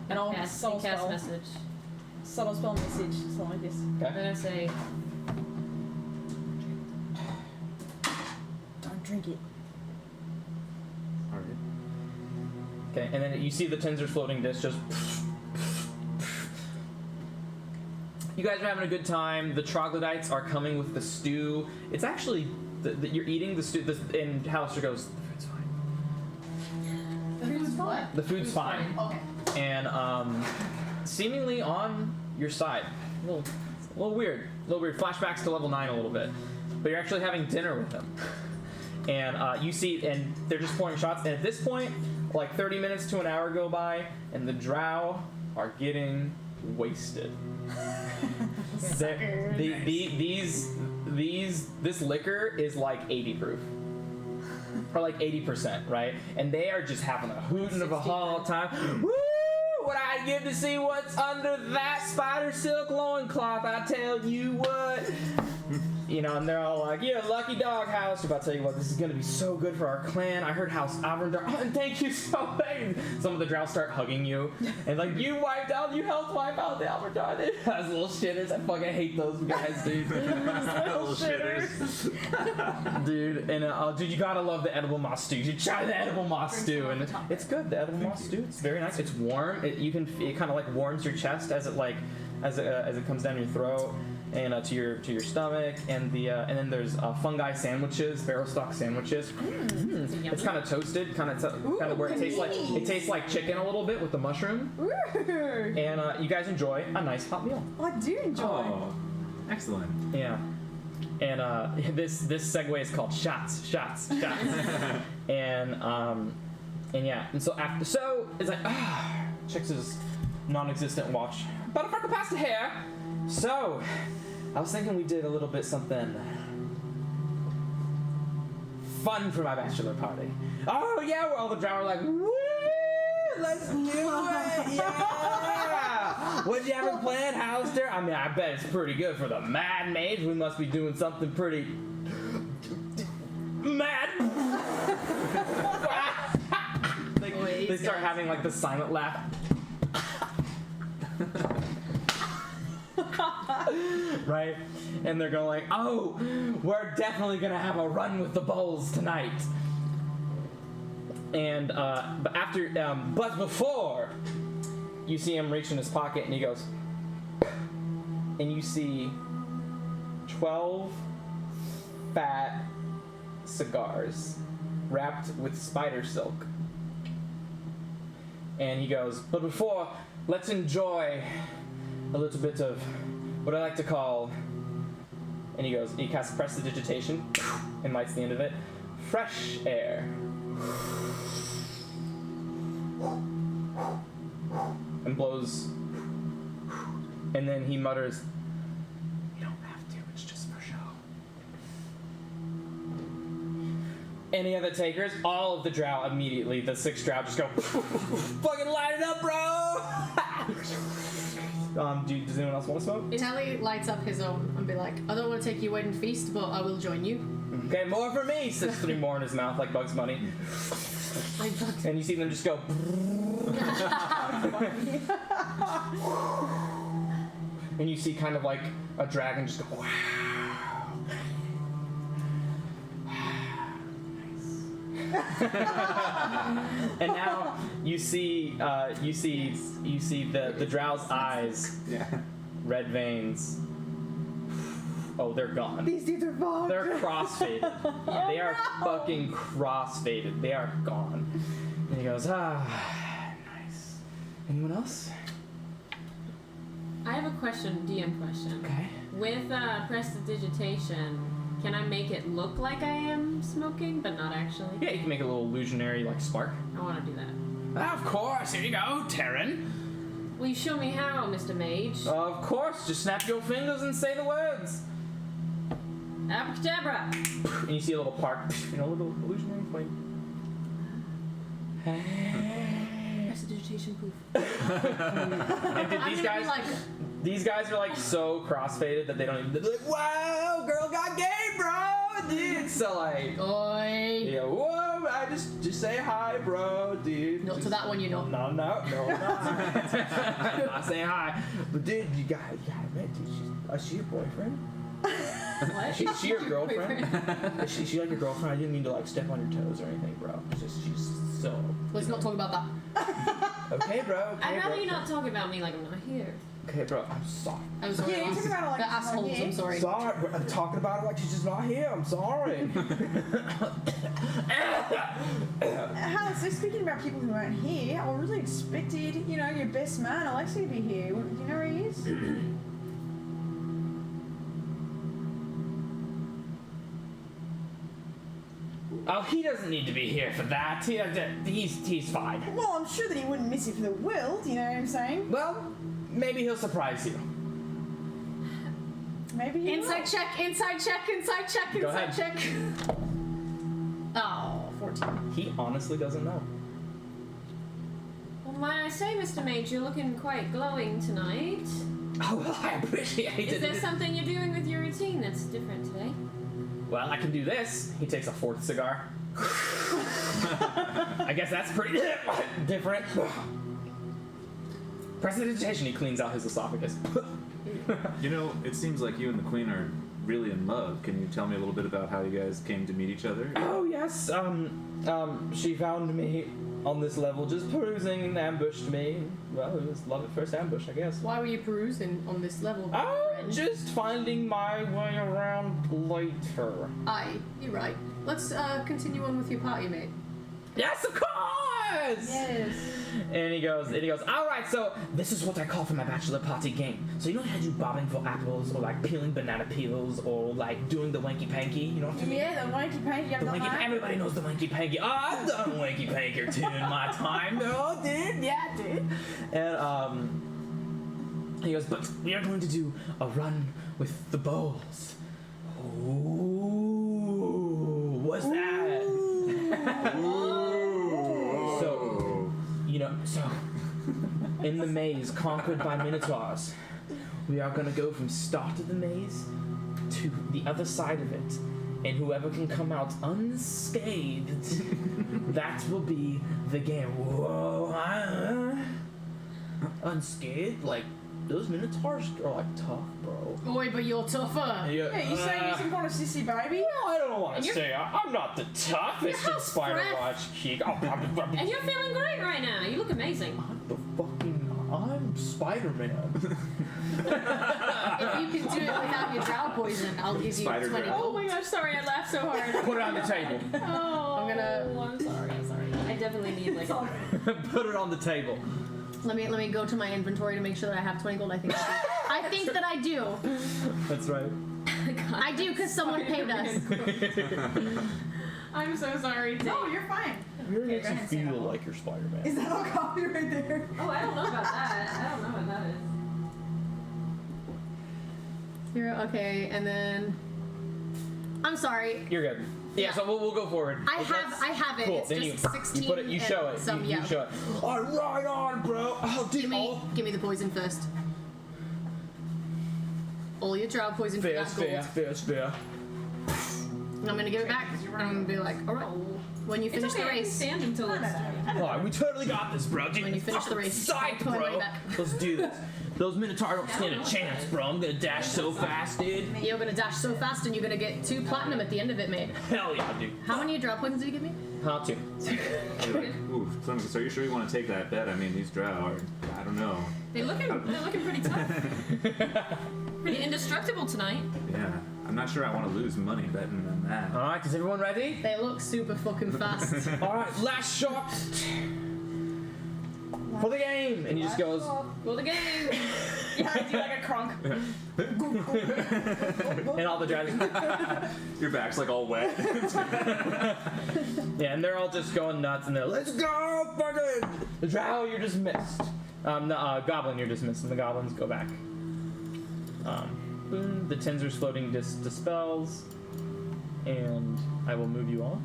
And I'll Cast subtle spell. message. Subtle spell message, something like this. I'm Okay. gonna say, Don't drink it. All right. Okay. And then you see the Tinzer's floating disc just. You guys are having a good time. The troglodytes are coming with the stew. It's actually you're eating the stew, and Hollister goes, "The food's fine." The food's what? The food's fine. Okay. And seemingly on your side. A little weird. Flashbacks to level 9 a little bit. But you're actually having dinner with them. And you see, and they're just pouring shots. And at this point, like 30 minutes to an hour go by, and the drow are getting wasted. This liquor is like 80 proof. Or like 80%, right? And they are just having a hootin' of a whole time. Woo! What I give to see what's under that spider silk loincloth, I tell you what. You know, and they're all like, "You're a lucky dog, House." But I'll tell you what, this is gonna be so good for our clan. I heard House Avrandar. Oh, and thank you so much. Some of the drow start hugging you. And like, you helped wipe out the Avrandar. Those little shitters. I fucking hate those guys, dude. Little shitters. Dude, and dude, you gotta love the edible moss stew. You try the edible moss stew, and it's good. The edible moss stew, it's very nice. It's warm. It kind of like warms your chest as it comes down your throat and to your stomach. And then there's fungi sandwiches, barrel stock sandwiches. It's kind of toasted, kind of where it tastes like chicken a little bit with the mushroom. Ooh. And you guys enjoy a nice hot meal. I do enjoy. Oh, excellent. Yeah. And this segue is called shots. And yeah. And so it's like checks his non-existent watch. About a freckle past the hair. So I was thinking we did a little bit something fun for my bachelor party. Oh yeah, where all the drow are like, "Woo! Let's do it! Yeah! What you have planned, Hollister? I mean, I bet it's pretty good for the Mad Mage. We must be doing something pretty mad." They start having like the silent laugh. Right? And they're going like, "Oh, we're definitely gonna have a run with the bowls tonight." And but before, you see him reach in his pocket, and he goes, and you see 12 fat cigars wrapped with spider silk. And he goes, but before, let's enjoy a little bit of what I like to call, and he casts prestidigitation and lights the end of it, fresh air. And blows, and then he mutters, you don't have to, it's just for show. Any other takers? All of the drow immediately, the 6 drow just go, fucking light it up, bro! Does anyone else want to smoke? Telly lights up his own and be like, I don't want to take you away and feast, but I will join you. Okay, more for me! Sits 3 more in his mouth like Bugs Bunny. And you see them just go. And you see kind of like a dragon just go. Wow. Nice. And now you see the drow's eyes, Yeah. red veins. Oh, they're gone. These dudes are fucked. They're crossfaded. They are fucking crossfaded. They are gone. And he goes, nice. Anyone else? I have a question, DM question. Okay. With prestidigitation, can I make it look like I am smoking, but not actually? Yeah, you can make a little illusionary like spark. I want to do that. Of course. Here you go, Terran. Will you show me how, Mr. Mage? Of course. Just snap your fingers and say the words. Abracadabra! And you see a little park, a little illusionary flame. Prestidigitation poof. And did these guys? These guys are like so crossfaded that they don't even. They're like, wow, girl got game, bro, dude. So like, Oi! yeah, whoa, I just say hi, bro, dude. Not to Just- that one, you know. No, I'm not. I'm not saying hi. But dude, you got admit, dude, she's your boyfriend? What? Is she your girlfriend? Is she like your girlfriend? I didn't mean to like step on your toes or anything, bro. It's just she's so. Let's not talk about that. Okay, bro. Okay, I'd rather bro. you not talk about me like I'm not here. Okay, bro. I'm sorry. I'm sorry. Yeah, you talk about it like the she's not assholes, here. I'm sorry. Sorry, bro. I'm talking about it like she's just not here. I'm sorry. Hannah, so speaking about people who aren't here, I really expected, your best man, Alexei, to be here. Do you know where he is? Oh, he doesn't need to be here for that. He's fine. Well, I'm sure that he wouldn't miss you for the world, you know what I'm saying? Well, maybe he'll surprise you. Maybe he Inside will. check, inside check, inside check, Go inside ahead. check. Oh, 14. He honestly doesn't know. Well, might I say, Mr. Mage, you're looking quite glowing tonight. Oh, well, I appreciate Is it. there something you're doing with your routine that's different today? Well, I can do this. He takes a 4th cigar. I guess that's pretty different. Prestidigitation, he cleans out his esophagus. You know, it seems like you and the Queen are really in love. Can you tell me a little bit about how you guys came to meet each other? Oh, yes. She found me on this level just perusing and ambushed me. Well, it was love at first ambush, I guess. Why were you perusing on this level? Oh, friend? just finding my way around later. Aye, you're right. Let's continue on with your party, mate. Yes, of course! Yes. And he goes, alright, so this is what I call for my bachelor party game. So you know how to do bobbing for apples, or like peeling banana peels, or like doing the wanky panky, you know what I mean? Yeah, the wanky panky, I've The done wanky, that. everybody knows the wanky panky. Oh, I've done a wanky panky or two in my time. Oh, dude, yeah, dude. And he goes, but we are going to do a run with the bowls. Ooh, what's that? So, so in the maze conquered by minotaurs, we are gonna go from start of the maze to the other side of it, and whoever can come out unscathed, that will be the game. Whoa, unscathed? Like, those minotaurs are like tough, bro. Oi, but you're tougher. Yeah, you saying you're some kind of sissy baby? Well, I don't want And to you're- say I'm not the toughest in house Spider breath. Watch Geek. Oh, And you're feeling great right now. You look amazing. I'm Spider-Man. If you can do it without your drow poison, I'll give you Spider 20 drow. Oh gold. my gosh, sorry I laughed laughed so hard. Put it on the table. Oh, I'm gonna- I'm sorry. I definitely need like. Put it on the table. Let me go to my inventory to make sure that I have 20 gold. I think that I do. That's right. I do because someone paid us. I'm so sorry. No, you're fine. Really makes you feel like you're Spider-Man. Is that all copy right there? Oh, I don't know about that. I don't know what that is. You're okay, and then I'm sorry. You're good. Yeah, so we'll go forward. I have it. Cool. It's then just you 16. put it. You show and it. Some, you show it. Oh, right on, bro. Oh, dude. Give me the poison first. All your drow poison for that gold. fair. And I'm gonna give it back. And I'm gonna be like, all right. When you finish It's okay, the I can race, stand until it's. Oh, we totally got this, bro. Dude, when you finish the race, Psych, put my money bro. back. Let's do this. Those Minotaur don't stand a chance, bro. I'm gonna dash so fast, dude. You're gonna dash so fast, and you're gonna get 2 platinum at the end of it, mate. Hell yeah, dude. How many drow poisons did you give me? How to? Ooh, so you're sure you want to take that bet? I mean, these drow are, I don't know. They're looking pretty tough. Pretty indestructible tonight. Yeah, I'm not sure I want to lose money betting on that. All right, is everyone ready? They look super fucking fast. All right, last shot for the game, and he just goes. Well, the game. Yeah, I do like a crunk. And all the dragons. Your back's like all wet. Yeah, and they're all just going nuts, and they're let's go, fucking. The drow, you're just missed. Goblin, you're dismissed, and the goblins go back. Boom. The Tinser's floating dispels, and I will move you on.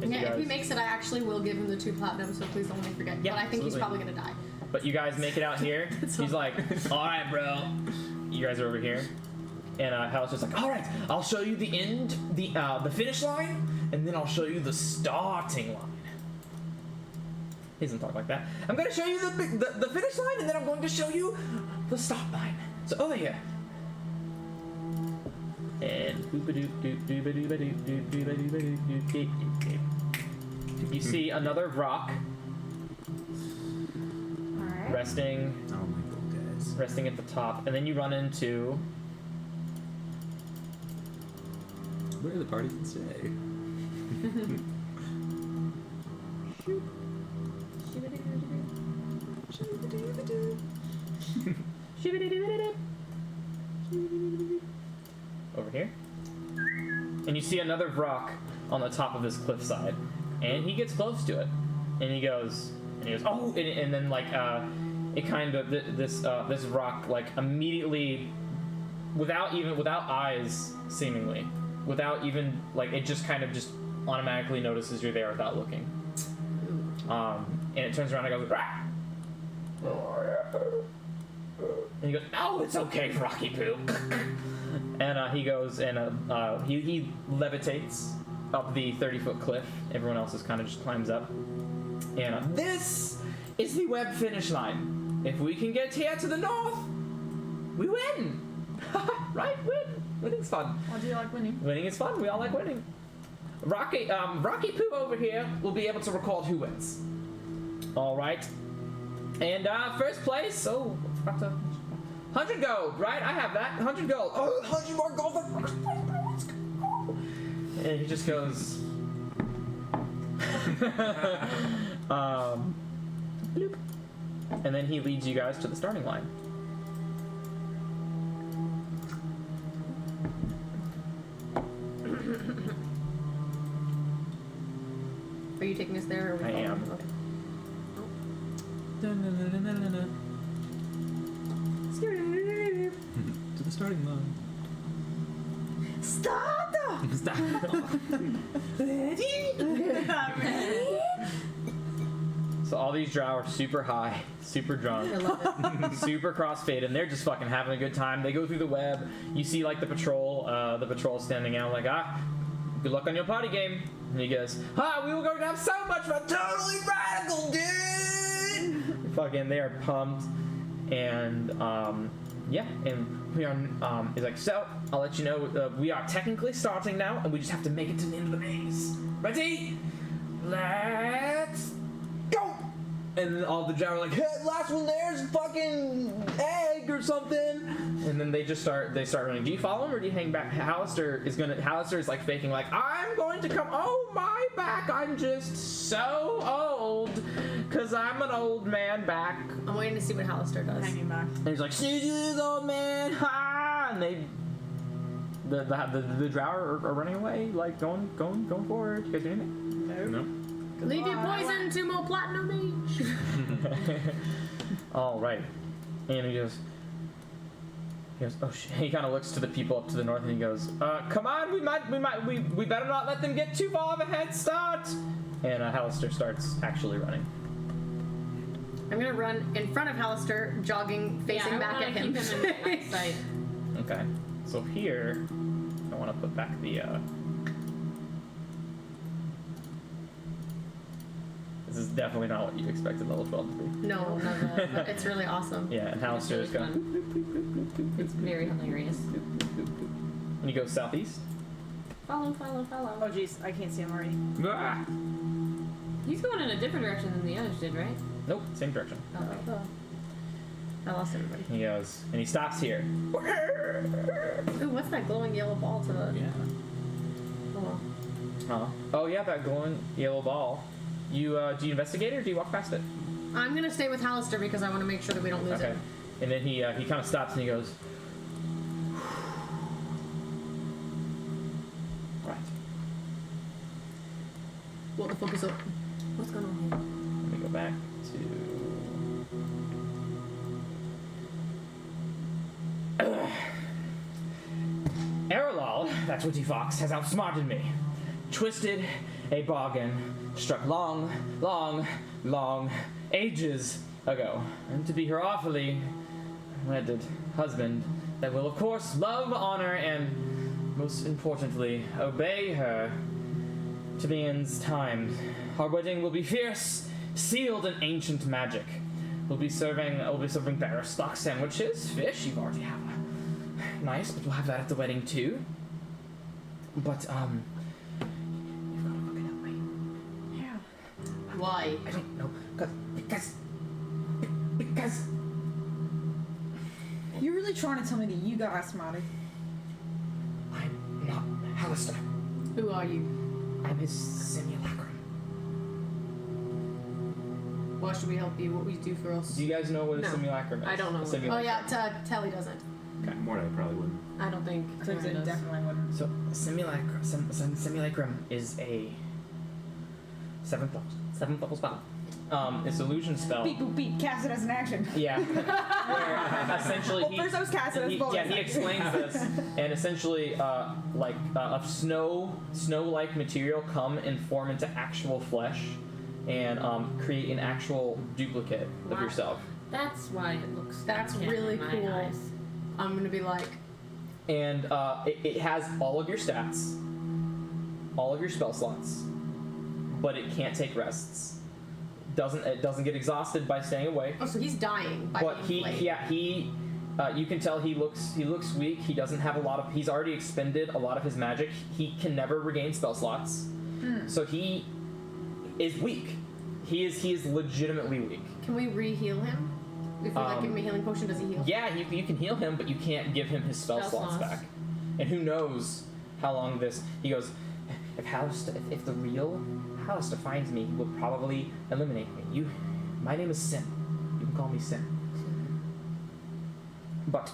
And you Yeah, if he guys- makes it, I actually will give him the 2 platinum, so please don't let me forget. Yeah, but I think he's absolutely. probably gonna die. But you guys make it out here. He's like, all right, bro. You guys are over here. And Hal's just like, all right, I'll show you the end, the finish line, and then I'll show you the starting line. He doesn't talk like that. I'm going to show you the finish line, and then I'm going to show you the start line. So over here. And you see another rock Alright. resting Oh my god, guys. resting at the top, and then you run into Where the party can stay. over here, and you see another rock on the top of this cliffside, and he gets close to it, and he goes, oh, and then like it kind of this rock like immediately, without eyes seemingly, without even like it just kind of just automatically notices you're there without looking, and it turns around and goes. Rah! And he goes, "Oh, it's okay, Rocky Poo." And he goes and he levitates up the 30-foot cliff. Everyone else is kind of just climbs up. And this is the web finish line. If we can get here to the north, we win. Right? Win. Winning's fun. Why do you like winning? Winning is fun. We all like winning. Rocky Poo over here will be able to record who wins. All right. And first place. Oh, forgot to. 100 gold, right? I have that. 100 gold. Oh, 100 more gold for first place, bro. Let's go. And he just goes. Bloop. And then he leads you guys to the starting line. Are you taking us there? Or are we I following? am. Okay. To the starting line. Start! Stop. So all these drow are super high, super drunk, I love it. super crossfade, and they're just fucking having a good time. They go through the web. You see like the patrol standing out like, good luck on your party game. And he goes, we were going to have so much fun, totally radical, dude. Fucking, they are pumped, and yeah, and we are. He's like, so I'll let you know we are technically starting now, and we just have to make it to the end of the maze. Ready? Let's go! And then all the drow are like, hey, last one there's a fucking egg or something. And then they start running. Do you follow him or do you hang back? Hallister is like faking like, I'm going to come. Oh my back, I'm just so old. Cause I'm an old man back. I'm waiting to see what Hallister does. Hanging back. And he's like, snooze you this old man, ha! And the drow are running away, like going forward. You guys do anything? No. Leave your poison to more platinum mage. All right. And he goes, oh shit. He kind of looks to the people up to the north and he goes, come on, we better not let them get too far of a head start. And Hallister starts actually running. I'm gonna run in front of Hallister, jogging, facing back at him. Keep him in sight. Okay. So here, I want to put back the, this is definitely not what you expected level 12 to be. No, but it's really awesome. Yeah, and Hallister is going. It's very hilarious. And he goes southeast. Follow. Oh jeez, I can't see him already. Ah! He's going in a different direction than the others did, right? Nope, same direction. Oh. I lost everybody. He goes, and he stops here. Ooh, what's that glowing yellow ball to the? Yeah. Oh. Oh yeah, that glowing yellow ball. You do you investigate it or do you walk past it? I'm gonna stay with Hallister because I want to make sure that we don't lose Okay. him. And then he kind of stops and he goes, right. What the fuck is up? What's going on here? Let me go back to. Erlal, that's Witty Fox, has outsmarted me. Twisted a bargain, struck long ages ago. And to be her awfully wedded husband that will, of course, love, honor, and, most importantly, obey her to the end's time. Our wedding will be fierce, sealed in ancient magic. We'll be serving bearer stock sandwiches, fish. You already have a nice, but we'll have that at the wedding too. But you've got to fucking help me. Yeah. Why? I don't know, because You're really trying to tell me that you got outsmarted? I'm not Hallister. Who are you? I'm his simulacrum. Why should we help you? What will you do for us? Do you guys know what a No. simulacrum is? I don't know A what it is. Oh simulacrum. yeah, Telly doesn't. Mordai probably wouldn't. I don't think. Clicks Karen it does. definitely wouldn't. So simulacrum is a seventh level spell. It's illusion spell. Beep boop beep. Cast it as an action. Yeah. Where essentially Well, first I was cast it as bonus. he explains this, and essentially of snow-like material come and form into actual flesh, and create an actual duplicate of Wow. yourself. That's why it looks. That's uncanny really in my cool. eyes. I'm gonna be like, And it has all of your stats, all of your spell slots, but it can't take rests. It doesn't get exhausted by staying awake. oh, so he's dying by But being flayed. you can tell he looks weak. He doesn't have a lot of. He's already expended a lot of his magic. He can never regain spell slots, so he is weak. He is legitimately weak. Can we re-heal him? If we give him a healing potion, does he heal? Yeah, you can heal him, but you can't give him his spell slots back. And who knows how long this? He goes, if the real Hallister finds me, he will probably eliminate me. My name is Sin. You can call me Sin. But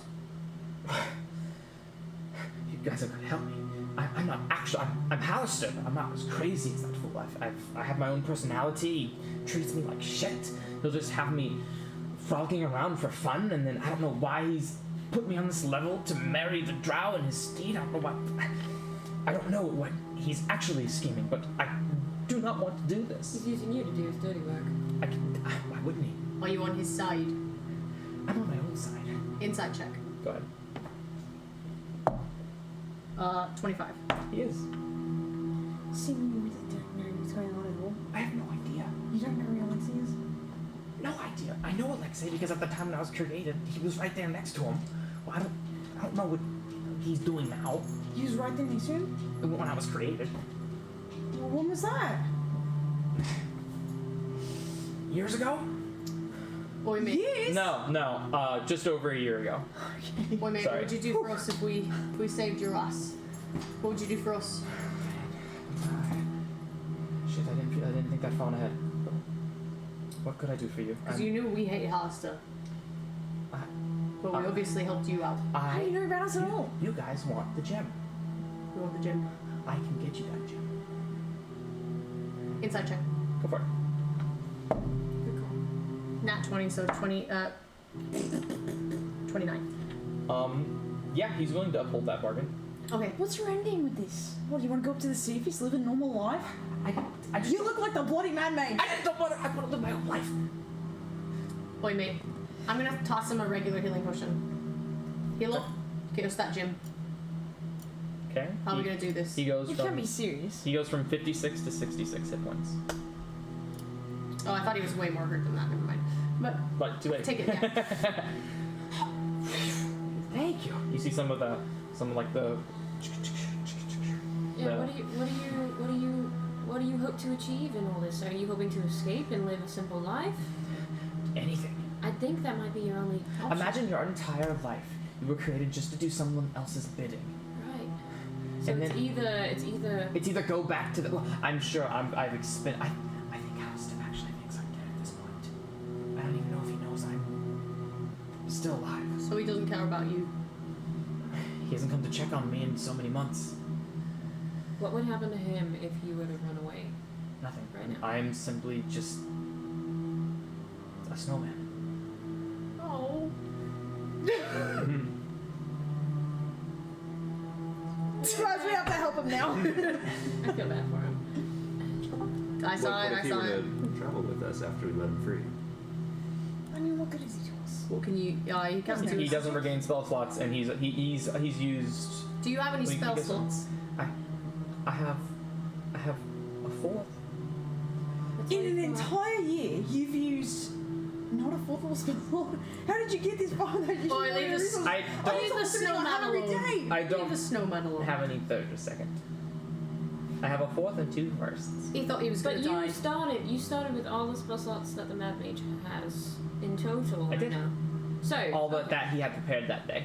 you guys are gonna help me. I'm not actually. I'm Hallister. But I'm not as crazy as that fool. I have my own personality. He treats me like shit. He'll just have me frolicking around for fun, and then I don't know why he's put me on this level to marry the drow and his steed. I don't know what he's actually scheming, but I do not want to do this. He's using you to do his dirty work. Why wouldn't he? Are you on his side? I'm on my own side. Inside check. Go ahead. 25. He is. See, you really don't know what's going on at all. I have no idea. You don't know who Alexei is? No idea. I know Alexei because at the time when I was created, he was right there next to him. Well, I don't know what he's doing now. He was right there next to him? When I was created. Well, when was that? Years ago? Oi, mate. Yes. No, just over a year ago. Oi, mate, Sorry. what would you do for us if we saved your ass? What would you do for us? Shit, I didn't think that far ahead. What could I do for you? Because you knew we hated Hollister. But we obviously helped you out. How do you know about us at all? You guys want the gem. You want the gym? I can get you that gem. Inside check. Go for it. Good call. Nat 20, so 29. Yeah, he's willing to uphold that bargain. Okay. What's your end game with this? What, do you want to go up to the surface, live a normal life? I just You look like the bloody Mad Mage. I just don't want to. I want to live my own life. Oi, mate. I'm gonna toss him a regular healing potion. Heal up. Get us that gym. Okay. How are we gonna do this? He goes You from can't be serious. 56 to 66 hit points. Oh, I thought he was way more hurt than that. Never mind. But But too late. take it, yeah. Thank you. You see some like the. Yeah. What do you hope to achieve in all this? Are you hoping to escape and live a simple life? Anything. I think that might be your only option. Imagine your entire life. You were created just to do someone else's bidding. Right. So And it's then- either It's either go back to the. Well, I'm sure I've expended. I think Alistair actually thinks I'm dead at this point. I don't even know if he knows I'm still alive. So he doesn't care about you. He hasn't come to check on me in so many months. what would happen to him if you were to run away? Nothing. Right now. I'm simply just a snowman. Oh. Surprise, we have to help him now. I feel bad for him. I saw What it. if I he saw were it. to travel with us after we let him free? I mean, what good is he to us? What can you? He can't do. He doesn't regain spell slots, and he's used. Do you have any We can spell get some- slots? I have a fourth. In an entire year, you've used not a fourth of a spell. How did you get this far? That you Boy, should leave know us- resources. I Leave don't the snowman every alone. day. I don't Leave the snowman alone. have any third or second. I have a fourth and two firsts. He thought he was But gonna die. you started with all the spell slots that the Mad Mage has in total. I did. Now. So All that he had prepared that day.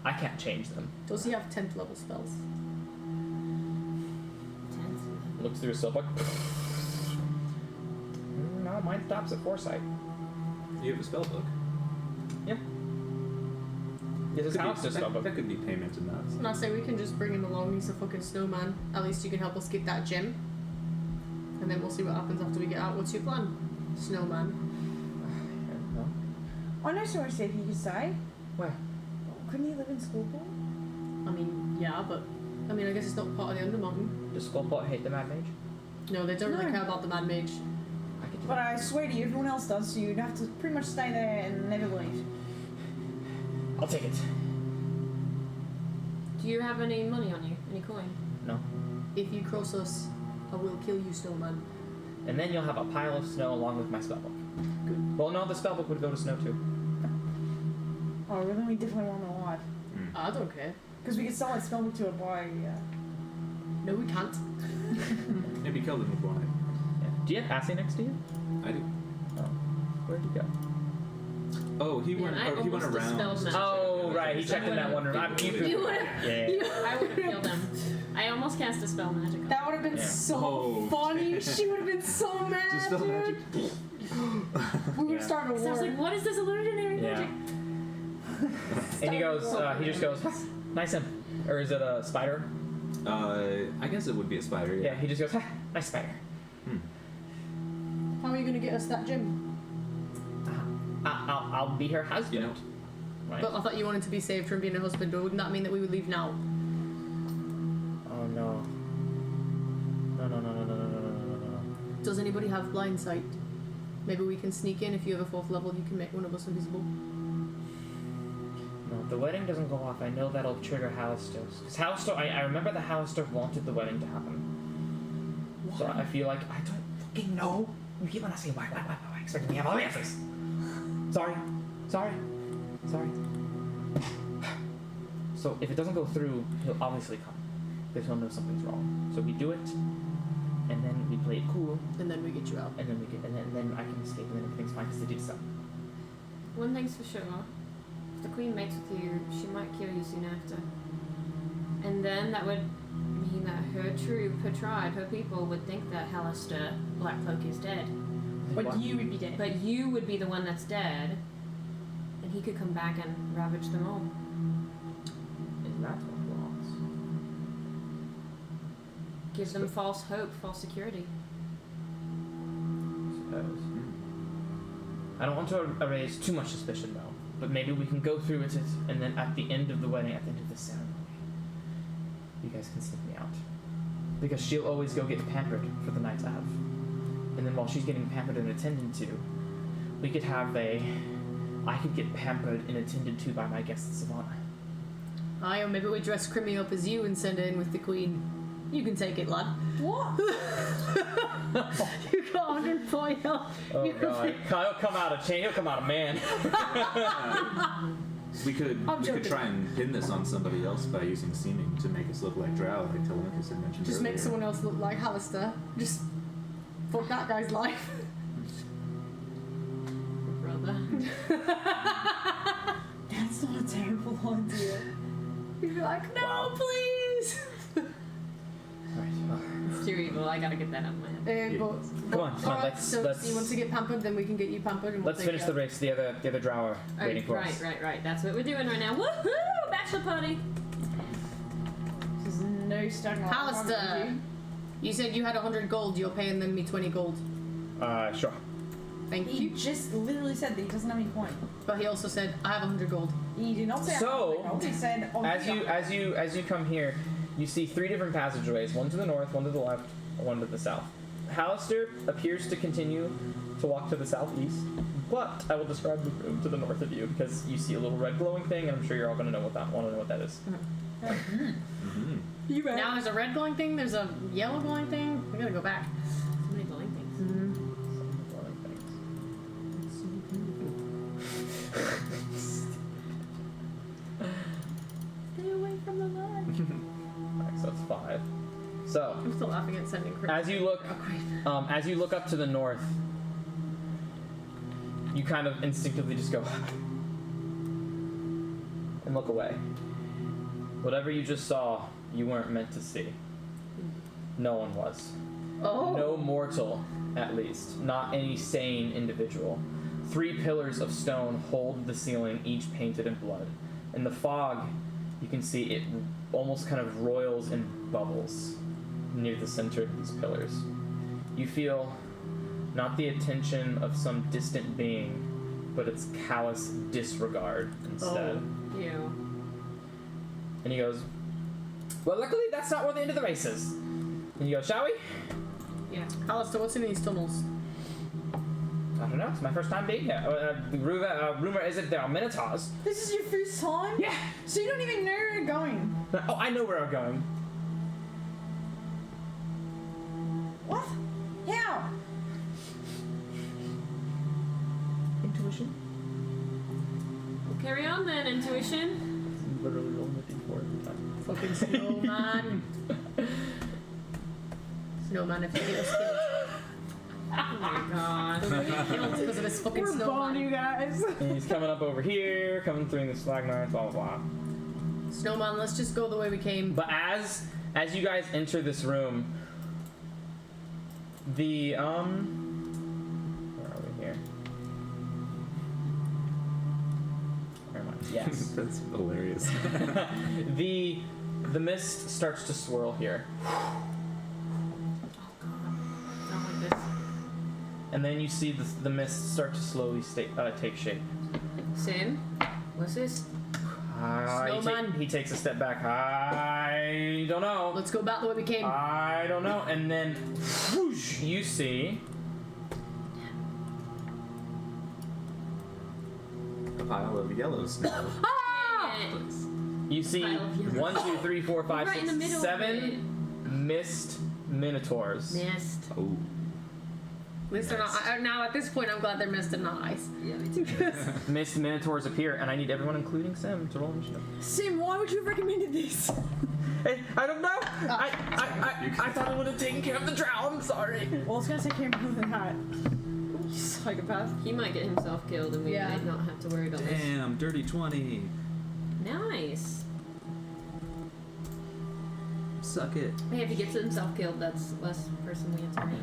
I can't change them. Does he have 10th level spells? Looks through his spell book. No, mine stops at foresight. You have a spell book. Yep. This is Could be- Alistair's spell book. that could be payment enough. And I say we can just bring him along. He's a fucking snowman. At least you can help us get that gem. And then we'll see what happens after we get out. What's your plan, snowman? No. I know so much stuff you could say. Where? Couldn't he live in Schoolpool? I mean, yeah, but I mean, I guess it's not part of the Undermountain. Does Skullpot hate the Mad Mage? No, they don't really No. care about the Mad Mage. I could do But that. I swear to you, everyone else does, so you'd have to pretty much stay there and never leave. I'll take it. do you have any money on you? Any coin? No. If you cross us, I will kill you, snowman. And then you'll have a pile of snow along with my spellbook. Good. Well, no, the spellbook would go to snow too. Oh, well, then we definitely want him alive. I don't care. Because we could sell that spellbook to a buy. No, we can't. Maybe kill them with one eye. Yeah. Do you have Passy next to you? I do. Oh. Where'd he go? Oh, he Man, went. I Oh, he went almost around. dispelled magic. Oh, right. He checked in that one room. You would've- Yeah. I would have killed him. I almost cast a spell magic on That would have been Yeah. so Oh, funny. damn. She would have been so mad. Just spell dude. magic. We would Yeah. have started a So I was war. like, what is this illusionary Yeah. magic? And he goes, he just goes, nice him. Or is it a spider? I guess it would be a spider. Yeah, Yeah. he just goes, nice spider. How are you gonna get us that gem? I'll be her husband. You know. Right? But I thought you wanted to be saved from being a husband. Or wouldn't that mean that we would leave now? Oh no. No. Does anybody have blind sight? Maybe we can sneak in. If you have a 4th level, you can make one of us invisible. No, if the wedding doesn't go off, I know that'll trigger Hallister's. Because Hallister, I remember the Hallister wanted the wedding to happen. So I feel like, I don't fucking know. You keep on asking why, expecting me to have all the answers. Sorry. So if it doesn't go through, he'll obviously come. Because he'll know something's wrong. So we do it, and then we play it cool, And then we get you out. and then I can escape, and then everything's fine because they do stuff. one thing's for sure. If the queen mates with you, she might kill you soon after. And then that would mean that her tribe, her people would think that Hallister Blackcloak is dead. But you would be dead. But you would be the one that's dead, and he could come back and ravage them all. Is that what he wants? Give them false hope, false security. I suppose. I don't want to raise too much suspicion, though. But maybe we can go through with it, and then at the end of the wedding, at the end of the ceremony, you guys can sneak me out. Because she'll always go get pampered for the night of. And then while she's getting pampered and attended to, we could have I could get pampered and attended to by my guests of honor. Aye, or maybe we dress Crimmy up as you and send her in with the queen. You can take it, lad. What? You got 100 point health. Oh god. He'll come out of chain, he'll come out of man. We could joking. try and pin this on somebody else by using seeming to make us look like Drow, like Telemachus had mentioned Just earlier. make someone else look like Hallister. Just fuck that guy's life. Brother. That's not a terrible idea. You'd be like, no, please. Alright, well, It's too evil. I gotta get that out of my head. But Come on, alright, let's- so let's- you want to get pampered, then we can get you pampered and we'll let's take finish you the out. race. The other drow are waiting for us. Right. That's what we're doing right now. Woohoo! Bachelor party. There's no stuck on Hallister, you said you had 100 gold. You're paying them me 20 gold. Sure. Thank He you. just literally said that he doesn't have any coin. But he also said I have 100 gold. He did not say So, I have any gold. He said As you come here, you see 3 different passageways, one to the north, one to the left, and one to the south. Hallister appears to continue to walk to the southeast, but I will describe the room to the north of you because you see a little red glowing thing, and I'm sure you're all going to want to know what that is. Mm-hmm. You ready? Now there's a red glowing thing. There's a yellow glowing thing. We gotta go back. So many glowing things. Mm-hmm. Some glowing things. Stay away from the light. Alright, so that's 5. So, I'm still laughing at sending Chris. as you look up to the north, you kind of instinctively just go and look away. Whatever you just saw, you weren't meant to see. No one was. Oh. No mortal, at least. Not any sane individual. 3 pillars of stone hold the ceiling, each painted in blood. In the fog, you can see it almost kind of roils and bubbles near the center of these pillars. You feel not the attention of some distant being, but its callous disregard instead. Ew. And he goes, well, luckily that's not where the end of the race is. And you go, shall we? Yeah. Hallister, what's in these tunnels? I don't know. It's my first time being here. Rumor is that there are minotaurs. This is your first time? Yeah. So you don't even know where you're going? Oh, I know where I'm going. What? How? Intuition. We'll carry on then, intuition. I'm literally rolling a d4 every time. Fucking snowman. Snowman, if you get us killed. Oh my god. We're gonna get killed because of this fucking We're boned, you snowman. guys. And he's coming up over here, coming through the stalagmites, blah blah blah. Snowman, let's just go the way we came. But as you guys enter this room, the where are we here? Never mind. Yes. That's hilarious. the mist starts to swirl here, Oh god. Not like this. and then you see the mist start to slowly take shape. Sin? What's this? Snowman. He takes a step back. I don't know. Let's go back the way we came. I don't know. And then whoosh, you see A pile of yellow snow. Ah! you see Pile of yellow. 1, 2, 3, 4, 5, Right in the 6, middle of 7 mist minotaurs. Mist. Oh. At least they're not. Now at this point, I'm glad they're mist and not ice. Yeah, me too. Mist minotaurs appear, and I need everyone, including Sim, to roll initiative. Sim, why would you have recommended this? Hey, I don't know. I thought it would have taken care of the drow. I'm sorry. Well, it's gonna take care of more than that. Psychopath. He might get himself killed, and we Yeah. might not have to worry about this. Damn, dirty 20. Nice. Suck it. Hey, if he gets himself killed, that's less person we have to meet.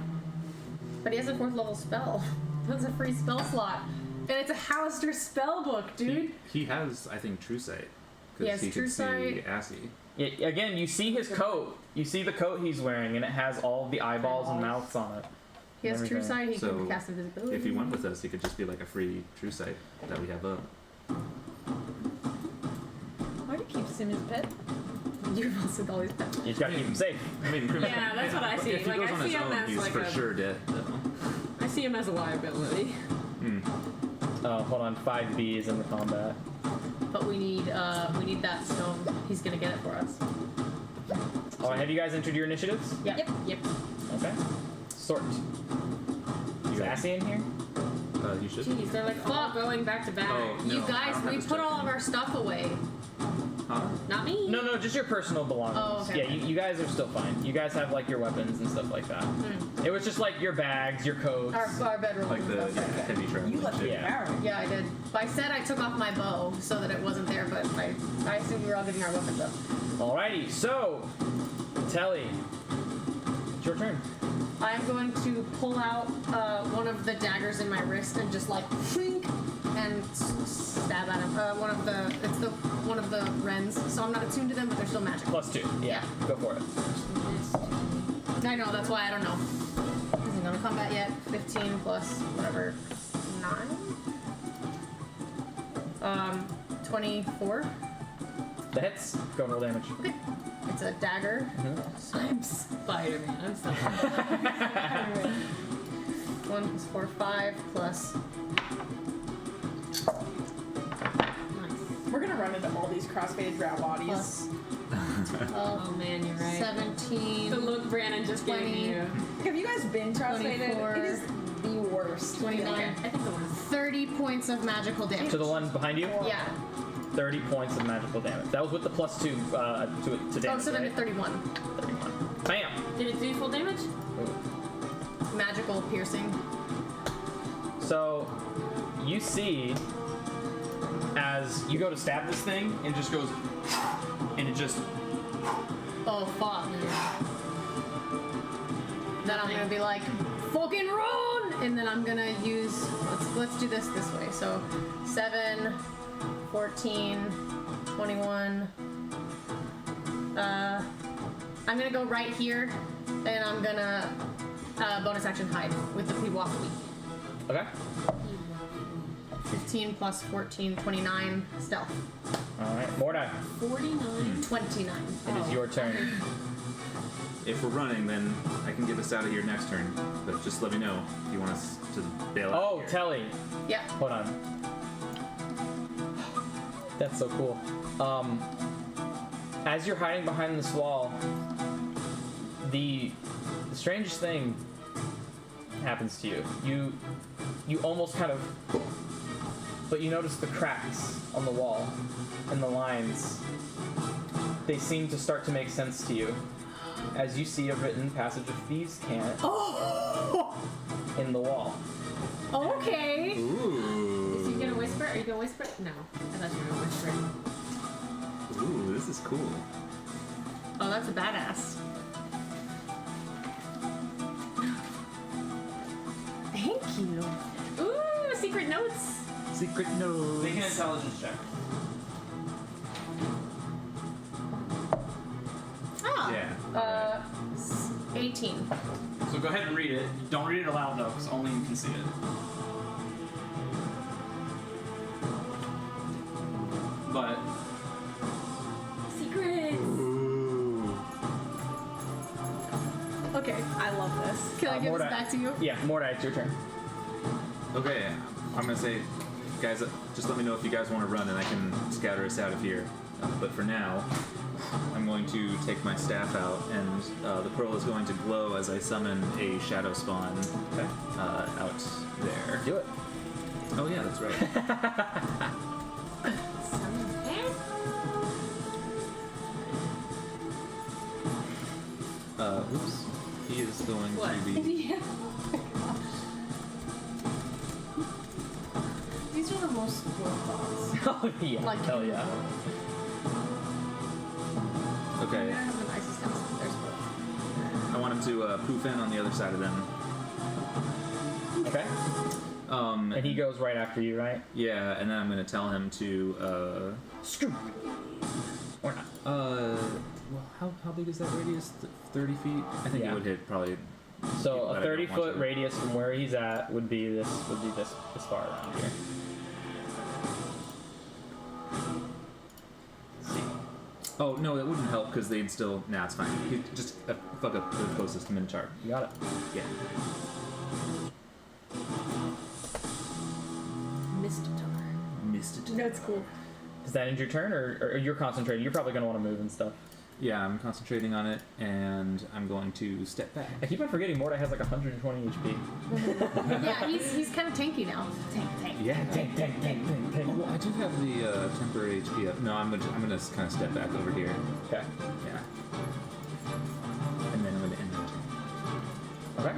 But he has a 4th level spell. That's a free spell slot. And it's a Hallister spell book, dude. He has, I think, True Sight. He has Because he True can see Sight. Assy. Yeah, again, you see his coat. You see the coat he's wearing, and it has all the eyeballs and mouths on it. He has True Everything. Sight, he So, can cast invisibility. If he went with us, he could just be like a free True Sight that we have up. Why do you keep Sim as a pet? You've also got all these pets. You just gotta keep him safe. I mean, pretty much. Yeah, that's what I see. If he Like, goes I on see his him own, as he's like for a- sure dead, though. I see him as a liability. Hmm. Hold on, 5B is in the combat. But we need that stone. He's gonna get it for us. Oh, have you guys entered your initiatives? Yep. Yep. Okay. Sort. Is got it. Assy in here? You should. Jeez, they're like all Fuck. going back to back. Oh, no, You I guys, don't have we his put all token. of our stuff away. Huh? Not me. No, just your personal belongings. Oh, okay. Yeah, you guys are still fine. You guys have like your weapons and stuff like that. It was just like your bags, your coats. Our bedroom. Like the heavy travel. You left shit. it Yeah. barren. Yeah, I did. But I said I took off my bow so that it wasn't there, but I assumed we were all getting our weapons up. Alrighty, so Telly, it's your turn. I'm going to pull out one of the daggers in my wrist and just like clink and stab at him. One of the wrens. So I'm not attuned to them, but they're still magical. +2. Yeah, go for it. I know, that's why I don't know. Isn't gonna combat yet. 15 plus whatever. 9. 24. The hits. Go roll damage. Okay. It's a dagger. I'm Spider-Man. I'm so 1 plus 4, 5 plus. We're gonna run into all these crossfaded drow bodies. Plus Oh man, you're right. 17. The look Brandon just gave 20. you. Have you guys been crossfaded? 24. It is the worst. 29. I think the one. 30 points of magical damage. To the one behind you, Yeah. 30 points of magical damage. That was with the +2 to damage. Oh, so then right? it's 31. 31. Bam. Did it do full damage? Magical piercing. So you see as you go to stab this thing, it just goes, and it just Oh, fuck. Then I'm gonna be like, fucking run! And then I'm gonna use, let's do this way. So 7, 14, 21. I'm gonna go right here, and I'm gonna bonus action hide with the Pewaffle. okay. 15 plus 14, 29 stealth. All right, Mordai, 49. 29. it is your turn. If we're running, then I can get us out of here next turn. But just let me know if you want us to bail out. Oh, here. Telly, Yeah. hold on. That's so cool. As you're hiding behind this wall, the strangest thing happens to you. You almost kind of, but you notice the cracks on the wall and the lines. They seem to start to make sense to you as you see a written passage of Thieves' Cant in the wall. Okay. Ooh. Is he gonna whisper? Are you gonna whisper? No. I thought you were gonna whisper. Ooh, this is cool. Oh, that's a badass. Thank you. Ooh, secret notes. Secret notes. Make an intelligence check. Ah. Yeah. 18. So go ahead and read it. Don't read it aloud though, because only you can see it. But Secrets. Ooh. Okay. I love this. Can I give Mordai. this back to you? Yeah, Mordai, it's your turn. Okay, I'm gonna say, guys, just let me know if you guys want to run, and I can scatter us out of here. But for now, I'm going to take my staff out, and the pearl is going to glow as I summon a shadow spawn Okay. out there. Do it. Oh yeah, that's right. Some Oops. He is going What? to be. more sport parts. Oh yeah. Like- Hell yeah. Okay. I have the nicest downstairs. I want him to poof in on the other side of them. Okay. And he goes right after you, right? Yeah, and then I'm gonna tell him to Screw. Or not. well, how big is that radius? 30 feet? I think Yeah. it would hit probably. So But a I don't 30-foot want to. radius from where he's at would be this far around here. Let's see. Oh no, that wouldn't help because they'd still. Nah, it's fine. He just fuck up the closest minotaur. You got it. Yeah. Missed a Missed it. That's cool. Does that end your turn, or you're concentrating? You're probably going to want to move and stuff. Yeah, I'm concentrating on it, and I'm going to step back. I keep on forgetting Mordai has like 120 HP. Yeah, he's kind of tanky now. Tank. Yeah, Tank. Well, I do have the temporary HP up. No, I'm gonna kind of step back over here. Okay. Yeah. And then I'm gonna end the turn.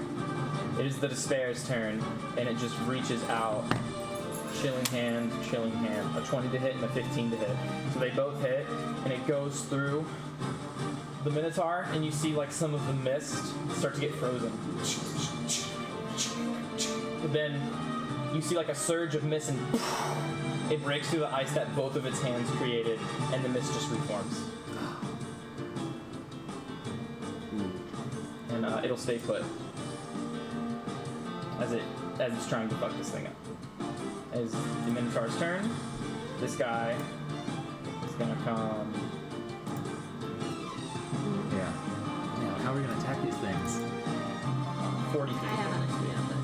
Okay. It is the Despair's turn, and it just reaches out. Chilling hand, a 20 to hit and a 15 to hit. So they both hit, and it goes through the Minotaur, and you see like some of the mist start to get frozen. But then you see like a surge of mist, and it breaks through the ice that both of its hands created, and the mist just reforms. And it'll stay put as it's trying to fuck this thing up. As the Minotaur's turn, this guy is gonna come. Yeah. Yeah. How are we gonna attack these things? 40 feet. I have an idea, but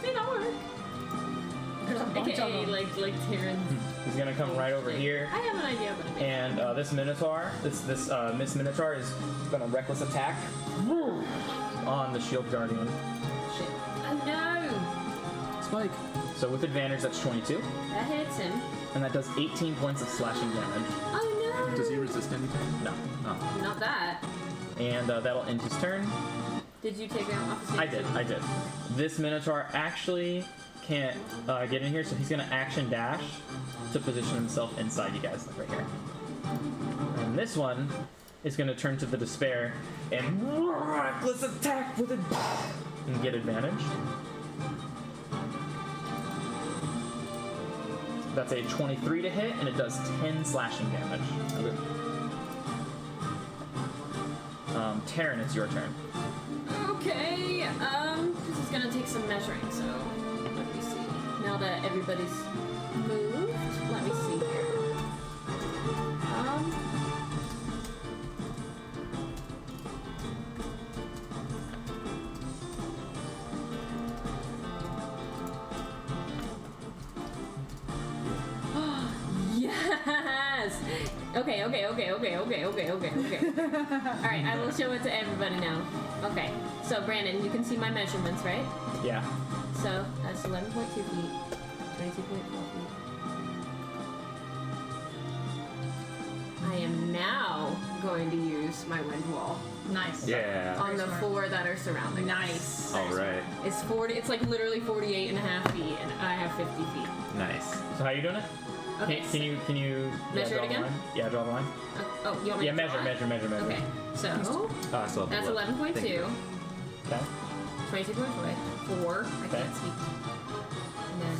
may not work. There's a bunch of AKA them. like Terran's. He's gonna come right over here, I have an idea, but it may and this Minotaur, this Miss Minotaur, is gonna reckless attack on the Shield Guardian. shit. Oh no! Spike. So with advantage, that's 22, That hits him. and that does 18 points of slashing damage. Oh no! Does he resist anything? No, Oh. Not that. and that'll end his turn. Did you take him off the I did. This Minotaur actually can't get in here, so he's gonna action dash to position himself inside you guys, like right here. And this one is gonna turn to the Despair and reckless attack with it and get advantage. That's a 23 to hit, and it does 10 slashing damage. Terran, it's your turn. Okay, this is gonna take some measuring, so let me see. Now that everybody's moved, let me see here. Yes! Okay. Alright, I will show it to everybody now. Okay, so Brandon, you can see my measurements, right? Yeah. So that's 11.2 feet, 22.4 feet. I am now going to use my wind wall Nice. Yeah. on the four that are surrounding. Nice. All right. It's 40. It's like literally 48 and a half feet, and I have 50 feet. Nice. So how you doing it? Okay. Can you Measure draw it the again? line? Yeah, draw the line. Oh, you want me Yeah, to measure. Okay, so I still have that's the left. 11.2, Thank you. Okay. 22.4, 4. I Okay. can't speak. And then.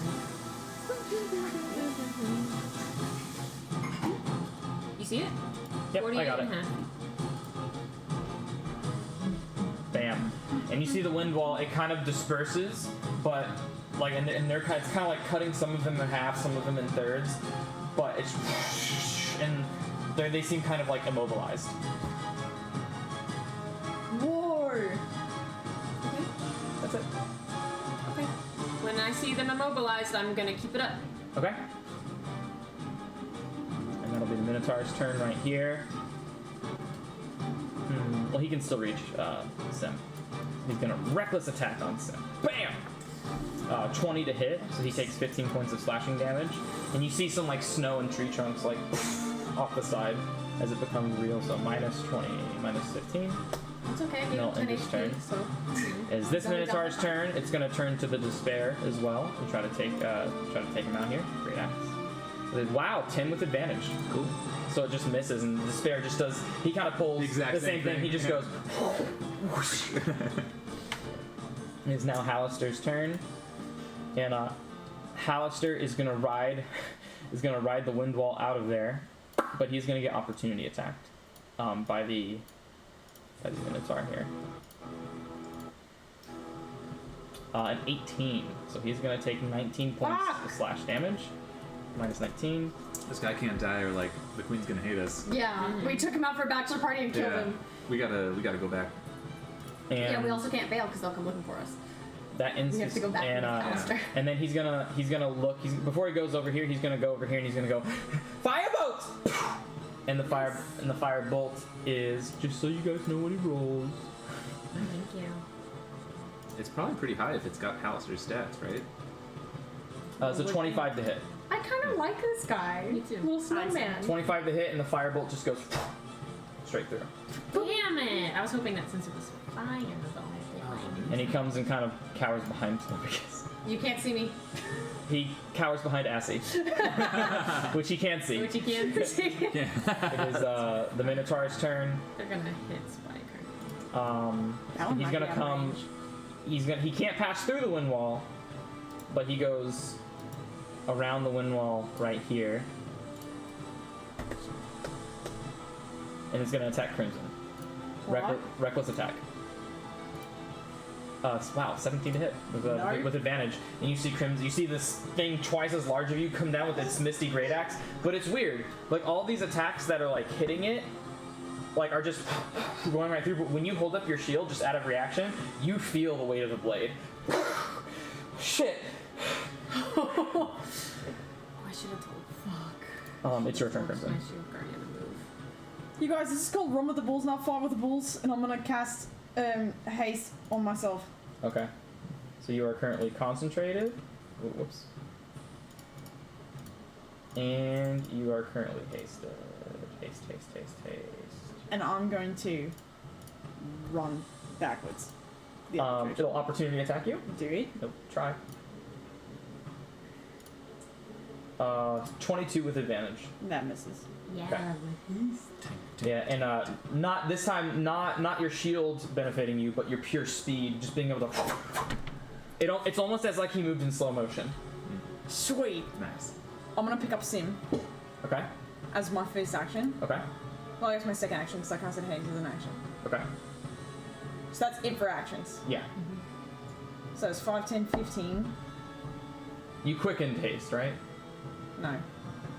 You see it? Yep, 48 I got and it. a half. Bam. And you see the wind wall, it kind of disperses, but like, and they're kind, it's kind of like cutting some of them in half, some of them in thirds, but it's, and they seem kind of like immobilized. Whoa! That's it. Okay. When I see them immobilized, I'm gonna keep it up. Okay. And that'll be the Minotaur's turn right here. Well, he can still reach Sim. He's gonna reckless attack on Sim. Bam! 20 to hit, so he takes 15 points of slashing damage. And you see some like snow and tree trunks like off the side as it becomes real. So minus 20, minus 15. It's okay. I gave No, him 10 end its turn. HP, so. Is this He's only got Minotaur's five. turn? It's going to turn to the Despair as well and try to take him out here. Great axe. Wow, 10 with advantage. Cool. So it just misses, and Despair just does. He kind of pulls Exact the same same thing. He thing, just yeah. goes. It is now Hallister's turn, and Hallister is gonna ride the wind wall out of there, but he's gonna get opportunity attacked by the Minotaur here. An 18, so he's gonna take 19 points of slash damage. Minus 19. This guy can't die, or like the queen's gonna hate us. Yeah, we took him out for a bachelor party and killed Yeah, him. we gotta go back. And Yeah, we also can't bail because they'll come looking for us. that ends We have to go back and, with Alistair. and then he's gonna look. Before he goes over here, he's gonna go over here and he's gonna go firebolt. And the fire bolt is, just so you guys know what he rolls. Thank you. It's probably pretty high if it's got Hallister's stats, right? It's a 25 to hit. I kind of like this guy. Me too. Little snowman. 25 to hit, and the firebolt just goes straight through. Damn it! I was hoping that since it was fire, the only thing. And he comes and kind of cowers behind Telemachus. You can't see me. He cowers behind Assy, which he can't see. Which you can't see. It is the Minotaur's turn. They're gonna hit Spike. That one He's might gonna be out of come. range. He can't pass through the wind wall, but he goes around the wind wall right here, and it's gonna attack Crimson. What? Reckless attack. Wow, 17 to hit No. with advantage. And you see Crimson. You see this thing twice as large of you come down with its misty great axe. But it's weird. Like all these attacks that are like hitting it, like are just going right through. But when you hold up your shield, just out of reaction, you feel the weight of the blade. Shit. Oh, I should have told. Fuck. It's your turn, Forced Crimson. my shield guardian to move. You guys, this is called Run with the Bulls, not Fight with the Bulls, and I'm gonna cast haste on myself. Okay. So you are currently concentrated. Whoops. And you are currently hasted. Haste. And I'm going to run backwards. The other direction. It'll opportunity attack you. Do it. Nope. Try. 22 with advantage. That misses. Yeah. Okay. Yeah, and not this time. Not your shield benefiting you, but your pure speed, just being able to. It's almost as like he moved in slow motion. Sweet. Nice. I'm gonna pick up Sim Okay. as my first action. Okay. Well, I guess my second action because I casted haste as an action. Okay. So that's it for actions. Yeah. So it's 5, 10, 15. You quickened haste, right? No.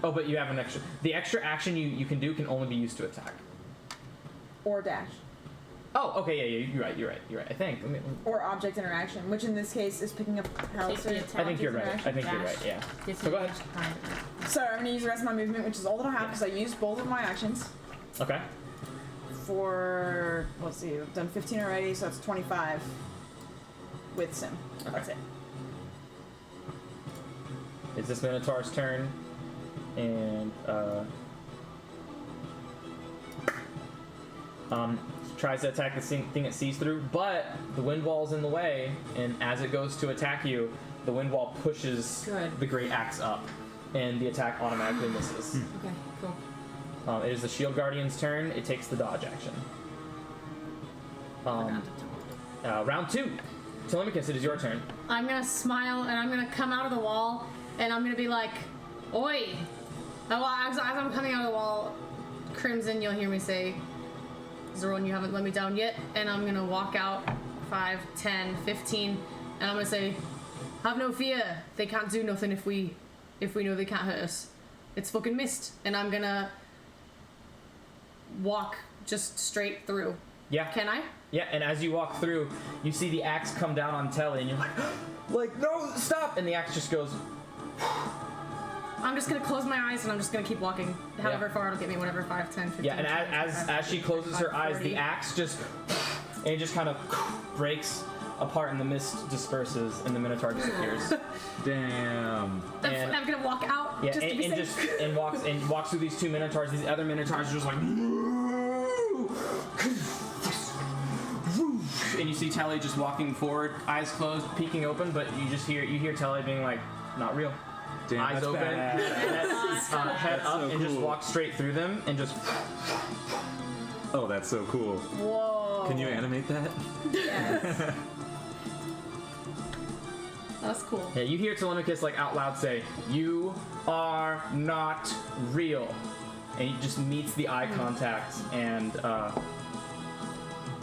Oh, but you have an extra. The extra action you can do can only be used to attack. Or dash. Oh, okay, yeah, you're right. I think. Or object interaction, which in this case is picking up Take the Hallister. attack. I think you're right. Interaction. I think you're right. Yeah. Gets So go me ahead. high. So I'm gonna use the rest of my movement, which is all that I have because I used both of my actions. Okay. For let's see, I've done 15 already, so that's 25 with Sim. Okay. That's it. It's this Minotaur's turn, and tries to attack the thing it sees through, but the wind wall's in the way, and as it goes to attack you, the wind wall pushes Good. the great axe up, and the attack automatically misses. Okay, cool. It is the Shield Guardian's turn. It takes the dodge action. Forgot to tell. Round 2. Telemachus, it is your turn. I'm gonna smile and I'm gonna come out of the wall and I'm gonna be like, "Oi!" Well, as I'm coming out of the wall, Crimson, you'll hear me say, "Zoran, you haven't let me down yet." And I'm gonna walk out 5, 10, 15, and I'm gonna say, "Have no fear. They can't do nothing if we know they can't hurt us. It's fucking mist." And I'm gonna walk just straight through. Yeah. Can I? Yeah, and as you walk through, you see the axe come down on Telly, and you're like, no, stop! And the axe just goes. I'm just gonna close my eyes and I'm just gonna keep walking. However Yeah. far it'll get me, whatever, 5, 10, 15. Yeah, and 20, as 25, she closes her 35, eyes, 40. the axe just, and it just kind of breaks apart, and the mist disperses, and the Minotaur disappears. Damn. And- I'm gonna walk out Yeah, Just to be and safe. just walks through these two minotaurs. These other minotaurs are just like, and you see Telly just walking forward, eyes closed, peeking open, but you hear Telly being like, not real. Damn, Eyes that's open, badass. head up, so and just cool. walk straight through them, and just Oh, that's so cool. Whoa. Can you animate that? Yes. That's cool. yeah. You hear Telemachus like out loud say, "You are not real," and he just meets the eye contact, and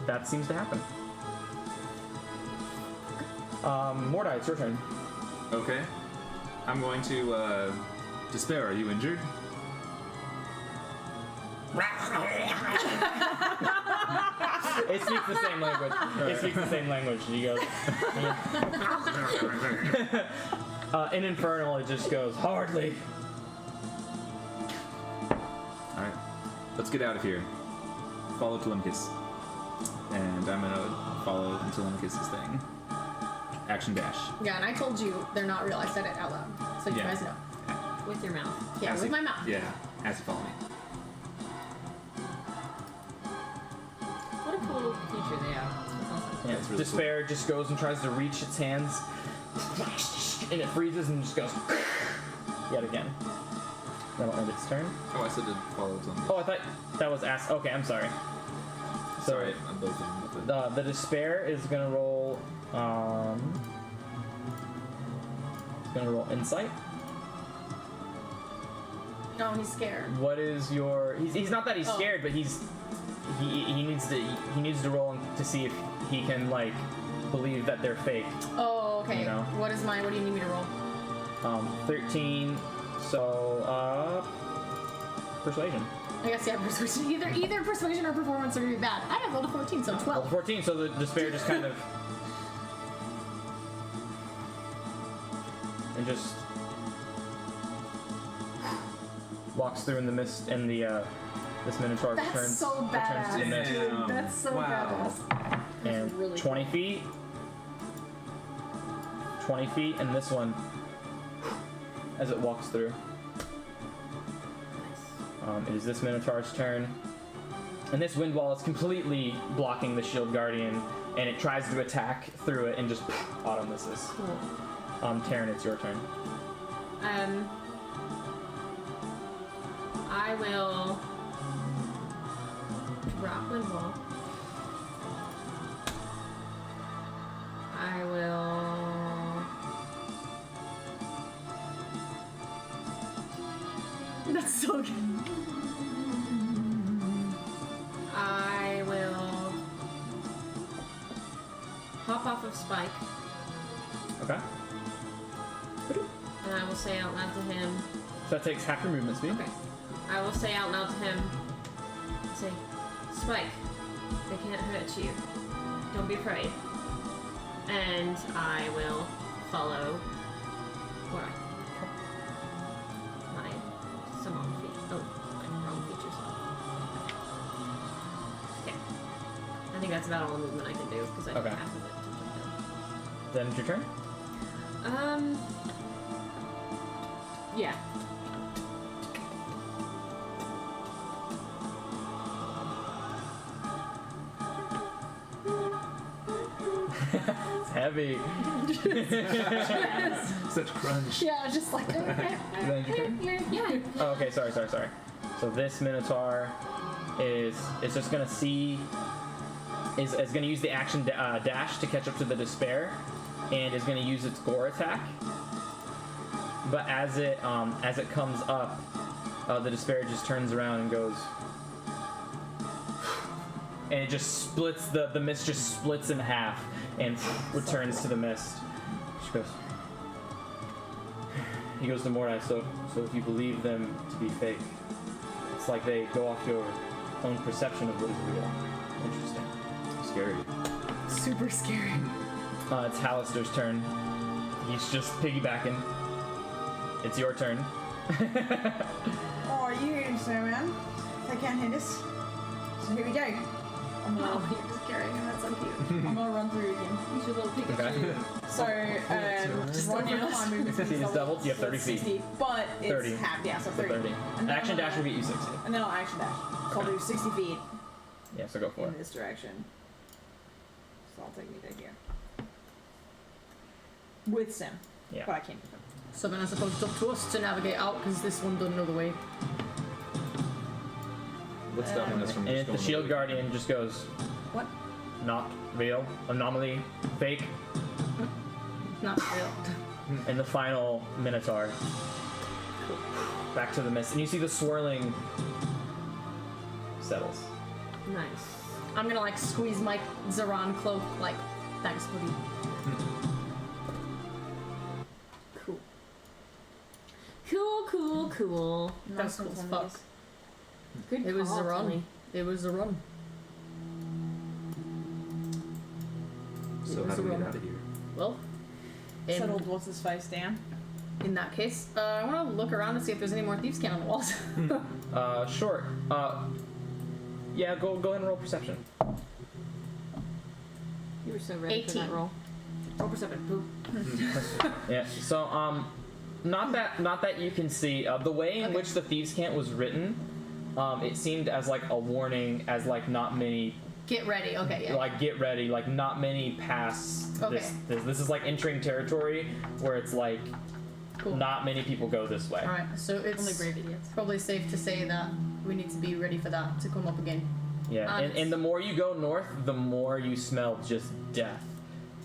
that seems to happen. Mordai, it's your turn. Okay. I'm going to Despair, are you injured? It speaks the same language. It speaks the same language. He goes. In Infernal, it just goes hardly. Alright. Let's get out of here. Follow Telemachus. And I'm gonna follow Telemachus' thing. Action dash. Yeah, and I told you they're not real. I said it out loud, so you Yeah. guys know. With your mouth. Yeah, As with you- my mouth. Yeah, as you follow me. What a cool feature they are. That's awesome. Yeah, That's really Despair just goes and tries to reach its hands, and it freezes and just goes yet again. That'll end its turn. Oh, I said to follow Telemachus. Oh, I thought that was asked. Okay, I'm sorry. So Sorry, I'm both of them. the Despair is gonna roll. It's gonna roll Insight. No, he's scared. What is your? He's not that he's Oh. scared, but he needs to roll to see if he can like believe that they're fake. Oh, okay. You know. What do you need me to roll? 13. So persuasion. I guess yeah, persuasion. Either persuasion or performance are gonna be bad. I have rolled a 14, so 12. 14. So the Despair just kind of and just walks through in the mist, and the this Minotaur That's returns so returns badass. to the mist. Damn. That's so Wow. badass. And really 20 feet, 20 feet, and this one as it walks through. It is this Minotaur's turn, and this wind wall is completely blocking the Shield Guardian, and it tries to attack through it and just auto misses. Cool. Taryn, it's your turn. I will drop wind wall. I will That's so good. I will hop off of Spike, Okay. and I will say out loud to him. So that takes half your movement speed. Okay. I will say out loud to him. Say, Spike, they can't hurt you. Don't be afraid. And I will follow Cora. My Simone feature. Oh, my wrong features. Okay. I think that's about all the movement I can do because I Okay. have half of it. Then it's your turn. Yeah. It's heavy. Such crunch. Yeah, just like. Then it's your turn. Yeah. Oh, okay, sorry. So this Minotaur is just gonna see is gonna use the action dash to catch up to the Despair, and is gonna use its gore attack. But as it comes up, the Despair just turns around and goes, and it just splits the mist just splits in half and returns to the mist. She goes. He goes to Mordai, so if you believe them to be fake, it's like they go off your own perception of what is real. Interesting. Scary. Super scary. It's Hallister's turn. He's just piggybacking. It's your turn. Oh, you hit him, snowman. They can't hit us. So here we go. I'm gonna, Oh, you're just carrying him. That's so cute. I'm gonna run through again. He's your little Pikachu. Okay. So, just right now, my movement It's speed doubled, you have 30 so it's feet. 60, but it's 30. half, yeah, so So 30. 30. And then Action I'm dash will gonna- get you 60. And then I'll action dash. So I'll do 60 feet Yeah, so go for in it. this direction. So I'll take me to here. With Sim. Yeah. But I can't with him. So then I suppose it's up to us to navigate out because this one doesn't know the way. What's stopping us from And just if the going shield away? guardian just goes, What? not real, anomaly, fake, Not real. and the final Minotaur. Back to the mist. And you see the swirling settles. Nice. I'm gonna like squeeze my Zoran cloak like, thanks, buddy. Cool. Cool. That's cool as fuck. Good It was call, Zoran. Tilly. It was a run. So how do we get out of here? Well, Settled what's his face down. in that case, I want to look around to see if there's any more thieves' cant on the walls. Sure. Yeah, go ahead and roll perception. You were so ready for 18. that roll. Roll perception. Poop. Yeah. So not that you can see the way in Okay. which the thieves' cant was written. It seemed as like a warning, as like not many, Get ready. Okay, yeah. like get ready, like not many pass Okay. this is like entering territory where it's like Cool. not many people go this way. All right, so Only it's brave idiots. probably safe to say that we need to be ready for that to come up again. Yeah, Honest. and the more you go north, the more you smell just death,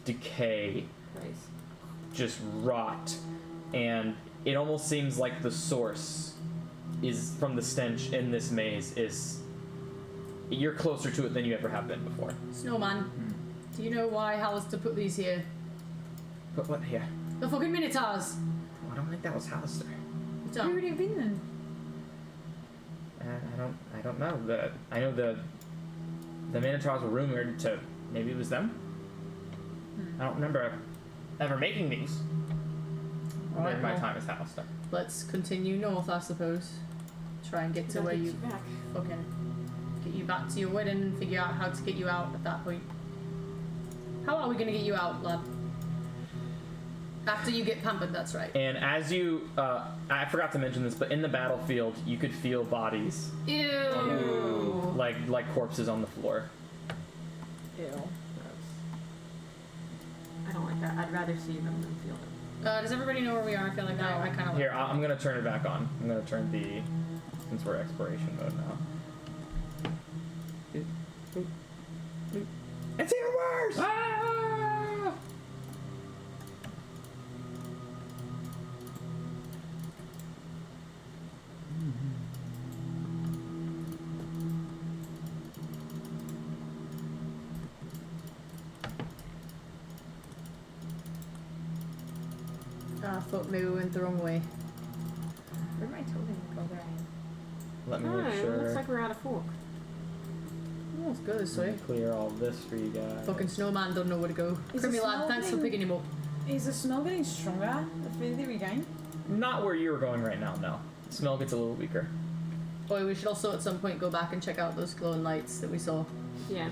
decay, Nice. just rot, and it almost seems like the source is from the stench in this maze is you're closer to it than you ever have been before. Snowman, do you know why Hallister put these here? But what here? The fucking Minotaurs. I don't think that was Hallister. Where would he have been then? I don't know. I know the Minotaurs were rumored to maybe it was them. I don't remember ever making these. Alright, During my well, time as Hallister. let's continue north, I suppose. Try and get to where you back. fucking get you back to your wedding and figure out how to get you out at that point. How are we gonna get you out, lad? After you get pampered, that's right. And as you, I forgot to mention this, but in the battlefield, you could feel bodies, Ew. like corpses on the floor. Ew. I don't like that. I'd rather see them than feel them. Does everybody know where we are? I feel like I kind of Here, I'm gonna turn it back on. I'm gonna turn the, since we're exploration mode now. It's even worse! Ah! I thought maybe we went the wrong way. Where am I toting go there? Let me Oh, make it sure. looks like we're out of fork. Oh, let's go this way. Clear all this for you guys. Fucking snowman don't know where to go. Is Crimmy the lad, smell thanks for thing- picking him up. Is the smell getting stronger the further we gain? Not where you were going right now. No, the smell gets a little weaker. Boy, we should also at some point go back and check out those glowing lights that we saw. Yeah.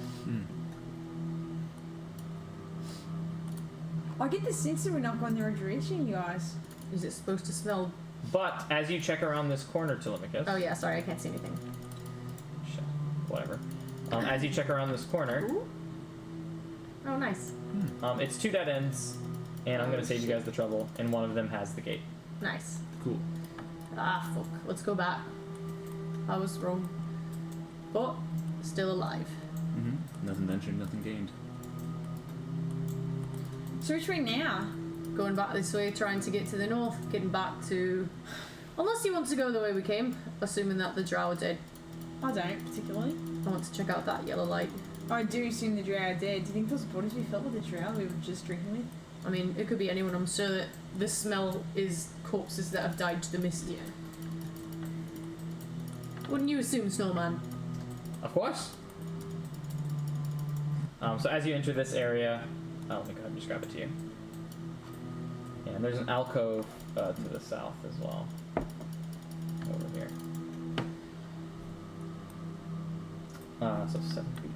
I get the sense that we're not going the right direction, you guys. Is it supposed to smell? But as you check around this corner, Telemachus. Oh yeah, sorry, I can't see anything. Shit, whatever. As you check around this corner, Oh, nice. it's two dead ends, and I'm gonna save you guys the trouble. And one of them has the gate. Nice. Cool. Ah, fuck. Let's go back. I was wrong. But, still alive. Nothing ventured, nothing gained. So which way now? Going back this way, trying to get to the north, getting back to... Unless you want to go the way we came, assuming that the drow are dead. I don't particularly. I want to check out that yellow light. I do assume the drow are dead. Do you think those bodies we felt with the drow we were just drinking with? I mean, it could be anyone. I'm sure that this smell is corpses that have died to the mist. Yeah. Wouldn't you assume, Snowman? Of course. So as you enter this area, let me go ahead and just grab it to you. Yeah, and there's an alcove to the south as well. Over here. So 7 feet.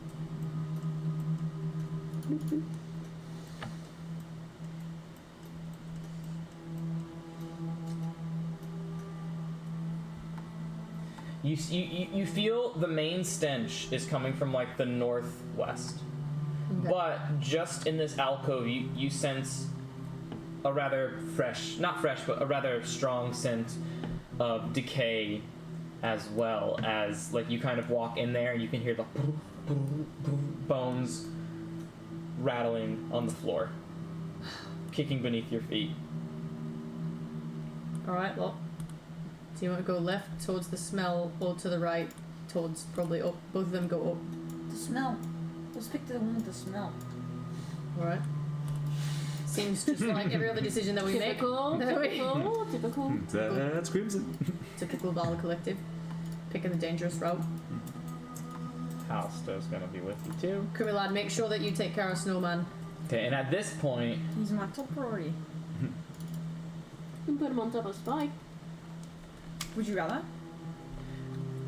You feel the main stench is coming from like the northwest, but just in this alcove, you sense a rather fresh, not fresh, but a rather strong scent of decay, as well as like you kind of walk in there and you can hear the bones rattling on the floor, kicking beneath your feet. Alright, well. Do you want to go left towards the smell or to the right towards probably up? Both of them go up. The smell. Let's pick the one with the smell. Alright. Seems just like every other decision that we Typical, make. typical. That's Crimson. Typical Bala Collective. Picking the dangerous route. Alistair's gonna be with you too. Krimi lad, make sure that you take care of Snowman. Okay, and at this point, He's my top priority. You can put him on top of Spike. Would you rather?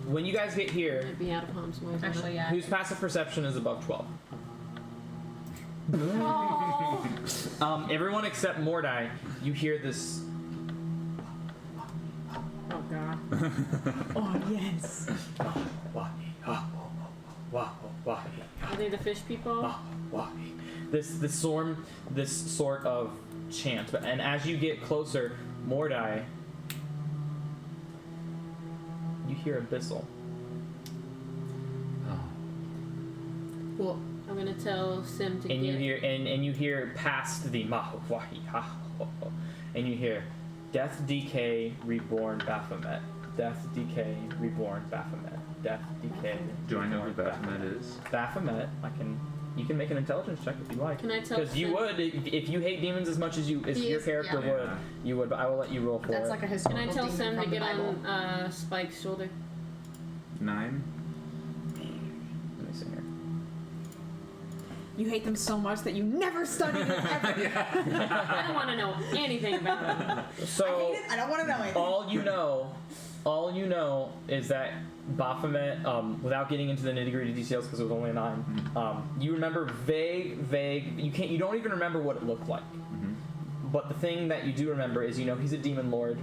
when you guys get here, Might be out of harm's way. Actually, yeah. whose passive perception is above 12? Oh. Everyone except Mordai, you hear this. Oh god. Oh, yes. Are they the fish people? This sort of chant, and as you get closer, Mordai, you hear Abyssal. What? I'm gonna tell Sim to And get. you hear and you hear past the Mahuwahi, and you hear Death, Decay, Reborn, Baphomet. Death, Decay, Reborn, Baphomet. Death, Decay. Do I know who Reborn, Baphomet is? Baphomet. You can make an intelligence check if you like. Can I tell? Because you Sim- would, if you hate demons as much as your Yes, character yeah. would, you would. But I will let you roll for That's it. like a Can historical I tell demon Sim to from the get Bible. on Spike's shoulder? 9. Let me see here. You hate them so much that you never studied it ever. I don't want to know anything about them. So I don't want to know it. all you know is that Baphomet, without getting into the nitty-gritty details because it was only a 9, you remember vague. You don't even remember what it looked like. But the thing that you do remember is he's a demon lord,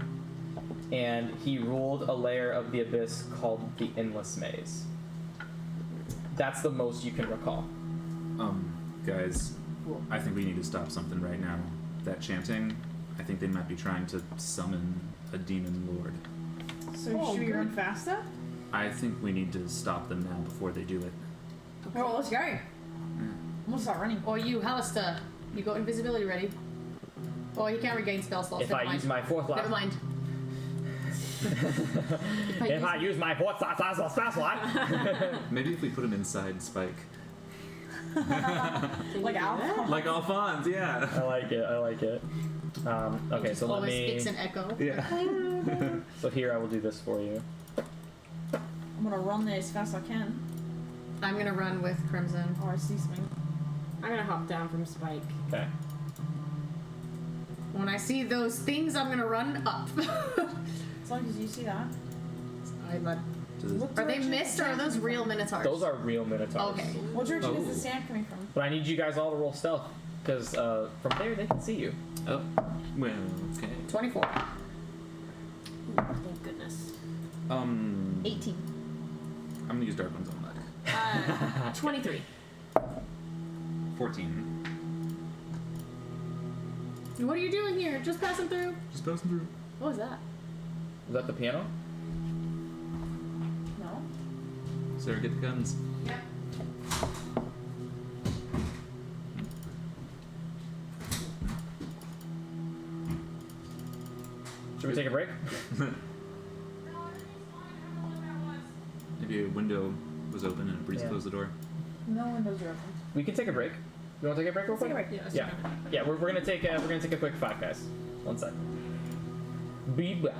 and he ruled a layer of the abyss called the Endless Maze. That's the most you can recall. Guys, I think we need to stop something right now. That chanting, I think they might be trying to summon a demon lord. So should we run faster? I think we need to stop them now before they do it. Oh, let's go. I'm gonna start running. Or you, Hallister, you got invisibility ready. Oh, he can't regain spell slots. If Never I mind. use my fourth Never slot, mind. if I use my fourth slot, Maybe if we put him inside Spike. Like Alpha. Like Alphonse, yeah. I like it. Okay, Just so let always me. fix an echo. Yeah. So here I will do this for you. I'm gonna run there as fast as I can. I'm gonna run with Crimson. Oh, I see something. I'm gonna hop down from Spike. Okay. When I see those things, I'm gonna run up. As long as you see that. What Are they direction mist is or the are sound those coming real from? minotaurs? Those are real minotaurs. Okay. What direction is Oh. the sound coming from? But I need you guys all to roll stealth because from there they can see you. Oh, well, okay. 24. Thank goodness. 18. I'm gonna use Dark One's own luck. 23. 14. What are you doing here? Just passing through? Just passing through. What was that? Is that the piano? No. Sarah, get the guns. Yep. Should we take a break? Maybe a window was open and a breeze Yeah. closed the door. No windows are open. We can take a break. You want to take a break real Let's quick? take a break. Yeah. Yeah, we're gonna take a quick 5, guys. 1 sec. Be back.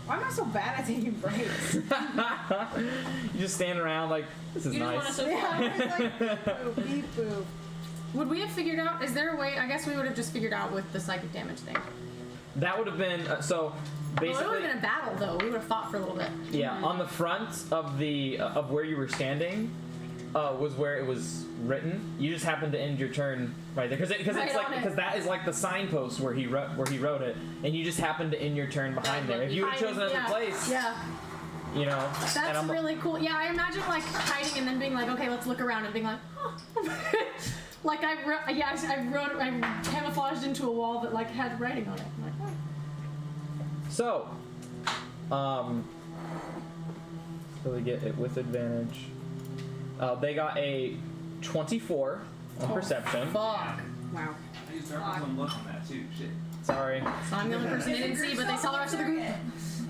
Why am I so bad at taking breaks? You just stand around like, this is You just nice. want to so Yeah, far. I'm just like, boop, beep, boop. Would we have figured out? Is there a way? I guess we would have just figured out with the psychic damage thing. That would have been so Well, it would basically. have been a battle, though. We would have fought for a little bit. Yeah, on the front of the of where you were standing was where it was written. You just happened to end your turn right there because Right it's like on it. because that is like the signpost where he wrote it, and you just happened to end your turn behind there. If you had chosen another yeah. place, Yeah, you know, and that's I'm really cool. Yeah, I imagine like hiding and then being like, okay, let's look around and being like, oh. Like I camouflaged into a wall that like had writing on it. I'm like, oh. so, so they get it with advantage. They got a 24 on perception. Fuck. Wow. I used darkness on luck on that too. Shit. Sorry. So I'm the only person they didn't see, but they saw the rest of the group.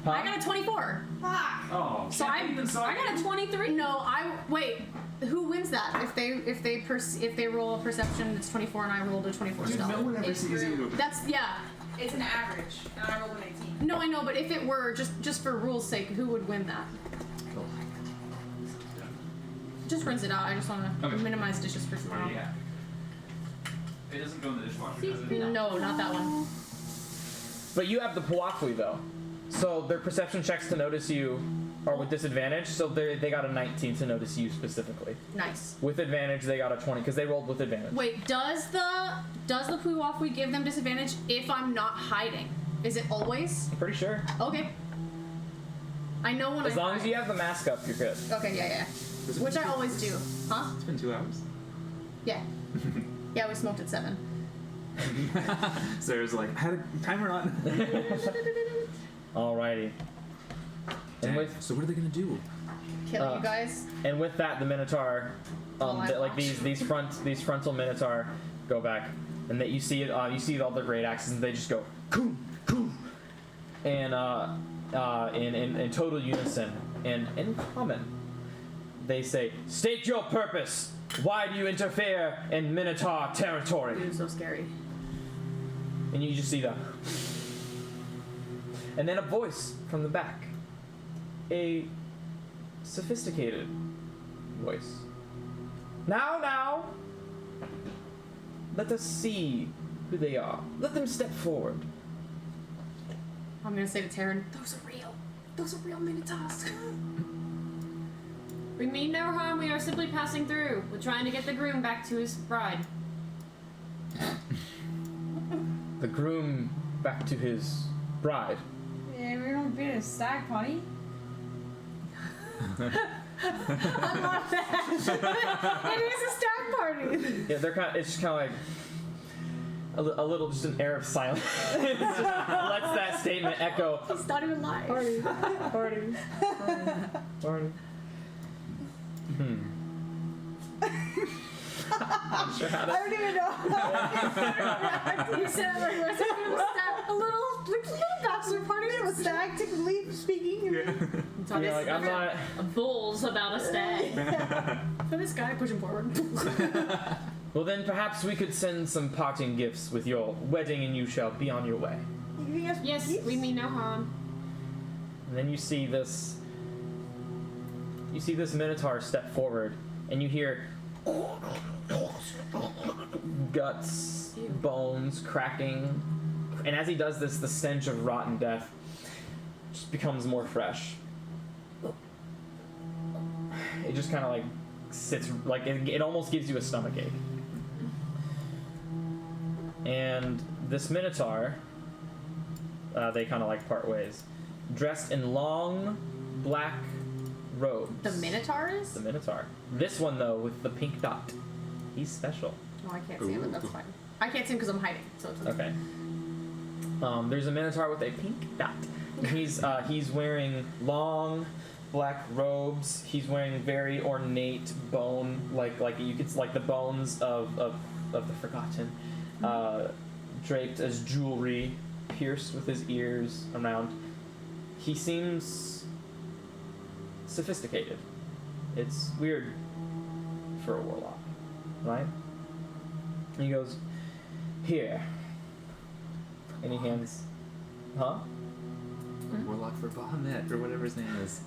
Huh? I got a 24. Fuck. Oh. So shit, I even saw I got a 23. No, wait. Who wins that? If they roll a perception, it's 24, and I rolled a 24 Dude, stealth. no one ever sees you. That's yeah. It's an average, and I rolled an 18. No, I know, but if it were just for rules' sake, who would win that? Just rinse it out. I just want to Okay. minimize dishes for tomorrow. Yeah. It doesn't go in the dishwasher, does it? No, not that one. But you have the Puafui though, so their perception checks to notice you are with disadvantage. So they got a 19 to notice you specifically. Nice. With advantage, they got a 20 because they rolled with advantage. Wait, does the Puwafui give them disadvantage if I'm not hiding? Is it always? I'm pretty sure. Okay. I know when As I long hide. as you have the mask up, you're good. Okay, yeah. Which I always do. Huh? It's been 2 hours. Yeah. Yeah, we smoked at 7. Sarah's like, I had a timer on. Alrighty. And with So what are they gonna do? Kill you guys. and with that, the Minotaur, Oh, I like watched. these frontal Minotaur go back, and that you see it. You see all the great axes, and they just go coom coom, and in total unison and in common, they say, "State your purpose. Why do you interfere in Minotaur territory?" Dude, so scary. And you just see the. And then a voice from the back. A sophisticated voice. Now! Let us see who they are. Let them step forward. I'm gonna say to Taryn, those are real Minotaurs. We mean no harm. We are simply passing through. We're trying to get the groom back to his bride. The groom back to his bride. Yeah, we don't be a stag party. I love that. It is a stag party. Yeah, they're kind of, it's just kind of like a little, just an air of silence. It just lets that statement echo. It's not even live. Party. Not sure how I to. don't even know. You said it like a little bachelor party. A stag, technically speaking. You're like, I'm not. Bulls about a stag. For this guy, push him forward. Well, then perhaps we could send some parting gifts with your wedding, and you shall be on your way. Yes, we mean no harm. And then you see this. You see this Minotaur step forward, and you hear guts, bones cracking, and as he does this, the stench of rotten death just becomes more fresh. It just kind of like sits, like it almost gives you a stomachache. And this Minotaur, they kind of like part ways, dressed in long black robes. The Minotaur is? The Minotaur. This one though, with the pink dot. He's special. Oh, I can't see him, but that's fine. I can't see him because I'm hiding, so it's Okay. There's a Minotaur with a pink dot. He's wearing long black robes. He's wearing very ornate bone, like you could like the bones of the Forgotten, draped as jewelry, pierced with his ears around. He seems sophisticated. It's weird for a warlock, right? And he goes, "Here." And he hands, huh? Warlock for Bahamut, or whatever his name is.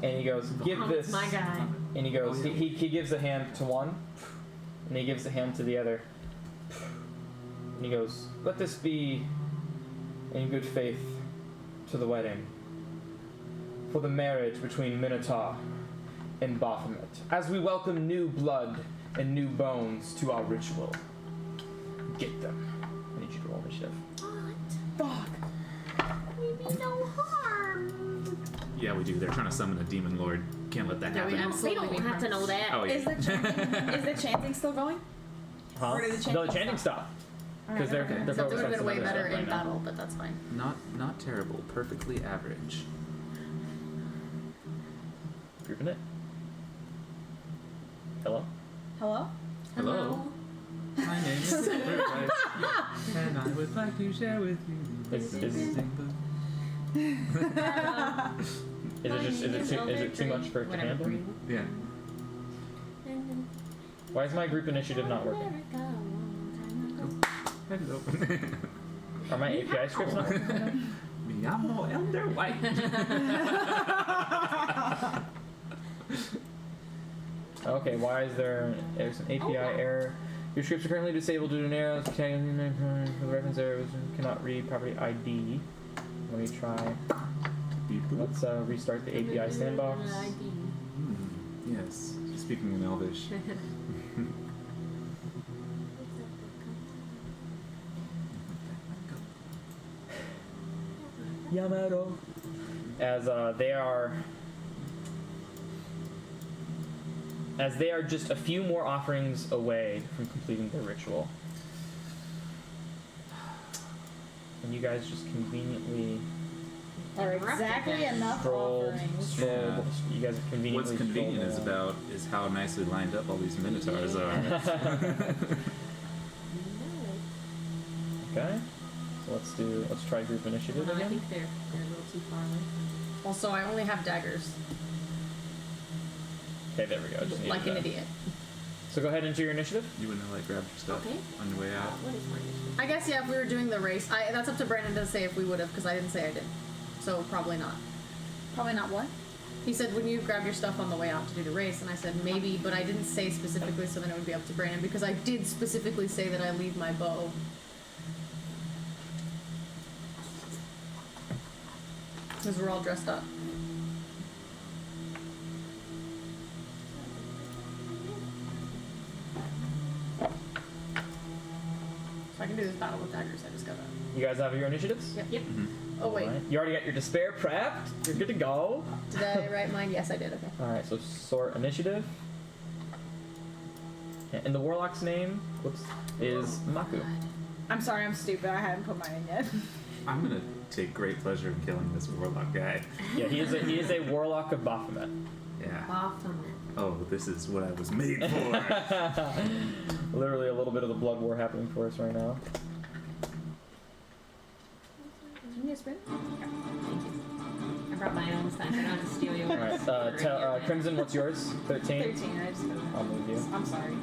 And he goes, give this. My guy. And he goes, Oh, yeah. he gives a hand to one, and he gives a hand to the other. And he goes, let this be in good faith to the wedding, for the marriage between Minotaur and Baphomet, as we welcome new blood and new bones to our ritual. Get them. I need you to roll initiative. Fuck. Maybe no harm. Yeah, we do. They're trying to summon a demon lord. Can't let that Yeah, we happen. absolutely They don't need have to know that. Oh, yeah. Is the chanting still going? Huh? Or did the No, the chanting chanting stopped. Because they're okay. they're So it focused would on have been some way other better stuff in right now. battle, but that's fine. Not terrible. Perfectly average. Grouping it. Hello? Hello? Hello. My name is Silverbright, and I would like to share with you. Is it too much for it to handle? Yeah. Why is my group initiative not working? Hello. Are my API scripts not working? Me llamo Elder White. Okay, why is there's an API error? Your scripts are currently disabled due to an error. For the reference error, cannot read property ID. Let me try. Beep boop. Let's restart the API sandbox. Yes. Speaking in Elvish. Yamato. As they are just a few more offerings away from completing their ritual. And you guys just conveniently Or exactly enough strolled. offerings. Yeah. You guys have conveniently What's convenient strolled is around. about is how nicely lined up all these minotaurs are. Okay. So let's try group initiative I again. think they're a little too far away. Also, I only have daggers, Okay, there we go. I just needed like an that. idiot. So go ahead into your initiative. You wouldn't have like grabbed your stuff Okay. on your way out. What is my initiative? I guess, yeah, if we were doing the race, that's up to Brandon to say if we would have, because I didn't say I did. So probably not. Probably not what? He said, when you grab your stuff on the way out to do the race, and I said maybe, but I didn't say specifically, so then it would be up to Brandon, because I did specifically say that I leave my bow. Because we're all dressed up. So I can do this battle with daggers, I just got that. You guys have your initiatives? Yep. Yep. Oh, wait. Alright. You already got your despair prepped. You're good to go. Did I write mine? Yes, I did. Okay. Alright, so sort initiative. And the warlock's name, is Maku. I'm sorry, I'm stupid. I hadn't put mine in yet. I'm gonna take great pleasure in killing this warlock guy. Yeah, he is a warlock of Baphomet. Yeah. Baphomet. Oh, this is what I was made for. Literally a little bit of the blood war happening for us right now. Did you get a spoon? I brought my own this time, so I don't have to steal yours. Alright, Crimson, what's yours? 13? 13, I just put it in. I'll move you. I'm sorry.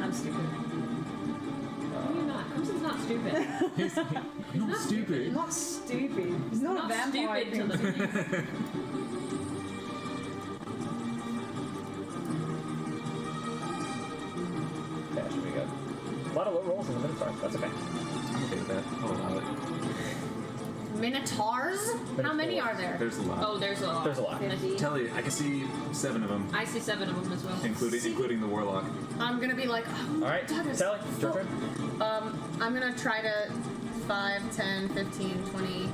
I'm stupid. No, you're not. Crimson's not stupid. You're not stupid. I'm not stupid. He's not, Not a vampire. stupid to the Yeah, should be good. A lot of low rolls in the Minotaur. That's okay. I'm okay with that. I'll allow it. Minotaurs? How many are there? There's a lot. Oh, there's a lot. There's a lot. 50. Tell you, I can see 7 of them, I see 7 of them as well. including the warlock. I'm gonna be like, oh, Alright, daggers. Sally, your turn. I'm gonna try to 5, 10, 15, 20,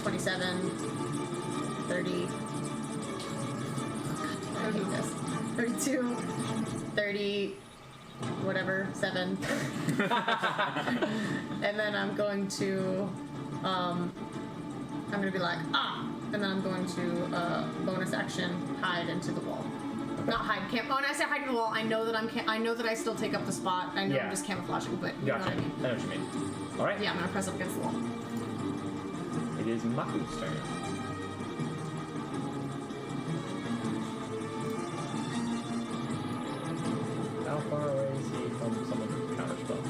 27, 30. I hate this. 32, 30, whatever, 7. And then I'm going to, I'm gonna be like, and then I'm going to bonus action hide into the wall. Not hide, can't. Oh, when I say hide in the wall, I know that I know that I still take up the spot. I know Yeah. I'm just camouflaging, but you Gotcha. know what I mean. I know what you mean. Alright. Yeah, I'm gonna press up against the wall. It is Maku's turn. How far away is he from someone who can counterspell?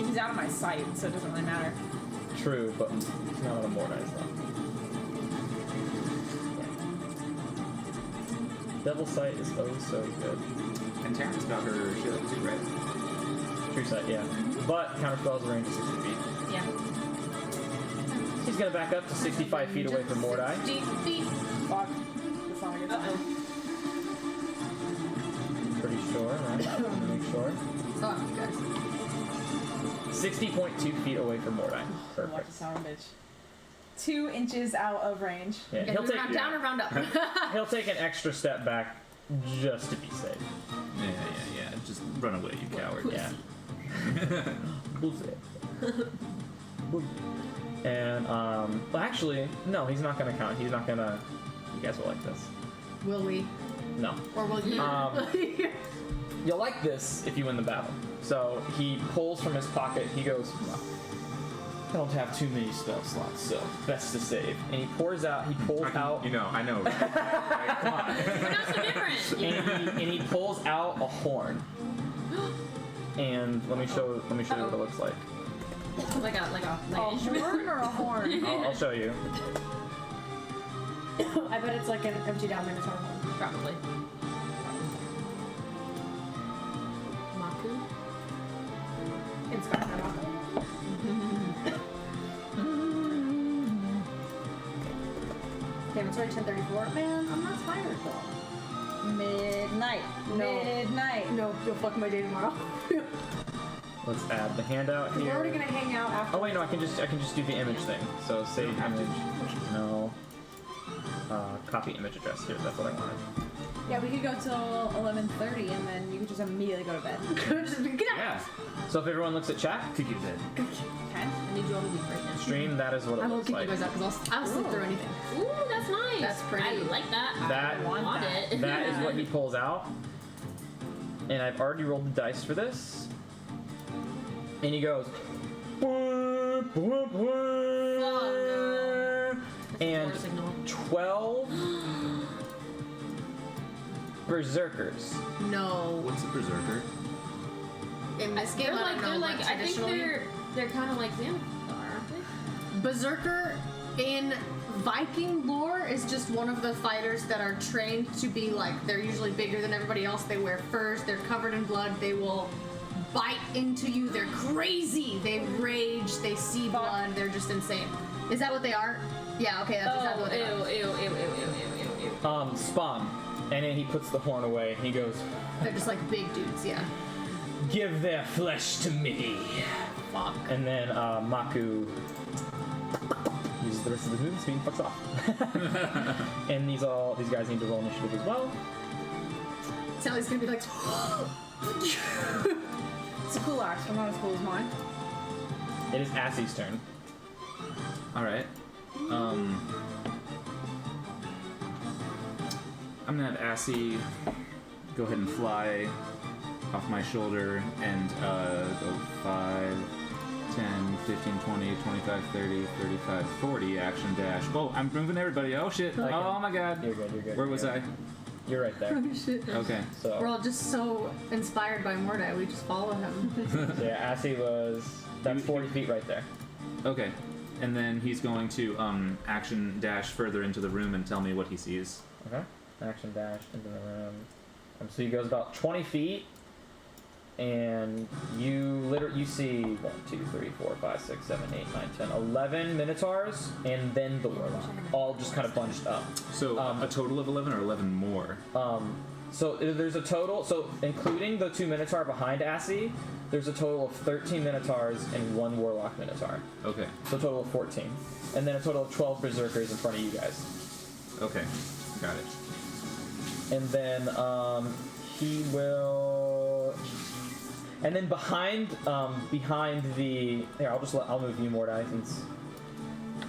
If he's out of my sight, so it doesn't really matter. True, but it's not on a Mordai's though. Devil Sight is oh so good. And Taryn's got her shield too, right? True Sight, yeah. But counterspell's a range of 60 feet. Yeah. He's gonna back up to 65 feet away from Mordai. 60 feet. Fuck. That's not a good sign. Pretty sure, right? Make sure. Fuck, you guys. 60.2 feet away from Mordai. Watch Perfect. the sound, bitch. 2 inches out of range. Yeah, Okay, he'll we take round down or round up? he'll take an extra step back just to be safe. Yeah. Just run away, you coward. Yeah. And well, actually, no, he's not gonna count. He's not gonna. You guys will like this. Will we? No. Or will you? You'll like this if you win the battle. So he pulls from his pocket. He goes, I don't have too many spell slots, so best to save. And he pulls out. He pulls out. You know, I know. Right? Like, come on. We're not so different. And he pulls out a horn. And let me show you what it looks like. like A an instrument. horn or a horn? I'll show you. I bet it's like an empty down minotaur one. Probably. Maku? Inspired by Maku. Okay, it's already 10:34. Man, I'm not tired though. Midnight. No. Midnight. No, you'll fuck my day tomorrow. Let's add the handout We're here. already gonna hang out after. Oh wait, no, I can just do the image thing. So save image. No. Copy image address here. That's what I wanted. Yeah, we could go till 11:30 and then you could just immediately go to bed. Just be good. Yeah. So if everyone looks at chat, Could get dead. Okay. I need you all to leave right now. stream, that is what it I won't looks kick like. you guys out because I'll sleep through anything. Ooh, that's nice. That's pretty. I like that. That- I want it. That is what he pulls out. And I've already rolled the dice for this. And he goes. "Whoop, whoop, whoop." And Floor signal. 12 berserkers. No. What's a berserker? In this game, They're I like, don't know. they're like, but I think traditionally- they're kind of like Xanathar, aren't they? Berserker in Viking lore is just one of the fighters that are trained to be like, they're usually bigger than everybody else. They wear furs, they're covered in blood, they will bite into you, they're crazy, they rage, they see blood, they're just insane. Is that what they are? Yeah, okay, that's exactly what they are. Spawn. And then he puts the horn away and he goes, They're just like big dudes, yeah. "Give their flesh to me." Fuck. And then Maku uses the rest of his movement speed and fucks off. And these guys need to roll initiative as well. Sally's gonna be like, It's a cool axe, but not as cool as mine. It is Assie's turn. All right. I'm gonna have Assie go ahead and fly off my shoulder and go 5, 10, 15, 20, 25, 30, 35, 40 action dash. Oh, I'm moving everybody. Oh shit. Okay. Oh my god. You're good, you're good. Where you're was good. You're right there. oh shit. Okay. So, We're all just so inspired by Mordai, we just follow him. so yeah, Assie was, that's 40 feet right there. Okay. And then he's going to action dash further into the room and tell me what he sees. Okay. Action dash into the room. So he goes about 20 feet, and you see 1, 2, 3, 4, 5, 6, 7, 8, 9, 10, 11 minotaurs, and then the warlock, all just kind of bunched up. So a total of 11 or 11 more? So there's a total, so including the 2 minotaur behind Assie, there's a total of 13 minotaurs and 1 warlock minotaur. Okay. So a total of 14. And then a total of 12 berserkers in front of you guys. Okay. Got it. And then he will. And then behind the here, I'll move you, Mordai, since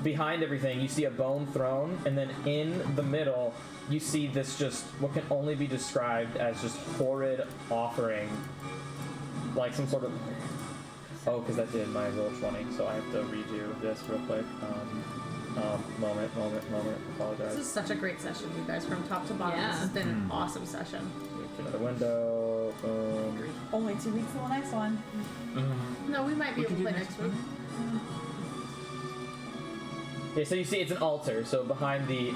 behind everything you see a bone throne, and then in the middle you see this just what can only be described as just horrid offering, like some sort of. Oh, because that did my roll 20, so I have to redo this real quick. Moment. Apologize. This is such a great session, you guys, from top to bottom. Yeah. This has been an awesome session. Move to another window. So, Only 2 weeks till the next one. No, we might be We able can to do play next next week. yeah, so you see it's an altar. So behind the,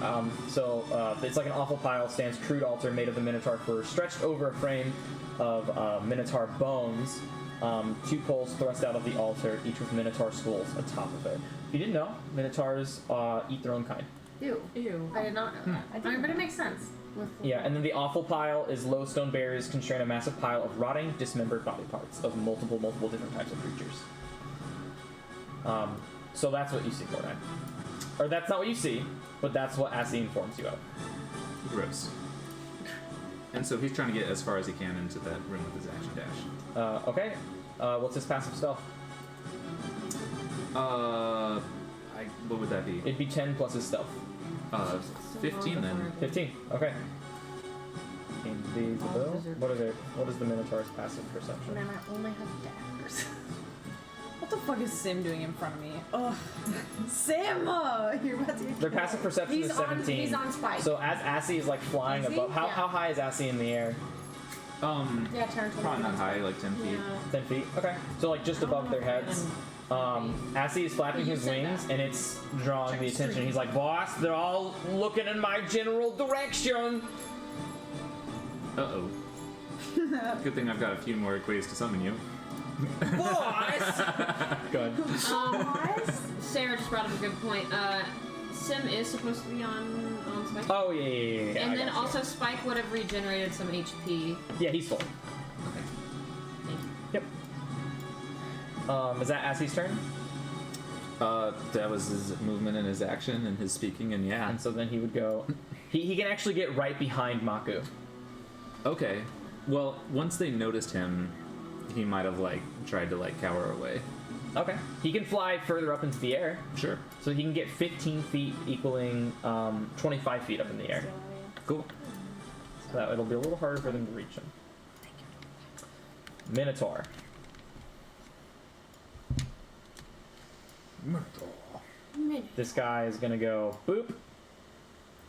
it's like an awful pile stands crude altar made of the Minotaur fur, stretched over a frame of Minotaur bones. 2 poles thrust out of the altar, each with Minotaur skulls atop of it. If you didn't know, Minotaurs eat their own kind. Ew. Ew. I did not know that. I mean, but it makes sense. With Yeah, and then the awful pile is low stone barriers constrain a massive pile of rotting, dismembered body parts of multiple different types of creatures. So that's what you see, Mordai. Or that's not what you see, but that's what Assi informs you of. Gross. And so he's trying to get as far as he can into that room with his action dash. Okay. What's his passive stealth? What would that be? It'd be 10 plus his stealth. 15 then. 15. Okay. Invisible. What is the Minotaur's passive perception? Man, I only have daggers. What the fuck is Sim doing in front of me? Ugh. Sim! You're about to get Their passive perception He's is 17. he's on spike. So as Assi is like flying Is he? above, how Yeah. high is Assi in the air? Yeah, turn to Probably not high, like 10 feet. Yeah. 10 feet. Okay. So like just above their heads. Assi is flapping You his said wings, that. and it's drawing the attention. Extreme. He's like, "Boss, they're all looking in my general direction." Uh-oh. Good thing I've got a few more ways to summon you. Boss. Good. Sarah just brought up a good point. Sim is supposed to be on Spike. Oh yeah. I And then gotcha. also Spike would have regenerated some HP. Yeah, he's full. Thank you. Yep. Is that Assi's turn? That was his movement and his action and his speaking, and yeah. And so then he would go. He can actually get right behind Maku. Okay. Well, once they noticed him, he might have like tried to like cower away. Okay. He can fly further up into the air, Sure. so he can get 15 feet, equaling 25 feet up in the air. Cool. So that it'll be a little harder for them to reach him. Minotaur. This guy is gonna go boop,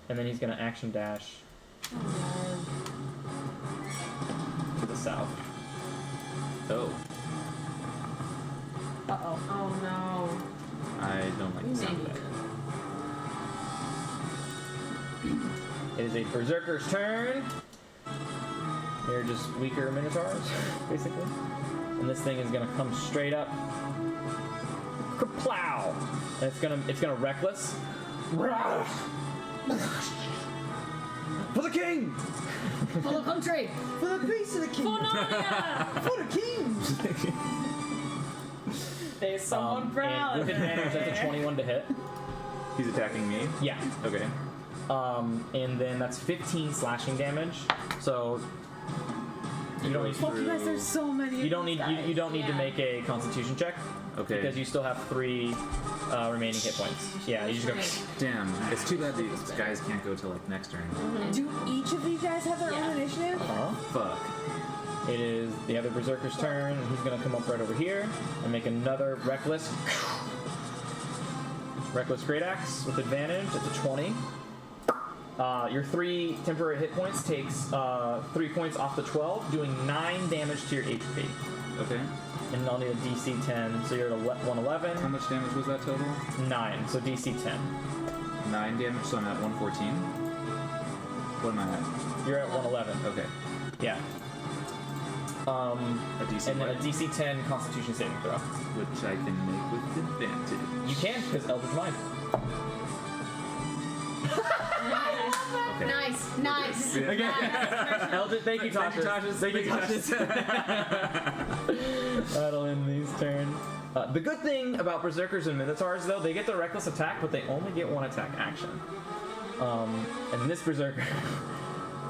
and then he's gonna action dash to the south. Oh, Uh-oh. Oh no. I don't like the sound of that. It is a berserker's turn. They're just weaker minotaurs, basically. And this thing is gonna come straight up. Kerplow! And it's gonna reckless. For the king! For the country! For the peace of the king! For the king! There's someone proud. And with advantage, that's a 21 to hit. He's attacking me. Yeah. Okay. And then that's 15 slashing damage. So you don't need Fuck you guys, there's so many. you don't need you don't need to Yeah. make a Constitution check Okay. because you still have 3 remaining hit points. Yeah, you just go. Damn. It's too bad these guys can't go till like next turn. Do each of these guys have their Yeah. own initiative? Fuck. It is the other berserker's turn, and he's gonna come up right over here and make another reckless great axe with advantage. It's a 20. Your 3 temporary hit points takes 3 points off the 12, doing 9 damage to your HP. Okay. And I'll need a DC 10, so you're at 111. How much damage was that total? 9, so DC 10. 9 damage, so I'm at 114. What am I at? You're at 111. Okay. Yeah. A DC And then a what? DC 10 Constitution saving throw. Which I can make with advantage. You can, because Eldritch Mind. Okay. Nice. Eldritch, thank you, Tasha. Thank you, Tasha. That'll end these turns. The good thing about Berserkers and Minotaurs, though, they get the reckless attack, but they only get 1 attack action. And this Berserker,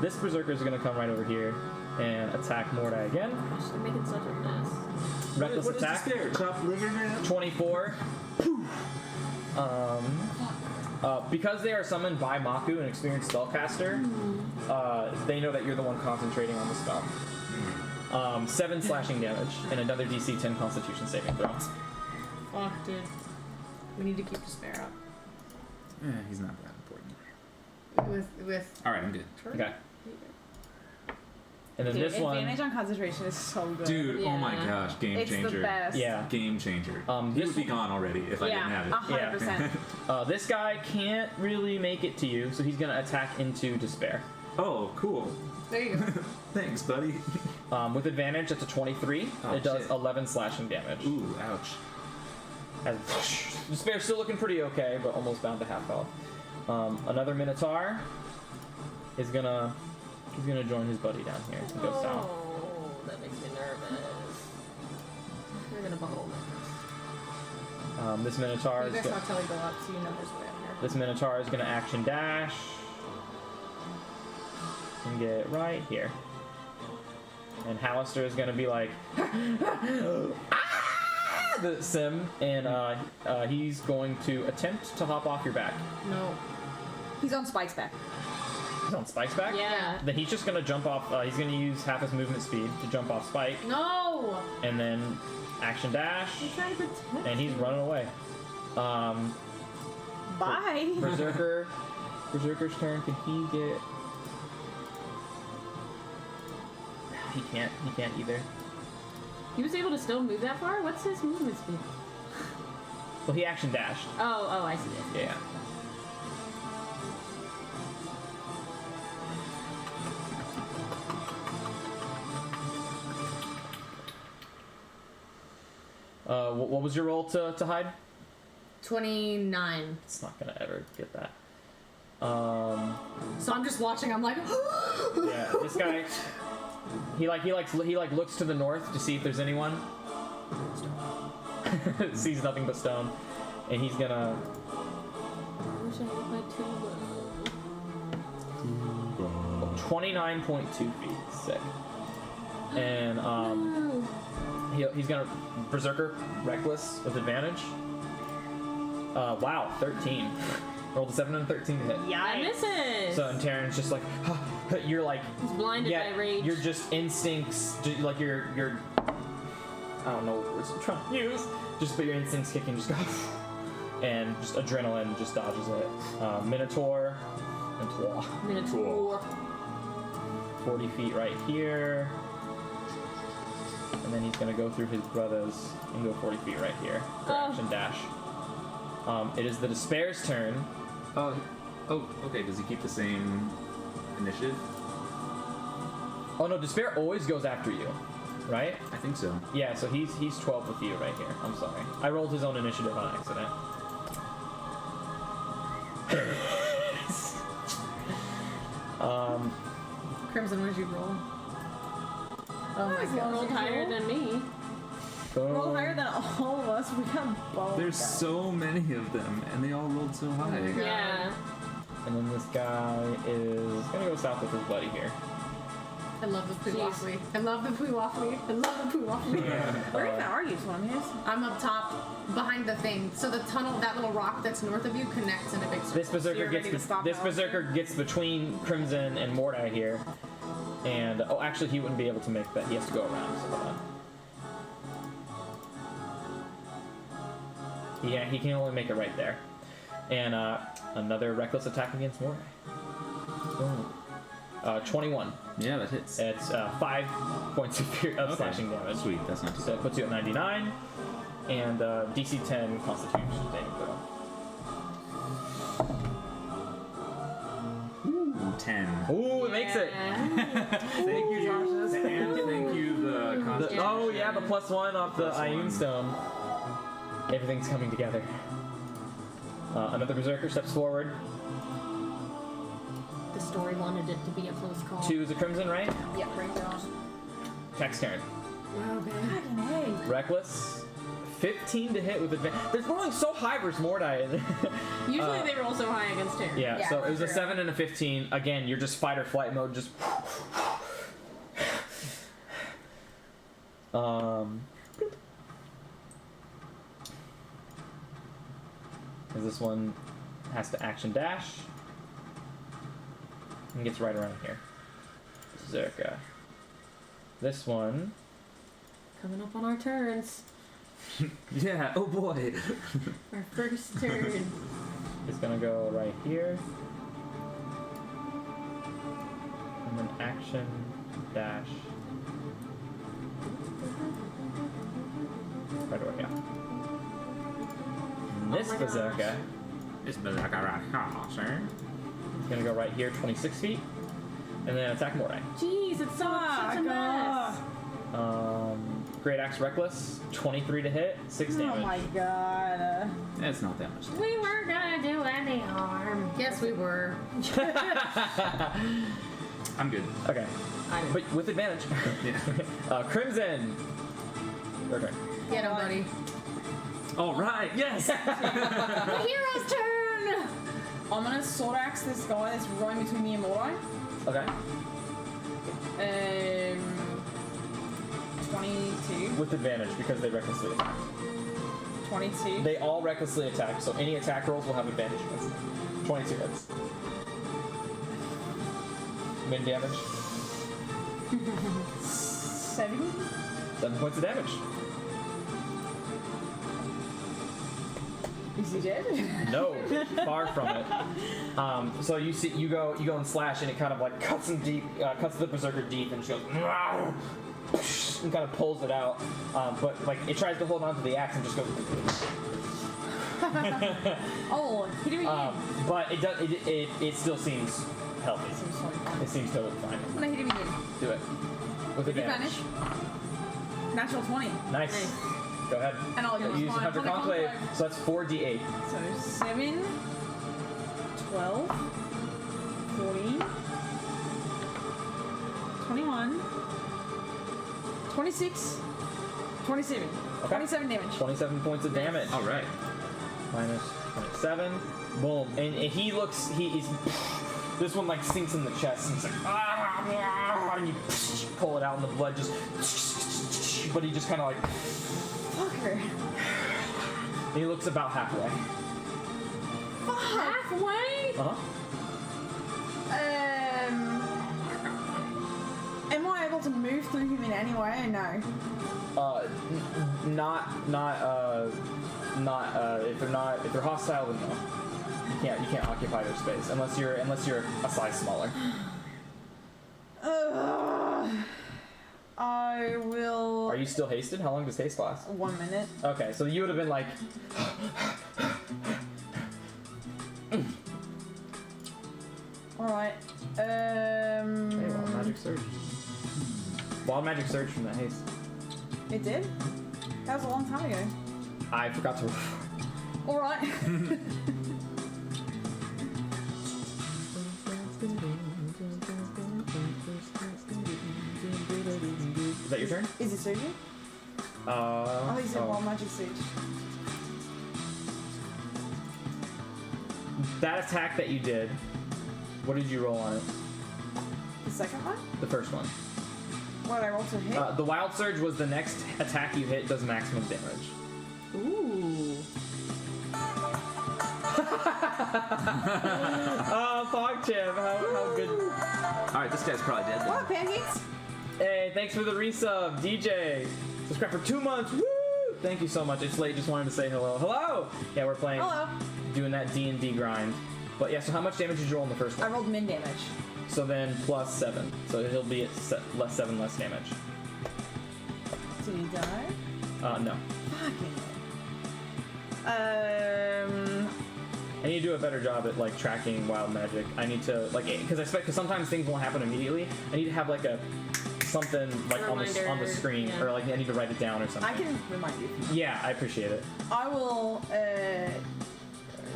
this Berserker is going to come right over here and attack Mordai again. Gosh, they're making such a mess. Reckless attack. Chop liver man? 24. Because they are summoned by Maku, an experienced spellcaster, they know that you're the one concentrating on the spell. 7 slashing damage and another DC 10 Constitution saving throw. Fuck, dude. We need to keep Despair up. He's not that important. With Alright, I'm good. Okay. And then Dude, this one, advantage on concentration is so good. Dude, oh my Yeah. gosh, game it's changer. the best. yeah. Game changer. This He would be gone already if I didn't have Yeah, it. 100%. This guy can't really make it to you, so he's gonna attack into Despair. Oh, cool. There you go. Thanks, buddy. With advantage, it's a 23. Oh, it does shit. 11 slashing damage. Ooh, ouch. As Despair's still looking pretty okay, but almost down to half health. Another Minotaur is gonna join his buddy down here and go south. Oh, that makes me nervous. We're gonna bubble next. This Minotaur You is guys go- saw Kelly go up, so you know there's a way up here. this Minotaur is gonna action dash and get right here. And Hallister is gonna be like the sim, and he's going to attempt to hop off your back. No. He's on Spike's back. He's on Spike's back. Yeah. Then he's just gonna jump off. He's gonna use half his movement speed to jump off Spike, No! and then action dash, I'm trying to protect. and he's running away. Bye. Berserker's turn. Can he get? He can't either. He was able to still move that far? What's his movement speed? Well, he action dashed. Oh, I see it. Yeah. What was your roll to hide? 29. It's not gonna ever get that. So I'm just watching, I'm like, Yeah, this guy. He looks to the north to see if there's anyone. Sees nothing but stone, and he's gonna. I wish I had my two 29.2 feet. Sick. And he's gonna Berserker Reckless with advantage. Wow, 13. Rolled a 7 and a 13 to hit. That misses! So and Terran's just like, you're like, He's blinded yeah, by rage. you're just instincts, like your I don't know what words I'm trying to use. Just but your instincts kicking, just go, and just adrenaline just dodges it. Minotaur and Twa. Minotaur. 40 feet right here. And then he's gonna go through his brothers and go 40 feet right here for Oh. action dash. It is the Despair's turn. Oh, okay. Does he keep the same initiative? Oh no, Despair always goes after you, right? I think so. Yeah, so he's 12 with you right here. I'm sorry. I rolled his own initiative on accident. Crimson, what did you roll? Oh my He's god. rolled higher than me. Roll higher than all of us. We got both. There's so many of them, and they all rolled so high. God. Yeah. And then this guy is gonna go south with his buddy here. I love the poo Jeez. waffly. I love the poo waffly. I love the poo waffly. Where even are you, Swamius? I'm up top behind the thing. So the tunnel, that little rock that's north of you, connects in a big circle. This berserker You're ready to gets stop this now, berserker gets between Crimson and Mordai here, and oh, actually he wouldn't be able to make that. He has to go around. So hold on. Yeah, he can only make it right there. And another reckless attack against Mordai. Boom. 21. Yeah, that hits. It's 5 points of slashing damage. Sweet, that's not too So it puts you at 99, and DC 10 Constitution saving throw. Ooh, 10. Ooh, it makes it. Thank you, Josh. And thank you, the Constitution. Oh yeah, the +1 off the Ioun Stone. Everything's coming together. Another berserker steps forward. The story wanted it to be a close call. 2 is a crimson, right? Yep, right down. Text turn. Okay. Fucking hey. Reckless. 15 to hit with advantage. They're rolling so high versus Mordai. Usually they roll so high against Terran. Yeah, Yeah, so it was a true. 7 and a 15. Again, you're just fight or flight mode. Just. As this one has to action dash and gets right around here. Zerka. This one Coming up on our turns. Yeah, oh boy. Our first turn. is gonna go right here. And then action dash. Right away, yeah. And this my bazooka It's been like a sir. is gonna go right here, 26 feet, and then attack Mordai. Jeez, it's such a mess. Great Axe Reckless, 23 to hit, 6 damage. Oh my god. It's not that much. We weren't gonna do any harm. Yes, we were. I'm good. Okay, but with advantage. Yeah. Crimson. Your turn. Get him, buddy. All right. Yes. The hero's turn! I'm gonna sword axe this guy that's right between me and Mordai. Okay. 22. With advantage because they recklessly attack. 22. They all recklessly attack, so any attack rolls will have advantage against them. 22 hits. Min damage. 7. 7 points of damage. Is he dead? No, far from it. So you see, you go and slash, and it kind of like cuts him deep, cuts the berserker deep, and she goes and kind of pulls it out. But like it tries to hold on to the axe and just goes. Oh, hit him again. But it does. It still seems healthy. Seems so fun. It seems totally fine. I'm gonna hit him again. Do it with advantage. Advantage. Natural 20. Nice. Go ahead. And I'll use my Hunter Conclave. So that's 4d8. So 7, 12, 14, 21, 26, 27. Okay. 27 damage. 27 points of damage. All right. Minus 27. Boom. And he's this one like sinks in the chest and it's like and you pull it out and the blood just but he just kind of like Fucker. he looks about halfway. Halfway? Uh-huh. Am I able to move through him in any way or no? If they're hostile, then no. You can't occupy their space unless you're a size smaller. I will. Are you still hasted? How long does haste last? 1 minute. Okay, so you would have been like Alright. hey, wild magic surge. Wild magic surge from that haste. It did? That was a long time ago. I forgot to Alright. Is that your turn? Is it surgery? Oh, he said wild magic surge. That attack that you did, what did you roll on it? The second one? The first one. What did I roll to hit? The wild surge was the next attack you hit does maximum damage. Ooh. Oh, PogChamp, how good. All right. This guy's probably dead. What, pancakes? Hey, thanks for the resub, DJ. Subscribe for 2 months. Woo! Thank you so much. It's late. Just wanted to say hello. Hello. Yeah, we're playing. Hello. Doing that D&D grind. But yeah, so how much damage did you roll in the first I one? rolled min damage. So then plus 7. So he'll be at 7 less damage. Did he die? No. Fucking. I need to do a better job at like tracking wild magic. I need to like because sometimes things won't happen immediately. I need to have like something like on the Reminder, screen yeah. or like I need to write it down or something. I can remind you. Yeah, I appreciate it. I will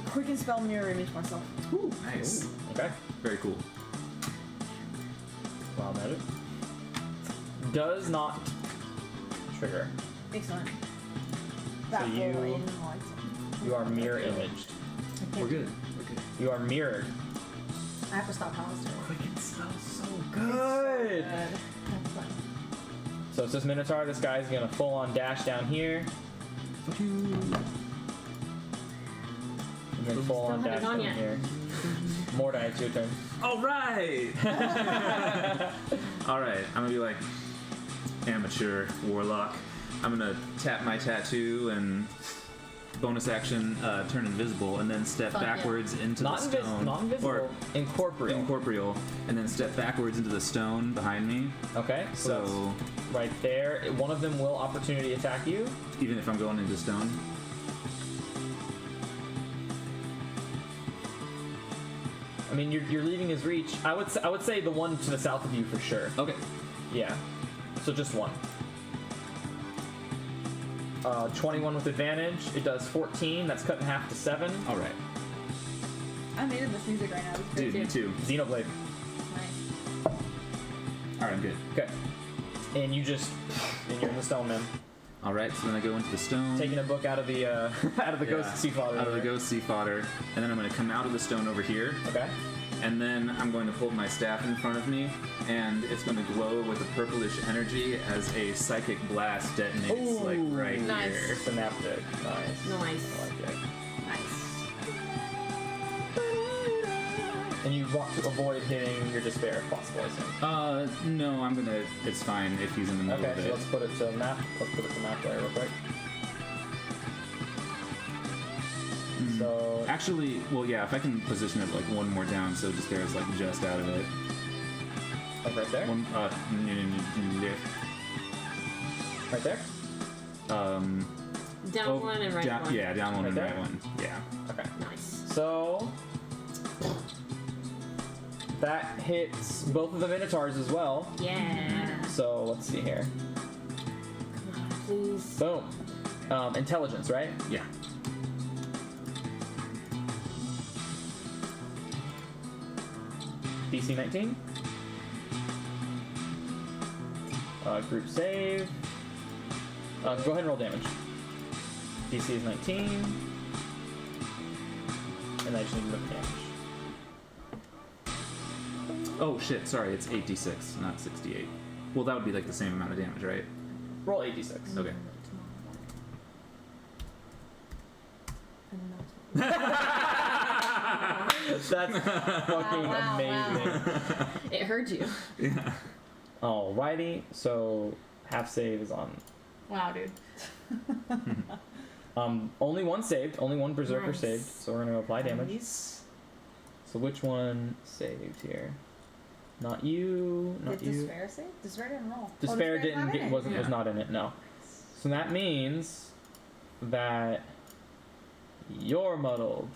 quicken spell mirror image myself. Ooh, nice. Okay. Very cool. Wild magic does not trigger. Excellent. That So you- fall in light. You are mirror imaged. We're good. We're good. You are mirrored. I have to stop Hollister. Quicken smells so good. So it's this Minotaur. This guy's gonna full on dash down here. And then full on Still dash haven't gone down yet. here. Mordai, it's your turn. All right. All right. I'm gonna be like amateur warlock. I'm gonna tap my tattoo and bonus action, turn invisible, and then step Fuck yeah. backwards into Not, the stone. not invisible. Or Incorporeal. incorporeal, and then step backwards into the stone behind me. Okay. So So that's right there. One of them will opportunity attack you. even if I'm going into stone. I mean, you're leaving his reach. I would say the one to the south of you for sure. Okay. Yeah. So just one. 21 with advantage. It does 14. That's cut in half to 7. All right. I'm into this music right now. It's great Dude, me too. Xenoblade. Nice. All right, I'm good. Okay. And you're in the stone, man. All right, so then I go into the stone. Taking a book out of the Yeah, ghost sea fodder. Out of the ghost sea fodder, and then I'm going to come out of the stone over here, Okay. and then I'm going to hold my staff in front of me, and it's going to glow with a purplish energy as a psychic blast detonates, like right nice. here. Synaptic. Nice. Nice. I like it. Nice. And you want to avoid hitting your despair if possible, I assume. No, I'm gonna. It's fine if he's in the middle Okay, of so it. let's put it to map. Let's put it to map layer real quick. So Actually, well, yeah, if I can position it like one more down, so despair is like just out of it. like right there. One, Right there. Down one and right down, one. Yeah, down one Right and there? right one. Yeah. Okay. Nice. So that hits both of the minotaurs as well. Yeah. So let's see here. Come on, please. Boom. Intelligence, right? Yeah. DC 19. Group save. Go ahead and roll damage. DC is 19. And I just need to look at damage. Oh shit! Sorry, it's 8d6, not 68. Well, that would be like the same amount of damage, right? Roll 86. Okay. That's fucking wow, amazing. It heard you. Yeah. Alrighty, so half save is on. Wow, dude. Only one saved, only one berserker Nice. saved, so we're gonna apply damage. Nice. So which one saved here? Not you, not Did you. Despair save? Despair didn't roll. Despair Despair's not in it. was Yeah. not in it, no. So that means that you're muddled.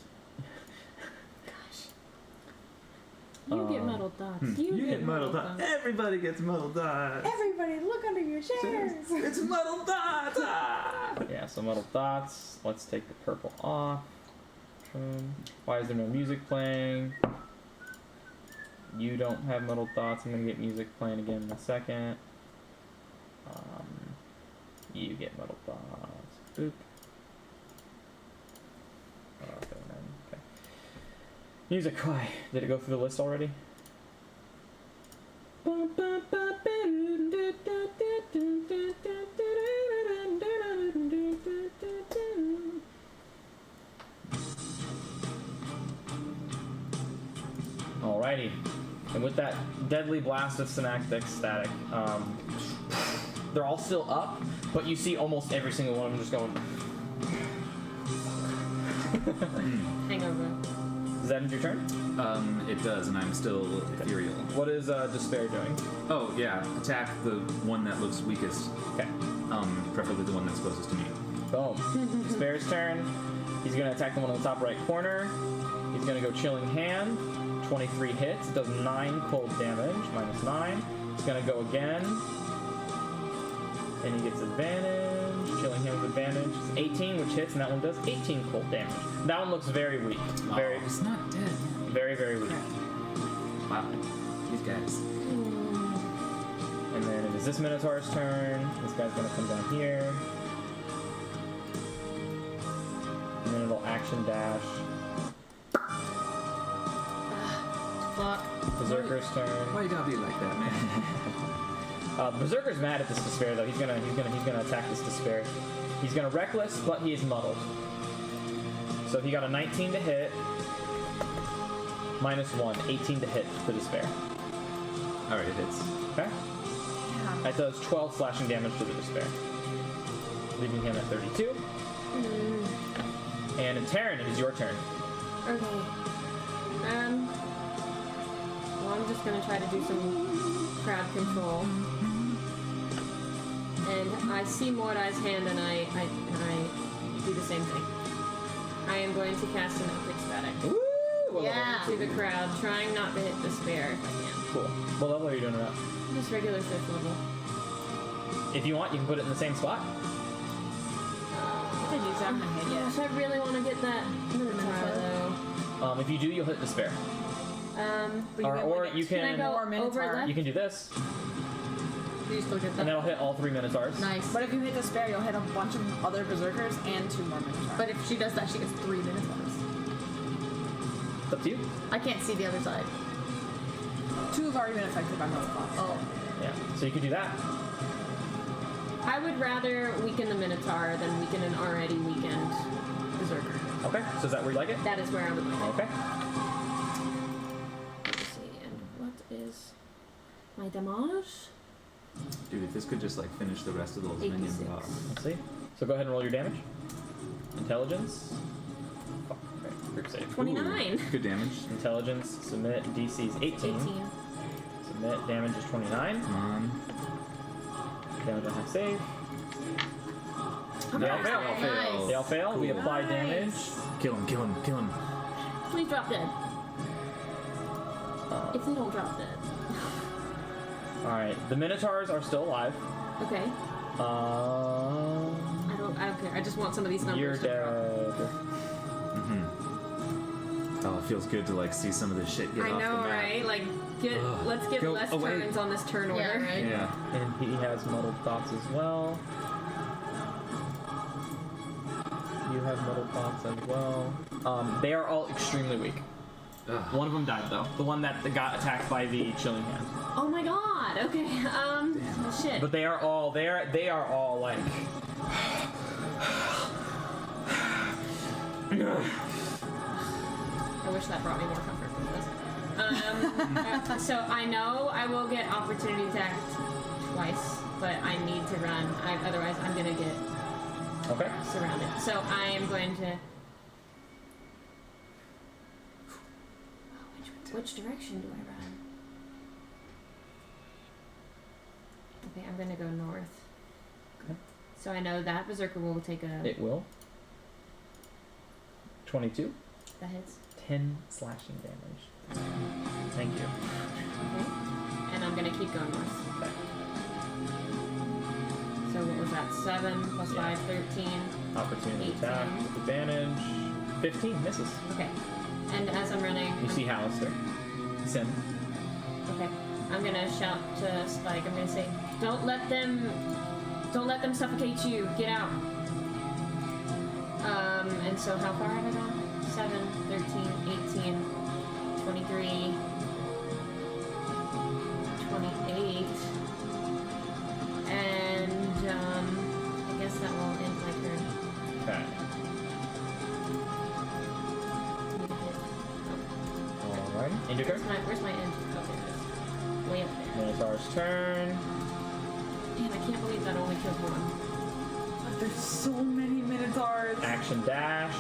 You get muddled dots. You get muddled dots. dots. Everybody gets muddled dots. Everybody, look under your chairs. It's muddled dots. Yeah, so muddled dots. Let's take the purple off. Why is there no music playing? You don't have muddled dots. I'm gonna get music playing again in a second. You get muddled dots. Boop. Okay, then. Okay. Music. Why? Did it go through the list already? Alrighty. And with that deadly blast of synaptic static, they're all still up, but you see almost every single one of them just going. Hangover. Does that end your turn? It does, and I'm still ethereal. What is Despair doing? Oh yeah, attack the one that looks weakest. Okay. Preferably the one that's closest to me. Boom. Despair's turn. He's gonna attack the one on the top right corner. He's gonna go Chilling Hand. 23 hits. It does 9 cold damage, minus 9. He's gonna go again. And he gets advantage. Chilling Hand with advantage. It's 18, which hits, and that one does 18 cold damage. That one looks very weak. Very, Oh, it's not dead. very, very weak. Wow. These guys. And then it is this Minotaur's turn. This guy's gonna come down here. And then it'll action dash. Fuck. Berserker's turn. Why you gotta be like that, man? Berserker's mad at this despair though. He's gonna attack this despair. He's gonna reckless, but he is muddled. So he got a 19 to hit. Minus 1, 18 to hit the despair. Alright, it hits. Okay? Yeah. That does 12 slashing damage to the despair. Leaving him at 32. And in Terran, it is your turn. Okay. Well, I'm just gonna try to do some crowd control. And I see Mordai's hand, and I do the same thing. I am going to cast an epic static Woo! What Yeah. to the crowd, trying not to hit despair if I can. level? Cool. What level are you doing it at? Just regular 5th level. If you want, you can put it in the same spot. I did use that in my head, Gosh, I really want to get that Minotaur though. If you do, you'll hit despair. But you Or, get or like you Can I can go Or Minotaur. over left? you can do this, You still get and that. that'll hit all 3 Minotaurs. Nice. But if you hit despair, you'll hit a bunch of other berserkers and 2 more minotaurs. But if she does that, she gets 3 minotaurs. It's up to you. I can't see the other side. 2 have already been affected by multipliers. Oh. Yeah. So you can do that. I would rather weaken the Minotaur than weaken an already weakened berserker. Okay. So is that where you like it? That is where I would like it. Okay. Let's see, and what is my damage? Dude, if this could just like finish the rest of those minions 86. off. Let's see. So go ahead and roll your damage. Intelligence. Fuck. Okay. Group save. 29. Ooh, good damage. Intelligence. Submit. DC is 18. 18. Submit. Damage is 29. Come on. Damage on high save. They all fail. Nice. They all fail. We apply Nice. damage. Kill him, kill him, kill him. Please drop dead. If they don't drop dead. Alright. The Minotaurs are still alive. Okay. I don't care. I just want some of these You're numbers to drop. dead. Mm-hmm. Oh, it feels good to like see some of this shit get I off know, the map. right? Like, Ugh. let's get Go less away. turns on this turn order. Yeah, right? Yeah. And he has muddled thoughts as well. You have muddled thoughts as well. They are all extremely weak. Ugh. One of them died though. The one that got attacked by the chilling hand. Oh my god. Okay. Shit. But they are all they are all like I wish that brought me more comfort from this. So I know I will get opportunity attacked twice, but I need to run. Otherwise, I'm gonna get okay. surrounded. So I am going to. Which direction do I run? Okay, I'm gonna go north. Okay. So I know that berserker will take a. It will. 22. That hits. 10 slashing damage. Thank you. Okay. And I'm gonna keep going north. Okay. So what was that? 7 plus Yeah. 5, 13. Opportunity 18. attack with advantage. 15 misses. Okay. And as I'm running, You see Hallister. Sin. okay, I'm gonna shout to Spike. I'm gonna say, don't let them suffocate you. Get out. And so how far have I gone? 7, 13, 18, 23, 28, and I guess that will end my turn. Okay. Alright. End your turn. Where's my end? Okay, there it is. Way up there. Minotaur's turn. Man, I can't believe that only killed one. But there's so many minotaurs. Action dash.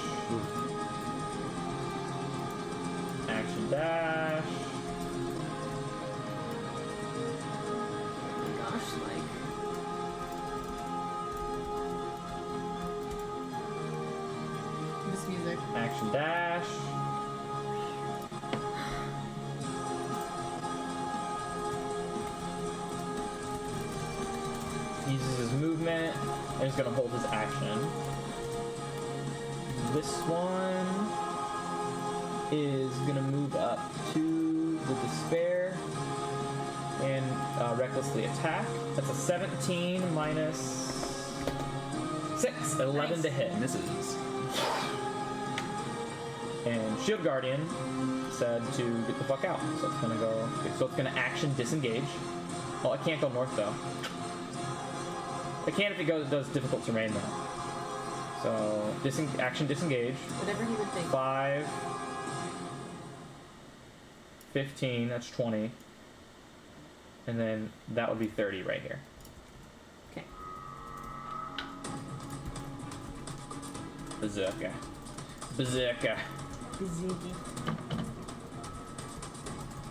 Action dash. Oh my gosh, like. This music. Action dash. Uses his movement and he's gonna hold his action. This one is gonna move up to the despair and recklessly attack. That's a 17 minus 6, 11 Nice. to hit. Misses. And Shield Guardian said to get the fuck out. So it's gonna go. So it's gonna action disengage. Well, it can't go north though. It can if it does difficult terrain though. So action disengage. Whatever he would think. 5, 15. That's 20. And then that would be 30 right here. Okay. Berserker. Berserker. Ziggy.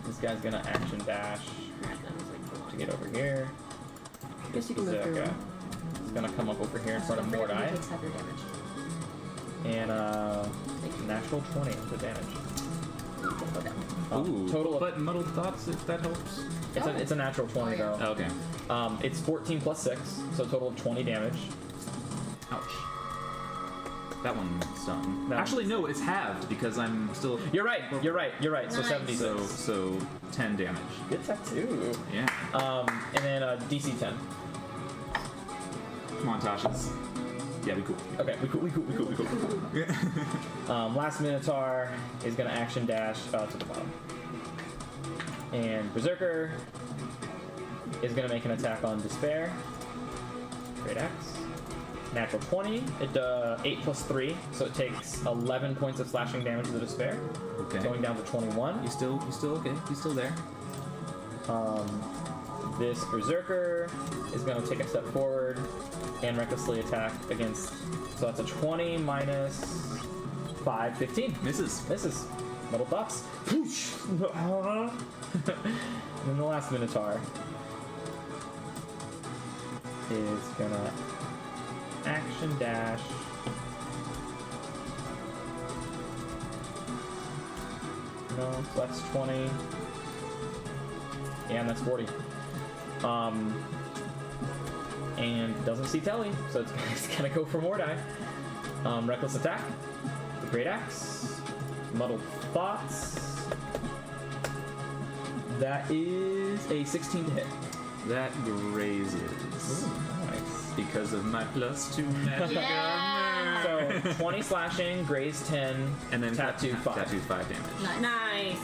This guy's gonna action dash to get over here. Guess you can move through. Berserker. He's gonna come up over here in front of Mordai. Takes heavier damage. And natural 20 with advantage. Go down. Ooh. Total of, But muddled thoughts, if that helps. it's a natural 20 Oh, yeah. though. Okay. It's 14 plus 6, so a total of 20 damage. Ouch. That one stung. No. Actually, no, it's halved because I'm still. You're right. So Nice. 76. So 10 damage. Good tattoo. Yeah. And then DC 10. Come on, Tasha's. Yeah, be cool. Okay, we cool. Last Minotaur is gonna action dash to the bottom. And Berserker is gonna make an attack on Despair. Great axe. Natural 20. It 8 plus 3, so it takes 11 points of slashing damage to the Despair. Okay. Going down to 21. You still okay? You still there? This Berserker is going to take a step forward and recklessly attack against. So that's a 20 minus 5, 15. Misses. Misses. Metal thoughts. Whoosh. And then the last Minotaur is gonna action dash. No, so that's 20. Yeah, and that's 40. And doesn't see Telly, so it's gonna go for Mordai. Reckless attack. The Great Axe. Muddled Thoughts. That is a 16 to hit. That grazes. Nice. Because of my +2 magic Yeah. armor. So 20 slashing, graze 10, And then tattoo 5. Tattoo 5 damage. Nice. Nice.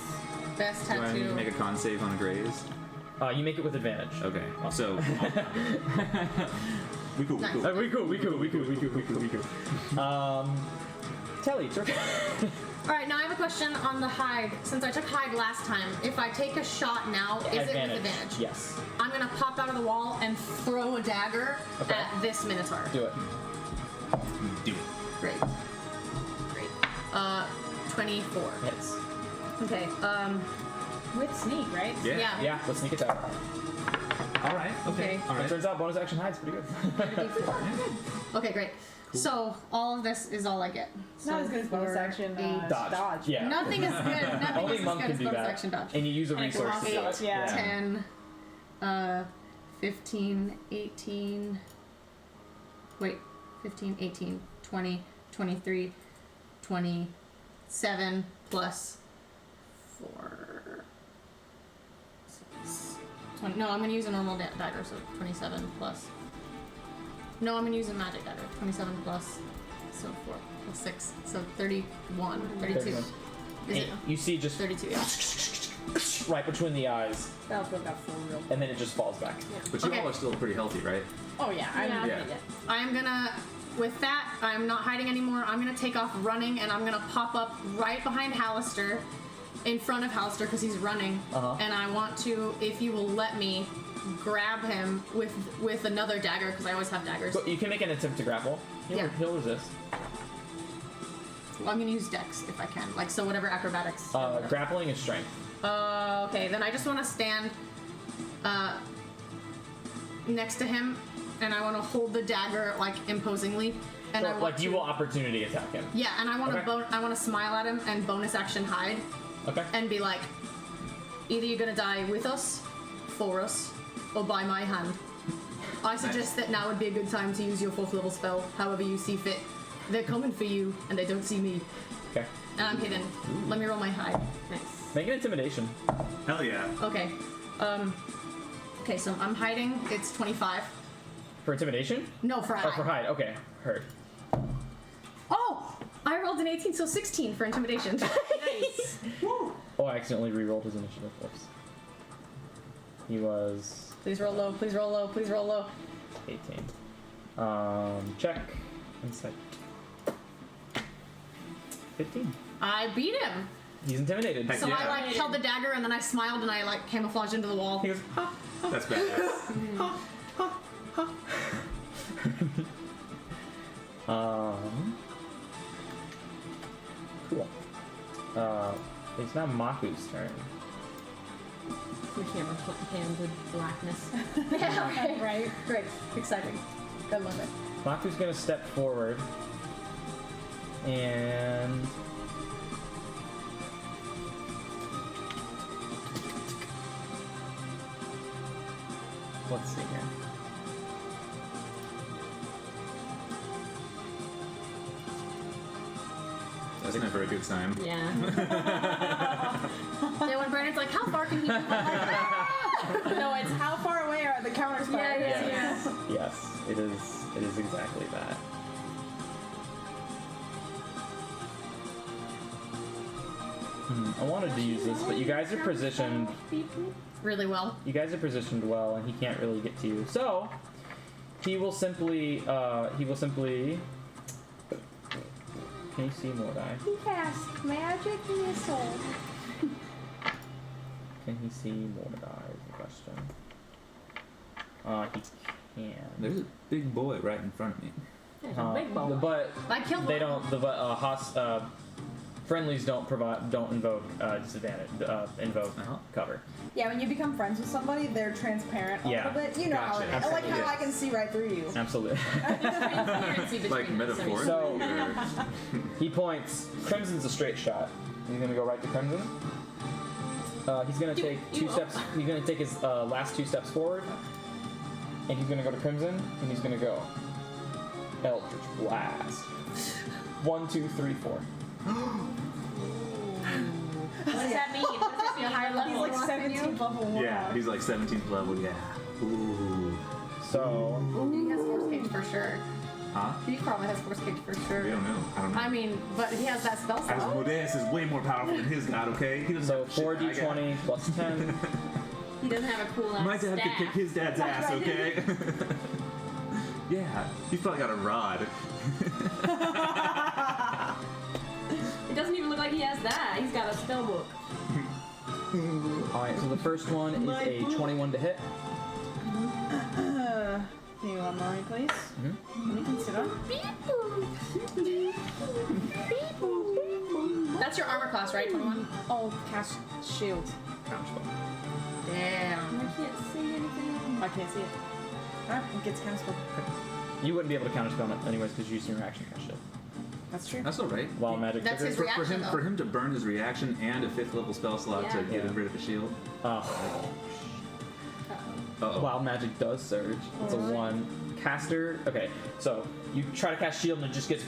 Best Do I need to tattoo. make a con save on a graze? You make it with advantage. Okay. So. we cool. Nice. We cool. We cool. Telly, it's your turn. All right, now I have a question on the hide. Since I took hide last time, if I take a shot now, is it with advantage? Yes. I'm gonna pop out of the wall and throw a dagger Okay. at this Minotaur. Do it. Do it. Great. 24. Hits. Okay. With sneak, right? Yeah. Yeah, let's sneak attack. All right. Okay. All It right. turns out bonus action hide's pretty good. Okay, great. So all of this is all I get. Not as good as bonus 4, action 8, Dodge. Yeah. Nothing is good. Nothing Only is as monk good can as do bonus that. action dodge. And you use a And a resource. cross to do dodge, it. yeah. 10, 15, 18, wait, 15, 18, 20, 23, 27 plus 4, 6, 20. No, I'm going to use a normal dagger, so 27 plus. No, I'm going to use a magic dagger. 27 plus, so 4 plus 6, so 31, 32. 31. Is And it? you see just 32, yeah. right between the eyes, Battlefield got full real. and then it just falls back. But you Okay. all are still pretty healthy, right? Oh yeah, I Yeah. mean, Yeah. I am gonna, with that, I'm not hiding anymore. I'm gonna take off running and I'm gonna pop up right behind Hallister, in front of Hallister because he's running. Uh-huh. And I want to, if you will let me, grab him with another dagger because I always have daggers. So you can make an attempt to grapple. Yeah. He'll resist. Well, I'm gonna use Dex if I can. Like, so whatever acrobatics. or whatever. Grappling is strength. Okay, then I just want to stand next to him and I want to hold the dagger like imposingly. And So, I want like you to, will opportunity attack him. Yeah, and I want to Okay. I want to smile at him and bonus action hide Okay. and be like, either you're gonna die with us, for us, or by my hand. I suggest that now would be a good time to use your 4th level spell, however you see fit. They're coming for you, and they don't see me. Okay. And I'm hidden. Let me roll my hide. Nice. Make an intimidation. Hell yeah. Okay. Okay, so I'm hiding. It's 25. For intimidation? No, for Oh, hide. for hide. Okay. Heard. Oh! I rolled an 18, so 16 for intimidation. Nice. Oh, I accidentally re-rolled his initiative. Whoops. He was Please roll low, please roll low, please roll low. 18. Check. Insight. 15. I beat him. He's intimidated. Heck So yeah. I like held the dagger and then I smiled and I like camouflaged into the wall. He goes, ha. That's badass. Cool. It's now Maku's turn. The camera panned with blackness. Yeah, okay. Right? Great. Exciting. I love it. Maku's gonna step forward and let's see here. That's never a good sign. Yeah. Yeah, when Brandon's like, how far can he move? No, it's how far away are the counter spiders? Yes. Yes, it is. It is exactly that. I wanted to use this, but you guys are positioned. Really well. You guys are positioned well, and he can't really get to you. So he will simply. Can you see Mordai? He casts magic missile. Can he see Mordai? Is the question. He can. There's a big boy right in front of me. There's a big boy. But I killed they one. don't. Friendlies don't invoke disadvantage. Invoke cover. Yeah, when you become friends with somebody, they're transparent a Yeah. little bit. You know how it is. Gotcha. Like how Yes. I can see right through you. Absolutely. Transparency between Like us, metaphor. So- or- He points. Crimson's a straight shot. He's gonna go right to Crimson. He's gonna take two steps. He's gonna take his last 2 steps forward, and he's gonna go to Crimson, and he's gonna go Eldritch Blast. 1, 2, 3, 4. What does that mean? What does that mean? Higher level? He's like 17th level one. yeah, he's like 17th level. Yeah. Ooh. So He has force cage for sure. Huh? He probably has force cage for We sure. don't know. I don't know. I mean, but he has that spell slot. Asmodeus is way more powerful than his god. Okay. He doesn't so have shit that I got. 4d20 plus 10. He doesn't have a cool ass My dad staff. could kick his dad's ass. Okay. Yeah, he's probably got a rod. It doesn't even look like he has that. He's got a spell book. All right. So the first one is a 21 to hit. Can you unlock me, please? Mm-hmm. Can you consider? That's your armor class, right? 21? Oh, cast shield. Counterspell. Damn. I can't see anything. I can't see it. Alright, it gets counterspell. You wouldn't be able to counterspell it anyways because you're using your action cast shield. That's true. That's all right. Wild magic That's triggers. his reaction, for though. him to burn his reaction and a 5th level spell slot to Yeah. get rid of a shield. Uh-oh. Wild magic does surge. It's a 1. Caster. Okay, so you try to cast shield and it just gets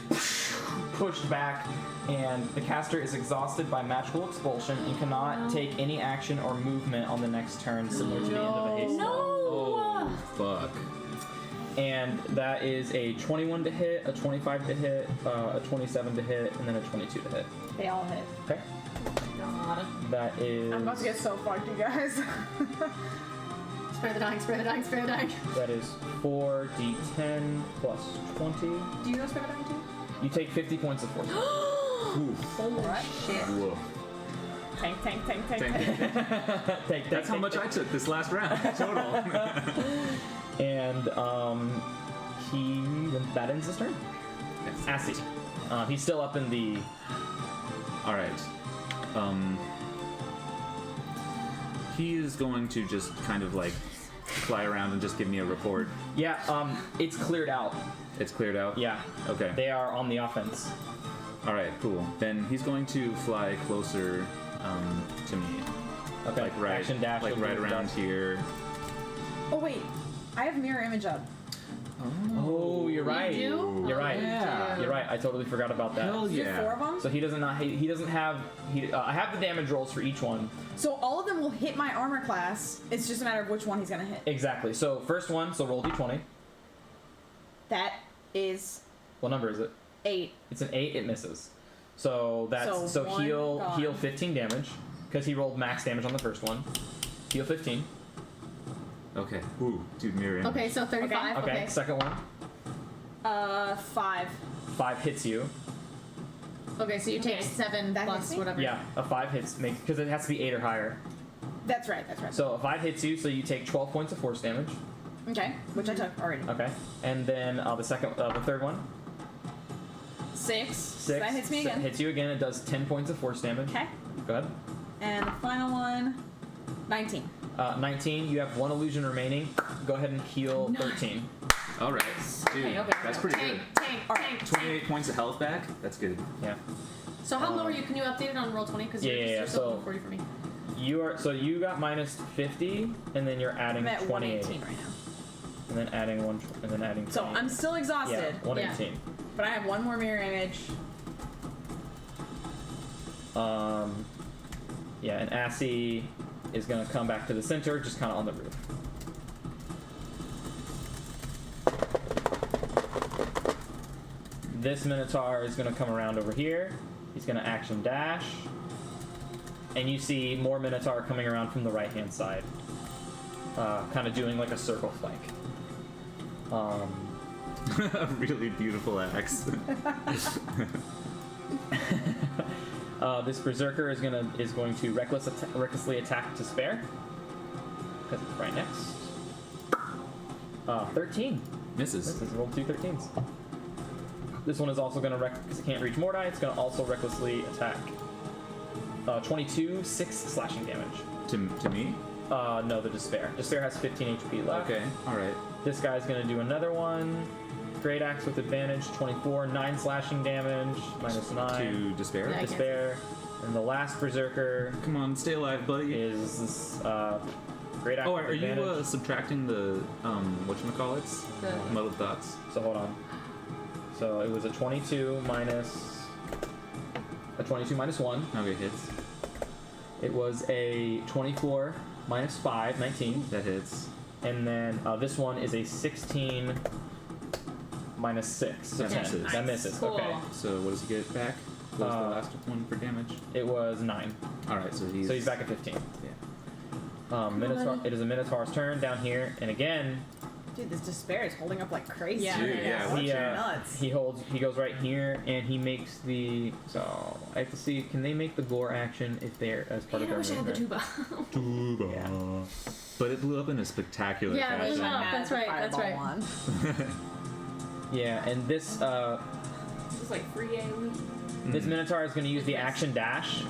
pushed back, and the caster is exhausted by magical expulsion and cannot take any action or movement on the next turn, similar to the end of a haste. Oh, fuck. And that is a 21 to hit, a 25 to hit, a 27 to hit, and then a 22 to hit. They all hit. Okay. God. That is. I'm about to get so fucked, you guys. Spare the dying, spare the dying, spare the dying. That is 4d10 plus 20. Do you know spare the dying too? You take 50 points of force. Holy shit. Whoa. Tank, tank, tank, tank, Thank tank. you. Take That's how much I took this last round. Total. And that ends his turn. Assy. He's still up in the. All right. He is going to just kind of like fly around and just give me a report. Yeah. It's cleared out. It's cleared out. Yeah. Okay. They are on the offense. All right. Cool. Then he's going to fly closer to me. Okay. Like right. Action dash. Like will right do around that. here. Oh, wait. I have mirror image up. Oh, you're right. do? You're right. Yeah. You're right. I totally forgot about that. Hell Is there 4 of yeah. them? So he doesn't have. I have the damage rolls for each one. So all of them will hit my armor class. It's just a matter of which one he's gonna hit. Exactly. So first one. So roll d20. That is What number is it? 8. It's an 8. It misses. So that's So one heal gone. 15 damage because he rolled max damage on the first one. Heal 15. Okay. Ooh, dude, mirror image. Okay, so 35. Okay. Okay. Second one. 5. 5 hits you. Okay, so you take Okay. 7 That plus hits me? whatever. Yeah, a 5 hits because it has to be 8 or higher. That's right, that's right. So a 5 hits you, so you take 12 points of force damage. Okay, which I took already. Okay, and then the third one. 6. 6. That hits me again. Hits you again. It does 10 points of force damage. Okay. Go ahead. And the final one, 19. 19. You have 1 illusion remaining. Go ahead and heal 13. All right, dude, Okay, okay. that's pretty Tank, good. tank, Alright, tank, 28 tank. points of health back. That's good. Yeah. So how low are you? Can you update it on roll 20? Because Yeah, you're, yeah, you're still so- below 40 for me. You are so you got minus 50, and then you're adding I'm at 28, 118 right now. and then adding 1, and then adding. So 28. I'm still exhausted, Yeah, 118. but I have one more mirror image. Yeah, and Assy is gonna come back to the center, just kind of on the roof. This Minotaur is gonna come around over here. He's gonna action dash, and you see more Minotaur coming around from the right-hand side, kind of doing like a circle flank. A really beautiful axe. This berserker is going to recklessly attack to spare because it's right next. 13. Misses. This is rolled 2 13s. This one is also going to because it can't reach Mordai. It's going to also recklessly attack. 22, 6 slashing damage. To me? No, the despair. Despair has 15 HP left. Okay. All right. This guy's going to do another one. Great axe with advantage. 24, 9 slashing damage. Minus 9. To despair. Yeah. Despair. And the last berserker Come on, stay alive, buddy. is this great axe Oh, with are you advantage. subtracting the whatchamacallits? The- Muddled thoughts. So hold on. So it was a 22 minus 1. Okay, hits. It was a 24 minus 5, 19. That hits. And then this one is a 16 minus 6. So That 10. misses. That misses. Cool. Okay. So what does he get back? What was the last one for damage? It was 9. All right, so he's back at 15. Yeah. Minotaur, it is a Minotaur's turn down here. And again, Dude, this despair is holding up like crazy. Yeah, Dude, it yeah, is. what- he, nuts. he goes right here and he makes the. So I have to see, can they make the gore action if they're as part Man, I of wish I their had the movement? tuba. Tuba. Yeah. But it blew up in a spectacular Yeah, it blew fashion. up. That's right, that's right. One. Yeah, and this This is like free AoE. this Minotaur is going to use the action dash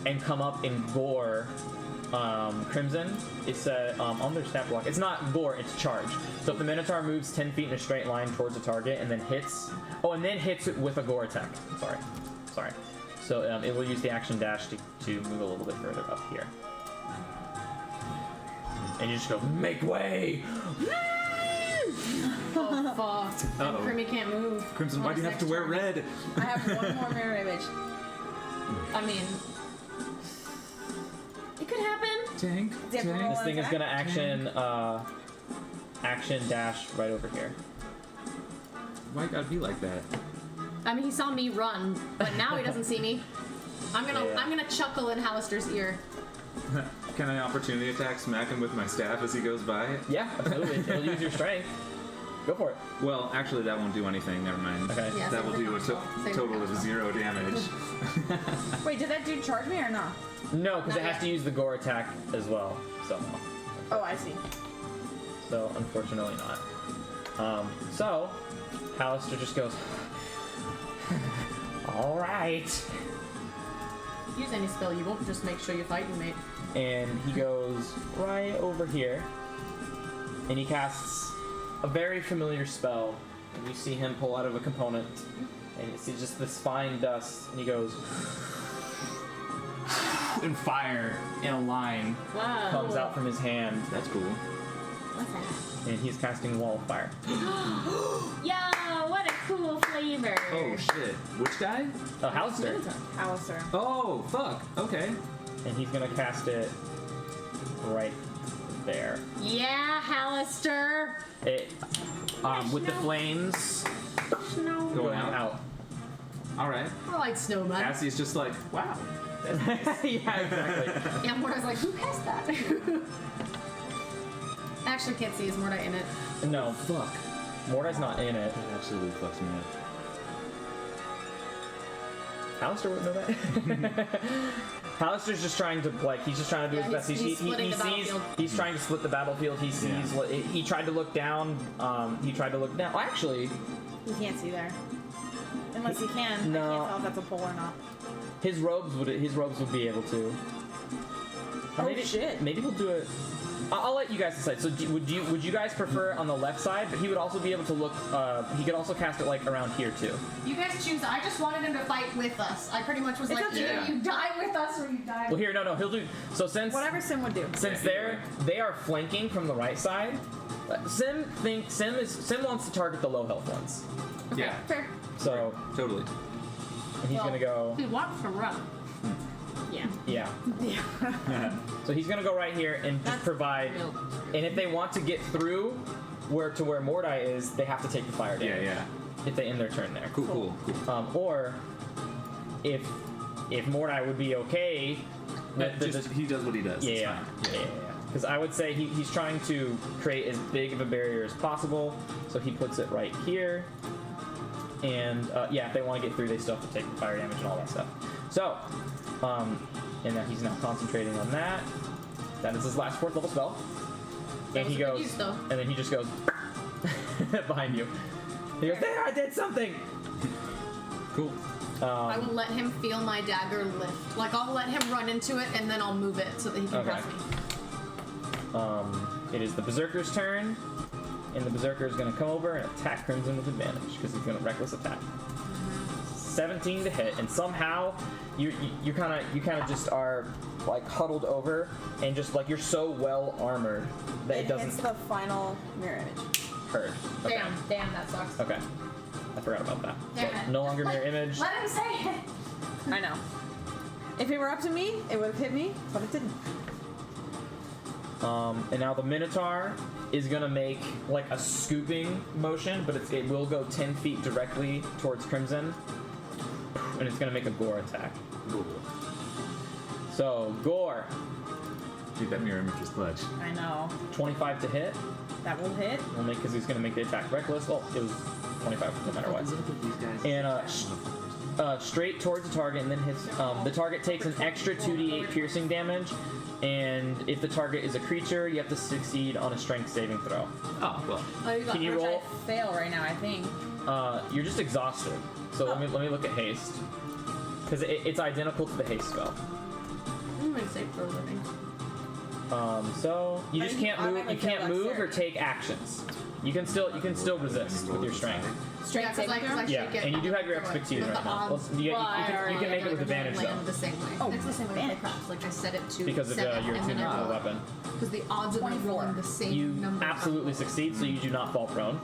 and come up and gore Crimson. It's on their stat block. It's not gore, it's charge. So if the Minotaur moves 10 feet in a straight line towards a target and then hits, hits it with a gore attack. Sorry. So it will use the action dash to move a little bit further up here. And you just go, make way! Oh, fuck. Uh-oh. And Crimmy can't move. Crimson, why on do you his have to next wear turn. red? I have one more mirror image. I mean, It could happen. Tank. Does he have to roll This an thing is attack? gonna action dash right over here. Why it gotta be like that? I mean, he saw me run, but now he doesn't see me. I'm Yeah. gonna chuckle in Hallister's ear. Can I opportunity attack smack him with my staff as he goes by? Yeah, absolutely. It'll use your strength. Go for it. Well, actually, that won't do anything. Never mind. Okay. Yeah, That same will for do a Council. Same for total of Council. 0 damage. Wait, did that dude charge me or not? No, because it Not has yet. to use the gore attack as well. So Oh, I see. So unfortunately not. So Hallister just goes, all right, Use any spell you won't, just make sure you fight your mate. and he goes right over here, and he casts a very familiar spell. And you see him pull out of a component, and you see just this fine dust, and he goes, and fire in a line Wow. comes out from his hand, That's cool. What's that? and he's casting Wall of Fire. Yo, what a cool flavor. Oh shit. Which guy? Hallister. Alistair. Oh fuck. Okay. And he's gonna cast it right there. Yeah, Hallister. It with the flames No. Going out. out. All right. I like snowman. Cassie's just like, wow. Yeah, exactly. Yeah, Morda's like, who has that? Actually, can't see. Is Morda in it? No, Fuck. Mordai's not in it. That absolutely fucks me up. Hallister wouldn't know that. Hallister's just trying to he's just trying to do Yeah, his best. he's splitting the sees battlefield. he's trying to split the battlefield. He sees Yeah. what he tried to look down. He tried to look down. Oh, actually, You can't see there. Unless he can. No. I can't tell if that's a pull or not. His robes would be able to. Or Oh, maybe, shit. Maybe he'll do it. I'll let you guys decide. So would you guys prefer on the left side? But he would also be able to look. He could also cast it like around here too. You guys choose. I just wanted him to fight with us. I pretty much was like, up to either you. you die with us or you die. Well, here, no, he'll do. So since Whatever Sim would do. since Yeah, they are flanking from the right side, Sim wants to target the low health ones. Yeah, Fair. So totally. he's Well, gonna go. He wants to run. Yeah. Yeah. Yeah. So he's gonna go right here and just provide. And if they want to get through where Mordai is, they have to take the fire Yeah, damage. yeah. If they end their turn there. Cool. Or if Mordai would be okay. He does what he does. It's Yeah. fine. Because I would say he's trying to create as big of a barrier as possible. So he puts it right here. And if they want to get through, they still have to take the fire damage and all that stuff. So, and now he's now concentrating on that. That is his last 4th level spell. That And was he a good goes, use, though. and then he just goes behind you. He goes, there, I did something. Cool. I will let him feel my dagger lift. Like I'll let him run into it and then I'll move it so that he can Okay. press me. It is the Berserker's turn, and the Berserker is going to come over and attack Crimson with advantage because he's going to reckless attack. 17 to hit, and somehow you kind of just are like huddled over, and just like you're so well armored that it It's doesn't the final mirror image. hurt. Okay. Damn, that sucks. Okay. I forgot about that. Damn So, it. no longer mirror image. Let him say it. I know. If it were up to me, it would have hit me, but it didn't. And now the Minotaur is gonna make like a scooping motion, but it will go 10 feet directly towards Crimson, and it's gonna make a Gore attack. Cool. So Gore, Dude, that mirror image is clutch. I know. 25 to hit. That will hit. We'll make because he's gonna make the attack reckless. Well, it was 25 no matter what. And straight towards the target, and then hits. The target takes an extra 2d8 piercing damage, and if the target is a creature, you have to succeed on a strength saving throw. Oh, well. Oh, you got Can you which roll? I fail right now, I think. You're just exhausted. So let me look at haste, because it's identical to the haste spell. I'm gonna say for a living. So you just can't move. automatically You can't fail move or dexterity. take actions. You can still resist with your strength. Strength saving throw? Yeah, and you do have your expertise right now. Well, you can make it with advantage land though, the same way. Oh, it's the same way with advantage. craps. Like I set it to because of 7 your and then attunement I to the roll. weapon. Because the odds of me 24. rolling the same You number. absolutely succeed, so you do not fall prone.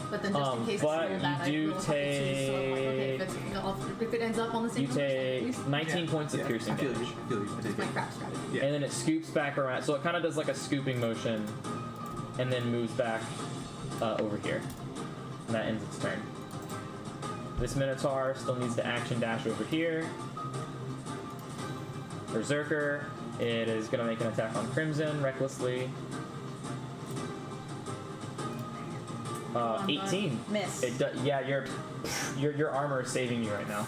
But then just in case but it's roll that, you do I roll a couple twos, so I'm like, okay, if it ends up on the same You number, at take least 19 points of Yeah, piercing I feel damage. you. I take my it. crap strategy. Yeah. And then it scoops back around. So it kind of does like a scooping motion, and then moves back over here. And that ends its turn. This Minotaur still needs to action dash over here. Berserker, it is going to make an attack on Crimson recklessly. 18. Miss. Yeah, your armor is saving you right now.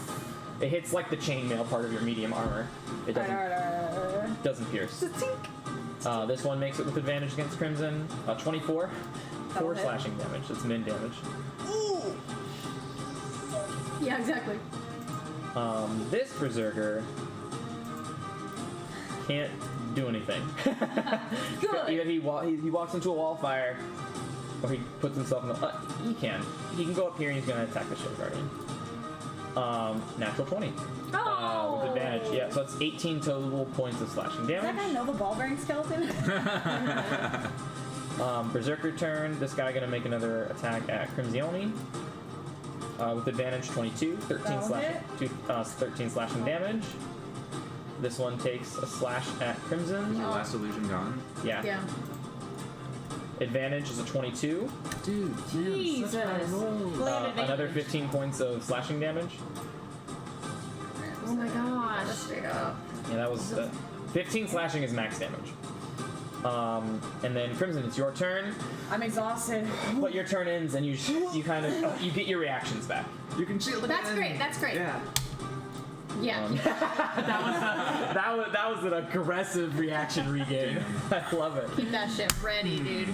It hits like the chainmail part of your medium armor. It doesn't pierce. This one makes it with advantage against Crimson. 24. That'll 4 hit. slashing damage. That's min damage. Yeah, exactly. This Berserker can't do anything. Good. Either he walks into a wall of fire, or he puts himself in the. He can. He can go up here and he's going to attack the Shield Guardian. Natural 20. Oh! With advantage. Yeah, so it's 18 total points of slashing Does that guy damage. know the ball bearing skeleton? Berserker turn. This guy going to make another attack at Crimzioni. With advantage 22. 13 That'll slashing. 13 slashing damage. This one takes a slash at Crimson. Your last illusion gone? Yeah. Yeah. Advantage is a 22. Dude, Jesus. Another 15 points of slashing damage. Oh my gosh. Straight up. Yeah, that was 15 slashing is max damage. And then Crimson, it's your turn. I'm exhausted. But your turn ends, and you kind of you get your reactions back. You can shield But that's it. great. That's great. Yeah. Yeah. That was an aggressive reaction regain. I love it. Keep that shit ready, dude.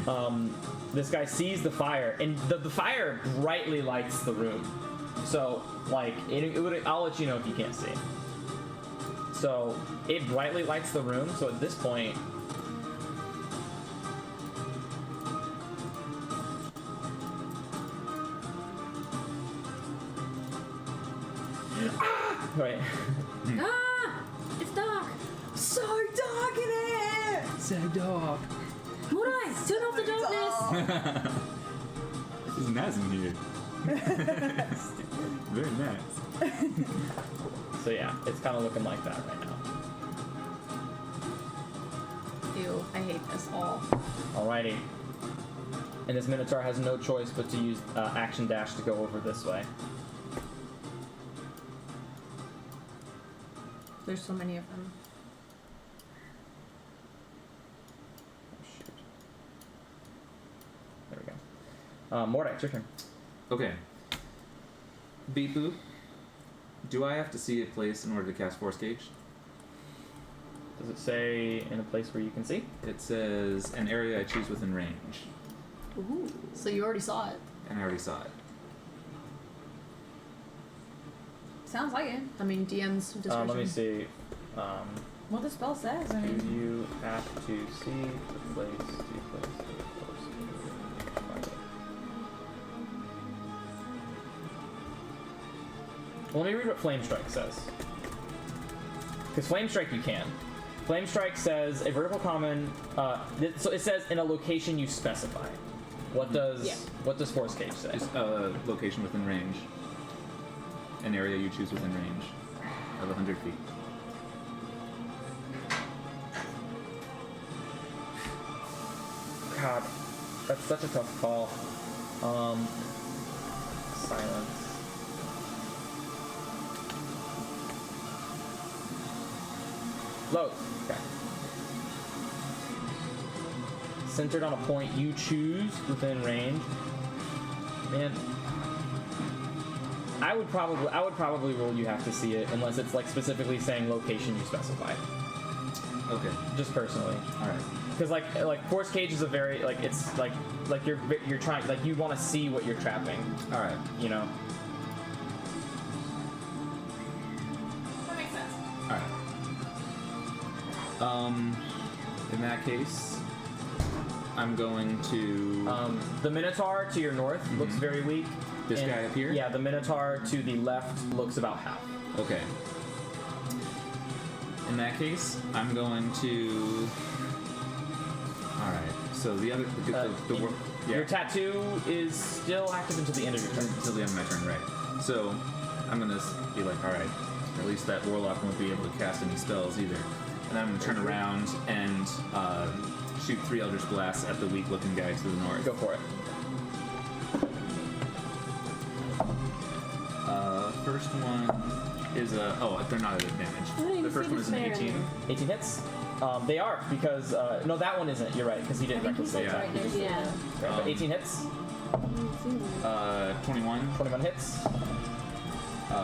This guy sees the fire, and the fire brightly lights the room. So, like, it would. I'll let you know if you can't see. So, it brightly lights the room. So at this point, right. Ah! It's dark! So dark in here. So dark. Morai, turn off the darkness! It's nice in here. Very nice. So yeah, it's kind of looking like that right now. Ew, I hate this all. Alrighty. And this Minotaur has no choice but to use action dash to go over this way. There's so many of them. Oh, shoot. There we go. Mordai, it's your turn. Okay. Beep boop. Do I have to see a place in order to cast Force Cage? Does it say in a place where you can see? It says an area I choose within range, Ooh. So you already saw it. and I already saw it. Sounds like it. I mean, DM's discretion. Let me see. What the spell says. I Do mean, you have to see the place? Well, let me read what Flame Strike says. Because Flame Strike you can. Flame Strike says a vertical common. So it says in a location you specify. What does Force Cage say? Just a location within range. An area you choose within range of 100 feet. God, that's such a tough call. Silence. Load. Okay. Centered on a point you choose within range. Man, I would probably rule you have to see it unless it's like specifically saying location you specify. Okay. Just personally. All right. Because like Force Cage is a very it's like you're trying you want to see what you're trapping, All right. you know. That makes sense. All right. In that case, I'm going to. The Minotaur to your north looks very weak. This and- guy up here? Yeah, the Minotaur to the left looks about half. Okay. In that case, I'm going to. All right. So the other the You- yeah. Your tattoo is still active until the end of your turn. Until the end of my turn, right? So I'm gonna be like, all right. At least that warlock won't be able to cast any spells either. And I'm gonna turn around and shoot 3 Eldritch Blasts at the weak-looking guy to the north. Go for it. First one is a. Oh, they're not at advantage. I didn't The first see one the is an snare. 18. 18 hits. They are because no, that one isn't. You're right because he didn't recklessly Yeah. attack. He just- Yeah. right, but 18 hits. 21, 21 hits.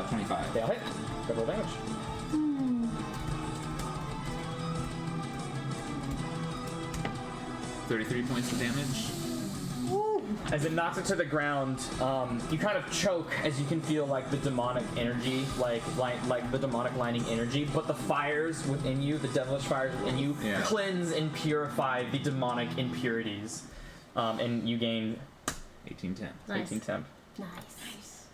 25. They all hit. Good roll damage. Hmm. 33 points of damage. As it knocks it to the ground, you kind of choke as you can feel like the demonic energy, like the demonic lining energy, but the fires within you, the devilish fires within you, Yeah. cleanse and purify the demonic impurities, and you gain 18 10. Nice. 18 temp. Nice.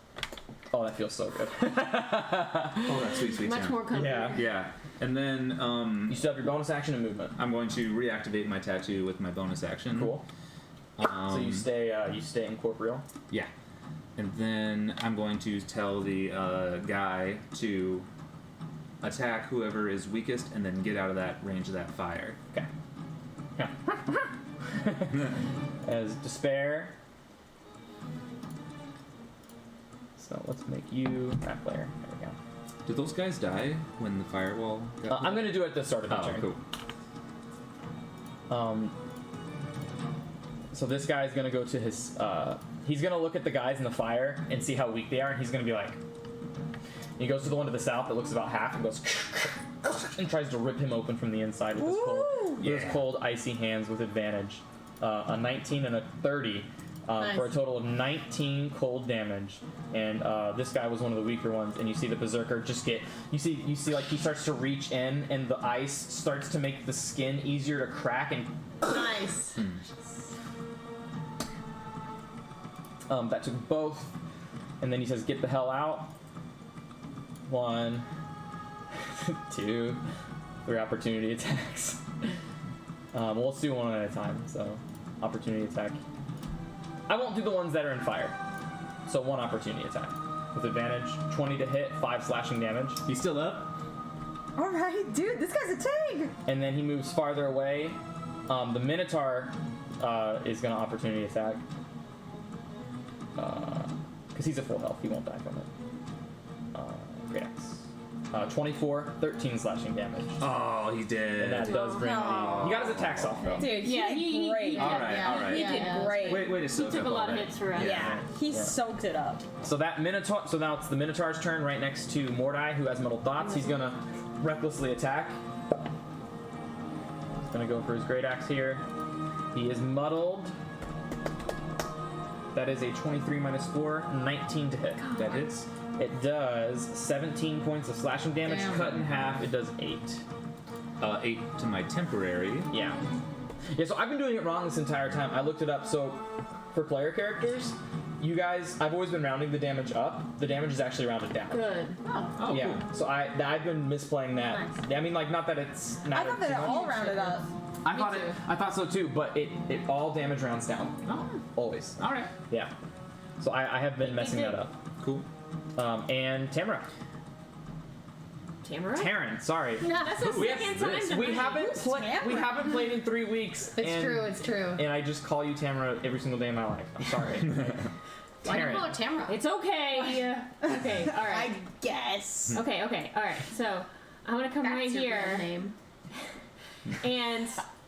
Oh, that feels so good. Oh, that's sweet, sweet. Much Sam. more comfort. Yeah. Yeah. And then You still have your bonus action and movement. I'm going to reactivate my tattoo with my bonus action. Cool. So you stay incorporeal. Yeah. And then I'm going to tell the guy to attack whoever is weakest and then get out of that range of that fire. Okay. Yeah. As despair. So let's make you that player. There we go. Did those guys die when the firewall got I'm gonna do it at the start of the Oh, turn. cool. So this guy's gonna go to his. He's gonna look at the guys in the fire and see how weak they are, and he's gonna be like. He goes to the one to the south that looks about half and goes and tries to rip him open from the inside with his cold, icy hands with advantage. A 19 and a 30 for a total of 19 cold damage. And this guy was one of the weaker ones. And you see the berserker just get you see like he starts to reach in, and the ice starts to make the skin easier to crack. And Nice. that took both. And then he says, "Get the hell out." 1, 2, 3 opportunity attacks. Well, let's do one at a time. So, opportunity attack. I won't do the ones that are in fire. So 1 opportunity attack with advantage. 20 to hit, 5 slashing damage. He's still up? All right, dude, this guy's a tank. And then he moves farther away. The Minotaur is going to opportunity attack. Because he's at full health. He won't die from it. Great axe. 24, 13 slashing damage. Oh, he did. And that does bring the... He got his attacks off, though. Dude, Yeah, he did great. All right, all right. He did great. Wait to He soak took up a all lot of that. hits for us. Yeah, he Yeah. soaked it up. So that Minotaur... So now it's the Minotaur's turn right next to Mordai, who has Metal Thoughts. He's going to recklessly attack. He's going to go for his great axe here. He is muddled. That is a 23 minus 4, 19 to hit. That hits. It does 17 points of slashing damage, Damn. cut in half. It does 8. 8 to my temporary. Yeah. Yeah, so I've been doing it wrong this entire time. I looked it up. So for player characters, you guys, I've always been rounding the damage up. The damage is actually rounded down. Good. Oh, Yeah. cool. So I've been misplaying that. Nice. I mean, like, not that it's I not. thought that it all rounded up. I thought so too, but it all damage rounds down. Oh, Always. all right. Yeah. So I have been messing that up. Cool. And Tamara. Tamara? Taryn, sorry. That's the Who is second time this? tonight. We haven't Tamara? we haven't played in 3 weeks. It's and, true. It's true. And I just call you Tamara every single day of my life. I'm sorry. Why do you call her Taryn. Tamara? It's okay. Okay, all right. I guess. Okay, all right. So I'm gonna come right That's your real here, name. and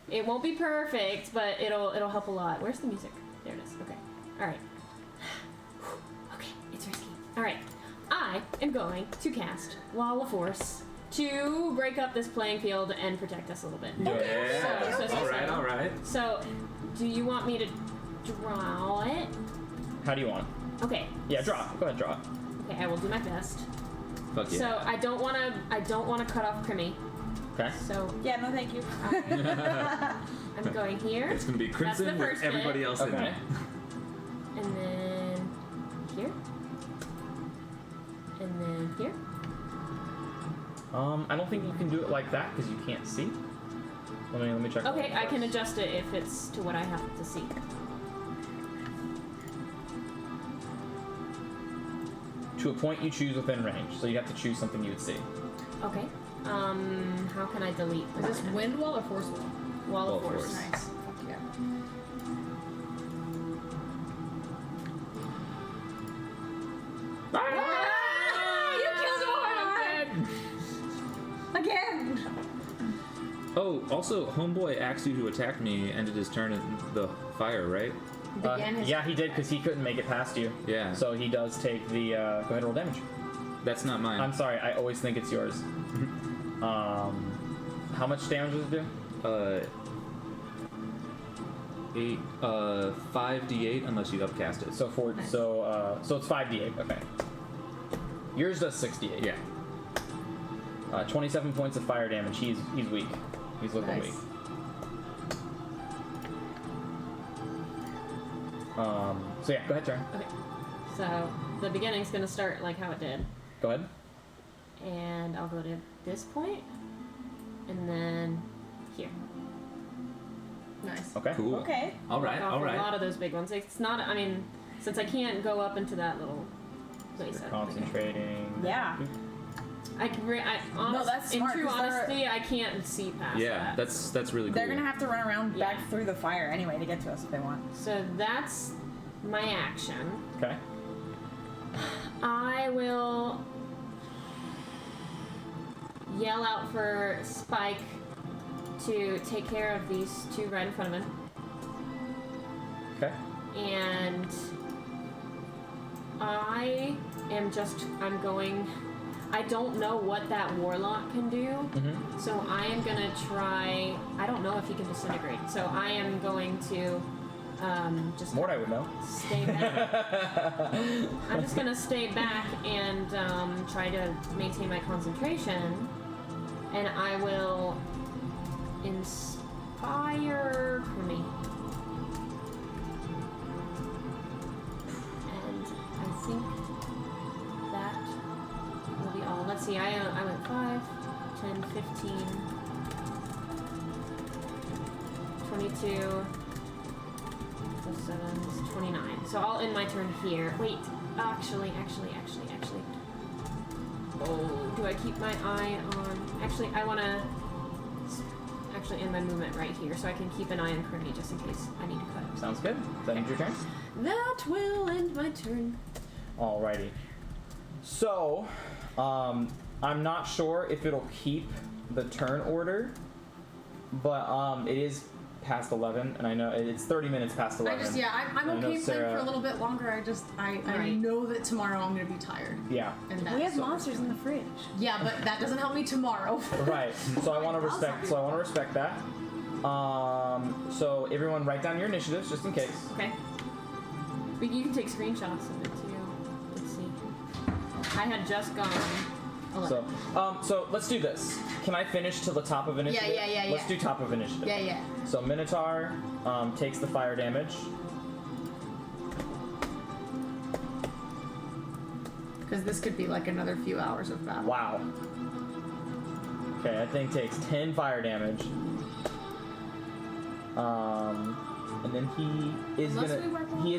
it won't be perfect, but it'll help a lot. Where's the music? There it is. Okay. All right. Okay, it's risky. All right. I am going to cast Wall of Force to break up this playing field and protect us a little bit. Yeah. So, All right. So, do you want me to draw it? How do you want? Okay. Yeah, draw. Go ahead, draw. Okay, I will do my best. Fuck yeah. So I don't wanna cut off Crimmy. Okay. So Yeah, no, thank you. I'm going here, It's gonna be crimson That's the with first bit. everybody else in Okay. it. and then here, and then here. I don't think you can do it like that because you can't see. Let me check. Okay, I can adjust it if it's to what I have to see. To a point you choose within range, so you have to choose something you would see. Okay. How can I delete? Is this wind wall or force wall? Wall of Wall of Force? Force. Nice. Fuck yeah. You killed one again. Oh, also, homeboy asked you to attack me, ended his turn in the fire, right? Began his Yeah, he did because he couldn't make it past you. Yeah. So he does take the. Go ahead and roll damage. That's not mine. I'm sorry, I always think it's yours. How much damage does it do? 5d8 unless you upcast it. So Nice. so it's 5d8. Okay. Yours does 68. Yeah. 27 points of fire damage. He's weak. He's looking Nice. weak. So yeah, go ahead, turn. Okay. So the beginning's gonna start like how it did, Go ahead. and I'll go to this point, and then here. Nice. Okay. Cool. Okay. All right. Knock off All A lot right. of those big ones. It's not. I mean, since I can't go up into that little place. I don't think Concentrating. Yeah. I can. that's in smart, true 'cause they're- honesty, I can't see past Yeah, that. that's really cool. They're gonna have to run around Yeah. back through the fire anyway to get to us if they want. So that's my action. Okay. I will yell out for Spike to take care of these two right in front of him. Okay. And I don't know what that warlock can do, Mm-hmm. so I am gonna try. I don't know if he can disintegrate, so I am going to just Mordai would know. stay back. I'm just gonna stay back and try to maintain my concentration, and I will inspire Krimi. And I think that will be all. Let's see, I went 5, 10, 15, 22. 7 is 29. So I'll end my turn here. Wait, actually. Oh, do I keep my eye on? Actually, I want to end my movement right here, so I can keep an eye on Krimi just in case I need to cut. Sounds good. Does that end your turn? That will end my turn. Alrighty. So, I'm not sure if it'll keep the turn order, but it is past 11, and I know it's 30 minutes past 11. I'm I know okay playing Sarah- for a little bit longer. I Right. know that tomorrow I'm gonna be tired. Yeah. And We that's have so- monsters in the fridge. Yeah, but that doesn't help me tomorrow. Right. So I want to respect. So I want to respect that. So everyone, write down your initiatives just in case. Okay. But you can take screenshots of it too. Let's see. I had just gone 11. So let's do this. Can I finish to the top of initiative? Yeah. Let's do top of initiative. Yeah. So Minotaur takes the fire damage. Because this could be like another few hours of battle. Wow. Okay, that thing takes 10 fire damage. And then he is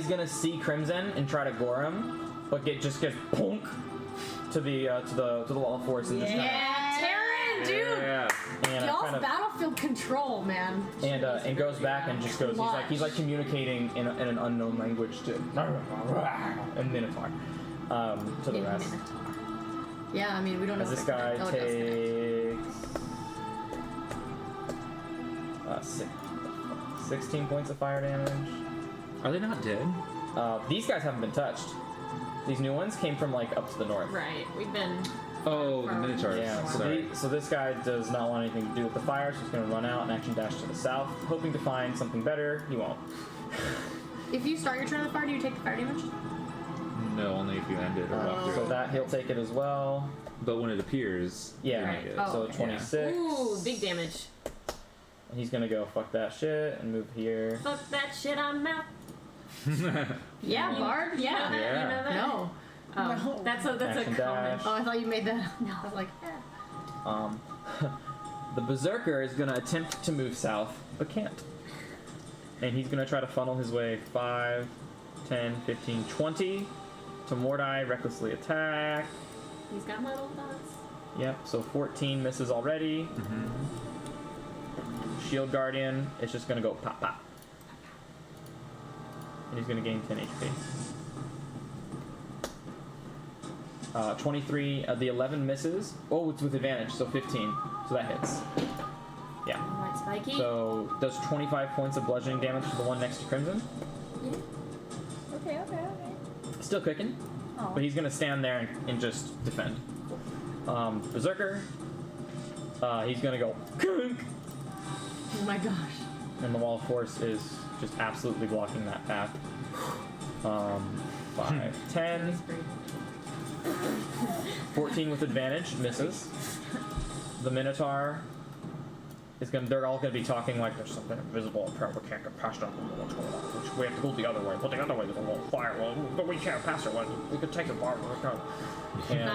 gonna see Crimson and try to gore him, but just gets punk to the wall of force and just Yeah, Terran, dude. Yeah. and Y'all's kind of battlefield control, man. and goes back and just goes. He's like communicating in an unknown language to and Minotaur to the rest. Yeah, I mean we don't know. As this if it guy can- oh, it does connect. takes 16 points of fire damage. Are they not dead? These guys haven't been touched. These new ones came from like up to the north. Right. We've been. Oh, the Minotaurs. Yeah, Sorry. so this guy does not want anything to do with the fire, so he's going to run out and action dash to the south, hoping to find something better. He won't. If you start your turn on the fire, do you take the fire damage? No, only if you end it or walk through So it. that he'll take it as well. But when it appears, Yeah, you make it. Oh, so okay. 26. Ooh, big damage. And he's going to go fuck that shit and move here. Fuck that shit, I'm out. Yeah, Bard. You know Yeah. that? You know that? No. Oh, No. that's a Action comment. dash. Oh, I thought you made that. No, I was like, The Berserker is going to attempt to move south, but can't. And he's going to try to funnel his way 5, 10, 15, 20 to Mordai, recklessly attack. He's got my little dots. Yep, so 14 misses already. Shield Guardian is just going to go pop, pop. And he's going to gain 10 HP. 23, the 11 misses. Oh, it's with advantage, so 15. So that hits. Yeah. Alright, Spiky. So does 25 points of bludgeoning damage to the one next to Crimson. Yeah. Okay. Still cooking, Oh. but he's going to stand there and just defend. Berserker, he's going to go kunk, oh my gosh. and the wall of force is just absolutely blocking that path. 5, 10, He's great. 14 with advantage, misses. The Minotaur is gonna. They're all gonna be talking like there's something invisible up here. We can't get past it. What's going on? We have to go the other way. But the other way there's a wall of fire. Well, but we can't pass it. We could take the bar. And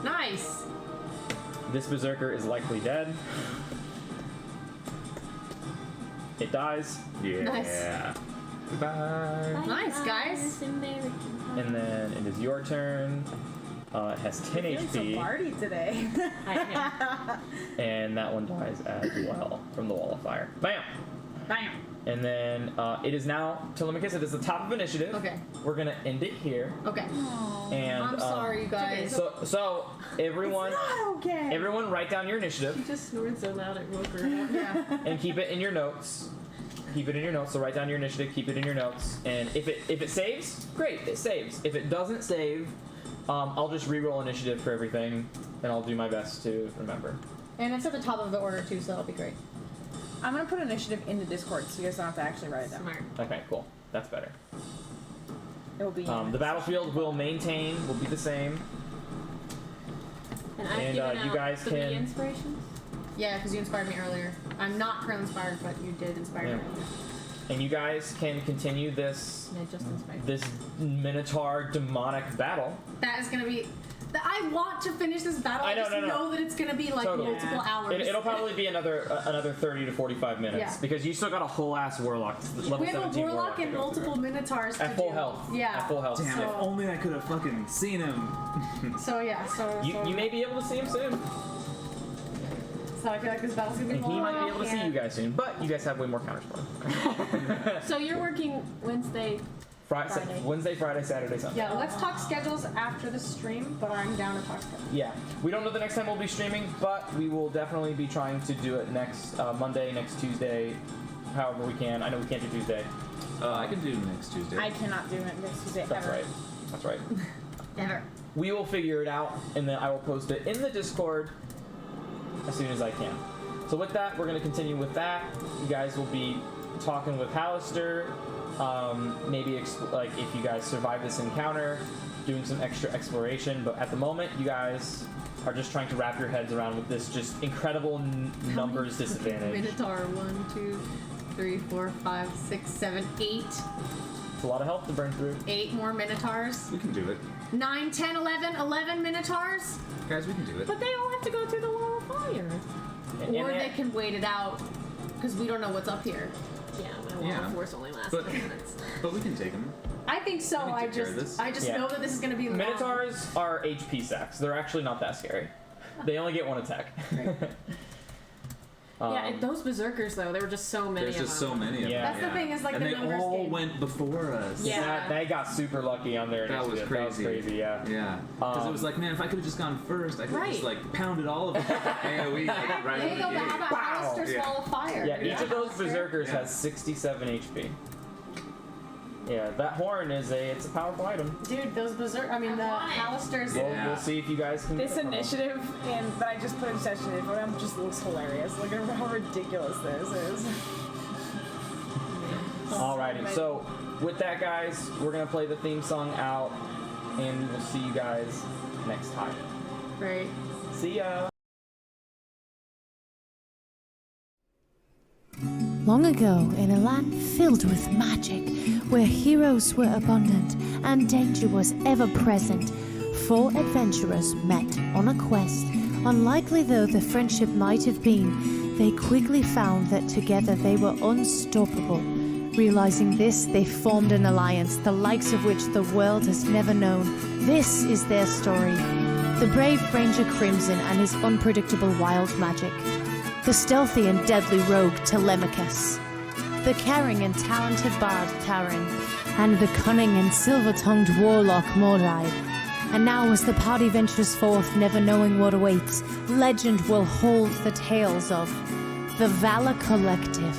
Nice. this Berserker is likely dead. It dies, Yeah. Nice. Goodbye. Nice, guys. and then it is your turn. It has 10 Feeling so HP, bardy today. and that one dies as well from the wall of fire. Bam! Bam. And then it is now Telemachus. It is the top of initiative. Okay. We're gonna end it here. Okay. And I'm sorry, you guys. So everyone, Not okay. everyone, write down your initiative Just snored so loud it woke her up. Yeah. and keep it in your notes. Keep it in your notes. So write down your initiative. Keep it in your notes. And if it saves, great, it saves. If it doesn't save, I'll just reroll initiative for everything, and I'll do my best to remember. And it's at the top of the order too, so that'll be great. I'm gonna put initiative in the Discord so you guys don't have to actually write it down. Smart. Okay, cool. That's better. It will be. The battlefield will be the same. And I've And, given you out guys 3 can- inspirations. Yeah, because you inspired me earlier. I'm not currently inspired, but you did inspire Yeah. me earlier. And you guys can continue this And I just inspired me. Minotaur demonic battle. That is gonna be. I want to finish this battle. I I know, just no. know that it's gonna be like Totally. multiple hours. It'll probably be another 30 to 45 minutes Yeah. because you still got a whole ass warlock. Level we have a 17 warlock to and go multiple through. minotaurs to At full do. health. Yeah. At full health. Damn, if So- only I could have fucking seen him. So yeah. So You may be able to see him soon. So I feel like this battle's gonna be And he long. might be able to see you guys soon, but you guys have way more counters for him. So you're working Wednesday. Friday. Wednesday, Friday, Saturday, Sunday. Yeah, let's talk schedules after the stream, but I'm down to talk schedules. Yeah, we don't know the next time we'll be streaming, but we will definitely be trying to do it next Monday, next Tuesday, however we can. I know we can't do Tuesday. I can do next Tuesday. I cannot do it next Tuesday That's ever. right. That's right. Never. We will figure it out, and then I will post it in the Discord as soon as I can. So with that, we're going to continue with that. You guys will be talking with Hallister. Maybe like if you guys survive this encounter, doing some extra exploration. But at the moment, you guys are just trying to wrap your heads around with this just incredible numbers disadvantage. Minotaur 1, 2, 3, 4, 5, 6, 7, 8. It's a lot of health to burn through. 8 more minotaurs. We can do it. 9, 10, 11 minotaurs. Guys, we can do it. But they all have to go through the wall of fire. Or they can wait it out because we don't know what's up here. Yeah, my wall Yeah. of force only lasts But- 10 minutes. But we can take him. I think so. We can I take care of this. just Yeah. know that this is gonna be long. Minotaurs are HP sacks. They're actually not that scary. They only get one attack. Those berserkers though, there were just so many. There's of just them. so many of Yeah. them. That's the thing, is like and the they numbers all game. went before us. Yeah. They got super lucky on their That was initiative. crazy. That was crazy, yeah. Yeah. Because it was like, man, if I could have just gone first, I could have just like pounded all of them. AoE like, right Hey, out of the how gate. about Alistair's Yeah. Wall of Fire? Yeah, each of those berserkers Yeah. has 67 HP. Yeah, that horn it's a powerful item. Dude, those berserk. I mean, the Alistair's. Yeah. We'll see if you guys can. This initiative that I just put in session info just looks hilarious. Look at how ridiculous this is. Alrighty, so with that, guys, we're gonna play the theme song out, and we will see you guys next time. Right. See ya. Long ago, in a land filled with magic, where heroes were abundant and danger was ever present, 4 adventurers met on a quest. Unlikely though the friendship might have been, they quickly found that together they were unstoppable. Realizing this, they formed an alliance, the likes of which the world has never known. This is their story. The brave Ranger Crimson and his unpredictable wild magic. The stealthy and deadly rogue Telemachus, the caring and talented bard Taran, and the cunning and silver-tongued warlock Mordai. And now as the party ventures forth, never knowing what awaits, legend will hold the tales of the Valor Collective.